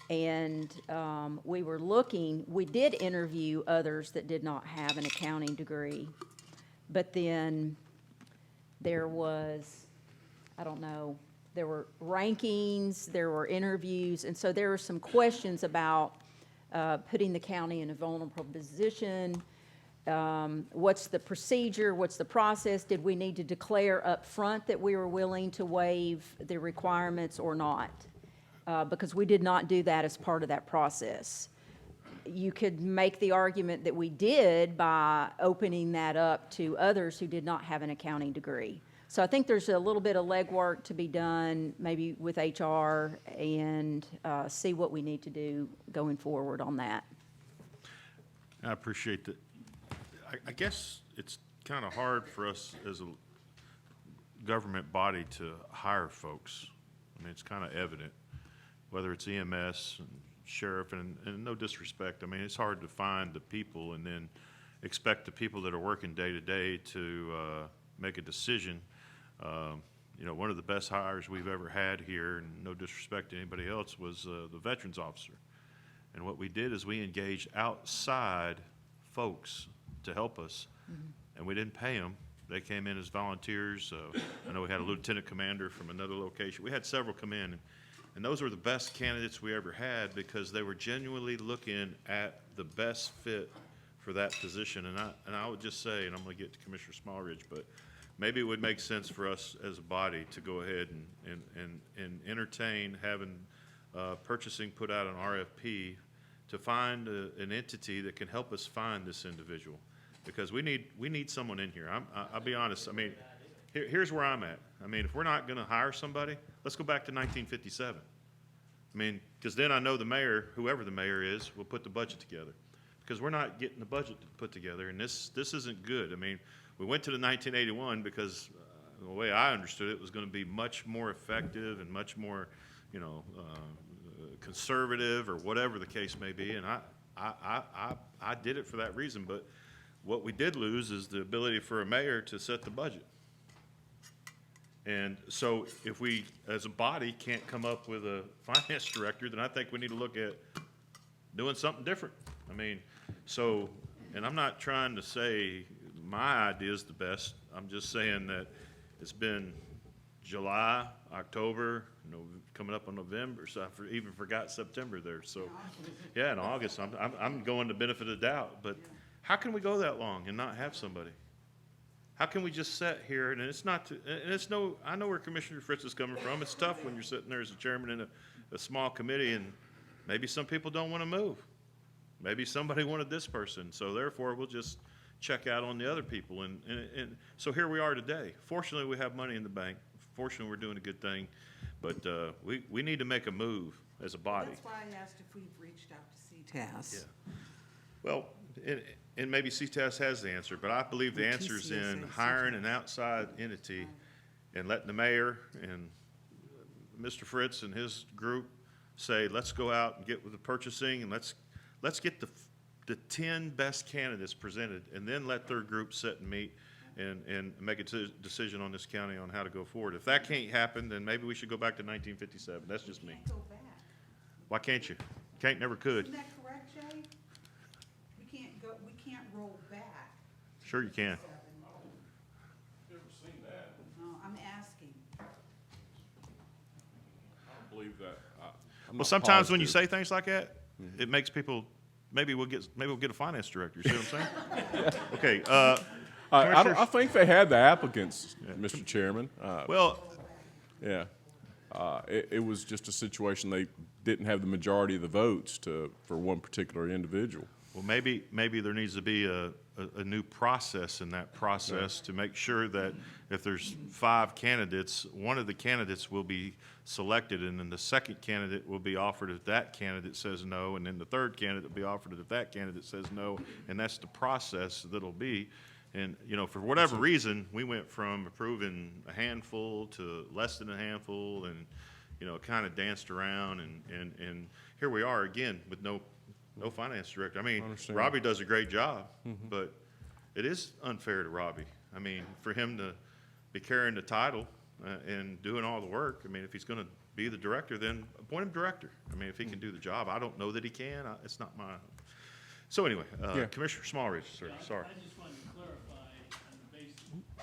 and we did interview others that did not have an accounting degree, but then there was, I don't know, there were rankings, there were interviews, and so there were some questions about putting the county in a vulnerable position. What's the procedure? What's the process? Did we need to declare up front that we were willing to waive the requirements or not? Because we did not do that as part of that process. You could make the argument that we did by opening that up to others who did not have an accounting degree. So I think there's a little bit of legwork to be done, maybe with HR, and see what we need to do going forward on that. I appreciate that. I guess it's kind of hard for us as a government body to hire folks. I mean, it's kind of evident, whether it's EMS and sheriff, and no disrespect. I mean, it's hard to find the people and then expect the people that are working day to day to make a decision. You know, one of the best hires we've ever had here, and no disrespect to anybody else, was the veterans officer. And what we did is we engaged outside folks to help us, and we didn't pay them. They came in as volunteers. I know we had a lieutenant commander from another location. We had several come in, and those were the best candidates we ever had because they were genuinely looking at the best fit for that position. And I would just say, and I'm going to get to Commissioner Smallridge, but maybe it would make sense for us as a body to go ahead and entertain having purchasing put out an RFP to find an entity that can help us find this individual, because we need someone in here. I'll be honest. I mean, here's where I'm at. I mean, if we're not going to hire somebody, let's go back to 1957. I mean, because then I know the mayor, whoever the mayor is, will put the budget together, because we're not getting the budget put together, and this isn't good. I mean, we went to the 1981 because the way I understood it was going to be much more effective and much more, conservative or whatever the case may be, and I did it for that reason, but what we did lose is the ability for a mayor to set the budget. And so if we, as a body, can't come up with a finance director, then I think we need to look at doing something different. I mean, so, and I'm not trying to say my idea is the best. I'm just saying that it's been July, October, coming up on November, so I even forgot September there. So, yeah, in August, I'm going the benefit of the doubt. But how can we go that long and not have somebody? How can we just sit here, and it's not, and it's no, I know where Commissioner Fritz is coming from. It's tough when you're sitting there as a chairman in a small committee, and maybe some people don't want to move. Maybe somebody wanted this person, so therefore we'll just check out on the other people. And so here we are today. Fortunately, we have money in the bank. Fortunately, we're doing a good thing, but we need to make a move as a body. That's why I asked if we've reached out to CTAS. Yeah. Well, and maybe CTAS has the answer, but I believe the answer is in hiring an outside entity and letting the mayor and Mr. Fritz and his group say, let's go out and get with the purchasing, and let's get the 10 best candidates presented, and then let their group sit and meet and make a decision on this county on how to go forward. If that can't happen, then maybe we should go back to 1957. That's just me. Go back. Why can't you? Can't, never could. Isn't that correct, Jay? We can't roll back. Sure you can. Never seen that. No, I'm asking. I don't believe that. Well, sometimes when you say things like that, it makes people, maybe we'll get a finance director, you see what I'm saying? Okay, I think they had the applicants, Mr. Chairman. well, Yeah. It was just a situation, they didn't have the majority of the votes for one particular individual. well, maybe there needs to be a new process in that process to make sure that if there's 5 candidates, one of the candidates will be selected, and then the second candidate will be offered if that candidate says no, and then the third candidate will be offered if that candidate says no, and that's the process that'll be. And, for whatever reason, we went from approving a handful to less than a handful, and, kind of danced around, and here we are again with no finance director. I mean, Robbie does a great job, but it is unfair to Robbie. I mean, for him to be carrying the title and doing all the work, I mean, if he's going to be the director, then appoint him director. I mean, if he can do the job. I don't know that he can. It's not my. So anyway, Commissioner Smallridge, sir, sorry. I just wanted to clarify on the basis.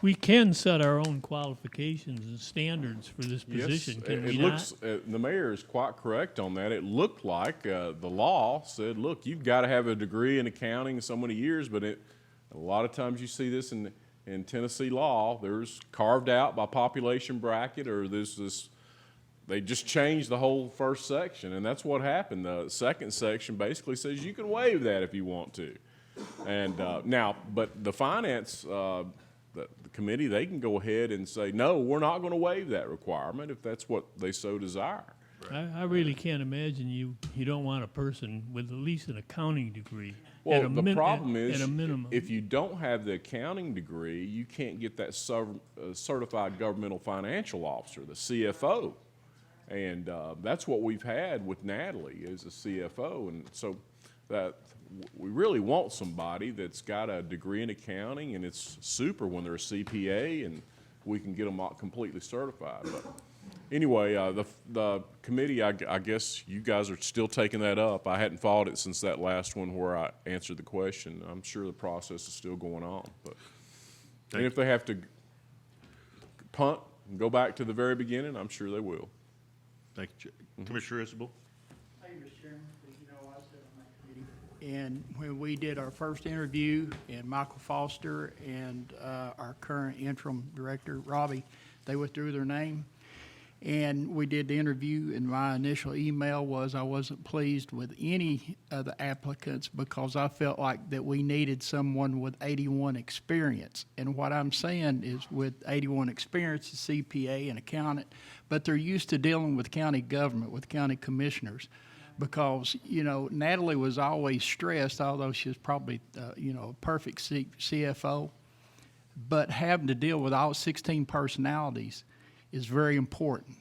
We can set our own qualifications and standards for this position, can we not? The mayor is quite correct on that. It looked like the law said, look, you've got to have a degree in accounting so many years, but a lot of times you see this in Tennessee law. There's carved out by population bracket, or there's this. They just changed the whole first section, and that's what happened. The second section basically says you can waive that if you want to. And now, but the finance, the committee, they can go ahead and say, no, we're not going to waive that requirement if that's what they so desire. I really can't imagine you don't want a person with at least an accounting degree. Well, the problem at is, a minimum. if you don't have the accounting degree, you can't get that certified governmental financial officer, the CFO. And that's what we've had with Natalie is a CFO. And so that we really want somebody that's got a degree in accounting, and it's super when they're a CPA, and we can get them completely certified. But anyway, the committee, I guess you guys are still taking that up. I hadn't followed it since that last one where I answered the question. I'm sure the process is still going on. But and if they have to punt and go back to the very beginning, I'm sure they will. Thank you, Commissioner Isabel. Thank you, Mr. Chairman. As you know, I sit on that committee. And when we did our first interview, and Michael Foster and our current interim director, Robbie, they withdrew their name. And we did the interview, and my initial email was I wasn't pleased with any of the applicants because I felt like that we needed someone with 81 experience. And what I'm saying is with 81 experience, a CPA and accountant, but they're used to dealing with county government, with county commissioners. Because, Natalie was always stressed, although she was probably, a perfect CFO, but having to deal with all 16 personalities is very important.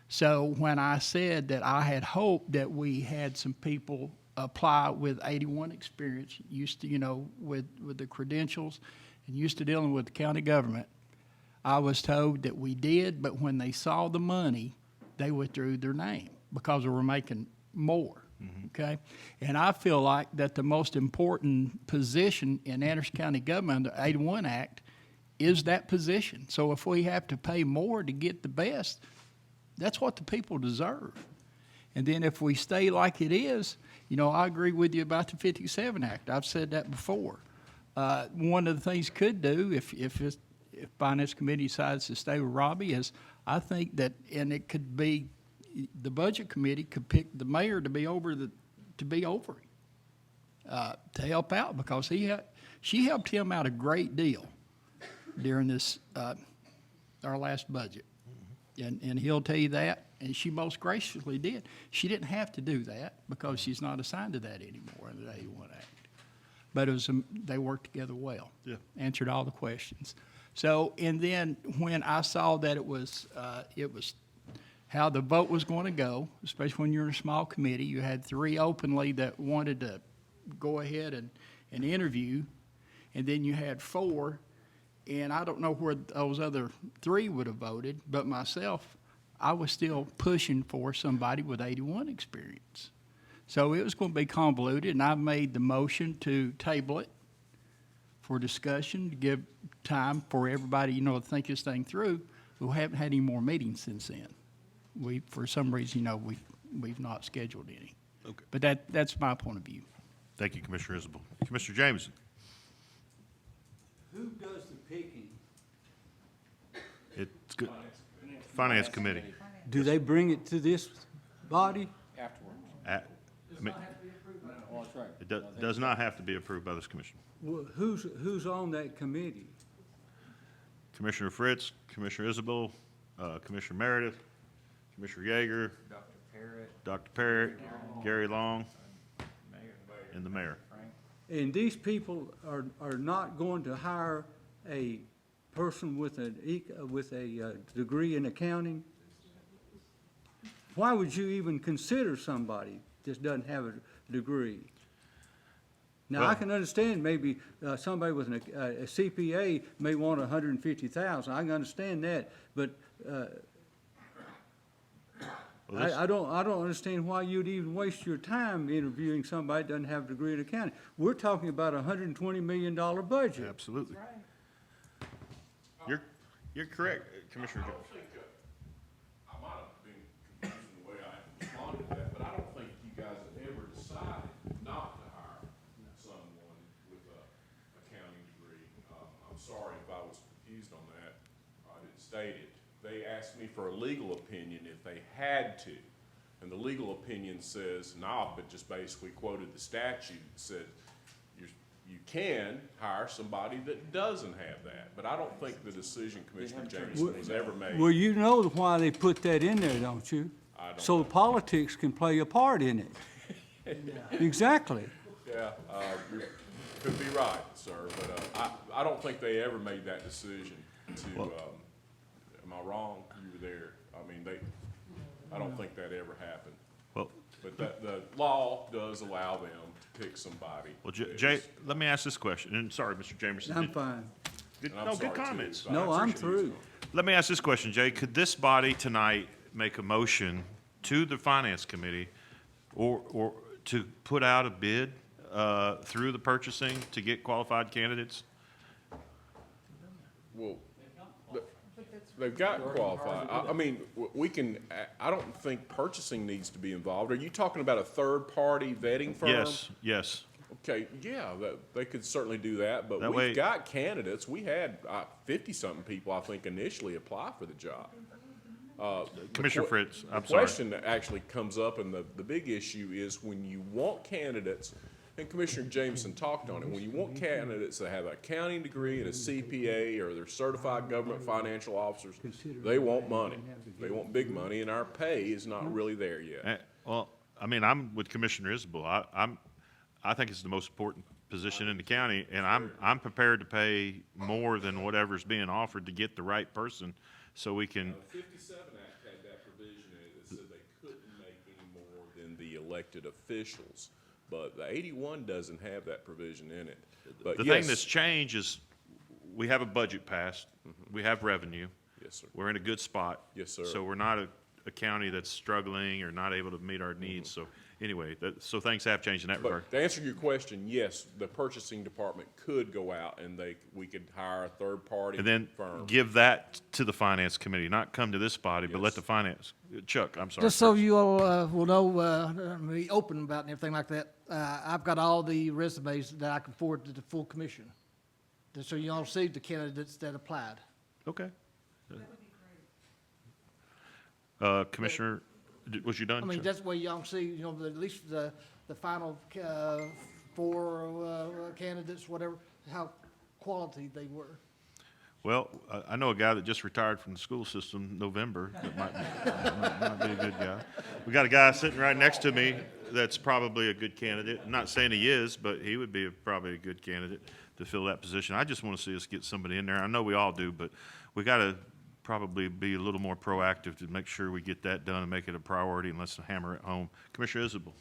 So when I said that I had hoped that we had some people apply with 81 experience, used to, with the credentials and used to dealing with the county government, I was told that we did, but when they saw the money, they withdrew their name because we were making more. Okay? And I feel like that the most important position in Anderson County government under the 81 Act is that position. So if we have to pay more to get the best, that's what the people deserve. And then if we stay like it is, I agree with you about the 57 Act. I've said that before. One of the things could do if Finance Committee decides to stay with Robbie is I think that, and it could be, the Budget Committee could pick the mayor to be over him, to help out, because she helped him out a great deal during this, our last budget. And he'll tell you that, and she most graciously did. She didn't have to do that because she's not assigned to that anymore under the 81 Act. But it was, they worked together well. Yeah. Answered all the questions. So, and then when I saw that it was how the vote was going to go, especially when you're in a small committee, you had 3 openly that wanted to go ahead and interview, and then you had 4, and I don't know where those other 3 would have voted, but myself, I was still pushing for somebody with 81 experience. So it was going to be convoluted, and I made the motion to table it for discussion, to give time for everybody, to think this thing through. We haven't had any more meetings since then. For some reason, we've not scheduled any. Okay. But that's my point of view. Thank you, Commissioner Isabel. Commissioner Jameson. Who does the picking? It's good. Finance Committee. Do they bring it to this body? It does not have to be approved by this commission. Well, who's on that committee? Commissioner Fritz, Commissioner Isabel, Commissioner Meredith, Commissioner Yeager, Dr. Parrott, Gary Long, and the mayor. And these people are not going to hire a person with a degree in accounting? Why would you even consider somebody that doesn't have a degree? Now, I can understand maybe somebody with a CPA may want $150,000. I can understand that, but I don't understand why you'd even waste your time interviewing somebody that doesn't have a degree in accounting. We're talking about a $120 million budget. Absolutely. You're correct, Commissioner Jones. I might have been confused in the way I responded to that, but I don't think you guys have ever decided not to hire someone with a accounting degree. I'm sorry if I was confused on that. I didn't state it. They asked me for a legal opinion if they had to. And the legal opinion says, but just basically quoted the statute, said you can hire somebody that doesn't have that. But I don't think the decision, Commissioner Jameson, was ever made. Well, you know why they put that in there, don't you? I don't So know. politics can play a part in it. Exactly. Yeah, you could be right, sir, but I don't think they ever made that decision to, am I wrong? You were there. I mean, I don't think that ever happened. Well, But the law does allow them to pick somebody. well, Jay, let me ask this question, and sorry, Mr. Jamerson. I'm fine. Good, And I'm no, sorry, good too, comments. so I No, I'm appreciate you through. Let me ask this question, Jay. Could this body tonight make a motion to the Finance Committee or to put out a bid through the purchasing to get qualified candidates? Well, they've got qualified. I mean, we can, I don't think purchasing needs to be involved. Are you talking about a third-party vetting firm? Yes. Okay, yeah, they could certainly do that, but That way- we've got candidates. We had 50-something people, I think, initially apply for the job. Commissioner Fritz, I'm The sorry. question that actually comes up, and the big issue is when you want candidates, and Commissioner Jameson talked on it, when you want candidates that have an accounting degree and a CPA, or they're certified government financial officers, they want money. They want big money, and our pay is not really there yet. Well, I mean, I'm with Commissioner Isabel. I think it's the most important position in the county, and I'm prepared to pay more than whatever's being offered to get the right person, so we can. 57 Act had that provision in elected officials. But the 81 doesn't have that provision in it. But The yes, thing that's changed is we have a budget passed, we have revenue. Yes, sir. We're in a good spot. Yes, sir. So we're not a county that's struggling or not able to meet our needs. So anyway, so things have changed in that regard. But to answer your question, yes, the purchasing department could go out and we could hire a third-party And then firm. give that to the finance committee, not come to this body, but let the finance, Chuck, I'm sorry. Just so you all will know, be open about and everything like that, I've got all the resumes that I can forward to the full commission. Just so you all see the candidates that applied. Okay. Commissioner, was you done? I mean, Chuck? that's where y'all see, you know, at least the final four candidates, whatever, how quality they were. Well, I know a guy that just retired from the school system November that might be a good guy. We got a guy sitting right next to me that's probably a good candidate. I'm not saying he is, but he would be probably a good candidate to fill that position. I just want to see us get somebody in there. I know we all do, but we got to probably be a little more proactive to make sure we get that done and make it a priority, and let's hammer it home. Commissioner Isabel.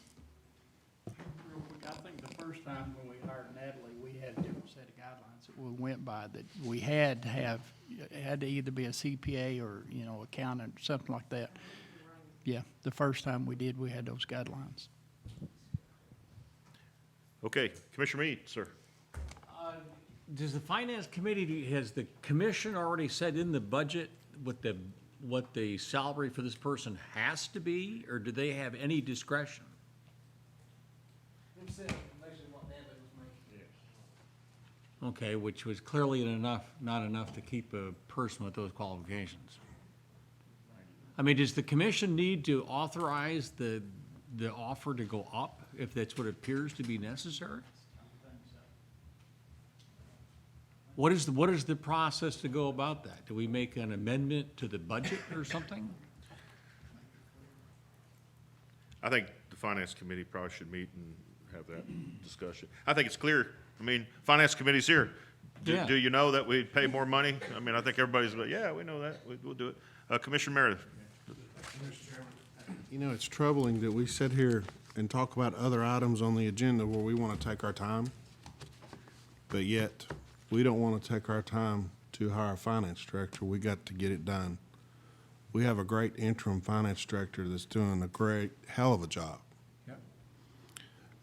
Real quick, I think the first time when we hired Natalie, we had a different set of guidelines that we went by, that we had to have, it had to either be a CPA or, you know, accountant, or something like that. Yeah, the first time we did, we had those guidelines. Okay, Commissioner Meade, sir. Does the finance committee, has the commission already said in the budget what the salary for this person has to be, or do they have any discretion? Okay, which was clearly not enough to keep a person with those qualifications. I mean, does the commission need to authorize the offer to go up if that's what appears to be necessary? What is the process to go about that? Do we make an amendment to the budget or something? I think the finance committee probably should meet and have that discussion. I think it's clear. I mean, finance committee's here. Yeah. Do you know that we pay more money? I mean, I think everybody's like, yeah, we know that. We'll do it. Commissioner Meredith. You know, it's troubling that we sit here and talk about other items on the agenda where we want to take our time, but yet we don't want to take our time to hire a finance director. We got to get it done. We have a great interim finance director that's doing a great, hell of a job. Yep.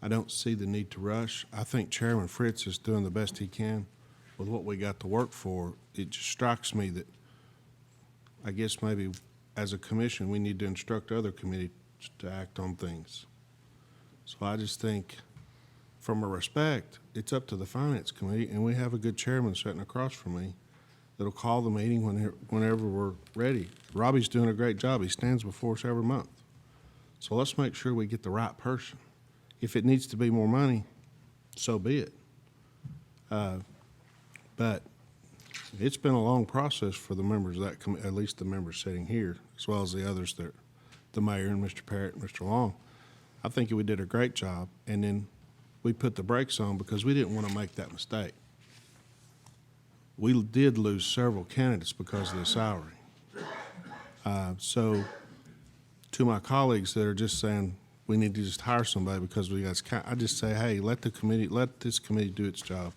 I don't see the need to rush. I think Chairman Fritz is doing the best he can with what we got to work for. It just strikes me that I guess maybe as a commission, we need to instruct other committees to act on things. So I just think, from a respect, it's up to the finance committee, and we have a good chairman sitting across from me that'll call the meeting whenever we're ready. Robbie's doing a great job. He stands before us every month. So let's make sure we get the right person. If it needs to be more money, so be it. But it's been a long process for the members of that committee, at least the members sitting here, as well as the others, the mayor and Mr. Parrott and Mr. Long. I think we did a great job, and then we put the brakes on because we didn't want to make that mistake. We did lose several candidates because of the salary. So to my colleagues that are just saying we need to just hire somebody because I just say, hey, let this committee do its job.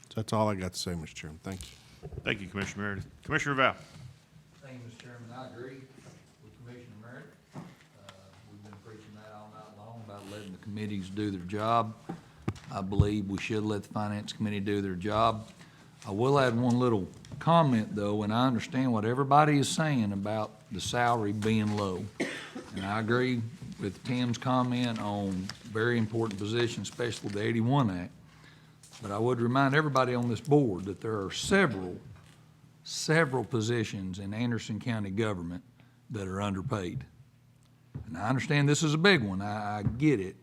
So that's all I got to say, Mr. Chairman. Thank you. Thank you, Commissioner Meredith. Commissioner Val. Thank you, Mr. Chairman. I agree with Commissioner Meredith. We've been preaching that all night long about letting the committees do their job. I believe we should let the finance committee do their job. I will add one little comment, though, and I understand what everybody is saying about the salary being low. And I agree with Tim's comment on very important positions, especially the 81 Act. But I would remind everybody on this board that there are several positions in Anderson County government that are underpaid. And I understand this is a big one, I get it,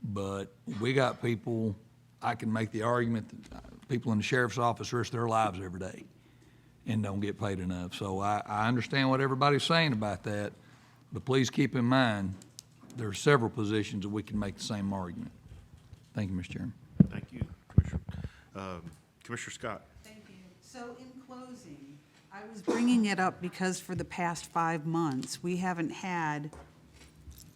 but we got people, I can make the argument that people in the sheriff's office risk their lives every day and don't get paid enough. So I understand what everybody's saying about that, but please keep in mind, there are several positions that we can make the same argument. Thank you, Mr. Chairman. Thank you, Commissioner. Commissioner Scott. Thank you. So in closing, I was bringing it up because for the past 5 months, we haven't had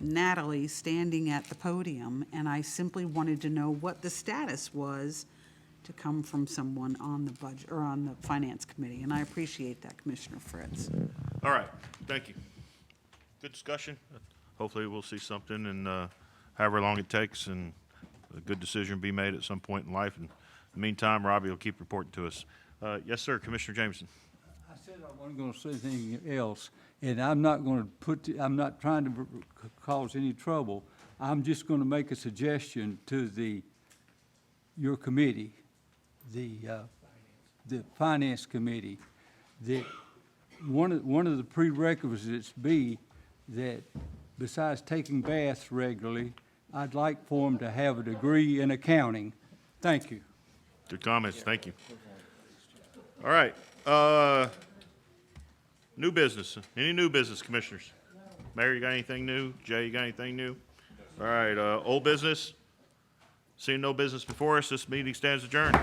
Natalie standing at the podium, and I simply wanted to know what the status was to come from someone on the budget, or on the finance committee, and I appreciate that, Commissioner Fritz. All right, thank you. Good discussion. Hopefully, we'll see something in however long it takes, and a good decision be made at some point in life. In the meantime, Robbie will keep reporting to us. Yes, sir, Commissioner Jameson. I said I wasn't going to say anything else, and I'm not going to I'm not trying to cause any trouble. I'm just going to make a suggestion to your committee, the Finance Committee, that one of the prerequisites be that besides taking baths regularly, I'd like for them to have a degree in accounting. Thank you. Good comments, thank you. All right, new business. Any new business, commissioners? Mayor, you got anything new? Jay, you got anything new? All right, old business? Seeing no business before us, this meeting stands adjourned.